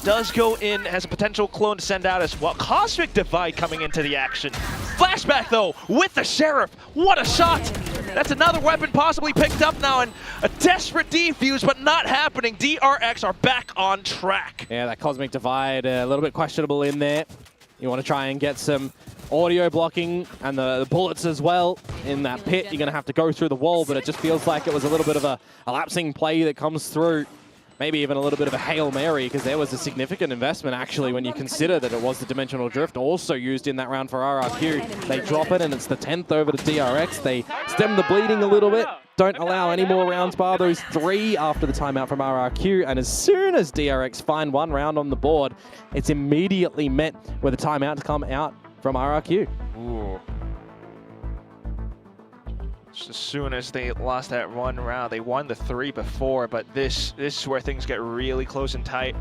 S7: Does go in, has a potential clone to send out as well. Cosmic Divide coming into the action. Flashback, though, with the Sheriff. What a shot. That's another weapon possibly picked up now, and a desperate defuse, but not happening. DRX are back on track.
S20: Yeah, that Cosmic Divide, a little bit questionable in there. You want to try and get some audio blocking and the bullets as well in that pit. You're going to have to go through the wall, but it just feels like it was a little bit of a lapsing play that comes through. Maybe even a little bit of a Hail Mary, because there was a significant investment actually when you consider that it was the Dimensional Drift also used in that round for RRQ. They drop it and it's the 10th over to DRX. They stem the bleeding a little bit. Don't allow any more rounds bar those 3 after the timeout from RRQ. And as soon as DRX find 1 round on the board, it's immediately met with a timeout to come out from RRQ.
S7: Ooh. Just as soon as they lost that 1 round, they won the 3 before, but this is where things get really close and tight.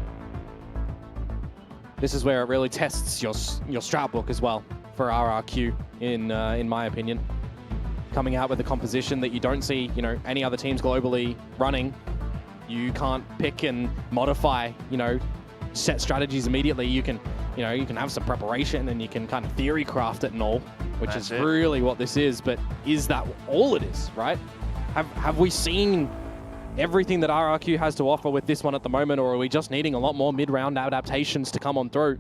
S20: This is where it really tests your strat book as well for RRQ, in my opinion. Coming out with a composition that you don't see, any other teams globally running. You can't pick and modify, set strategies immediately. You can have some preparation and you can kind of theory craft it and all, which is really what this is. But is that all it is, right? Have we seen everything that RRQ has to offer with this one at the moment, or are we just needing a lot more mid-round adaptations to come on through?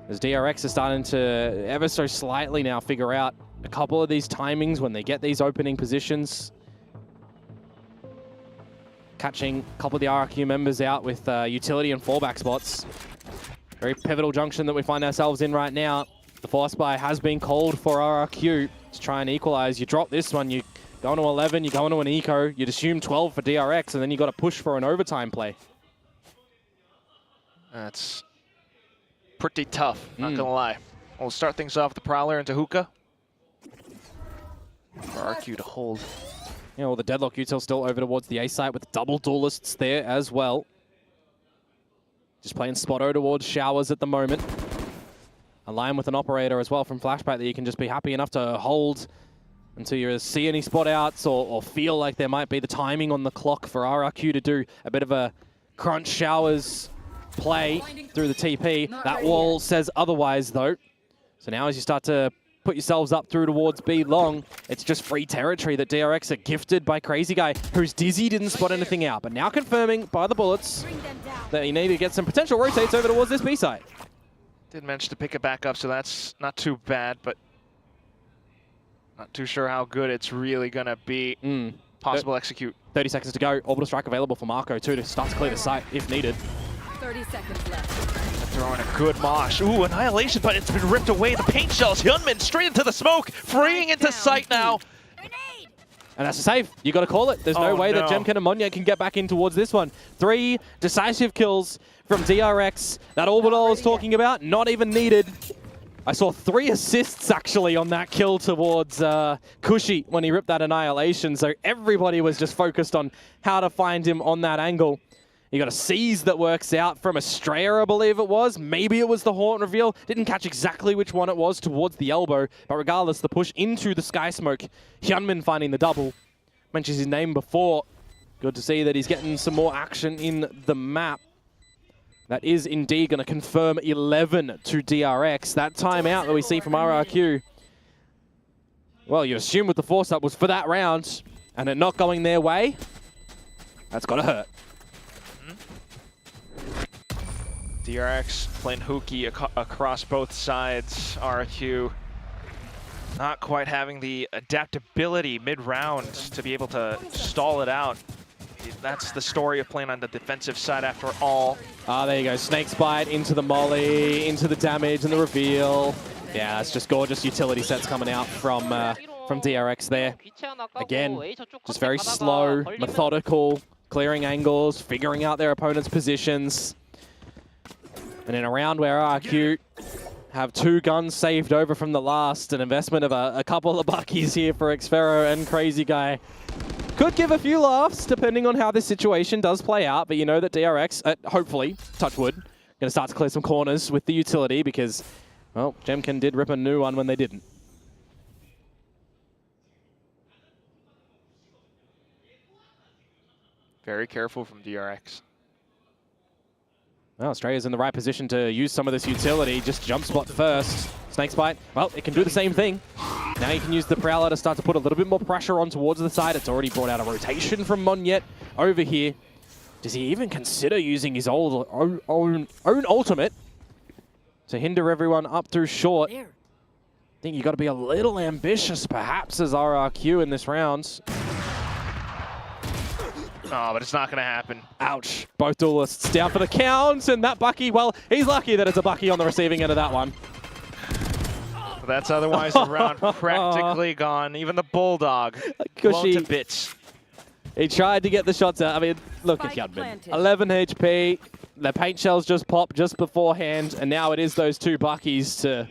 S20: As DRX is starting to ever so slightly now figure out a couple of these timings when they get these opening positions. Catching a couple of the RRQ members out with utility and fallback spots. Very pivotal junction that we find ourselves in right now. The force buy has been called for RRQ to try and equalize. You drop this one, you go into 11, you go into an eco, you'd assume 12 for DRX, and then you got to push for an overtime play.
S7: That's pretty tough, not gonna lie. We'll start things off with the Prowler into Hookah. For RRQ to hold.
S20: Well, the Deadlock util still over towards the A site with the double duelists there as well. Just playing Spotto towards Showers at the moment. Align with an operator as well from Flashback that you can just be happy enough to hold until you see any spot outs or feel like there might be the timing on the clock for RRQ to do a bit of a crunch Showers play through the TP. That wall says otherwise though. So now as you start to put yourselves up through towards B long, it's just free territory that DRX are gifted by Crazy Guy, who's dizzy, didn't spot anything out, but now confirming by the bullets that you need to get some potential rotates over towards this B side.
S7: Did manage to pick it back up, so that's not too bad, but not too sure how good it's really gonna be. Possible execute.
S20: 30 seconds to go. Orbital strike available for Marco too to start to clear the site if needed.
S1: 30 seconds left.
S7: Throwing a good mosh. Ooh, Annihilation, but it's been ripped away. The paint shells. Hyunmin straight into the smoke, freeing into sight now.
S20: And that's a save. You got to call it. There's no way that Jemkin and Monya can get back in towards this one. 3 decisive kills from DRX. That orbital I was talking about, not even needed. I saw 3 assists actually on that kill towards Kushi when he ripped that Annihilation. So everybody was just focused on how to find him on that angle. You got a seize that works out from Estrella, I believe it was. Maybe it was the Haunt reveal. Didn't catch exactly which one it was towards the elbow. But regardless, the push into the Sky Smoke. Hyunmin finding the double. Mentions his name before. Good to see that he's getting some more action in the map. That is indeed going to confirm 11 to DRX. That timeout that we see from RRQ. Well, you assume with the force up was for that round. And it not going their way. That's got to hurt.
S7: DRX playing hooky across both sides. RRQ not quite having the adaptability mid-round to be able to stall it out. That's the story of playing on the defensive side after all.
S20: Ah, there you go. Snake's Bite into the molly, into the damage and the reveal. Yeah, that's just gorgeous utility sets coming out from DRX there. Again, just very slow, methodical, clearing angles, figuring out their opponent's positions. And in a round where RRQ have 2 guns saved over from the last, an investment of a couple of buckies here for Xfero and Crazy Guy. Could give a few laughs depending on how this situation does play out, but you know that DRX, hopefully, touch wood, going to start to clear some corners with the utility because, well, Jemkin did rip a new one when they didn't.
S7: Very careful from DRX.
S20: Well, Australia's in the right position to use some of this utility. Just jump spot first. Snake's Bite, well, it can do the same thing. Now you can use the Prowler to start to put a little bit more pressure on towards the side. It's already brought out a rotation from Monyet over here. Does he even consider using his own ultimate? to hinder everyone up through short. I think you got to be a little ambitious, perhaps, as RRQ in this round.
S7: Oh, but it's not going to happen.
S20: Ouch. Both duelists down for the count, and that Bucky, well, he's lucky that it's a Bucky on the receiving end of that one.
S7: That's otherwise a round practically gone. Even the Bulldog blown to bits.
S20: He tried to get the shots out. I mean, look at Yudman. 11 HP. The paint shells just popped just beforehand, and now it is those two Buckies to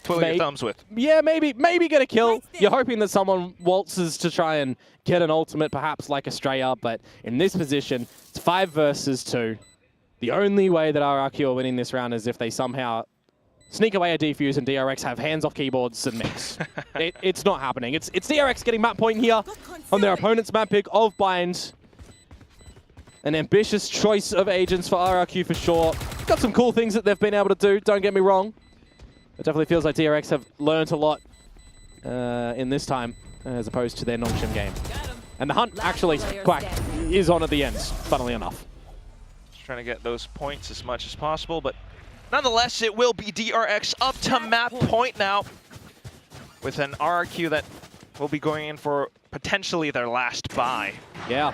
S7: twiddle your thumbs with.
S20: Yeah, maybe get a kill. You're hoping that someone waltzes to try and get an ultimate, perhaps like Estrella, but in this position, it's 5 versus 2. The only way that RRQ are winning this round is if they somehow sneak away a defuse and DRX have hands off keyboards and mix. It's not happening. It's DRX getting map point here on their opponent's map pick of Bind. An ambitious choice of agents for RRQ for sure. Got some cool things that they've been able to do, don't get me wrong. It definitely feels like DRX have learned a lot in this time as opposed to their Nongshim game. And the hunt, actually, Quack, is on at the end, funnily enough.
S7: Just trying to get those points as much as possible, but nonetheless, it will be DRX up to map point now with an RRQ that will be going in for potentially their last buy.
S20: Yeah.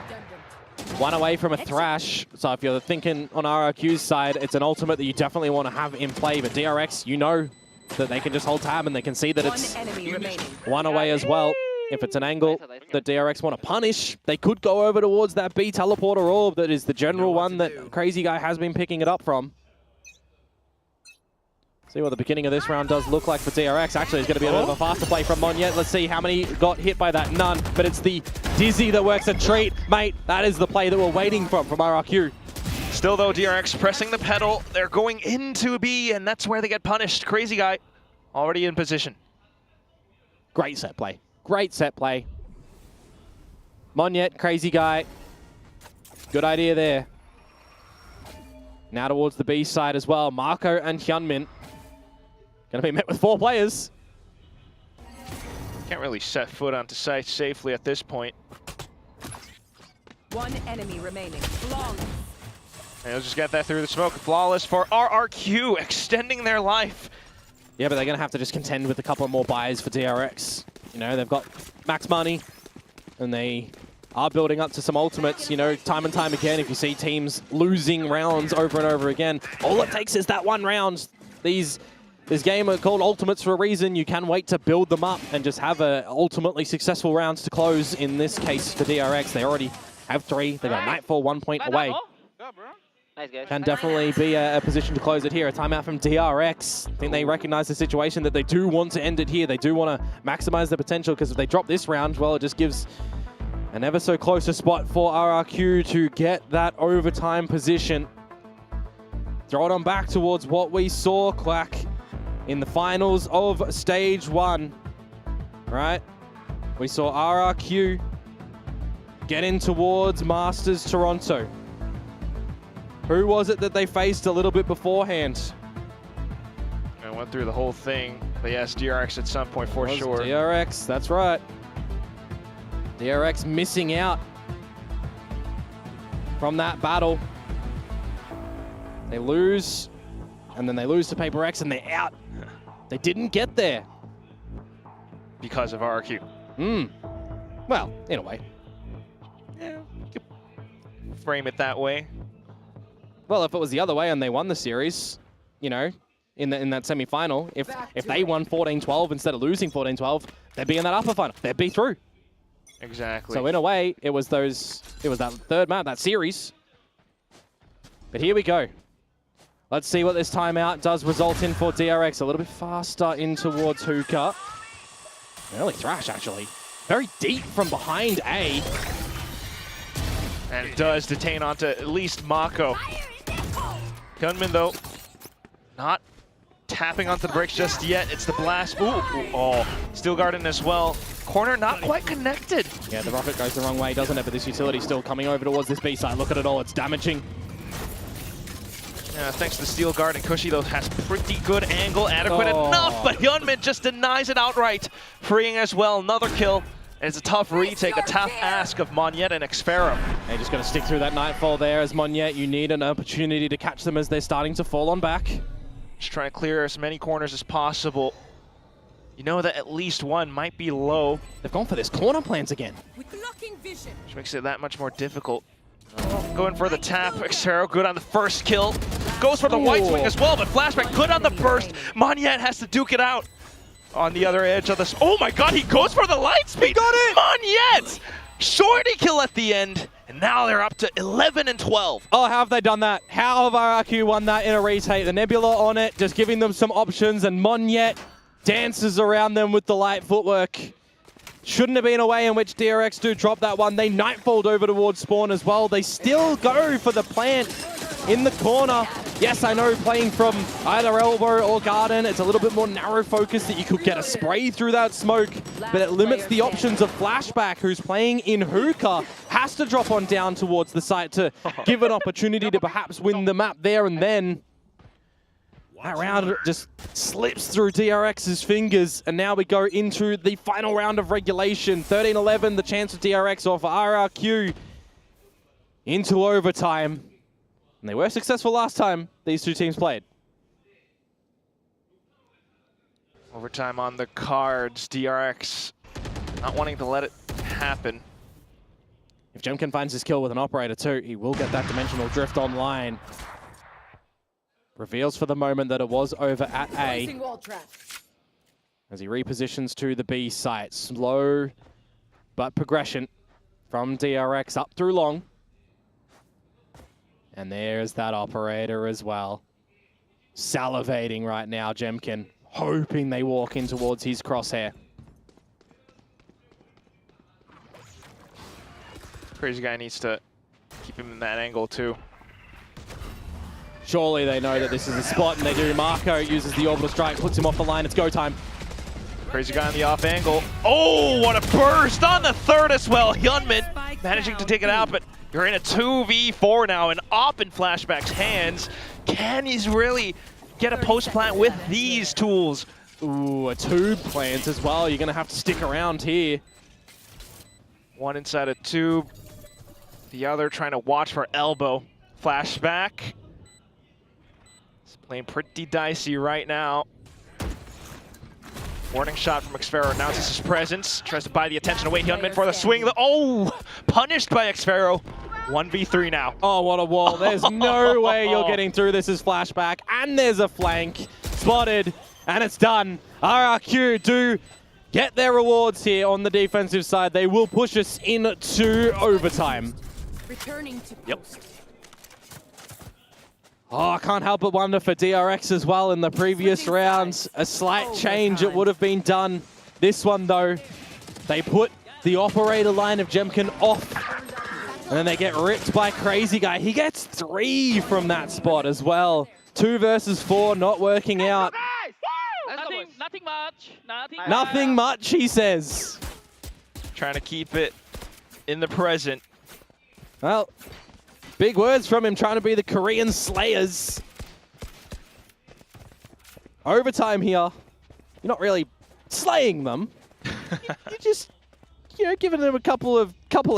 S20: 1 away from a Thrash, so if you're thinking on RRQ's side, it's an ultimate that you definitely want to have in play, but DRX, you know that they can just hold tab and they can see that it's 1 away as well. If it's an angle that DRX want to punish, they could go over towards that B teleporter orb that is the general one that Crazy Guy has been picking it up from. See what the beginning of this round does look like for DRX. Actually, it's going to be a bit of a faster play from Monyet. Let's see how many got hit by that. None, but it's the Dizzy that works a treat. Mate, that is the play that we're waiting from RRQ.
S7: Still, though, DRX pressing the pedal. They're going into B, and that's where they get punished. Crazy Guy already in position.
S20: Great set play. Great set play. Monyet, Crazy Guy. Good idea there. Now towards the B side as well. Marco and Hyunmin. Going to be met with 4 players.
S7: Can't really set foot onto site safely at this point.
S5: 1 enemy remaining. Flawless.
S7: And they'll just get that through the smoke. Flawless for RRQ, extending their life.
S20: Yeah, but they're going to have to just contend with a couple more buys for DRX. You know, they've got max money, and they are building up to some ultimates. You know, time and time again, if you see teams losing rounds over and over again, all it takes is that 1 round. This game are called ultimates for a reason. You can wait to build them up and just have a ultimately successful rounds to close. In this case for DRX, they already have 3. They got Nightfall 1 point away.
S10: Nice, guys.
S20: Can definitely be a position to close it here. A timeout from DRX. I think they recognize the situation that they do want to end it here. They do want to maximize their potential, because if they drop this round, well, it just gives an ever so closer spot for RRQ to get that overtime position. Throw it on back towards what we saw, Quack, in the finals of stage 1, right? We saw RRQ get in towards Masters Toronto. Who was it that they faced a little bit beforehand?
S7: I went through the whole thing, but yes, DRX at some point for sure.
S20: DRX, that's right. DRX missing out from that battle. They lose, and then they lose to Paper X, and they're out. They didn't get there.
S7: Because of RRQ.
S20: Well, in a way.
S7: Yeah, you could frame it that way.
S20: Well, if it was the other way and they won the series, you know, in that semi-final, if they won 14-12 instead of losing 14-12, they'd be in that upper final. They'd be through.
S7: Exactly.
S20: So in a way, it was that 3rd map, that series. But here we go. Let's see what this timeout does result in for DRX. A little bit faster in towards Hookah. Early Thrash, actually. Very deep from behind A.
S7: And it does detain onto at least Mako. Gunman, though, not tapping onto the bricks just yet. It's the blast. Oh, Steel Garden as well. Corner not quite connected.
S20: Yeah, the rocket goes the wrong way, doesn't it? But this utility still coming over towards this B side. Look at it all. It's damaging.
S7: Yeah, thanks to the Steel Guard, and Cushy, though, has pretty good angle, adequate enough, but Hyunmin just denies it outright, freeing as well. Another kill. And it's a tough retake, a tough ask of Monyet and Xfero.
S20: They're just going to stick through that Nightfall there as Monyet. You need an opportunity to catch them as they're starting to fall on back.
S7: Just trying to clear as many corners as possible. You know that at least one might be low.
S20: They've gone for this corner plans again.
S7: Which makes it that much more difficult. Going for the tap. Xero good on the first kill. Goes for the white swing as well, but Flashback good on the burst. Monyet has to duke it out on the other edge of this. Oh my god, he goes for the light speed. He got it! Monyet! Shorty kill at the end. And now they're up to 11 and 12.
S20: Oh, how have they done that? How have RRQ won that in a retake? The Nebula on it, just giving them some options, and Monyet dances around them with the light footwork. Shouldn't have been a way in which DRX do drop that one. They nightfalled over towards spawn as well. They still go for the plant in the corner. Yes, I know playing from either elbow or garden, it's a little bit more narrow focus that you could get a spray through that smoke, but it limits the options of Flashback, who's playing in hookah, has to drop on down towards the site to give an opportunity to perhaps win the map there and then. That round just slips through DRX's fingers, and now we go into the final round of regulation. 13-11, the chance of DRX or for RRQ into overtime. And they were successful last time these two teams played.
S7: Overtime on the cards. DRX not wanting to let it happen.
S20: If Jemkin finds his kill with an operator too, he will get that dimensional drift online. Reveals for the moment that it was over at A. As he repositions to the B site. Slow, but progression from DRX up through long. And there's that operator as well. Salivating right now, Jemkin. Hoping they walk in towards his crosshair.
S7: Crazy guy needs to keep him in that angle too.
S20: Surely they know that this is the spot, and they do. Marco uses the orbital strike, puts him off the line. It's go time.
S7: Crazy guy on the off angle. Oh, what a burst on the third as well. Hyunmin managing to take it out, but you're in a 2v4 now, and up in Flashback's hands. Can he really get a post plant with these tools?
S20: Ooh, a tube plant as well. You're going to have to stick around here.
S7: One inside a tube. The other trying to watch for elbow. Flashback. It's playing pretty dicey right now. Warning shot from Xfero announces his presence. Tries to buy the attention away. Hyunmin for the swing. Oh, punished by Xfero. 1v3 now.
S20: Oh, what a wall. There's no way you're getting through this as Flashback. And there's a flank. Spotted. And it's done. RRQ do get their rewards here on the defensive side. They will push us into overtime.
S5: Returning to
S7: post.
S20: Oh, I can't help but wonder for DRX as well in the previous rounds. A slight change, it would have been done. This one, though, they put the operator line of Jemkin off. And then they get ripped by Crazy Guy. He gets 3 from that spot as well. 2 versus 4, not working out.
S11: Nothing much.
S20: Nothing much, he says.
S7: Trying to keep it in the present.
S20: Well, big words from him, trying to be the Korean Slayers. Overtime here. You're not really slaying them. You're just, giving them a couple of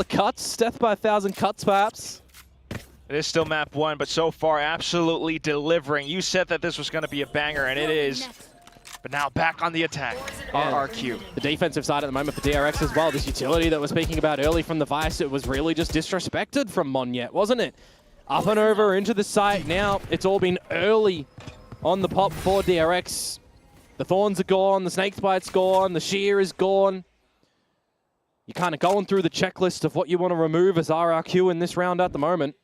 S20: cuts, death by 1,000 cuts, perhaps.
S7: It is still map 1, but so far absolutely delivering. You said that this was going to be a banger, and it is. But now back on the attack. RRQ.
S20: The defensive side at the moment for DRX as well. This utility that we're speaking about early from the Vice, it was really just disrespected from Monyet, wasn't it? Up and over into the site. Now it's all been early on the pop for DRX. The Thorns are gone, the Snakebite's gone, the Shear is gone. You're kind of going through the checklist of what you want to remove as RRQ in this round at the moment.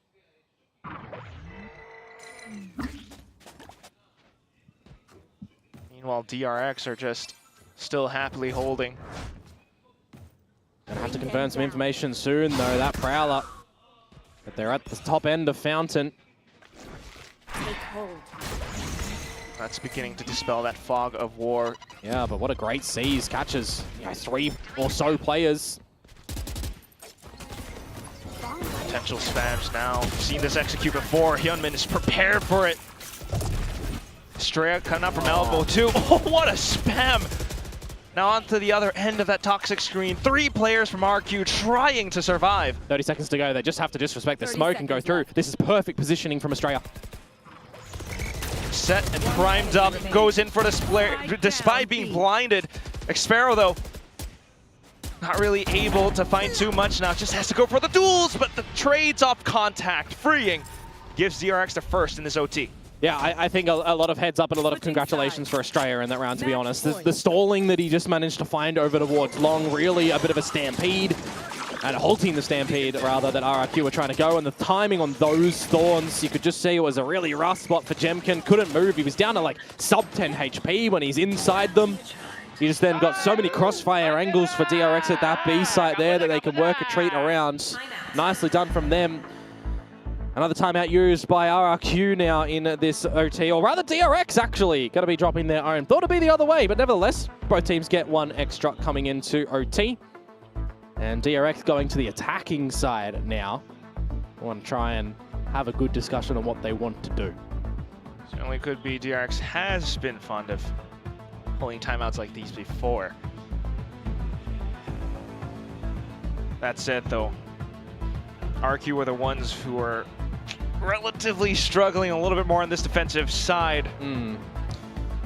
S7: Meanwhile, DRX are just still happily holding.
S20: Gonna have to confirm some information soon, though. That Prowler, but they're at the top end of Fountain.
S7: That's beginning to dispel that fog of war.
S20: Yeah, but what a great seize. Catches 3 or so players.
S7: Potential spams now. We've seen this execute before. Hyunmin is prepared for it. Straight coming up from elbow too. Oh, what a spam! Now onto the other end of that toxic screen. 3 players from RQ trying to survive.
S20: 30 seconds to go. They just have to disrespect the smoke and go through. This is perfect positioning from Australia.
S7: set and primed up, goes in for the split despite being blinded. Xpero though, not really able to find too much now, just has to go for the duels, but the trades off contact, freeing, gives DRX the first in this OT.
S20: Yeah, I think a lot of heads up and a lot of congratulations for Australia in that round, to be honest. The stalling that he just managed to find over towards Long, really a bit of a stampede, and halting the stampede, rather, that RRQ were trying to go, and the timing on those thorns, you could just see it was a really rough spot for Jemkin. Couldn't move. He was down to like sub 10 HP when he's inside them. He just then got so many crossfire angles for DRX at that B site there that they can work a treat around. Nicely done from them. Another timeout used by RRQ now in this OT, or rather DRX actually going to be dropping their own. Thought it'd be the other way, but nevertheless, both teams get one extra coming into OT. And DRX going to the attacking side now. I want to try and have a good discussion on what they want to do.
S7: Certainly could be. DRX has been fond of pulling timeouts like these before. That said though, RRQ were the ones who are relatively struggling a little bit more on this defensive side.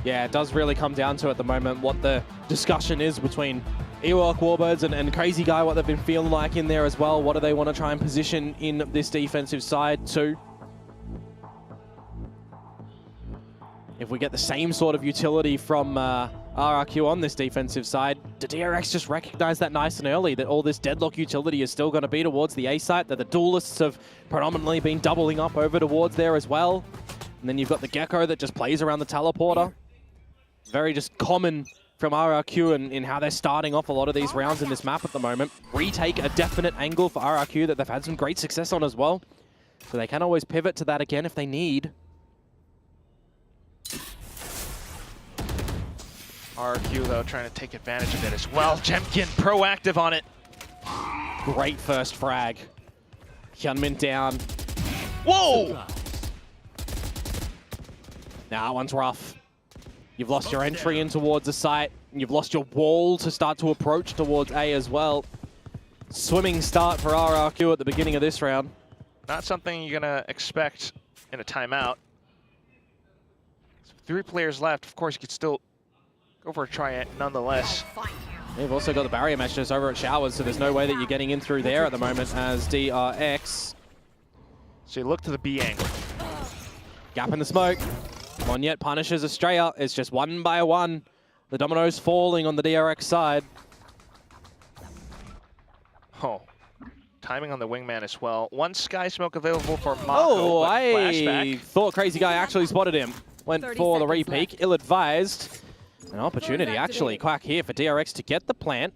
S20: Yeah, it does really come down to at the moment what the discussion is between Ewok Warbirds and Crazy Guy, what they've been feeling like in there as well. What do they want to try and position in this defensive side too? If we get the same sort of utility from RRQ on this defensive side, did DRX just recognize that nice and early, that all this deadlock utility is still going to be towards the A site, that the duelists have predominantly been doubling up over towards there as well? And then you've got the Gecko that just plays around the teleporter. Very just common from RRQ in how they're starting off a lot of these rounds in this map at the moment. Retake, a definite angle for RRQ that they've had some great success on as well. So they can always pivot to that again if they need.
S7: RRQ though trying to take advantage of it as well. Jemkin proactive on it.
S20: Great first frag. Hyunmin down.
S7: Whoa!
S20: Nah, that one's rough. You've lost your entry in towards the site, and you've lost your wall to start to approach towards A as well. Swimming start for RRQ at the beginning of this round.
S7: Not something you're gonna expect in a timeout. So 3 players left. Of course, you could still go for a try it nonetheless.
S20: They've also got the barrier mesh just over at Showers, so there's no way that you're getting in through there at the moment as DRX.
S7: So you look to the B angle.
S20: Gap in the smoke. Monyet punishes Australia. It's just one by one. The dominoes falling on the DRX side.
S7: Oh, timing on the wingman as well. One Sky Smoke available for Mako.
S20: Oh, I
S7: flashback.
S20: thought Crazy Guy actually spotted him. Went for the re-peek, ill-advised. An opportunity actually, Quack here for DRX to get the plant.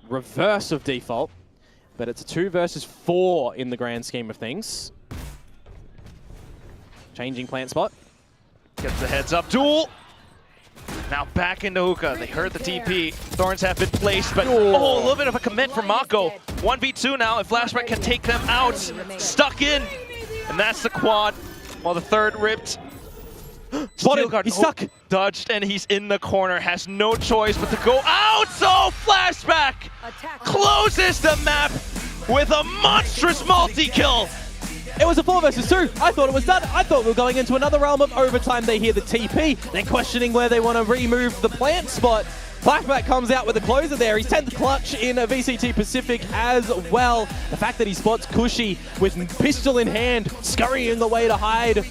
S20: Reverse of default, but it's a 2 versus 4 in the grand scheme of things. Changing plant spot.
S7: Gets the heads up duel. Now back into hookah. They heard the TP. Thorns have been placed, but oh, a little bit of a commit from Mako. 1v2 now. If Flashback can take them out, stuck in, and that's the quad. While the third ripped.
S20: Spotted. He's stuck.
S7: Dodged, and he's in the corner. Has no choice but to go out. So Flashback closes the map with a monstrous multi-kill.
S20: It was a 4 versus 2. I thought it was done. I thought we were going into another realm of overtime. They hear the TP. They're questioning where they want to remove the plant spot. Flashback comes out with the closer there. He's 10th clutch in a VCT Pacific as well. The fact that he spots Cushy with pistol in hand, scurrying away to hide.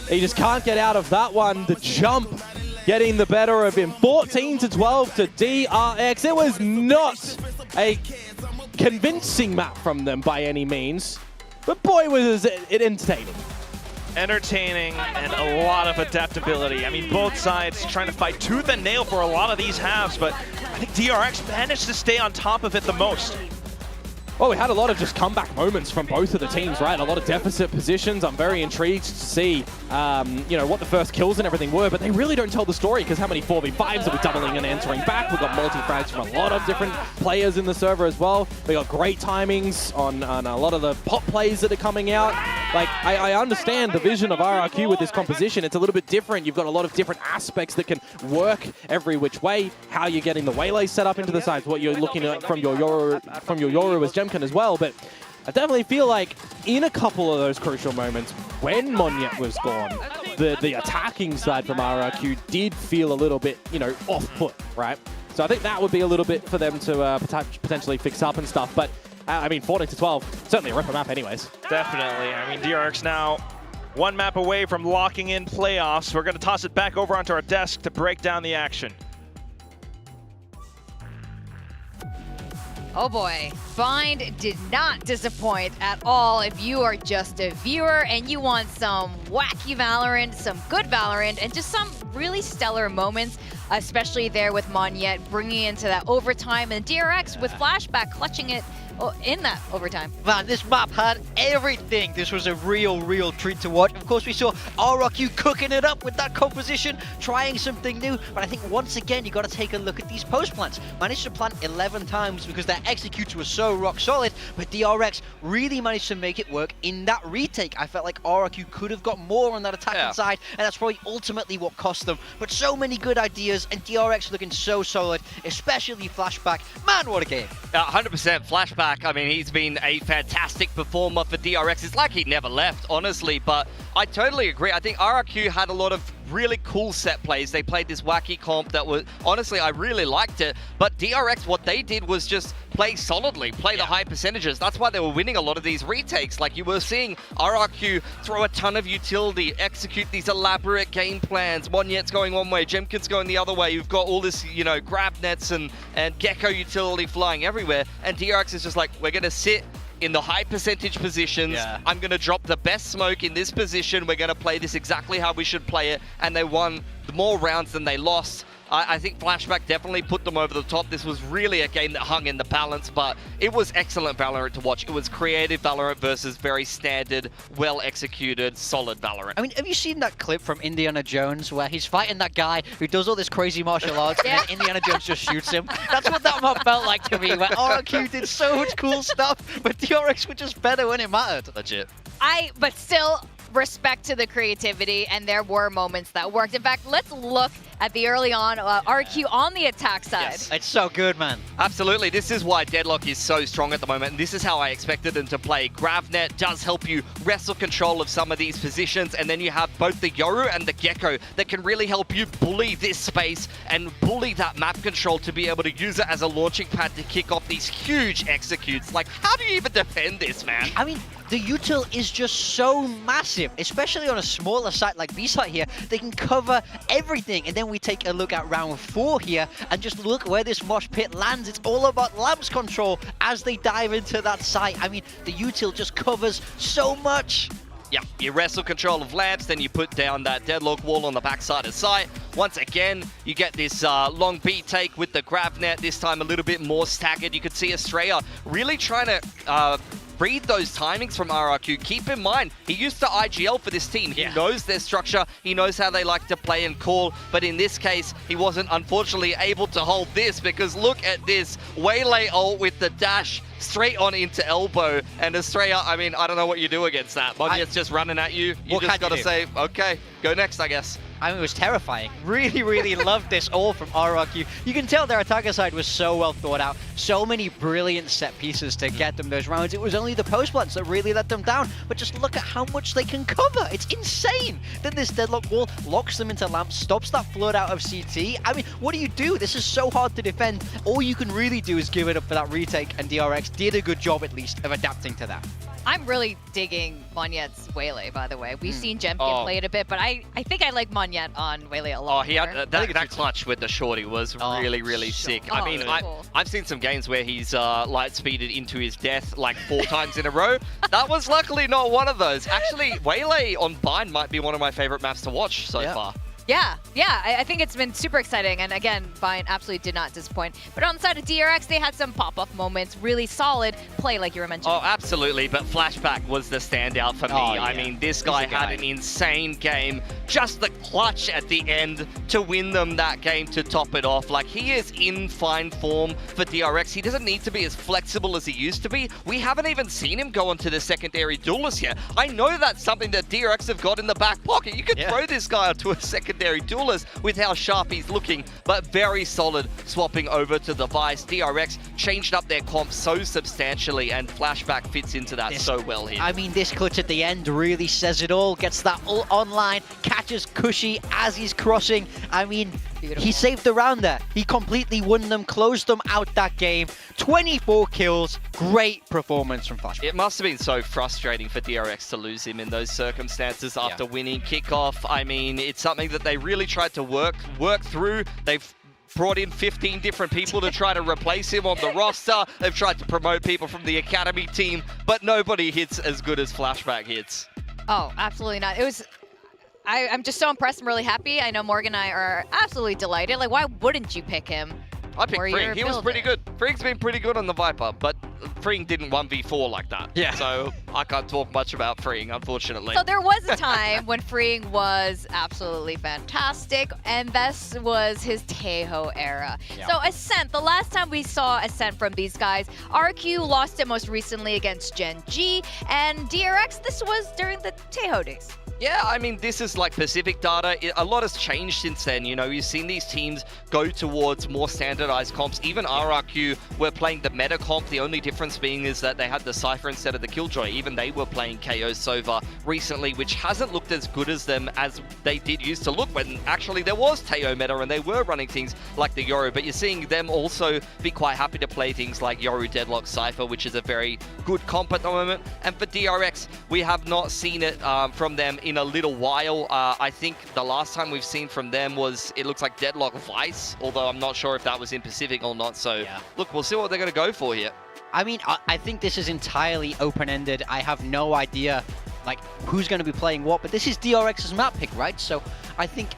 S20: He just can't get out of that one. The jump getting the better of him. 14-12 to DRX. It was not a convincing map from them by any means. But boy, was it entertaining.
S7: Entertaining and a lot of adaptability. I mean, both sides trying to fight tooth and nail for a lot of these halves, but I think DRX managed to stay on top of it the most.
S20: Well, we had a lot of just comeback moments from both of the teams, right? A lot of deficit positions. I'm very intrigued to see, you know, what the first kills and everything were, but they really don't tell the story because how many 4v5s are we doubling and answering back? We've got multi-frags from a lot of different players in the server as well. We got great timings on a lot of the pop plays that are coming out. Like, I understand the vision of RRQ with this composition. It's a little bit different. You've got a lot of different aspects that can work every which way. How you're getting the waylay set up into the sides, what you're looking at from your Yoru as Jemkin as well, but I definitely feel like in a couple of those crucial moments, when Monyet was gone, the attacking side from RRQ did feel a little bit, you know, off-put, right? So I think that would be a little bit for them to potentially fix up and stuff. But, I mean, 14-12, certainly a ripper map anyways.
S7: Definitely. I mean, DRX now one map away from locking in playoffs. We're going to toss it back over onto our desk to break down the action.
S18: Oh boy, Bind did not disappoint at all if you are just a viewer and you want some wacky Valorant, some good Valorant, and just some really stellar moments, especially there with Monyet bringing into that overtime and DRX with Flashback clutching it in that overtime.
S12: Man, this map had everything. This was a real treat to watch. Of course, we saw RRQ cooking it up with that composition, trying something new. But I think once again, you got to take a look at these post plants. Managed to plant 11 times because their executes were so rock solid, but DRX really managed to make it work in that retake. I felt like RRQ could have got more on that attacking side, and that's probably ultimately what cost them. But so many good ideas, and DRX looking so solid, especially Flashback. Man, what a game.
S19: 100% Flashback. I mean, he's been a fantastic performer for DRX. It's like he never left, honestly, but I totally agree. I think RRQ had a lot of really cool set plays. They played this wacky comp that was, honestly, I really liked it. But DRX, what they did was just play solidly, play the high percentages. That's why they were winning a lot of these retakes. Like, you were seeing RRQ throw a ton of utility, execute these elaborate game plans. Monyet's going one way, Jemkin's going the other way. You've got all this, you know, grab nets and Gecko utility flying everywhere. And DRX is just like, we're going to sit in the high percentage positions. I'm going to drop the best smoke in this position. We're going to play this exactly how we should play it. And they won more rounds than they lost. I think Flashback definitely put them over the top. This was really a game that hung in the balance, but it was excellent Valorant to watch. It was creative Valorant versus very standard, well-executed, solid Valorant.
S12: I mean, have you seen that clip from Indiana Jones where he's fighting that guy who does all this crazy martial arts and then Indiana Jones just shoots him? That's what that map felt like to me, where RRQ did so much cool stuff, but DRX were just better when it mattered.
S19: Legit.
S18: But still, respect to the creativity, and there were moments that worked. In fact, let's look at the early on RQ on the attack side.
S12: Yes. It's so good, man.
S19: Absolutely. This is why Deadlock is so strong at the moment, and this is how I expected them to play. Gravnet does help you wrestle control of some of these positions, and then you have both the Yoru and the Gecko that can really help you bully this space and bully that map control to be able to use it as a launching pad to kick off these huge executes. Like, how do you even defend this, man?
S12: I mean, the util is just so massive, especially on a smaller site like B-site here. They can cover everything. And then we take a look at round 4 here and just look where this mosh pit lands. It's all about lamps control as they dive into that site. I mean, the util just covers so much.
S19: Yeah, you wrestle control of lamps, then you put down that deadlock wall on the backside of site. Once again, you get this long B take with the grab net, this time a little bit more staggered. You could see Estrella really trying to read those timings from RRQ. Keep in mind, he used to IGL for this team. He knows their structure. He knows how they like to play and call. But in this case, he wasn't unfortunately able to hold this, because look at this Waylay ult with the dash straight on into elbow. And Estrella, I mean, I don't know what you do against that. Monyet's just running at you. You just got to say, okay, go next, I guess.
S12: I mean, it was terrifying. Really loved this all from RRQ. You can tell their attacker side was so well thought out. So many brilliant set pieces to get them those rounds. It was only the post plants that really let them down. But just look at how much they can cover. It's insane. Then this deadlock wall locks them into lamps, stops that flood out of CT. I mean, what do you do? This is so hard to defend. All you can really do is give it up for that retake, and DRX did a good job, at least, of adapting to that.
S18: I'm really digging Monyet's Waylay, by the way. We've seen Jemkin play it a bit, but I think I like Monyet on Waylay a lot.
S19: Oh, he had that clutch with the shorty was really sick. I mean, I've seen some games where he's light speeded into his death like 4 times in a row. That was luckily not one of those. Actually, Waylay on Bind might be one of my favorite maps to watch so far.
S18: Yeah, I think it's been super exciting. And again, Bind absolutely did not disappoint. But on the side of DRX, they had some pop-up moments, really solid play like you were mentioning.
S19: Oh, absolutely. But Flashback was the standout for me. I mean, this guy had an insane game. Just the clutch at the end to win them that game to top it off. Like, he is in fine form for DRX. He doesn't need to be as flexible as he used to be. We haven't even seen him go onto the secondary duelist yet. I know that's something that DRX have got in the back pocket. You could throw this guy onto a secondary secondary duelist with how sharp he's looking, but very solid swapping over to the Vice. DRX changed up their comp so substantially, and Flashback fits into that so well here.
S12: I mean, this clutch at the end really says it all. Gets that ult online, catches Cushy as he's crossing. I mean, he saved the round there. He completely won them, closed them out that game. 24 kills, great performance from Flashback.
S19: It must have been so frustrating for DRX to lose him in those circumstances after winning kickoff. I mean, it's something that they really tried to work through. They've brought in 15 different people to try to replace him on the roster. They've tried to promote people from the academy team, but nobody hits as good as Flashback hits.
S18: Oh, absolutely not. It was... I'm just so impressed. I'm really happy. I know Morgan and I are absolutely delighted. Like, why wouldn't you pick him?
S19: I picked Fring. He was pretty good. Fring's been pretty good on the Viper, but Fring didn't 1v4 like that. Yeah. So I can't talk much about Fring, unfortunately.
S18: So there was a time when Fring was absolutely fantastic, and this was his Tejo era.
S12: Yeah.
S18: So Ascent, the last time we saw Ascent from these guys, RRQ lost it most recently against Gen G, and DRX, this was during the Tejo days.
S19: Yeah, I mean, this is like Pacific data. A lot has changed since then. You know, you've seen these teams go towards more standardized comps. Even RRQ were playing the meta comp. The only difference being is that they had the Cypher instead of the Killjoy. Even they were playing KO Sova recently, which hasn't looked as good as them as they did used to look when actually there was Teo meta and they were running things like the Yoru. But you're seeing them also be quite happy to play things like Yoru Deadlock Cypher, which is a very good comp at the moment. And for DRX, we have not seen it from them in a little while. I think the last time we've seen from them was, it looks like Deadlock Vice, although I'm not sure if that was in Pacific or not. So look, we'll see what they're going to go for here.
S12: I mean, I think this is entirely open-ended. I have no idea, like, who's going to be playing what, but this is DRX's map pick, right? So I think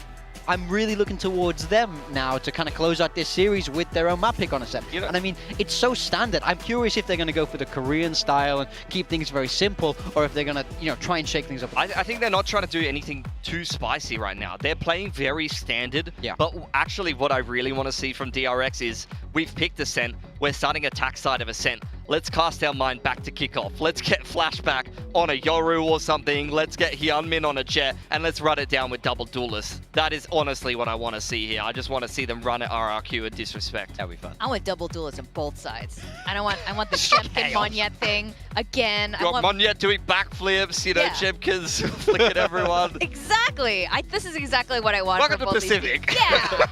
S12: I'm really looking towards them now to kind of close out this series with their own map pick on a set. You know, and I mean, it's so standard. I'm curious if they're going to go for the Korean style and keep things very simple, or if they're going to, you know, try and shake things up.
S19: I think they're not trying to do anything too spicy right now. They're playing very standard. Yeah. But actually, what I really want to see from DRX is, we've picked Ascent. We're starting attack side of Ascent. Let's cast our mind back to kickoff. Let's get Flashback on a Yoru or something. Let's get Hyunmin on a Jet, and let's run it down with double duelists. That is honestly what I want to see here. I just want to see them run at RRQ and disrespect.
S12: That'd be fun.
S18: I want double duelists on both sides. I want the Jemkin Monyet thing again.
S19: You want Monyet doing backflips, you know, Jemkin's flicking everyone.
S18: Exactly. This is exactly what I want.
S19: Welcome
S18: for
S19: to
S18: both these
S19: Pacific.
S18: teams. Yeah.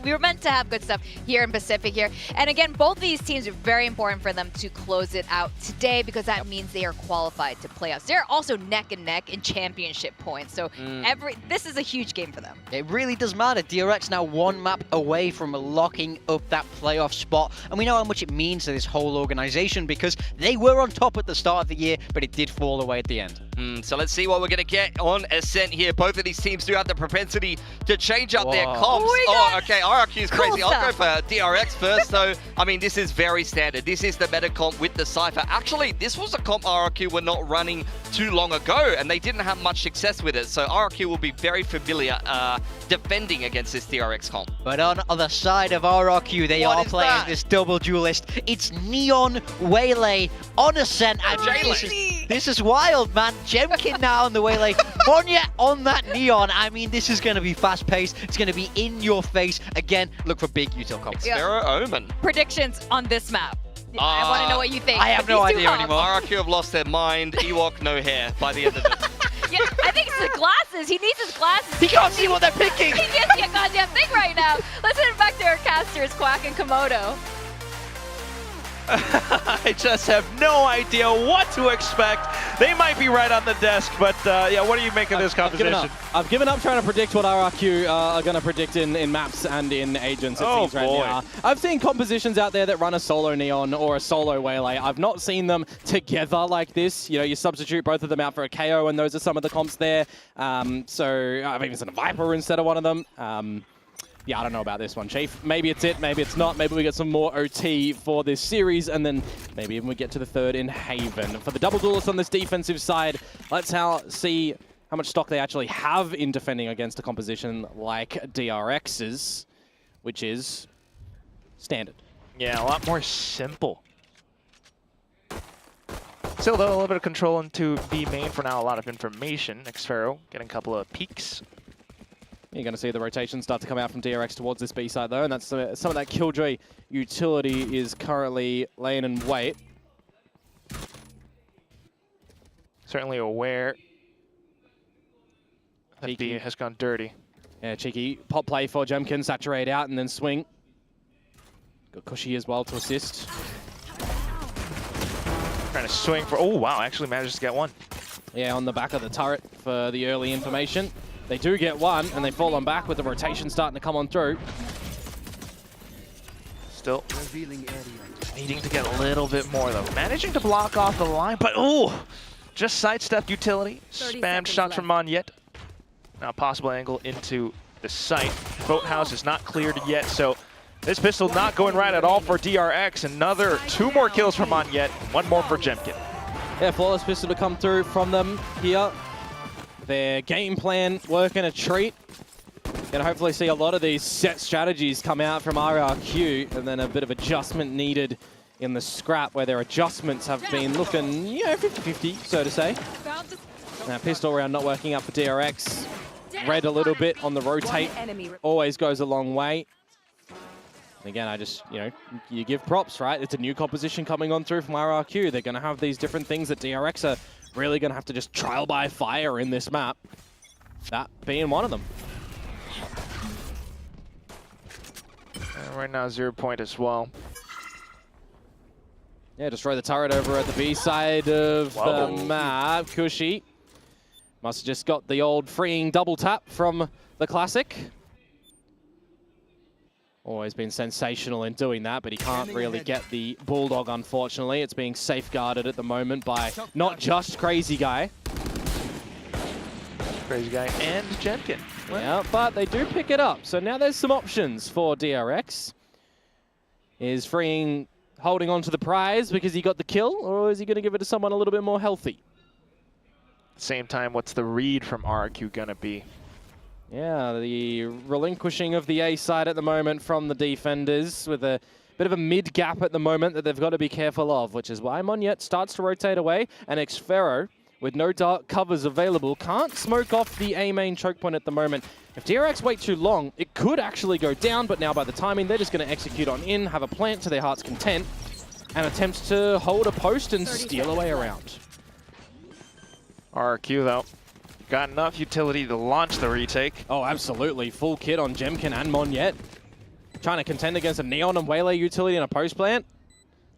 S18: We're meant to have good stuff here in Pacific here. And again, both these teams are very important for them to close it out today, because that means they are qualified to playoffs. They're also neck and neck in championship points. So this is a huge game for them.
S12: It really does matter. DRX now one map away from locking up that playoff spot. And we know how much it means to this whole organization, because they were on top at the start of the year, but it did fall away at the end.
S19: So let's see what we're going to get on Ascent here. Both of these teams do have the propensity to change up their comps. Okay, RRQ is crazy. I'll go for DRX first, though. I mean, this is very standard. This is the meta comp with the Cypher. Actually, this was a comp RRQ were not running too long ago, and they didn't have much success with it. So RRQ will be very familiar defending against this DRX comp.
S12: But on the side of RRQ, they are playing this double duelist. It's Neon Waylay on Ascent. And this is wild, man. Jemkin now on the Waylay. Monya on that Neon. I mean, this is going to be fast-paced. It's going to be in your face. Again, look for big util comps.
S19: Xero Omen.
S18: Predictions on this map. I want to know what you think.
S12: I have no idea anymore.
S19: RRQ have lost their mind. Ewok no hair by the end of it.
S18: Yeah, I think it's the glasses. He needs his glasses.
S12: He can't see what they're picking.
S18: He can't see a goddamn thing right now. Let's head back to our casters, Quack and Komodo.
S9: I just have no idea what to expect. They might be right on the desk, but yeah, what do you make of this composition?
S20: I've given up trying to predict what RRQ are going to predict in maps and in agents, it seems right now. I've seen compositions out there that run a solo Neon or a solo Waylay. I've not seen them together like this. You know, you substitute both of them out for a KO, and those are some of the comps there. So I've even seen a Viper instead of one of them. Yeah, I don't know about this one, Chief. Maybe it's it, maybe it's not. Maybe we get some more OT for this series, and then maybe even we get to the third in Haven. For the double duelists on this defensive side, let's see how much stock they actually have in defending against a composition like DRX's, which is standard.
S7: Yeah, a lot more simple. Still, though, a little bit of control into B main for now. A lot of information. Xero getting a couple of peeks.
S20: You're going to see the rotation start to come out from DRX towards this B side though, and that's some of that Killjoy utility is currently laying in wait.
S7: Certainly aware that B has gone dirty.
S20: Yeah, cheeky pop play for Jemkin, saturate out and then swing. Got Cushy as well to assist.
S7: Trying to swing for, oh wow, actually manages to get one.
S20: Yeah, on the back of the turret for the early information. They do get one, and they fall on back with the rotation starting to come on through.
S7: Still needing to get a little bit more though. Managing to block off the line, but oh, just sidestepped utility. Spam shot from Monyet. Now possible angle into the site. Boathouse is not cleared yet, so this pistol not going right at all for DRX. Another 2 more kills from Monyet, 1 more for Jemkin.
S20: Yeah, flawless pistol to come through from them here. Their game plan working a treat. Gonna hopefully see a lot of these set strategies come out from RRQ, and then a bit of adjustment needed in the scrap, where their adjustments have been looking, you know, 50-50, so to say. Now, pistol round not working out for DRX. Red a little bit on the rotate. Always goes a long way. And again, I just, you know, you give props, right? It's a new composition coming on through from RRQ. They're going to have these different things that DRX are really going to have to just trial by fire in this map. That being one of them.
S7: Right now, 0 point as well.
S20: Yeah, destroy the turret over at the B side of the map. Cushy must have just got the old freeing double tap from the Classic. Always been sensational in doing that, but he can't really get the Bulldog, unfortunately. It's being safeguarded at the moment by not just Crazy Guy.
S7: Crazy Guy and Jemkin.
S20: Yeah, but they do pick it up. So now there's some options for DRX. Is freeing holding on to the prize because he got the kill, or is he going to give it to someone a little bit more healthy?
S7: Same time, what's the read from RRQ going to be?
S20: Yeah, the relinquishing of the A side at the moment from the defenders with a bit of a mid gap at the moment that they've got to be careful of, which is why Monyet starts to rotate away, and Xfero, with no dark covers available, can't smoke off the A main choke point at the moment. If DRX wait too long, it could actually go down, but now by the timing, they're just going to execute on in, have a plant to their heart's content, and attempt to hold a post and steal away around.
S7: RRQ, though, got enough utility to launch the retake.
S20: Oh, absolutely. Full kit on Jemkin and Monyet. Trying to contend against a Neon and Waylay utility and a post plant,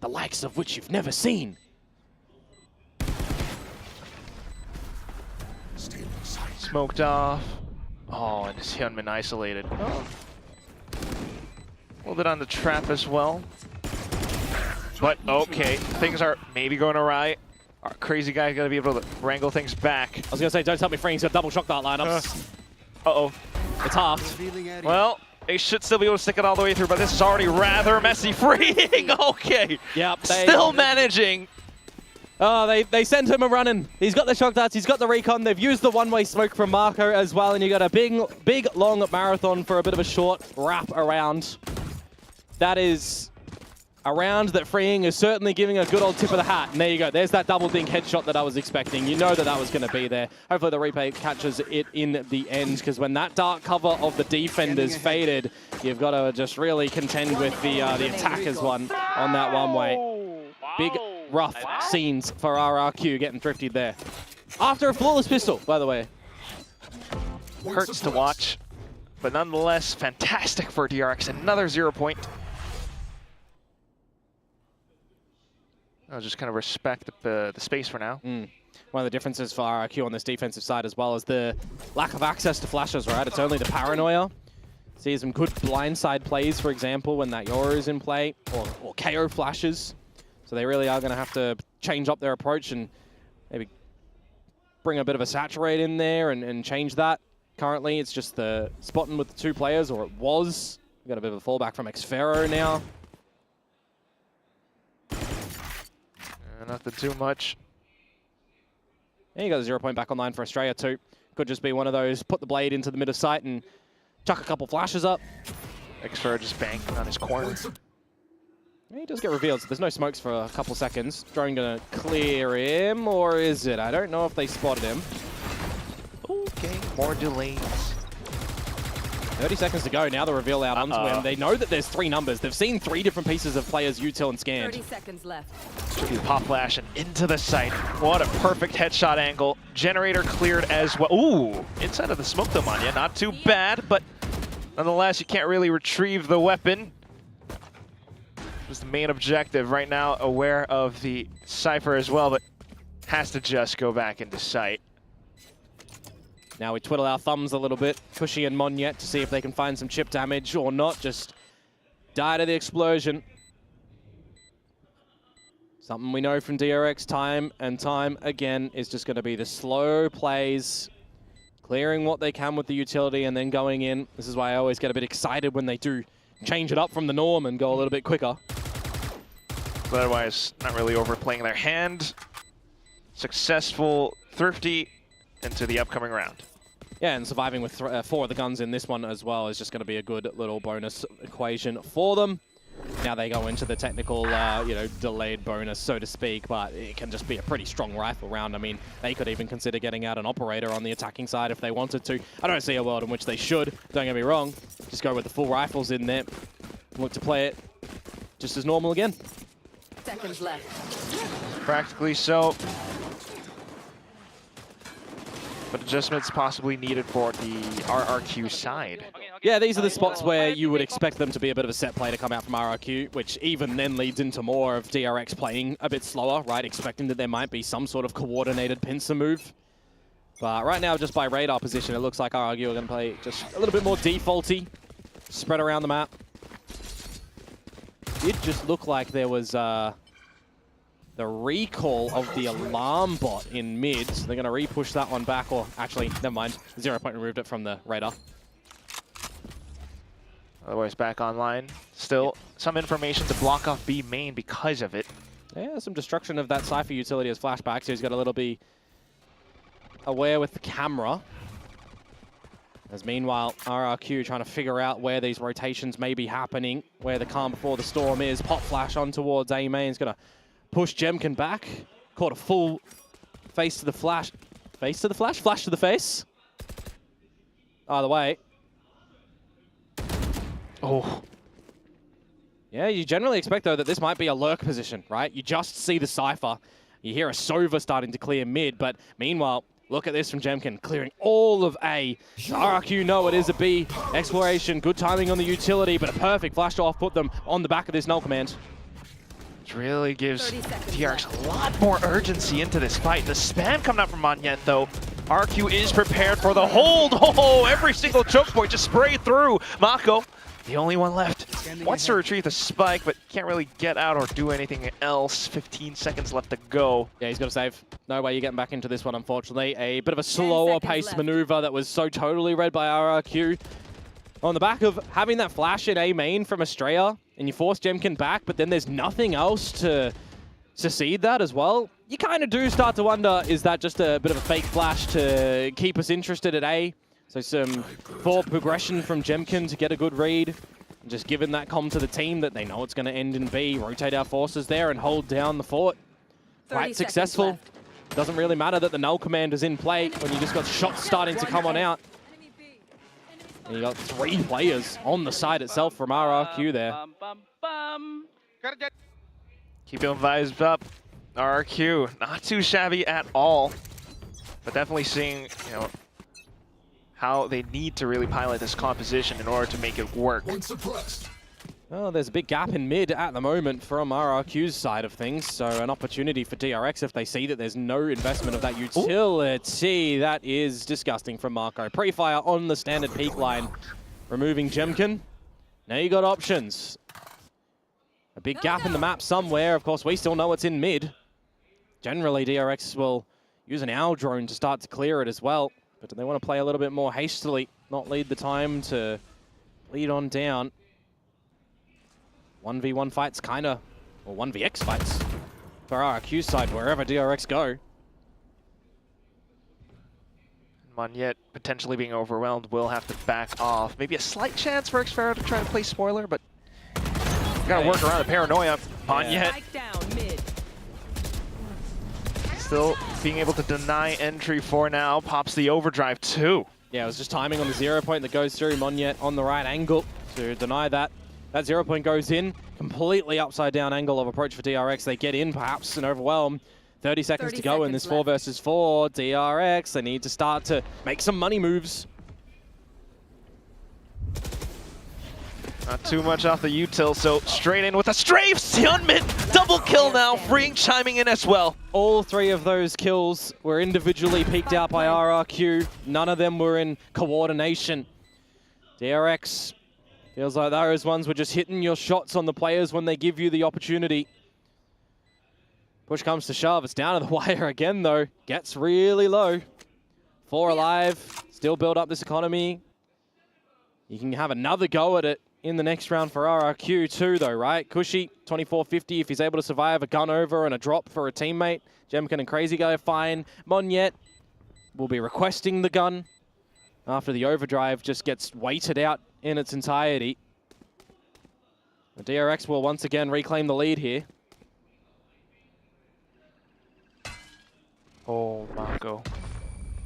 S20: the likes of which you've never seen.
S7: Smoked off. Oh, and his Hyunmin isolated. Oh. A little bit on the trap as well. But, okay, things are maybe going awry. Our Crazy Guy got to be able to wrangle things back.
S20: I was going to say, don't tell me Freeing's got double shock dart lineups.
S7: Uh-oh.
S20: It's halved.
S7: Well, they should still be able to stick it all the way through, but this is already rather messy. Freeing, okay.
S20: Yep.
S7: Still managing.
S20: Oh, they sent him a running. He's got the shock darts, he's got the recon. They've used the one-way smoke from Marco as well, and you got a big, long marathon for a bit of a short wrap around. That is a round that Freeing is certainly giving a good old tip of the hat. And there you go. There's that double dink headshot that I was expecting. You know that that was going to be there. Hopefully the replay catches it in the end, because when that dark cover of the defenders faded, you've got to just really contend with the attackers one on that one-way. Big, rough scenes for RRQ getting thrifted there. After a flawless pistol, by the way.
S7: Hurts to watch, but nonetheless, fantastic for DRX. Another 0 point. I'll just kind of respect the space for now.
S20: One of the differences for RRQ on this defensive side as well is the lack of access to flashes, right? It's only the paranoia. See some good blindside plays, for example, when that Yoru is in play, or KO flashes. So they really are going to have to change up their approach and maybe bring a bit of a saturate in there and change that. Currently, it's just the spotting with the 2 players, or it was. We've got a bit of a fallback from Xfero now.
S7: Nothing too much.
S20: And you got a 0 point back online for Australia too. Could just be one of those, put the blade into the mid of sight and chuck a couple flashes up.
S7: Xfero just banking on his corner.
S20: Yeah, he does get revealed, so there's no smokes for a couple seconds. Drone gonna clear him, or is it? I don't know if they spotted him.
S7: Okay, more delays.
S20: 30 seconds to go. Now the reveal out onto him. They know that there's 3 numbers. They've seen 3 different pieces of players util and scanned.
S5: 30 seconds left.
S7: Should be the pop flash and into the site. What a perfect headshot angle. Generator cleared as well. Ooh, inside of the smoke though, Manya. Not too bad, but nonetheless, you can't really retrieve the weapon. Was the main objective right now, aware of the Cypher as well, but has to just go back into sight.
S20: Now we twiddle our thumbs a little bit, Cushy and Monyet, to see if they can find some chip damage or not. Just die to the explosion. Something we know from DRX time and time again is just going to be the slow plays, clearing what they can with the utility and then going in. This is why I always get a bit excited when they do change it up from the norm and go a little bit quicker.
S7: But otherwise, not really overplaying their hand. Successful, thrifty into the upcoming round.
S20: Yeah, and surviving with 4 of the guns in this one as well is just going to be a good little bonus equation for them. Now they go into the technical, you know, delayed bonus, so to speak, but it can just be a pretty strong rifle round. I mean, they could even consider getting out an operator on the attacking side if they wanted to. I don't see a world in which they should, don't get me wrong. Just go with the full rifles in there. Look to play it just as normal again.
S5: Seconds left.
S7: Practically so. But adjustments possibly needed for the RRQ side.
S20: Yeah, these are the spots where you would expect them to be a bit of a set play to come out from RRQ, which even then leads into more of DRX playing a bit slower, right? Expecting that there might be some sort of coordinated pincer move. But right now, just by radar position, it looks like RRQ are going to play just a little bit more defaulty, spread around the map. It just looked like there was the recall of the alarm bot in mid. So they're going to re-push that one back, or actually, never mind. 0 Point removed it from the radar.
S7: Otherwise, back online. Still some information to block off B main because of it.
S20: Yeah, some destruction of that Cypher utility as flashback, so he's got to little be aware with the camera. As meanwhile, RRQ trying to figure out where these rotations may be happening, where the calm before the storm is. Pop flash on towards A main. He's going to push Jemkin back. Caught a full face to the flash. Face to the flash? Flash to the face. Either way. Oh. Yeah, you generally expect, though, that this might be a lurk position, right? You just see the Cypher. You hear a Sova starting to clear mid, but meanwhile, look at this from Jemkin, clearing all of A. RRQ know it is a B. Exploration, good timing on the utility, but a perfect flash to off-put them on the back of this null command.
S7: Which really gives DRX a lot more urgency into this fight. The spam coming out from Monyet, though. RRQ is prepared for the hold. Oh, every single choke point just sprayed through. Mako, the only one left, wants to retrieve the spike, but can't really get out or do anything else. 15 seconds left to go.
S20: Yeah, he's got to save. No way you're getting back into this one, unfortunately. A bit of a slower paced maneuver that was so totally read by RRQ. On the back of having that flash in A main from Estrella, and you force Jemkin back, but then there's nothing else to succeed that as well. You kind of do start to wonder, is that just a bit of a fake flash to keep us interested at A? So some forward progression from Jemkin to get a good read. And just giving that comm to the team that they know it's going to end in B. Rotate our forces there and hold down the fort. Quite successful. Doesn't really matter that the null command is in play when you just got shots starting to come on out. And you got 3 players on the side itself from RRQ there.
S7: Keep your vibes up. RRQ, not too shabby at all. But definitely seeing, you know, how they need to really pilot this composition in order to make it work.
S20: Well, there's a big gap in mid at the moment from RRQ's side of things, so an opportunity for DRX if they see that there's no investment of that utility. Ooh. That is disgusting from Marco. Pre-fire on the standard peak line, removing Jemkin. Now you got options. A big gap in the map somewhere. Of course, we still know it's in mid. Generally, DRX will use an owl drone to start to clear it as well. But they want to play a little bit more hastily, not lead the time to lead on down. 1v1 fights kind of, or 1vx fights for RRQ's side, wherever DRX go.
S7: Monyet potentially being overwhelmed will have to back off. Maybe a slight chance for Xfero to try to play spoiler, but gotta work around the paranoia. Monyet still being able to deny entry for now. Pops the overdrive too.
S20: Yeah, it was just timing on the 0 point that goes through. Monyet on the right angle to deny that. That 0 point goes in. Completely upside down angle of approach for DRX. They get in perhaps and overwhelm. 30 seconds to go in this 4 versus 4. DRX, they need to start to make some money moves.
S7: Not too much off the util, so straight in with a strafe. Hyunmin, double kill now. Freeing chiming in as well.
S20: All 3 of those kills were individually peeked out by RRQ. None of them were in coordination. DRX feels like those ones were just hitting your shots on the players when they give you the opportunity. Push comes to shove. It's down to the wire again, though. Gets really low. 4 alive. Still build up this economy. You can have another go at it in the next round for RRQ too, though, right? Cushy, 2450 if he's able to survive a gun over and a drop for a teammate. Jemkin and Crazy Guy fine. Monyet will be requesting the gun after the overdrive just gets weighted out in its entirety. The DRX will once again reclaim the lead here.
S7: Oh, Marco.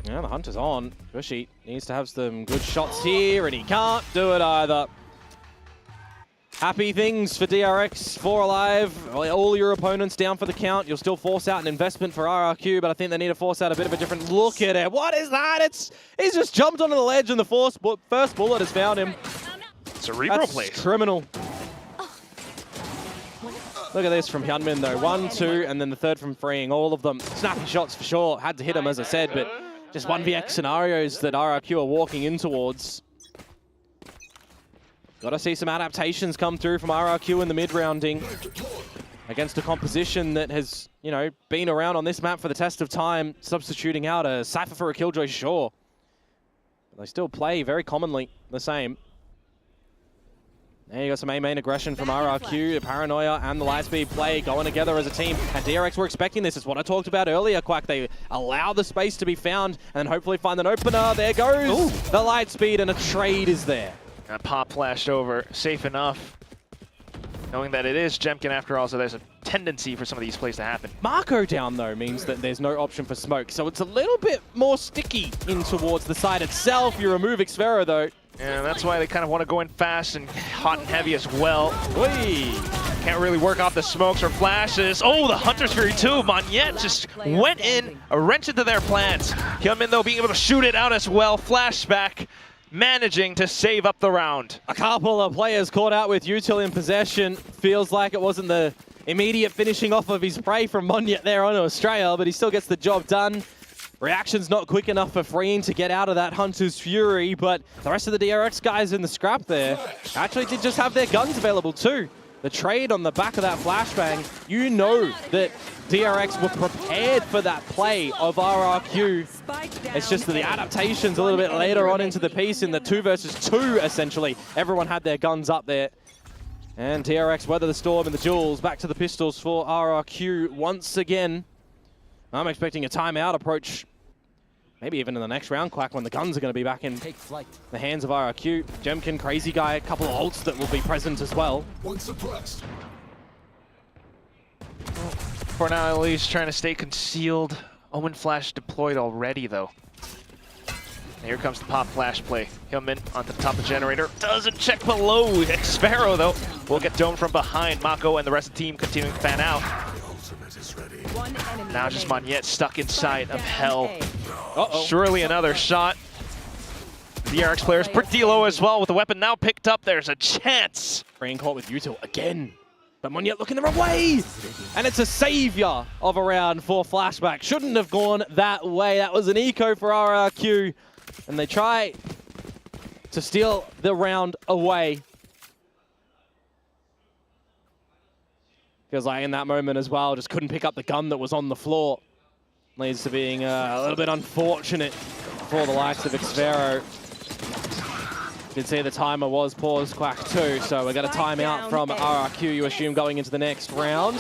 S20: Yeah, the hunt is on. Cushy needs to have some good shots here, and he can't do it either. Happy things for DRX, 4 alive. All your opponents down for the count. You'll still force out an investment for RRQ, but I think they need to force out a bit of a different look at it. What is that? He's just jumped onto the ledge and the first bullet has found him.
S7: Cerebral plays.
S20: Criminal. Look at this from Hyunmin though. 1, 2, and then the third from Freeing. All of them snappy shots for sure. Had to hit him, as I said, but just 1vx scenarios that RRQ are walking in towards. Got to see some adaptations come through from RRQ in the mid-rounding against a composition that has, you know, been around on this map for the test of time, substituting out a Cypher for a Killjoy, sure. But they still play very commonly the same. There you got some main aggression from RRQ, the Paranoia and the Lightspeed play going together as a team. And DRX were expecting this. It's what I talked about earlier, Quack. They allow the space to be found and hopefully find an opener. There goes the Lightspeed, and a trade is there.
S7: That pop flashed over, safe enough. Knowing that it is Jemkin after all, so there's a tendency for some of these plays to happen.
S20: Marco down, though, means that there's no option for smoke, so it's a little bit more sticky in towards the side itself. You remove Xfero, though.
S7: Yeah, that's why they kind of want to go in fast and hot and heavy as well.
S20: Whee!
S7: Can't really work off the smokes or flashes. Oh, the Hunter's Fury too. Monyet just went in, a wrench into their plans. Hyunmin, though, being able to shoot it out as well. Flashback. Managing to save up the round.
S20: A couple of players caught out with util in possession. Feels like it wasn't the immediate finishing off of his prey from Monyet there onto Australia, but he still gets the job done. Reaction's not quick enough for Freeing to get out of that Hunter's Fury, but the rest of the DRX guys in the scrap there actually did just have their guns available too. The trade on the back of that flashbang, you know that DRX were prepared for that play of RRQ. It's just that the adaptation's a little bit later on into the piece in the 2 versus 2, essentially. Everyone had their guns up there. And DRX weather the storm in the duels. Back to the pistols for RRQ once again. I'm expecting a timeout approach. Maybe even in the next round, Quack, when the guns are going to be back in the hands of RRQ. Jemkin, Crazy Guy, a couple of ults that will be present as well.
S7: For now, at least, trying to stay concealed. Omen Flash deployed already, though. And here comes the pop flash play. Hyunmin onto the top of the generator. Doesn't check below. Xfero, though, will get domed from behind. Mako and the rest of the team continuing to fan out. Now just Monyet stuck inside of hell. Surely another shot. The DRX player's pretty low as well with the weapon now picked up. There's a chance.
S20: Freeing caught with util again. But Monyet looking the wrong way. And it's a savior of a round for Flashback. Shouldn't have gone that way. That was an eco for RRQ. And they try to steal the round away. Feels like in that moment as well, just couldn't pick up the gun that was on the floor. Leads to being a little bit unfortunate for the likes of Xfero. You can see the timer was paused, Quack, too, so we got a timeout from RRQ, you assume, going into the next round.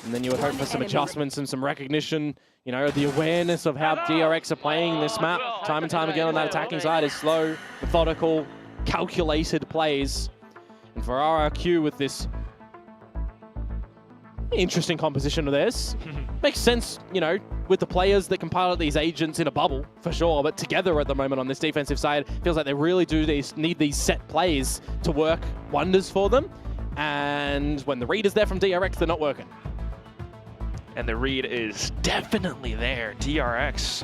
S20: And then you would hope for some adjustments and some recognition, you know, the awareness of how DRX are playing this map time and time again on that attacking side is slow, methodical, calculated plays. And for RRQ with this interesting composition of theirs. Makes sense, you know, with the players that can pilot these agents in a bubble, for sure, but together at the moment on this defensive side, feels like they really do need these set plays to work wonders for them. And when the read is there from DRX, they're not working.
S7: And the read is definitely there. DRX,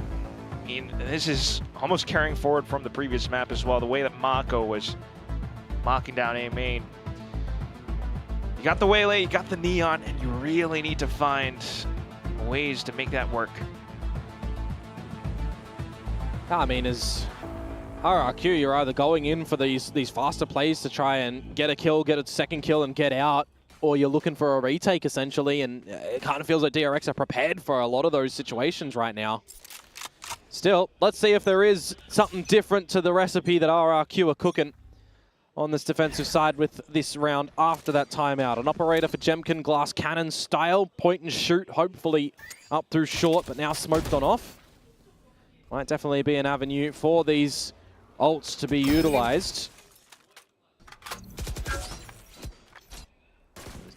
S7: I mean, this is almost carrying forward from the previous map as well. The way that Mako was mocking down A main. You got the Waylay, you got the Neon, and you really need to find ways to make that work.
S20: I mean, as RRQ, you're either going in for these faster plays to try and get a kill, get a second kill, and get out, or you're looking for a retake, essentially, and it kind of feels like DRX are prepared for a lot of those situations right now. Still, let's see if there is something different to the recipe that RRQ are cooking on this defensive side with this round after that timeout. An operator for Jemkin, glass cannon style, point and shoot, hopefully up through short, but now smoked on off. Might definitely be an avenue for these ults to be utilized.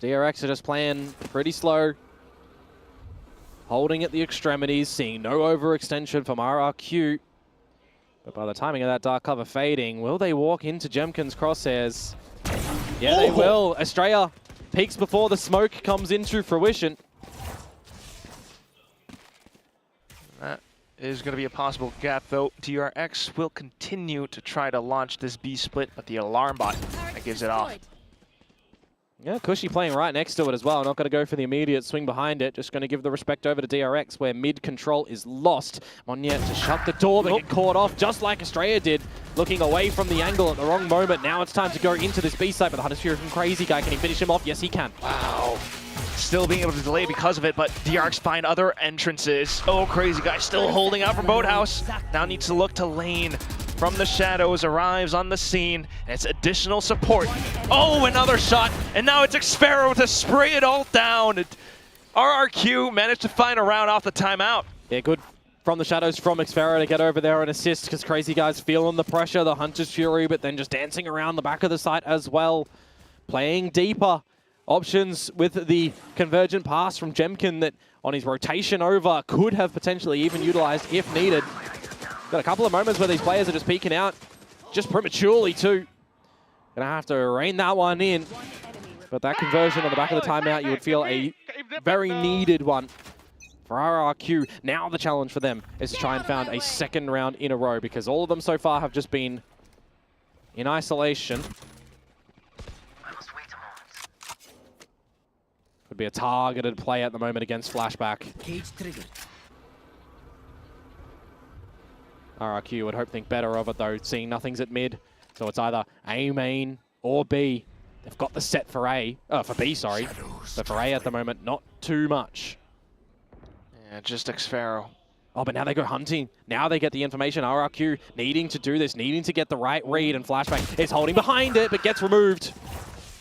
S20: DRX are just playing pretty slow, holding at the extremities, seeing no overextension from RRQ. But by the timing of that dark cover fading, will they walk into Jemkin's crosshairs? Yeah, they will. Estrella peeks before the smoke comes into fruition.
S7: That is going to be a possible gap, though. DRX will continue to try to launch this B split, but the alarm bot that gives it off.
S20: Yeah, Cushy playing right next to it as well. Not going to go for the immediate swing behind it. Just going to give the respect over to DRX, where mid control is lost. Monyet to shut the door, but get caught off, just like Estrella did. Looking away from the angle at the wrong moment. Now it's time to go into this B site, but the Hunter's Fury from Crazy Guy. Can he finish him off? Yes, he can.
S7: Wow. Still being able to delay because of it, but DRX find other entrances. Oh, Crazy Guy still holding out from Boathouse. Now needs to look to lane. From the shadows, arrives on the scene, and it's additional support. Oh, another shot, and now it's Xfero to spray it all down. RRQ managed to find a round off the timeout.
S20: Yeah, good from the shadows from Xfero to get over there and assist, because Crazy Guy's feeling the pressure, the Hunter's Fury, but then just dancing around the back of the site as well. Playing deeper. Options with the convergent pass from Jemkin that on his rotation over could have potentially even utilized if needed. Got a couple of moments where these players are just peeking out, just prematurely too. Gonna have to rein that one in. But that conversion on the back of the timeout, you would feel a very needed one for RRQ. Now the challenge for them is to try and find a second round in a row, because all of them so far have just been in isolation. Could be a targeted play at the moment against Flashback.
S4: Cage triggered.
S20: RRQ would think better of it though, seeing nothing's at mid. So it's either A main or B. They've got the set for A, for B, sorry. But for A at the moment, not too much.
S7: Yeah, just Xfero.
S20: Oh, but now they go hunting. Now they get the information. RRQ needing to do this, needing to get the right read, and Flashback is holding behind it, but gets removed.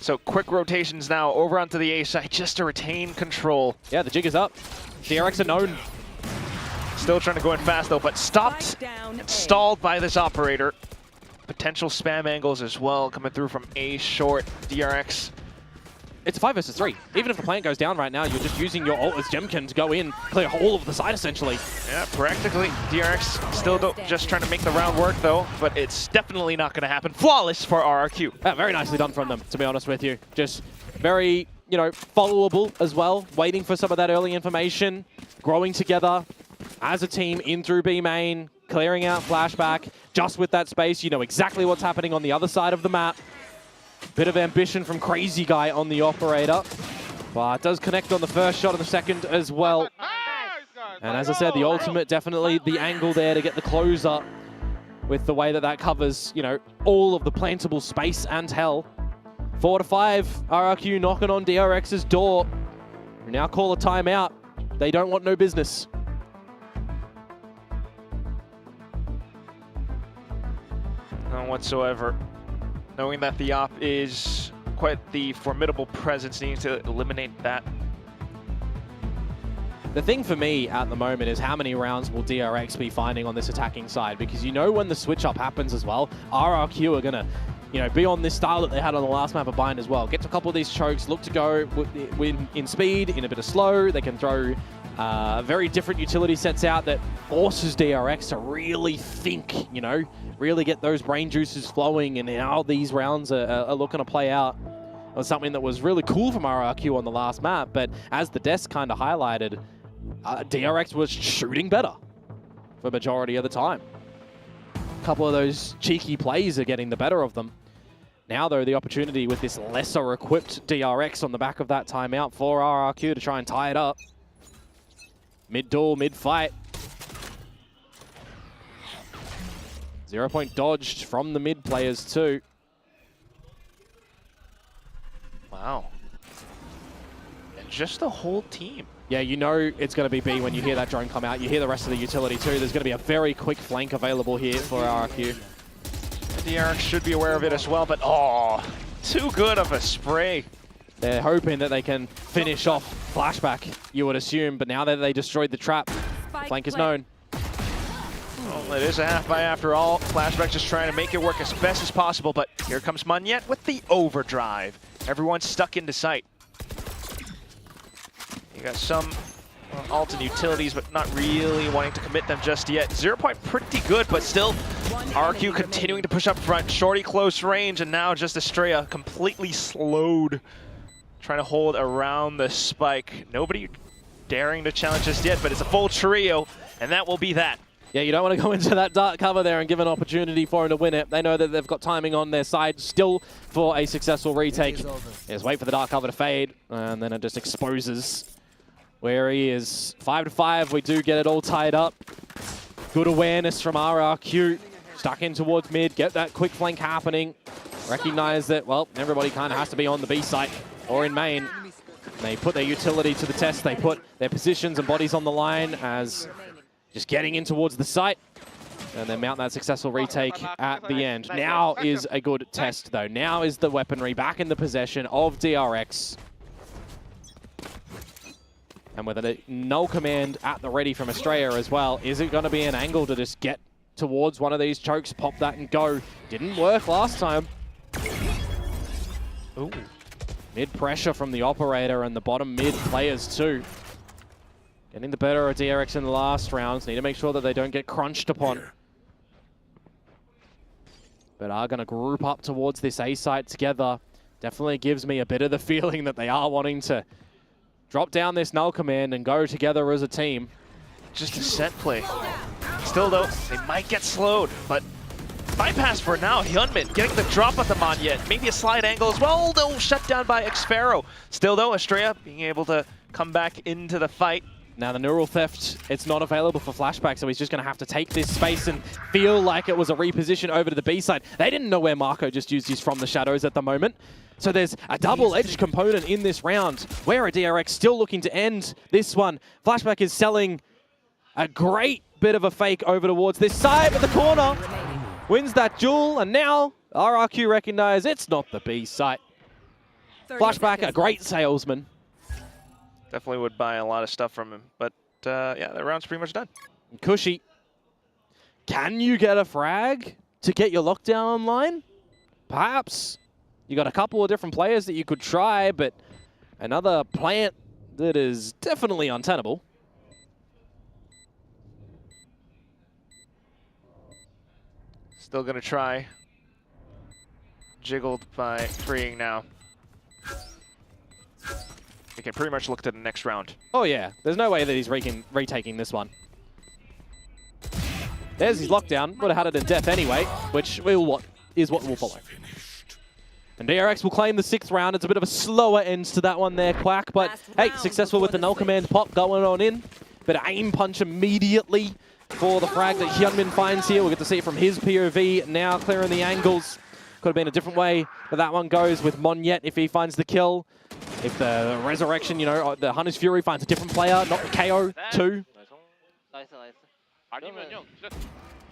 S7: So quick rotations now over onto the A side just to retain control.
S20: Yeah, the jig is up. DRX are known.
S7: Still trying to go in fast though, but stopped and stalled by this operator. Potential spam angles as well coming through from A short. DRX.
S20: It's 5 versus 3. Even if the plant goes down right now, you're just using your ult as Jemkin to go in, clear all of the side essentially.
S7: Yeah, practically. DRX still just trying to make the round work though, but it's definitely not going to happen. Flawless for RRQ.
S20: Yeah, very nicely done from them, to be honest with you. Just very, you know, followable as well. Waiting for some of that early information, growing together as a team in through B main, clearing out Flashback. Just with that space, you know exactly what's happening on the other side of the map. Bit of ambition from Crazy Guy on the operator, but does connect on the first shot of the second as well. And as I said, the ultimate, definitely the angle there to get the closer with the way that that covers, you know, all of the plantable space and hell. 4-5, RRQ knocking on DRX's door. We now call a timeout. They don't want no business.
S7: None whatsoever. Knowing that the op is quite the formidable presence, needs to eliminate that.
S20: The thing for me at the moment is how many rounds will DRX be finding on this attacking side? Because you know when the switch up happens as well, RRQ are going to, you know, be on this style that they had on the last map of Bind as well. Get to a couple of these chokes, look to go in speed, in a bit of slow. They can throw Very different utility sets out that forces DRX to really think, you know, really get those brain juices flowing, and how these rounds are looking to play out. It was something that was really cool from RRQ on the last map, but as the desk kind of highlighted, DRX was shooting better for majority of the time. A couple of those cheeky plays are getting the better of them. Now, though, the opportunity with this lesser-equipped DRX on the back of that timeout for RRQ to try and tie it up. Mid-duel, mid-fight. 0 point dodged from the mid players, too.
S7: Wow. And just the whole team.
S20: Yeah, you know it's going to be B when you hear that drone come out. You hear the rest of the utility, too. There's going to be a very quick flank available here for RRQ.
S7: DRX should be aware of it as well, but oh, too good of a spray.
S20: They're hoping that they can finish off Flashback, you would assume, but now that they destroyed the trap, flank is known.
S7: Well, it is a half by after all. Flashback just trying to make it work as best as possible, but here comes Monyet with the overdrive. Everyone's stuck into sight. You got some ult and utilities, but not really wanting to commit them just yet. 0 point pretty good, but still RRQ continuing to push up front. Shorty close range, and now just Estrella completely slowed. Trying to hold around the spike. Nobody daring to challenge just yet, but it's a full trio, and that will be that.
S20: Yeah, you don't want to go into that dark cover there and give an opportunity for him to win it. They know that they've got timing on their side still for a successful retake. Just wait for the dark cover to fade, and then it just exposes where he is. 5 to 5, we do get it all tied up. Good awareness from RRQ. Stuck in towards mid, get that quick flank happening. Recognize that, well, everybody kind of has to be on the B site or in main. They put their utility to the test. They put their positions and bodies on the line as just getting in towards the site. And then mount that successful retake at the end. Now is a good test, though. Now is the weaponry back in the possession of DRX. And with a null command at the ready from Estrella as well, is it going to be an angle to just get towards one of these chokes, pop that and go? Didn't work last time. Ooh. Mid pressure from the operator and the bottom mid players too. Getting the better of DRX in the last rounds. Need to make sure that they don't get crunched upon. But are going to group up towards this A site together. Definitely gives me a bit of the feeling that they are wanting to drop down this null command and go together as a team.
S7: Just a set play. Still though, they might get slowed, but bypass for now. Hyunmin getting the drop at the Monyet. Maybe a slide angle as well, though shut down by Xpharaoh. Still though, Estrella being able to come back into the fight.
S20: Now the neural theft, it's not available for Flashback, so he's just going to have to take this space and feel like it was a reposition over to the B side. They didn't know where Marco just used his from the shadows at the moment. So there's a double-edged component in this round where a DRX still looking to end this one. Flashback is selling a great bit of a fake over towards this side, but the corner wins that duel, and now RRQ recognize it's not the B site. Flashback, a great salesman.
S7: Definitely would buy a lot of stuff from him, but yeah, the round's pretty much done.
S20: Cushy, can you get a frag to get your lockdown online? Perhaps. You got a couple of different players that you could try, but another plant that is definitely untenable.
S7: Still gonna try. Jiggled by freeing now. We can pretty much look to the next round.
S20: Oh yeah, there's no way that he's retaking this one. There's his lockdown. Would have had it in death anyway, which is what will follow. And DRX will claim the 6th round. It's a bit of a slower end to that one there, Quack. But hey, successful with the null command pop going on in. Bit of aim punch immediately for the frag that Hyunmin finds here. We'll get to see it from his POV. Now clearing the angles. Could have been a different way that one goes with Monyet if he finds the kill. If the resurrection, you know, the Hunter's Fury finds a different player, not the KO too.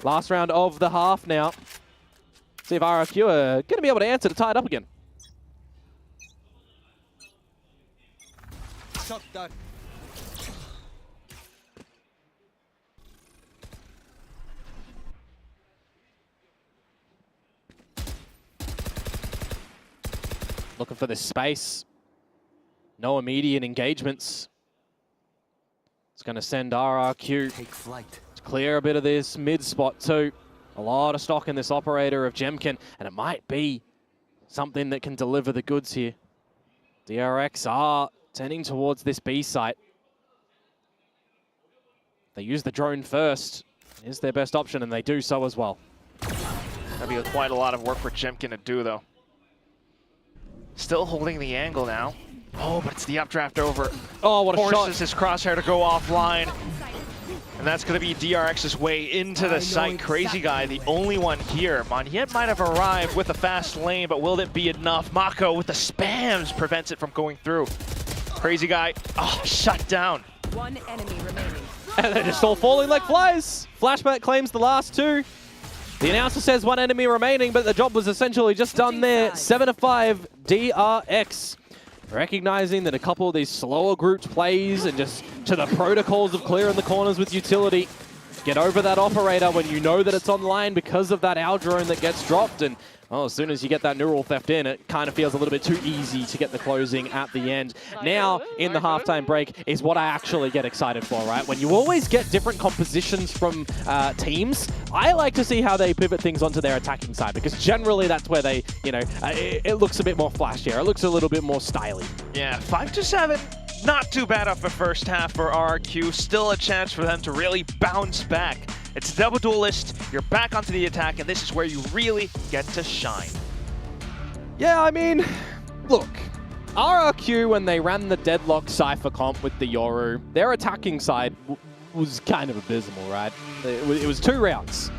S20: Last round of the half now. See if RRQ are going to be able to answer to tie it up again. Looking for this space. No immediate engagements. It's going to send RRQ
S6: Take flight.
S20: to clear a bit of this mid spot too. A lot of stock in this operator of Jemkin, and it might be something that can deliver the goods here. DRX are tending towards this B site. They use the drone first. Is their best option, and they do so as well.
S7: That'll be quite a lot of work for Jemkin to do, though. Still holding the angle now. Oh, but it's the updraft over.
S20: Oh, what a shot.
S7: Forces his crosshair to go offline. And that's going to be DRX's way into the site. Crazy Guy, the only one here. Monyet might have arrived with a fast lane, but will it be enough? Mako with the spams prevents it from going through. Crazy Guy, shut down.
S5: One enemy remaining.
S20: And they're just all falling like flies. Flashback claims the last two. The announcer says one enemy remaining, but the job was essentially just done there. 7-5 DRX. Recognizing that a couple of these slower grouped plays and just to the protocols of clearing the corners with utility. Get over that operator when you know that it's online because of that owl drone that gets dropped. And as soon as you get that neural theft in, it kind of feels a little bit too easy to get the closing at the end. Now, in the halftime break, is what I actually get excited for, right? When you always get different compositions from teams, I like to see how they pivot things onto their attacking side, because generally that's where they, it looks a bit more flashier. It looks a little bit more stylish.
S7: Yeah, 5-7. Not too bad off the first half for RRQ. Still a chance for them to really bounce back. It's double duelist, you're back onto the attack, and this is where you really get to shine.
S20: Yeah, I mean, look, RRQ, when they ran the Deadlock Cypher comp with the Yoru, their attacking side was kind of abysmal, right? It was 2 rounds.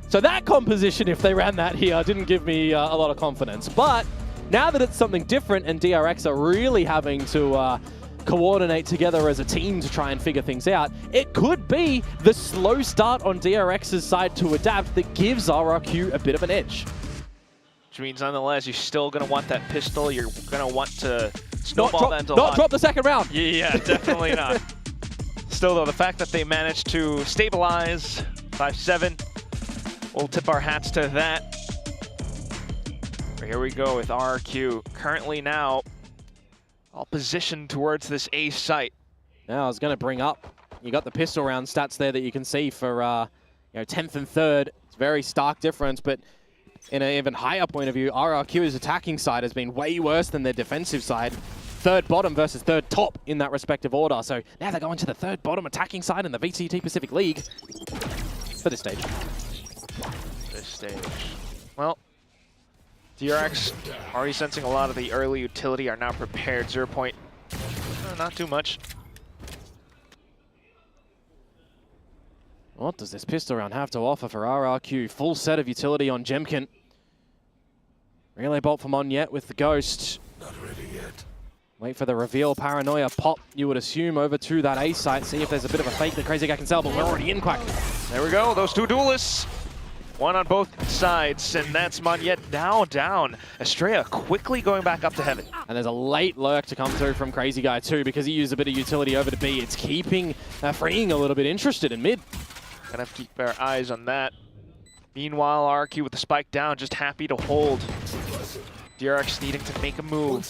S20: So that composition, if they ran that here, didn't give me a lot of confidence. But now that it's something different and DRX are really having to coordinate together as a team to try and figure things out, it could be the slow start on DRX's side to adapt that gives RRQ a bit of an edge.
S7: Which means, nonetheless, you're still going to want that pistol. You're going to want to snowball that into a lot.
S20: Not drop the second round.
S7: Yeah, definitely not. Still, though, the fact that they managed to stabilize 5-7, we'll tip our hats to that. But here we go with RRQ. Currently now, all positioned towards this A site.
S20: Now I was going to bring up, you got the pistol round stats there that you can see for 10th and 3rd. It's a very stark difference, but in an even higher point of view, RRQ's attacking side has been way worse than their defensive side. 3rd bottom versus 3rd top in that respective order. So now they're going to the 3rd bottom attacking side in the VCT Pacific League for this stage.
S7: Well, DRX already sensing a lot of the early utility, are now prepared. 0 point, not too much.
S20: What does this pistol round have to offer for RRQ? Full set of utility on Jemkin. Relay bolt for Monyet with the Ghost.
S6: Not ready yet.
S20: Wait for the reveal paranoia pop, you would assume, over to that A site. See if there's a bit of a fake that Crazy Guy can sell, but we're already in, Quack.
S7: There we go, those 2 duelists. One on both sides, and that's Monyet now down. Estrella quickly going back up to heaven.
S20: And there's a late lurk to come through from Crazy Guy too, because he used a bit of utility over to B. It's keeping Freeing a little bit interested in mid.
S7: Gonna have to keep our eyes on that. Meanwhile, RRQ with the spike down, just happy to hold. DRX needing to make a move.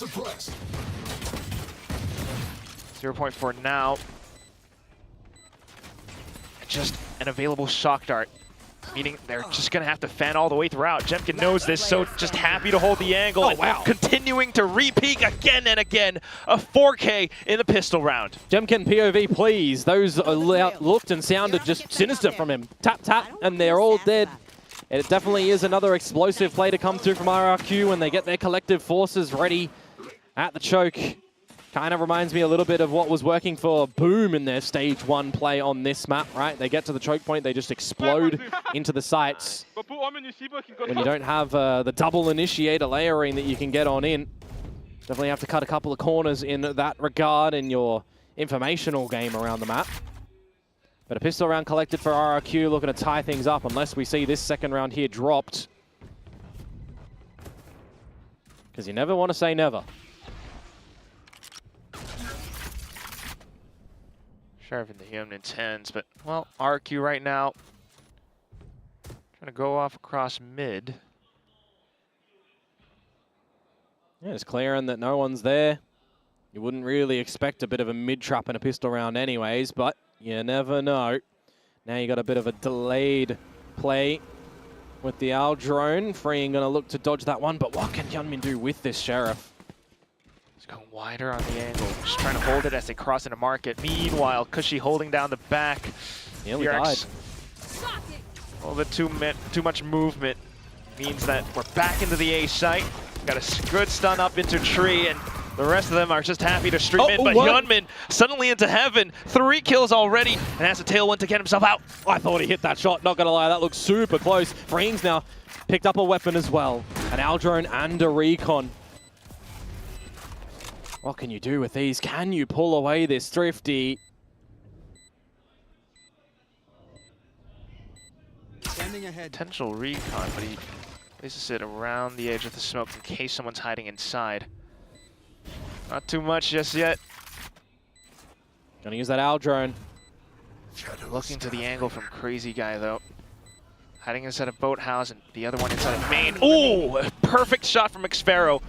S7: 0 point for now. Just an available shock dart. Meaning they're just going to have to fan all the way throughout. Jemkin knows this, so just happy to hold the angle.
S20: Oh, wow.
S7: Continuing to re-peek again and again. A 4K in the pistol round.
S20: Jemkin POV, please. Those looked and sounded just sinister from him. Tap, tap, and they're all dead. It definitely is another explosive play to come through from RRQ when they get their collective forces ready at the choke. Kind of reminds me a little bit of what was working for Boom in their stage 1 play on this map, right? They get to the choke point, they just explode into the sites. When you don't have the double initiator layering that you can get on in, definitely have to cut a couple of corners in that regard in your informational game around the map. But a pistol round collected for RRQ, looking to tie things up unless we see this second round here dropped. Because you never want to say never.
S7: Sheriff in the Humnan's hands, but, well, RRQ right now trying to go off across mid.
S20: Yeah, it's clearing that no one's there. You wouldn't really expect a bit of a mid-trap in a pistol round anyways, but you never know. Now you got a bit of a delayed play with the Owl drone. Freeing gonna look to dodge that one, but what can Hyunmin do with this Sheriff?
S7: He's going wider on the angle, just trying to hold it as they cross into market. Meanwhile, Cushy holding down the back.
S20: Nearly died.
S7: A little bit too much movement means that we're back into the A site. Got a good stun up into tree, and the rest of them are just happy to stream in, but Hyunmin suddenly into heaven. 3 kills already, and has a tailwind to get himself out.
S20: I thought he hit that shot, not gonna lie, that looks super close. Freeing's now picked up a weapon as well. An Owl drone and a recon. What can you do with these? Can you pull away this Thrifty?
S7: Potential recon, but he places it around the edge of the smoke in case someone's hiding inside. Not too much just yet.
S20: Gonna use that Owl drone.
S7: Looking to the angle from Crazy Guy though. Hiding inside a boathouse and the other one inside a main. Ooh, a perfect shot from Xpharaoh.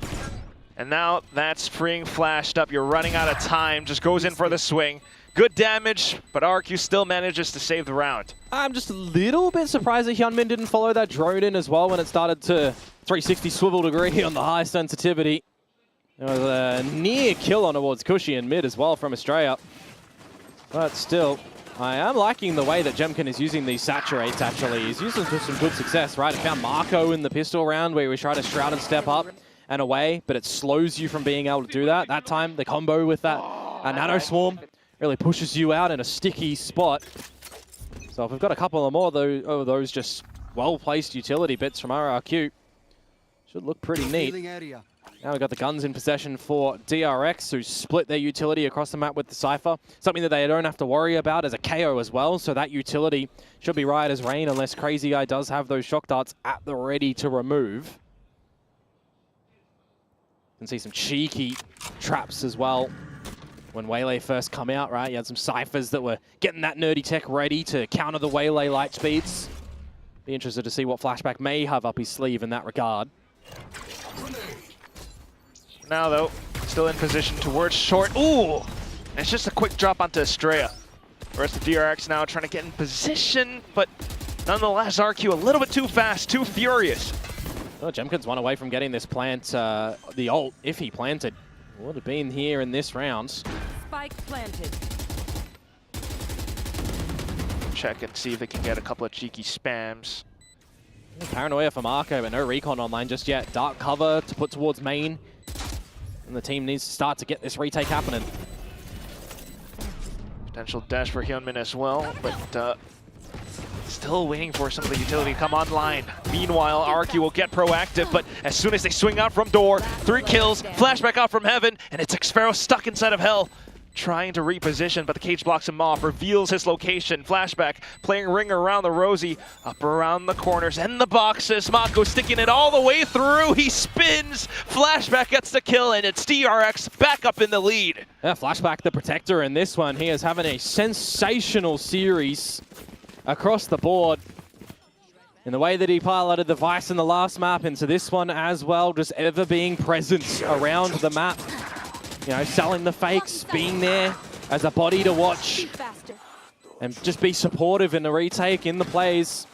S7: And now that's Freeing flashed up. You're running out of time. Just goes in for the swing. Good damage, but RRQ still manages to save the round.
S20: I'm just a little bit surprised that Hyunmin didn't follow that drone in as well when it started to 360 swivel degree on the high sensitivity. There was a near kill on towards Cushy in mid as well from Australia. But still, I am liking the way that Jemkin is using these saturates actually. He's using them to some good success, right? I found Marco in the pistol round where he was trying to shroud and step up and away, but it slows you from being able to do that. That time, the combo with that Nano Swarm really pushes you out in a sticky spot. So if we've got a couple of more of those just well-placed utility bits from RRQ, should look pretty neat. Now we've got the guns in possession for DRX, who split their utility across the map with the Cypher. Something that they don't have to worry about as a KO as well, so that utility should be right as rain unless Crazy Guy does have those shock darts at the ready to remove. You can see some cheeky traps as well. When Waylay first come out, right, you had some Cyphers that were getting that nerdy tech ready to counter the Waylay light speeds. Be interested to see what Flashback may have up his sleeve in that regard.
S7: Now, though, still in position towards short. Ooh! And it's just a quick drop onto Estrella. The rest of DRX now trying to get in position, but nonetheless, RQ a little bit too fast, too furious.
S20: Well, Jemkin's one away from getting this plant, the ult, if he planted. Would have been here in this round.
S5: Spike planted.
S7: Check and see if they can get a couple of cheeky spams.
S20: Paranoia for Marco, but no recon online just yet. Dark cover to put towards main. And the team needs to start to get this retake happening.
S7: Potential dash for Hyunmin as well, but still waiting for some of the utility to come online. Meanwhile, RRQ will get proactive, but as soon as they swing out from door, 3 kills, flashback out from heaven, and it's Xpharaoh stuck inside of hell. Trying to reposition, but the cage blocks him off, reveals his location. Flashback playing ring around the Rosie, up around the corners and the boxes. Mako sticking it all the way through. He spins. Flashback gets the kill, and it's DRX back up in the lead.
S20: Yeah, Flashback the protector in this one. He is having a sensational series across the board. In the way that he piloted the Vice in the last map into this one as well, just ever being present around the map. You know, selling the fakes, being there as a body to watch, and just be supportive in the retake, in the plays.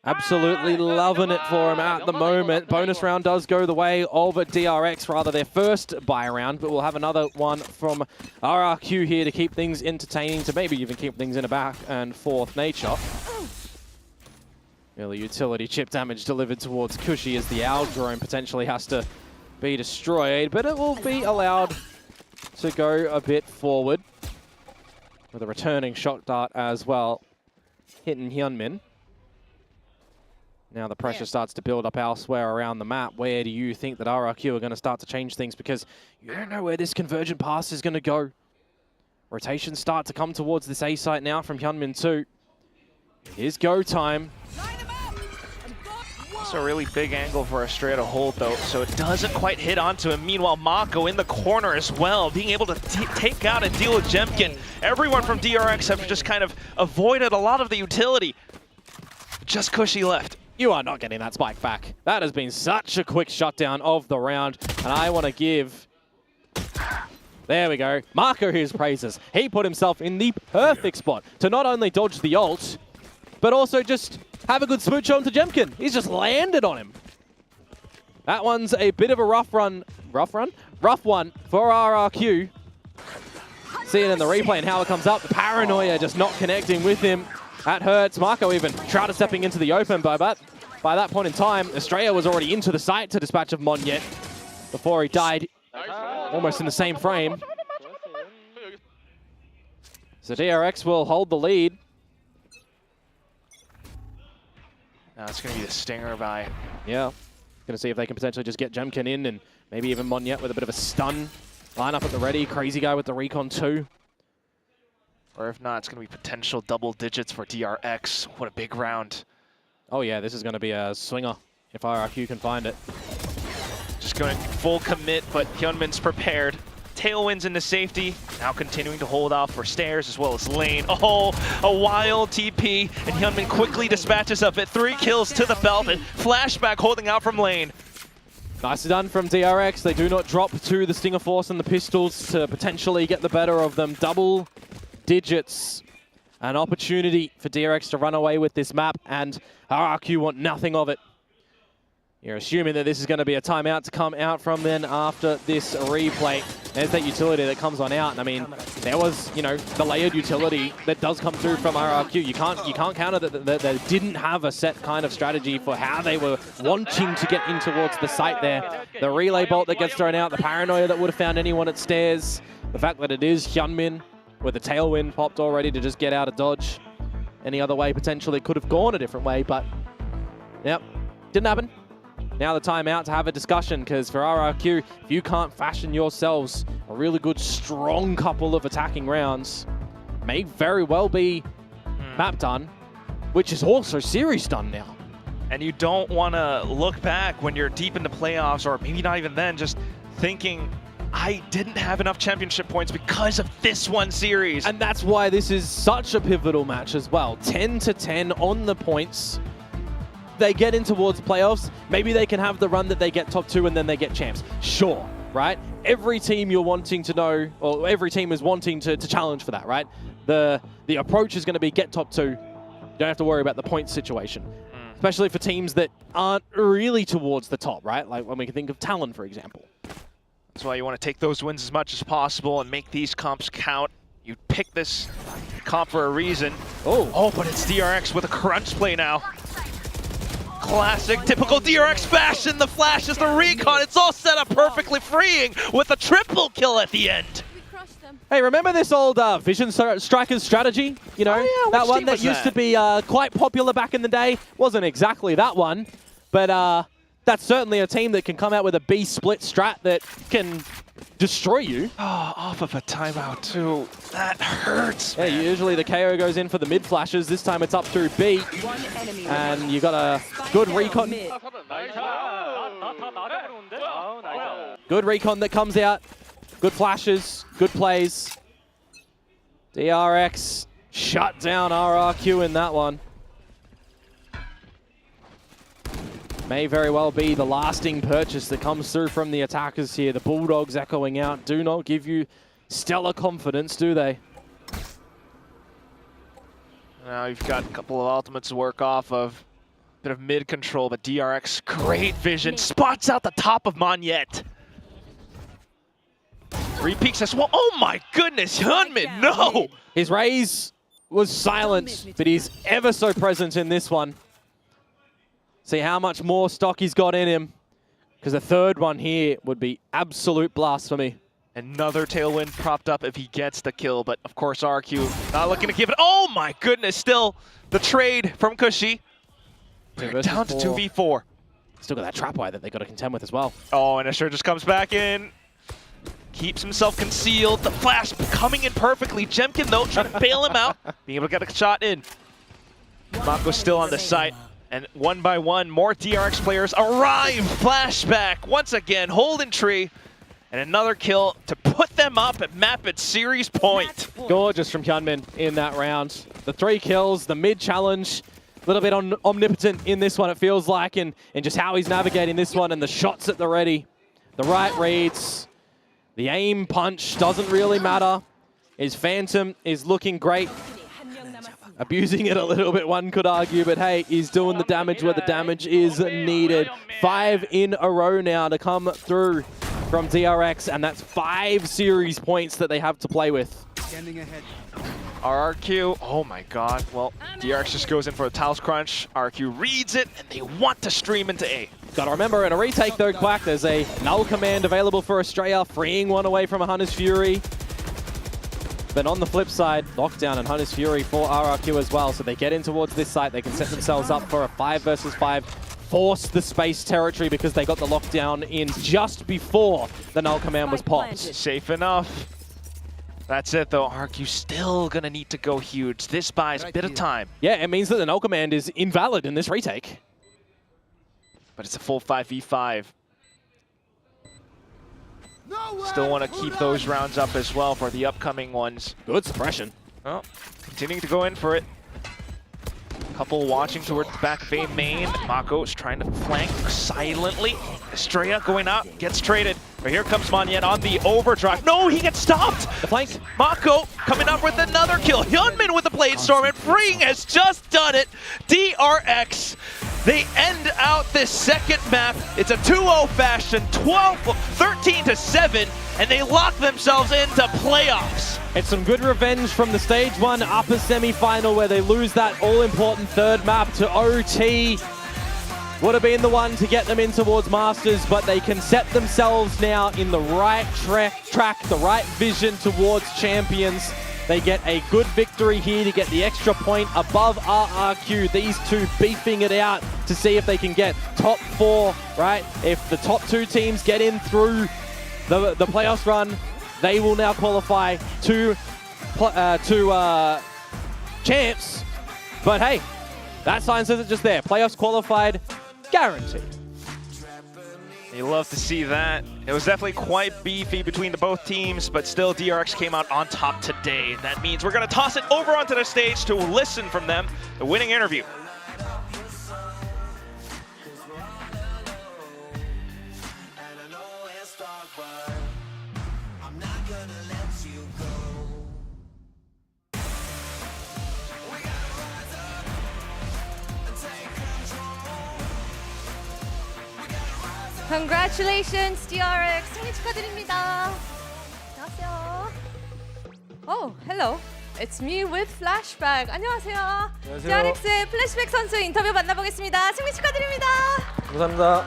S20: Absolutely loving it for him at the moment. Bonus round does go the way of DRX, rather their first buy round, but we'll have another one from RRQ here to keep things entertaining, to maybe even keep things in a back and forth nature. Early utility chip damage delivered towards Cushy as the Owl drone potentially has to be destroyed, but it will be allowed to go a bit forward with a returning shock dart as well, hitting Hyunmin. Now the pressure starts to build up elsewhere around the map. Where do you think that RRQ are going to start to change things? Because you don't know where this convergent pass is going to go. Rotations start to come towards this A site now from Hyunmin too. It is go time.
S7: It's a really big angle for Estrella to hold, though, so it doesn't quite hit onto him. Meanwhile, Mako in the corner as well, being able to take out and deal with Jemkin. Everyone from DRX have just kind of avoided a lot of the utility. Just Cushy left.
S20: You are not getting that spike back. That has been such a quick shutdown of the round, and I want to give There we go. Marco his praises. He put himself in the perfect spot to not only dodge the ult, but also just have a good smooch on to Jemkin. He's just landed on him. That one's a bit of a rough one. Rough one for RRQ. See it in the replay and how it comes up. The paranoia just not connecting with him. That hurts. Marco even tried stepping into the open, but by that point in time, Estrella was already into the site to dispatch of Monyet before he died almost in the same frame. So DRX will hold the lead.
S7: Now it's going to be the stinger by.
S20: Yeah. Going to see if they can potentially just get Jemkin in and maybe even Monyet with a bit of a stun. Line up at the ready. Crazy guy with the recon too.
S7: Or if not, it's going to be potential double digits for DRX. What a big round.
S20: Oh yeah, this is going to be a swinger if RRQ can find it.
S7: Just going full commit, but Hyunmin's prepared. Tailwinds into safety. Now continuing to hold off for stairs as well as lane. Oh, a wild TP. And Hyunmin quickly dispatches of it. 3 kills to the belt and flashback holding out from lane.
S20: Nicely done from DRX. They do not drop to the Stinger Force and the pistols to potentially get the better of them. Double digits. An opportunity for DRX to run away with this map, and RRQ want nothing of it. You're assuming that this is going to be a timeout to come out from then after this replay. There's that utility that comes on out, and I mean, there was, you know, the layered utility that does come through from RRQ. You can't counter that they didn't have a set kind of strategy for how they were wanting to get in towards the site there. The relay bolt that gets thrown out, the paranoia that would have found anyone at stairs, the fact that it is Hyunmin with the tailwind popped already to just get out of dodge. Any other way potentially could have gone a different way, but yep, didn't happen. Now the timeout to have a discussion, because for RRQ, if you can't fashion yourselves a really good, strong couple of attacking rounds, may very well be map done, which is also series done now.
S7: And you don't want to look back when you're deep in the playoffs, or maybe not even then, just thinking, I didn't have enough championship points because of this one series.
S20: And that's why this is such a pivotal match as well. 10-10 on the points. They get in towards playoffs. Maybe they can have the run that they get top 2 and then they get champs. Sure, right? Every team you're wanting to know, or every team is wanting to challenge for that, right? The approach is going to be get top 2. You don't have to worry about the points situation. Especially for teams that aren't really towards the top, right? Like when we can think of Talon, for example.
S7: That's why you want to take those wins as much as possible and make these comps count. You pick this comp for a reason. Oh, but it's DRX with a crunch play now. Classic, typical DRX fashion. The flash is the recon. It's all set up perfectly, freeing with a triple kill at the end.
S20: Hey, remember this old Vision Strikers strategy? You know, that one that used to be quite popular back in the day. Wasn't exactly that one, but that's certainly a team that can come out with a B split strat that can destroy you.
S7: Oh, off of a timeout too. That hurts,
S20: man. Yeah, usually the KO goes in for the mid flashes. This time it's up through B. And you got a good recon. Good recon that comes out. Good flashes, good plays. DRX shut down RRQ in that one. May very well be the lasting purchase that comes through from the attackers here. The Bulldogs echoing out do not give you stellar confidence, do they?
S7: Now you've got a couple of ultimates to work off of. Bit of mid control, but DRX, great vision. Spots out the top of Monyet. Repeaks as well. Oh my goodness, Hyunmin, no!
S20: His raise was silent, but he's ever so present in this one. See how much more stock he's got in him, because the third one here would be absolute blasphemy.
S7: Another tailwind propped up if he gets the kill, but of course RQ not looking to give it. Oh my goodness, still the trade from Cushy. We're down to 2v4.
S20: Still got that trapwire that they got to contend with as well.
S7: Oh, and Asher just comes back in. Keeps himself concealed. The flash coming in perfectly. Jemkin, though, trying to bail him out. Being able to get a shot in. Mako's still on the site. And one by one, more DRX players arrive. Flashback once again, holding tree. And another kill to put them up at map at series point.
S20: Gorgeous from Hyunmin in that round. The 3 kills, the mid challenge. A little bit omnipotent in this one, it feels like, and just how he's navigating this one and the shots at the ready. The right reads. The aim punch doesn't really matter. His Phantom is looking great. Abusing it a little bit, one could argue, but hey, he's doing the damage where the damage is needed. 5 in a row now to come through from DRX, and that's 5 series points that they have to play with.
S7: RRQ, oh my god. Well, DRX just goes in for a Talos Crunch. RRQ reads it, and they want to stream into A.
S20: Gotta remember, in a retake though, Quack, there's a null command available for Australia, freeing one away from a Hunter's Fury. But on the flip side, Lockdown and Hunter's Fury for RRQ as well, so they get in towards this site, they can set themselves up for a 5 versus 5, force the space territory because they got the Lockdown in just before the null command was popped.
S7: Safe enough. That's it though, RRQ still gonna need to go huge. This buys a bit of time.
S20: Yeah, it means that the null command is invalid in this retake.
S7: But it's a full 5v5. Still want to keep those rounds up as well for the upcoming ones.
S20: Good suppression.
S7: Well, continuing to go in for it. Couple watching towards the back of A main. Mako's trying to flank silently. Estrella going out, gets traded. But here comes Manyan on the overdrive. No, he gets stopped!
S20: The flank.
S7: Mako coming up with another kill. Hyunmin with the Blade Storm, and Freeing has just done it. DRX, they end out this second map. It's a 2-0 fashion, 13-7, and they lock themselves into playoffs.
S20: It's some good revenge from the Stage 1 upper semi-final where they lose that all-important third map to OT. Would have been the one to get them in towards Masters, but they can set themselves now in the right track, the right vision towards Champions. They get a good victory here to get the extra point above RRQ. These two beefing it out to see if they can get top 4, right? If the top 2 teams get in through the playoffs run, they will now qualify to champs. But hey, that sign says it just there. Playoffs qualified, guaranteed.
S7: You love to see that. It was definitely quite beefy between the both teams, but still DRX came out on top today. That means we're going to toss it over onto the stage to listen from them, the winning interview.
S15: Congratulations, DRX. 승리 축하드립니다. 안녕하세요. Oh, hello. It's me with Flashback. 안녕하세요. DRX의 플래시백 선수 인터뷰 만나보겠습니다. 승리 축하드립니다.
S10: 감사합니다.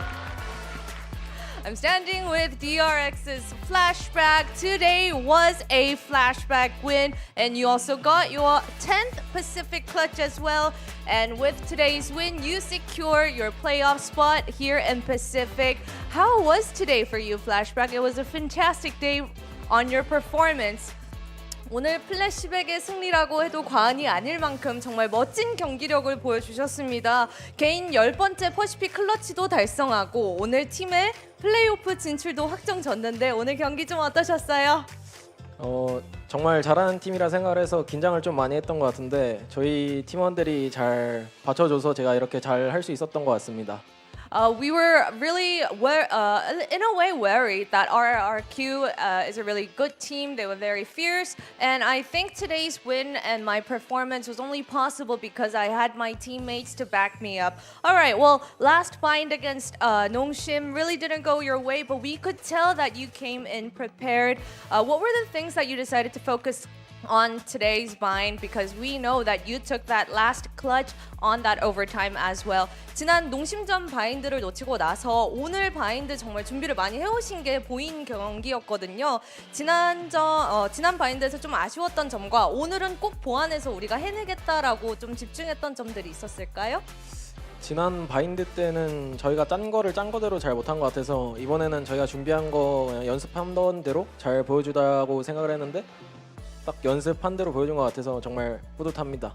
S15: I'm standing with DRX's Flashback. Today was a Flashback win, and you also got your 10th Pacific Clutch as well. And with today's win, you secure your playoff spot here in Pacific. How was today for you, Flashback? It was a fantastic day on your performance. 오늘 플래시백의 승리라고 해도 과언이 아닐 만큼 정말 멋진 경기력을 보여주셨습니다. 개인 10번째 퍼시픽 클러치도 달성하고 오늘 팀의 플레이오프 진출도 확정졌는데 오늘 경기 좀 어떠셨어요?
S10: 정말 잘하는 팀이라 생각을 해서 긴장을 좀 많이 했던 것 같은데 저희 팀원들이 잘 받쳐줘서 제가 이렇게 잘 할 수 있었던 것 같습니다.
S15: We were really, in a way, worried that RRQ is a really good team. They were very fierce. And I think today's win and my performance was only possible because I had my teammates to back me up. All right, well, last bind against Nongshim really didn't go your way, but we could tell that you came in prepared. What were the things that you decided to focus on today's bind, because we know that you took that last clutch on that overtime as well. 지난 농심전 바인드를 놓치고 나서 오늘 바인드 정말 준비를 많이 해오신 게 보인 경기였거든요. 지난 바인드에서 좀 아쉬웠던 점과 오늘은 꼭 보완해서 우리가 해내겠다라고 좀 집중했던 점들이 있었을까요?
S10: 지난 바인드 때는 저희가 짠 거대로 잘 못한 것 같아서 이번에는 저희가 준비한 거 그냥 연습한 대로 잘 보여주다고 생각을 했는데 딱 연습한 대로 보여준 것 같아서 정말 뿌듯합니다.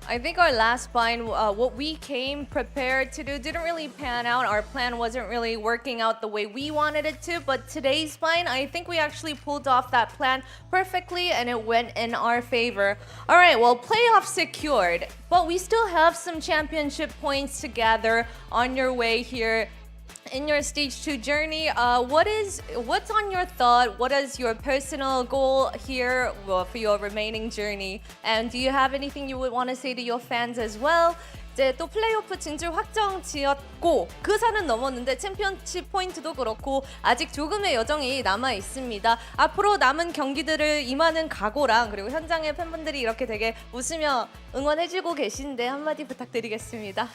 S15: I think our last bind, what we came prepared to do didn't really pan out. Our plan wasn't really working out the way we wanted it to, but today's bind, I think we actually pulled off that plan perfectly and it went in our favor. All right, well, playoff secured, but we still have some championship points to gather on your way here in your stage 2 journey, what's on your thought? What is your personal goal here for your remaining journey? And do you have anything you would want to say to your fans as well? 이제 또 플레이오프 진출 확정 지었고 그 산은 넘었는데 챔피언십 포인트도 그렇고 아직 조금의 여정이 남아 있습니다. 앞으로 남은 경기들을 임하는 각오랑 그리고 현장의 팬분들이 이렇게 되게 웃으며 응원해주고 계신데 한마디 부탁드리겠습니다.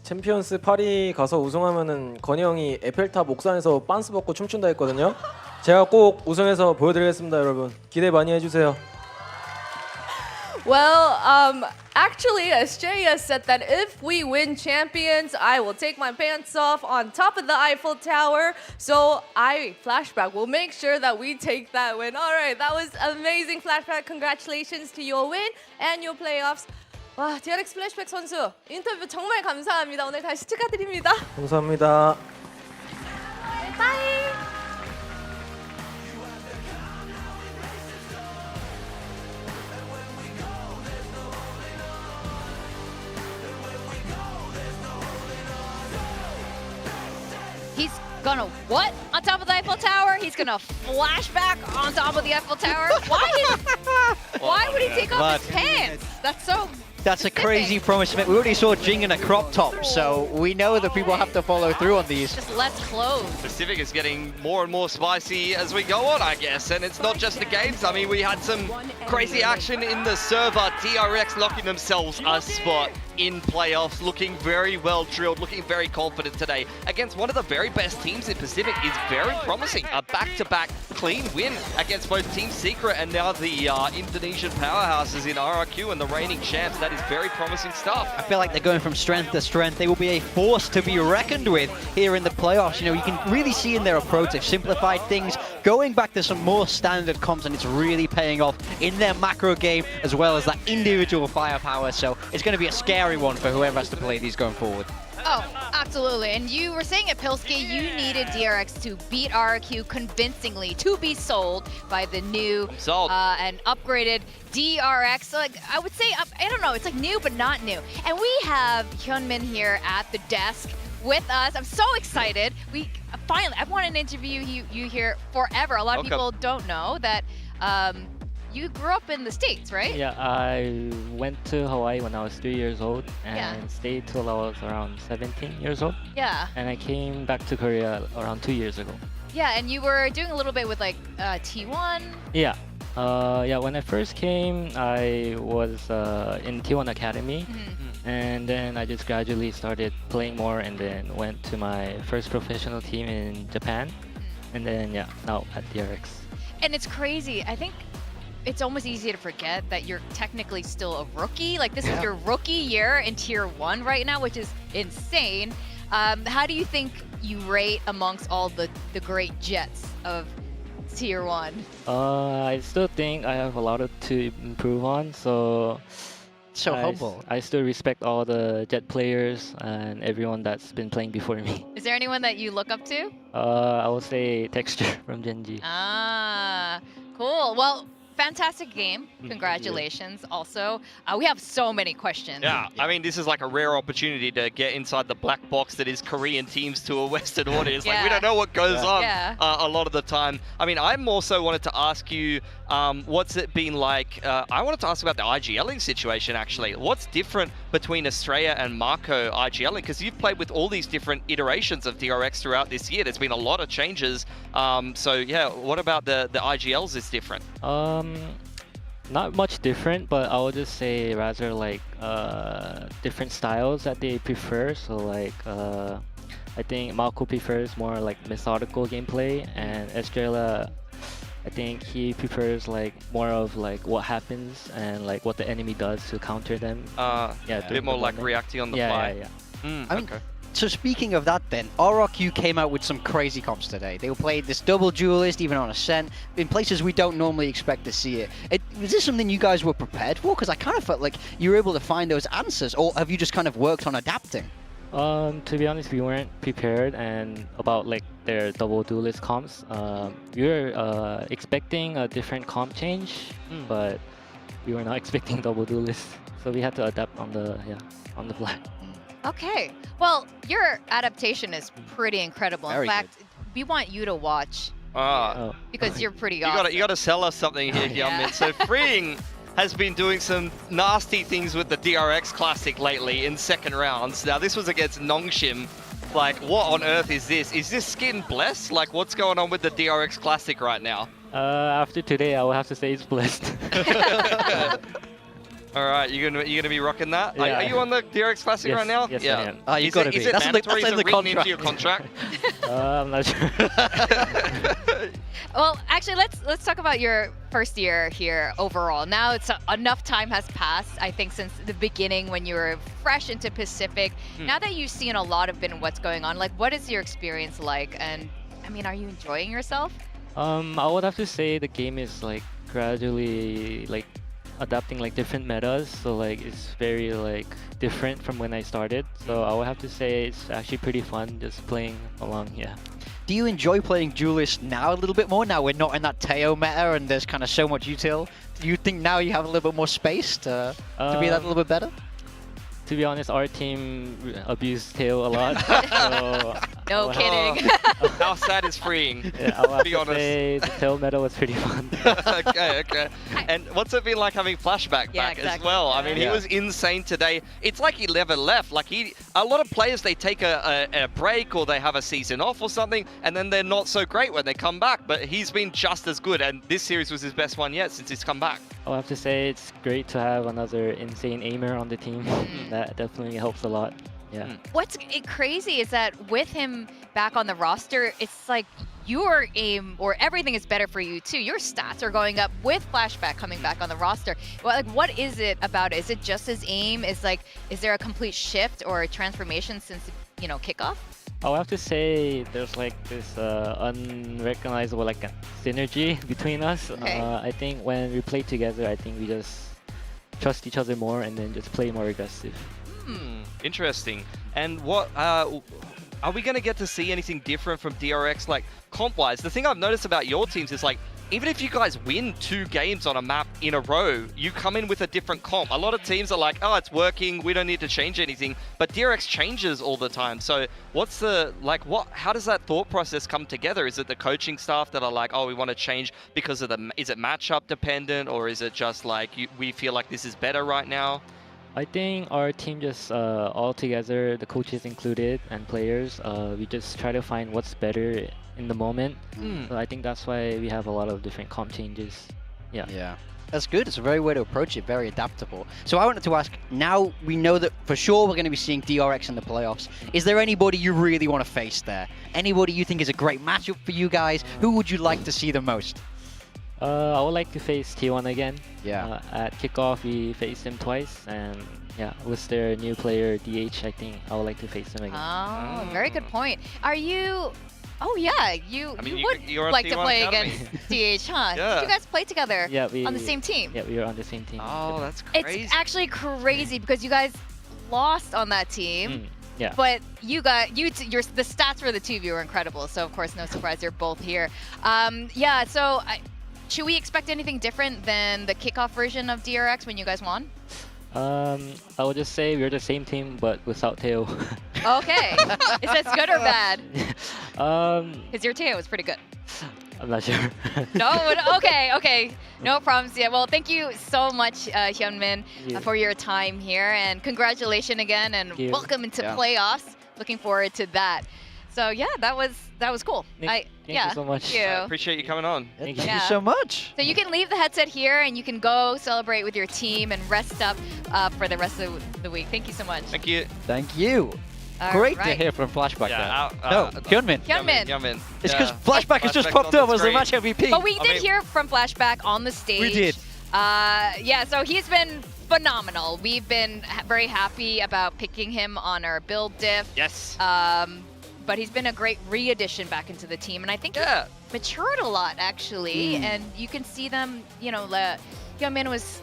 S10: 챔피언스 파리 가서 우승하면은 건희 형이 에펠탑 옥상에서 빤스 벗고 춤춘다 했거든요. 제가 꼭 우승해서 보여드리겠습니다, 여러분. 기대 많이 해주세요.
S15: Well, actually, Australia said that if we win champions, I will take my pants off on top of the Eiffel Tower. So flashback, we'll make sure that we take that win. All right, that was amazing flashback. Congratulations to your win and your playoffs. 와, DRX 플래시백 선수 인터뷰 정말 감사합니다. 오늘 다시 축하드립니다.
S10: 감사합니다.
S15: 바이.
S18: He's gonna what on top of the Eiffel Tower? He's gonna flashback on top of the Eiffel Tower? Why would he take off his pants?
S12: That's a crazy promise to make. We already saw Jing in a crop top, so we know that people have to follow through on these.
S18: Just less clothes.
S19: Pacific is getting more and more spicy as we go on, I guess. And it's not just the games. I mean, we had some crazy action in the server. DRX locking themselves a spot in playoffs, looking very well drilled, looking very confident today against one of the very best teams in Pacific. Is very promising. A back-to-back clean win against both Team Secret and now the Indonesian powerhouses in RRQ and the reigning champs. That is very promising stuff.
S12: I feel like they're going from strength to strength. They will be a force to be reckoned with here in the playoffs. You know, you can really see in their approach, they've simplified things, going back to some more standard comps, and it's really paying off in their macro game as well as that individual firepower. So it's going to be a scary one for whoever has to play these going forward.
S18: Oh, absolutely. And you were saying at Pilski, you needed DRX to beat RRQ convincingly to be sold by the new and upgraded DRX. Like I would say, I don't know, it's like new but not new. And we have Hyunmin here at the desk with us. I'm so excited. We finally, I've wanted to interview you here forever. A lot of people don't know that you grew up in the States, right?
S4: Yeah, I went to Hawaii when I was 3 years old and stayed till I was around 17 years old.
S18: Yeah.
S4: And I came back to Korea around 2 years ago.
S18: Yeah, and you were doing a little bit with like T1.
S4: Yeah. Yeah, when I first came, I was in T1 Academy. And then I just gradually started playing more and then went to my first professional team in Japan. And then, yeah, now at DRX.
S18: And it's crazy. I think it's almost easy to forget that you're technically still a rookie. Like this is your rookie year in Tier 1 right now, which is insane. How do you think you rate amongst all the great Jets of Tier 1?
S4: I still think I have a lot to improve on. So
S12: humble.
S4: I still respect all the Jet players and everyone that's been playing before me.
S18: Is there anyone that you look up to?
S4: I would say Texture from Genji.
S18: Ah, cool. Well, fantastic game. Congratulations. Also, we have so many questions.
S19: Yeah, I mean, this is like a rare opportunity to get inside the black box that is Korean teams to a Western audience. Like, we don't know what goes on a lot of the time. I mean, I also wanted to ask you, what's it been like? I wanted to ask about the IGLing situation, actually. What's different between Australia and Marco IGLing? Because you've played with all these different iterations of DRX throughout this year. There's been a lot of changes. So, yeah, what about the IGLs is different?
S4: Not much different, but I would just say rather like different styles that they prefer. So like I think Marco prefers more like methodical gameplay, and Estrella, I think he prefers like more of like what happens and like what the enemy does to counter them.
S19: A bit more like reacting on the fly.
S12: I mean, so speaking of that then, RRQ came out with some crazy comps today. They played this double duelist, even on Ascent, in places we don't normally expect to see it. Was this something you guys were prepared for? Because I kind of felt like you were able to find those answers, or have you just kind of worked on adapting?
S4: To be honest, we weren't prepared and about like their double duelist comps. We were expecting a different comp change, but we were not expecting double duelist. So we had to adapt on the fly.
S18: Okay. Well, your adaptation is pretty incredible.
S12: Very
S18: In fact, we want you to watch because you're pretty
S19: Oh. You
S18: awesome.
S19: gotta sell us something here,
S18: Yeah.
S19: Hyunmin. So Freeing has been doing some nasty things with the DRX Classic lately in second rounds. Now this was against Nongshim. Like, what on earth is this? Is this skin blessed? Like, what's going on with the DRX Classic right now?
S4: After today, I will have to say it's blessed.
S19: All right, you gonna be rocking that?
S4: Yeah.
S19: Are you on the DRX Classic
S4: Yes,
S19: right now?
S4: yes, I
S19: yeah.
S4: am.
S12: Oh, you've
S19: Is
S12: got to
S19: it-
S12: be.
S19: Is it
S12: That's in
S19: mandatory
S12: the
S19: to written into
S12: contract.
S19: your contract?
S4: I'm not sure.
S18: Well, actually, let's talk about your first year here overall. Now it's enough time has passed, I think, since the beginning when you were fresh into Pacific. Now that you've seen a lot of what's going on, like, what is your experience like? And I mean, are you enjoying yourself?
S4: I would have to say the game is like gradually like adapting like different metas, so like it's very like different from when I started. So I would have to say it's actually pretty fun just playing along. Yeah.
S12: Do you enjoy playing Duelist now a little bit more? Now we're not in that Teo meta and there's kind of so much util. Do you think now you have a little bit more space to be that a little bit better?
S4: To be honest, our team abused Tail a lot. So
S18: No kidding.
S19: How sad is Freeing?
S4: Yeah, I'll have
S19: Be
S4: to
S19: honest.
S4: say the Tail meta was pretty fun.
S19: okay. And what's it been like having Flashback back as
S18: exactly.
S19: well? I mean, he
S4: Yeah.
S19: was insane today. It's like he never left. Like a lot of players, they take a break or they have a season off or something, and then they're not so great when they come back. But he's been just as good, and this series was his best one yet since he's come back.
S4: I'll have to say it's great to have another insane aimer on the team. That definitely helps a lot. Yeah.
S18: What's crazy is that with him back on the roster, it's like your aim or everything is better for you too. Your stats are going up with Flashback coming back on the roster. Well, like, what is it about it? Is it just his aim? Is there a complete shift or a transformation since kickoff?
S4: I'll have to say there's like this unrecognizable like synergy between us.
S18: Okay.
S4: I think when we play together, I think we just trust each other more and then just play more aggressive.
S19: Interesting. And what are we going to get to see anything different from DRX, like comp-wise? The thing I've noticed about your teams is like, even if you guys win 2 games on a map in a row, you come in with a different comp. A lot of teams are like, oh, it's working, we don't need to change anything. But DRX changes all the time. So what's the, like, how does that thought process come together? Is it the coaching staff that are like, oh, we want to change because of is it matchup dependent, or is it just like, we feel like this is better right now?
S4: I think our team just all together, the coaches included and players, we just try to find what's better in the moment. So I think that's why we have a lot of different comp changes. Yeah.
S12: That's good. It's a very way to approach it, very adaptable. So I wanted to ask, now we know that for sure we're going to be seeing DRX in the playoffs. Is there anybody you really want to face there? Anybody you think is a great matchup for you guys? Who would you like to see the most?
S4: I would like to face T1 again.
S12: Yeah.
S4: At kickoff, we faced him twice, and yeah, with their new player DH, I think I would like to face him again.
S18: Oh, very good point. Are you? Oh yeah, you
S19: you're
S18: would
S19: on
S18: like to
S19: T1
S18: play
S19: Academy.
S18: against DH, huh?
S19: Yeah.
S18: Did you guys play together
S4: Yeah,
S18: on the same team?
S4: Yeah, we were on the same team.
S19: Oh, that's crazy.
S18: It's actually crazy because you guys lost on that team.
S4: Yeah.
S18: But the stats for the two of you were incredible. So of course, no surprise, you're both here. Yeah. So should we expect anything different than the kickoff version of DRX when you guys won?
S4: I would just say we're the same team, but without Teo.
S18: Okay. Is this good or bad?
S4: Um,
S18: Because your Teo was pretty good.
S4: I'm not sure.
S18: No, okay. No problems. Yeah, well, thank you so much, Hyunmin, for your time here. And congratulations again, and welcome into playoffs. Looking forward to that. So yeah, that was cool.
S4: Thank you so much.
S18: Thank you.
S19: I appreciate you coming on.
S12: Thank you so much.
S18: So you can leave the headset here and you can go celebrate with your team and rest up for the rest of the week. Thank you so much.
S19: Thank you.
S12: Thank you.
S18: All
S12: Great
S18: right.
S12: to hear from Flashback
S19: Yeah,
S12: there. No, Hyunmin.
S18: Hyunmin.
S12: It's because Flashback has just popped up as the match MVP.
S18: But we did hear from Flashback on the stage.
S12: We did.
S18: Yeah, so he's been phenomenal. We've been very happy about picking him on our build diff.
S19: Yes.
S18: But he's been a great re-addition back into the team, and I think he's matured a lot actually. And you can see them. Hyunmin was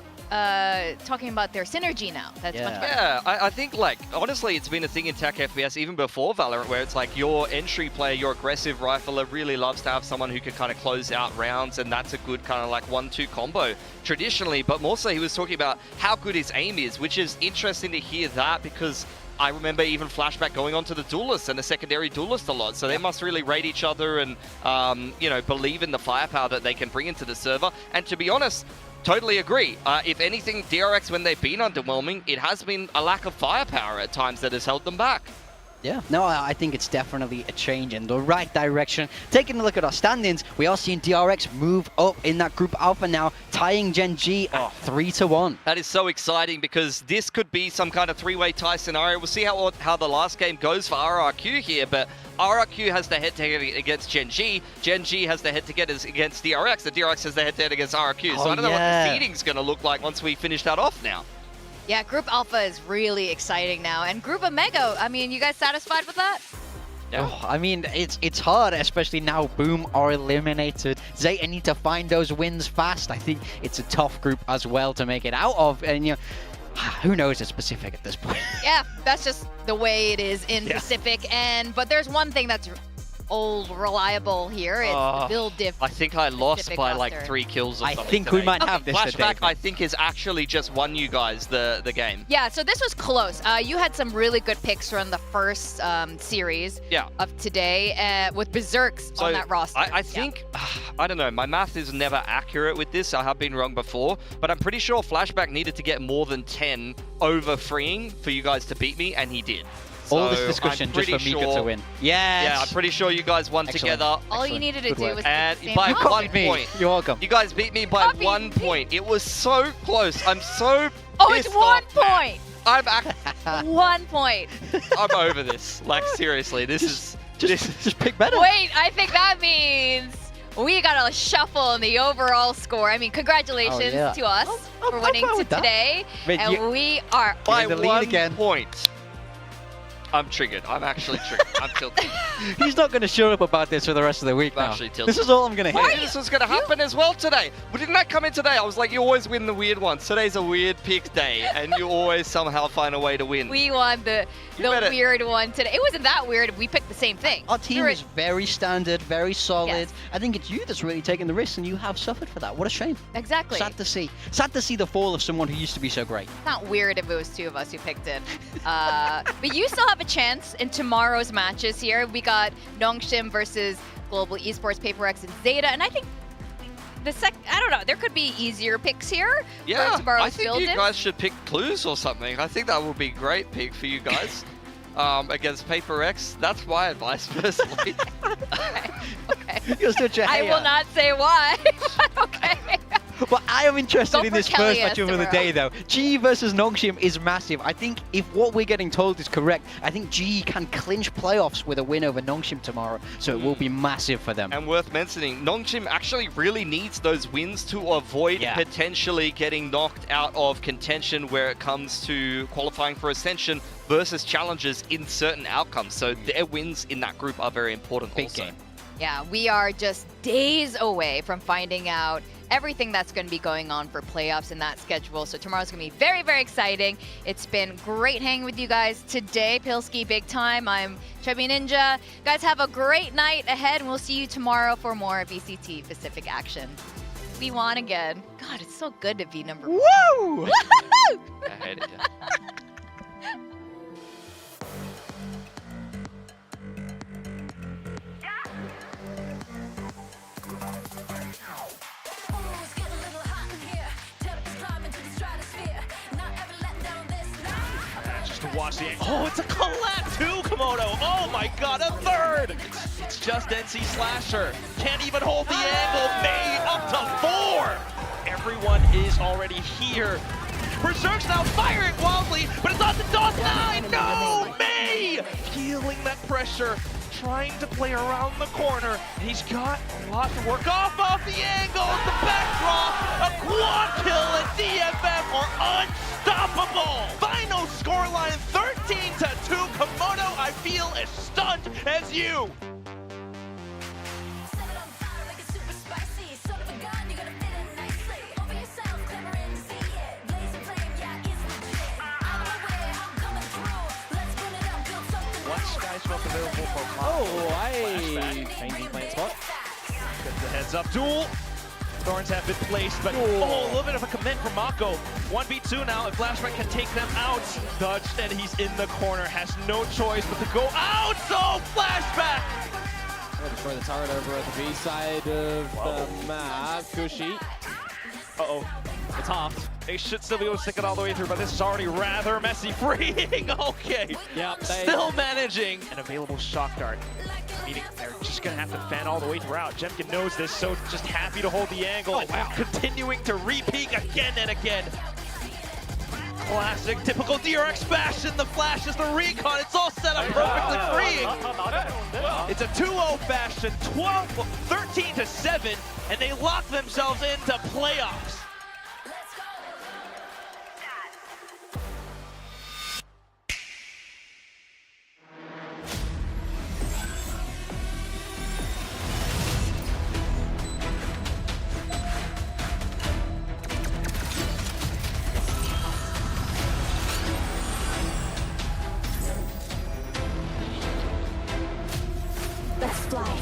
S18: talking about their synergy now. That's much better.
S19: Yeah, I think, like, honestly, it's been a thing in TAC FPS even before Valorant, where it's like your entry player, your aggressive rifler really loves to have someone who can kind of close out rounds, and that's a good kind of like 1-2 combo traditionally. But more so, he was talking about how good his aim is, which is interesting to hear that, because I remember even Flashback going on to the duelist and the secondary duelist a lot. So they must really rate each other and, you know, believe in the firepower that they can bring into the server. And to be honest, totally agree. If anything, DRX, when they've been underwhelming, it has been a lack of firepower at times that has held them back.
S12: Yeah, no, I think it's definitely a change in the right direction. Taking a look at our standings, we are seeing DRX move up in that group alpha now, tying Gen G at 3-1.
S19: That is so exciting because this could be some kind of three-way tie scenario. We'll see how the last game goes for RRQ here, but RRQ has the head-to-head against Gen G. Gen G has the head-to-head against DRX, and DRX has the head-to-head against RRQ. So I don't know what the seeding's going to look like once we finish that off now.
S18: Yeah, Group Alpha is really exciting now. And Group Omega, I mean, you guys satisfied with that?
S12: Yeah. Oh, I mean, it's hard, especially now Boom are eliminated. Zeta need to find those wins fast. I think it's a tough group as well to make it out of. And, you know, who knows it's Pacific at this point?
S18: Yeah, that's just the way it is in Pacific. But there's one thing that's old reliable here. It's the build diff.
S19: I think I lost
S18: Pacific
S19: by
S18: roster.
S19: like 3 kills or something.
S12: I think we might have this
S19: Flashback,
S12: today.
S19: I think, has actually just won you guys the game.
S18: Yeah, so this was close. You had some really good picks from the first series of today with Berserks on that roster.
S19: I think, I don't know, my math is never accurate with this. I have been wrong before, but I'm pretty sure Flashback needed to get more than 10 over freeing for you guys to beat me, and he did.
S12: All this discussion just for Mika to win. Yes.
S19: Yeah, I'm pretty sure you guys won together.
S18: All you needed to do was
S19: and
S18: the same
S19: by
S18: time.
S19: 1 point.
S12: You're welcome.
S19: You guys beat me by 1 point. It was so close. I'm so
S18: Oh, it's
S19: pissed
S18: 1
S19: off.
S18: point.
S19: I'm
S18: 1 point.
S19: I'm over this. Like seriously, this is
S12: just pick better.
S18: Wait, I think that means we got a shuffle in the overall score. I mean, congratulations to us for winning today. And we are
S19: by
S12: in the lead
S19: 1
S12: again.
S19: point. I'm triggered. I'm actually triggered. I'm tilted.
S12: He's not going to shut up about this for the rest of the week
S19: I'm
S12: now.
S19: actually tilted.
S12: This is all I'm going to hear.
S19: I knew this was going to happen as well today. Well, didn't that come in today? I was like, you always win the weird ones. Today's a weird pick day, and you always somehow find a way to win.
S18: We won the weird one today. It wasn't that weird. We picked the same thing.
S12: Our team is very standard, very solid.
S18: Yes.
S12: I think it's you that's really taken the risk, and you have suffered for that. What a shame.
S18: Exactly.
S12: Sad to see. Sad to see the fall of someone who used to be so great.
S18: It's not weird if it was 2 of us who picked it. But you still have a chance in tomorrow's matches here. We got Nongshim versus Global Esports, PaperX, and Zeta. And I think I don't know, there could be easier picks here for tomorrow's
S19: I think
S18: build
S19: you
S18: diff.
S19: guys should pick clues or something. I think that would be a great pick for you guys against PaperX. That's my advice personally.
S18: Okay.
S12: You're such a
S18: I will not say why. Okay.
S12: But I am interested in this first match of the
S18: tomorrow.
S12: day, though. GE versus Nongshim is massive. I think if what we're getting told is correct, I think GE can clinch playoffs with a win over Nongshim tomorrow. So it will be massive for them.
S19: And worth mentioning, Nongshim actually really needs those wins to avoid potentially getting knocked out of contention where it comes to qualifying for Ascension versus challenges in certain outcomes. So their wins in that group are very important also.
S12: Game.
S18: Yeah, we are just days away from finding out everything that's going to be going on for playoffs in that schedule. So tomorrow's going to be very, very exciting. It's been great hanging with you guys today. Pilski Big Time. I'm Chubby Ninja. Guys, have a great night ahead, and we'll see you tomorrow for more VCT Pacific action. We won again. God, it's so good to be number 1.
S12: Woo!
S18: Woohoo!
S19: I hate it.
S7: Just to watch the... Oh, it's a collapse too, Komodo. Oh my god, a third. It's just NC Slasher. Can't even hold the angle. May up to 4. Everyone is already here. Berserk's now firing wildly, but it's on the DOS 9. No, May feeling that pressure, trying to play around the corner. And he's got a lot to work off the angle, the backdraw, a quad kill, and DFM are unstoppable. Final scoreline 13-2. Komodo, I feel as stunned as you. Smoke available for
S20: I changing plant spot.
S7: Gets the heads up duel. Thorns have been placed, but a little bit of a commit from Mako. 1v2 now, if Flashback can take them out. Dodged, and he's in the corner, has no choice but to go out. So Flashback!
S20: We'll destroy the turret over at the B side of the map. Kushi.
S7: Uh-oh.
S20: It's half.
S7: They should still be able to stick it all the way through, but this is already rather messy. Freeing, okay.
S20: Yep,
S7: Still managing. An available shock dart. Meaning they're just gonna have to fan all the way throughout. Jemkin knows this, so just happy to hold the angle. Continuing to re-peek again and again. Classic, typical DRX fashion. The flash is the recon. It's all set up perfectly freeing. It's a 2-0 fashion, 13-7, and they lock themselves into playoffs.
S1: Let's fly.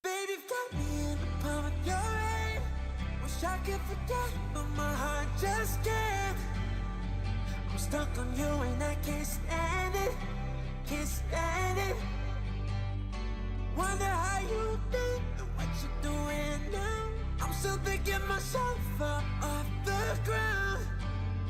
S6: Baby, got me in the palm of your hand. Wish I could forget, but my heart just can't. I'm stuck on you and I can't stand.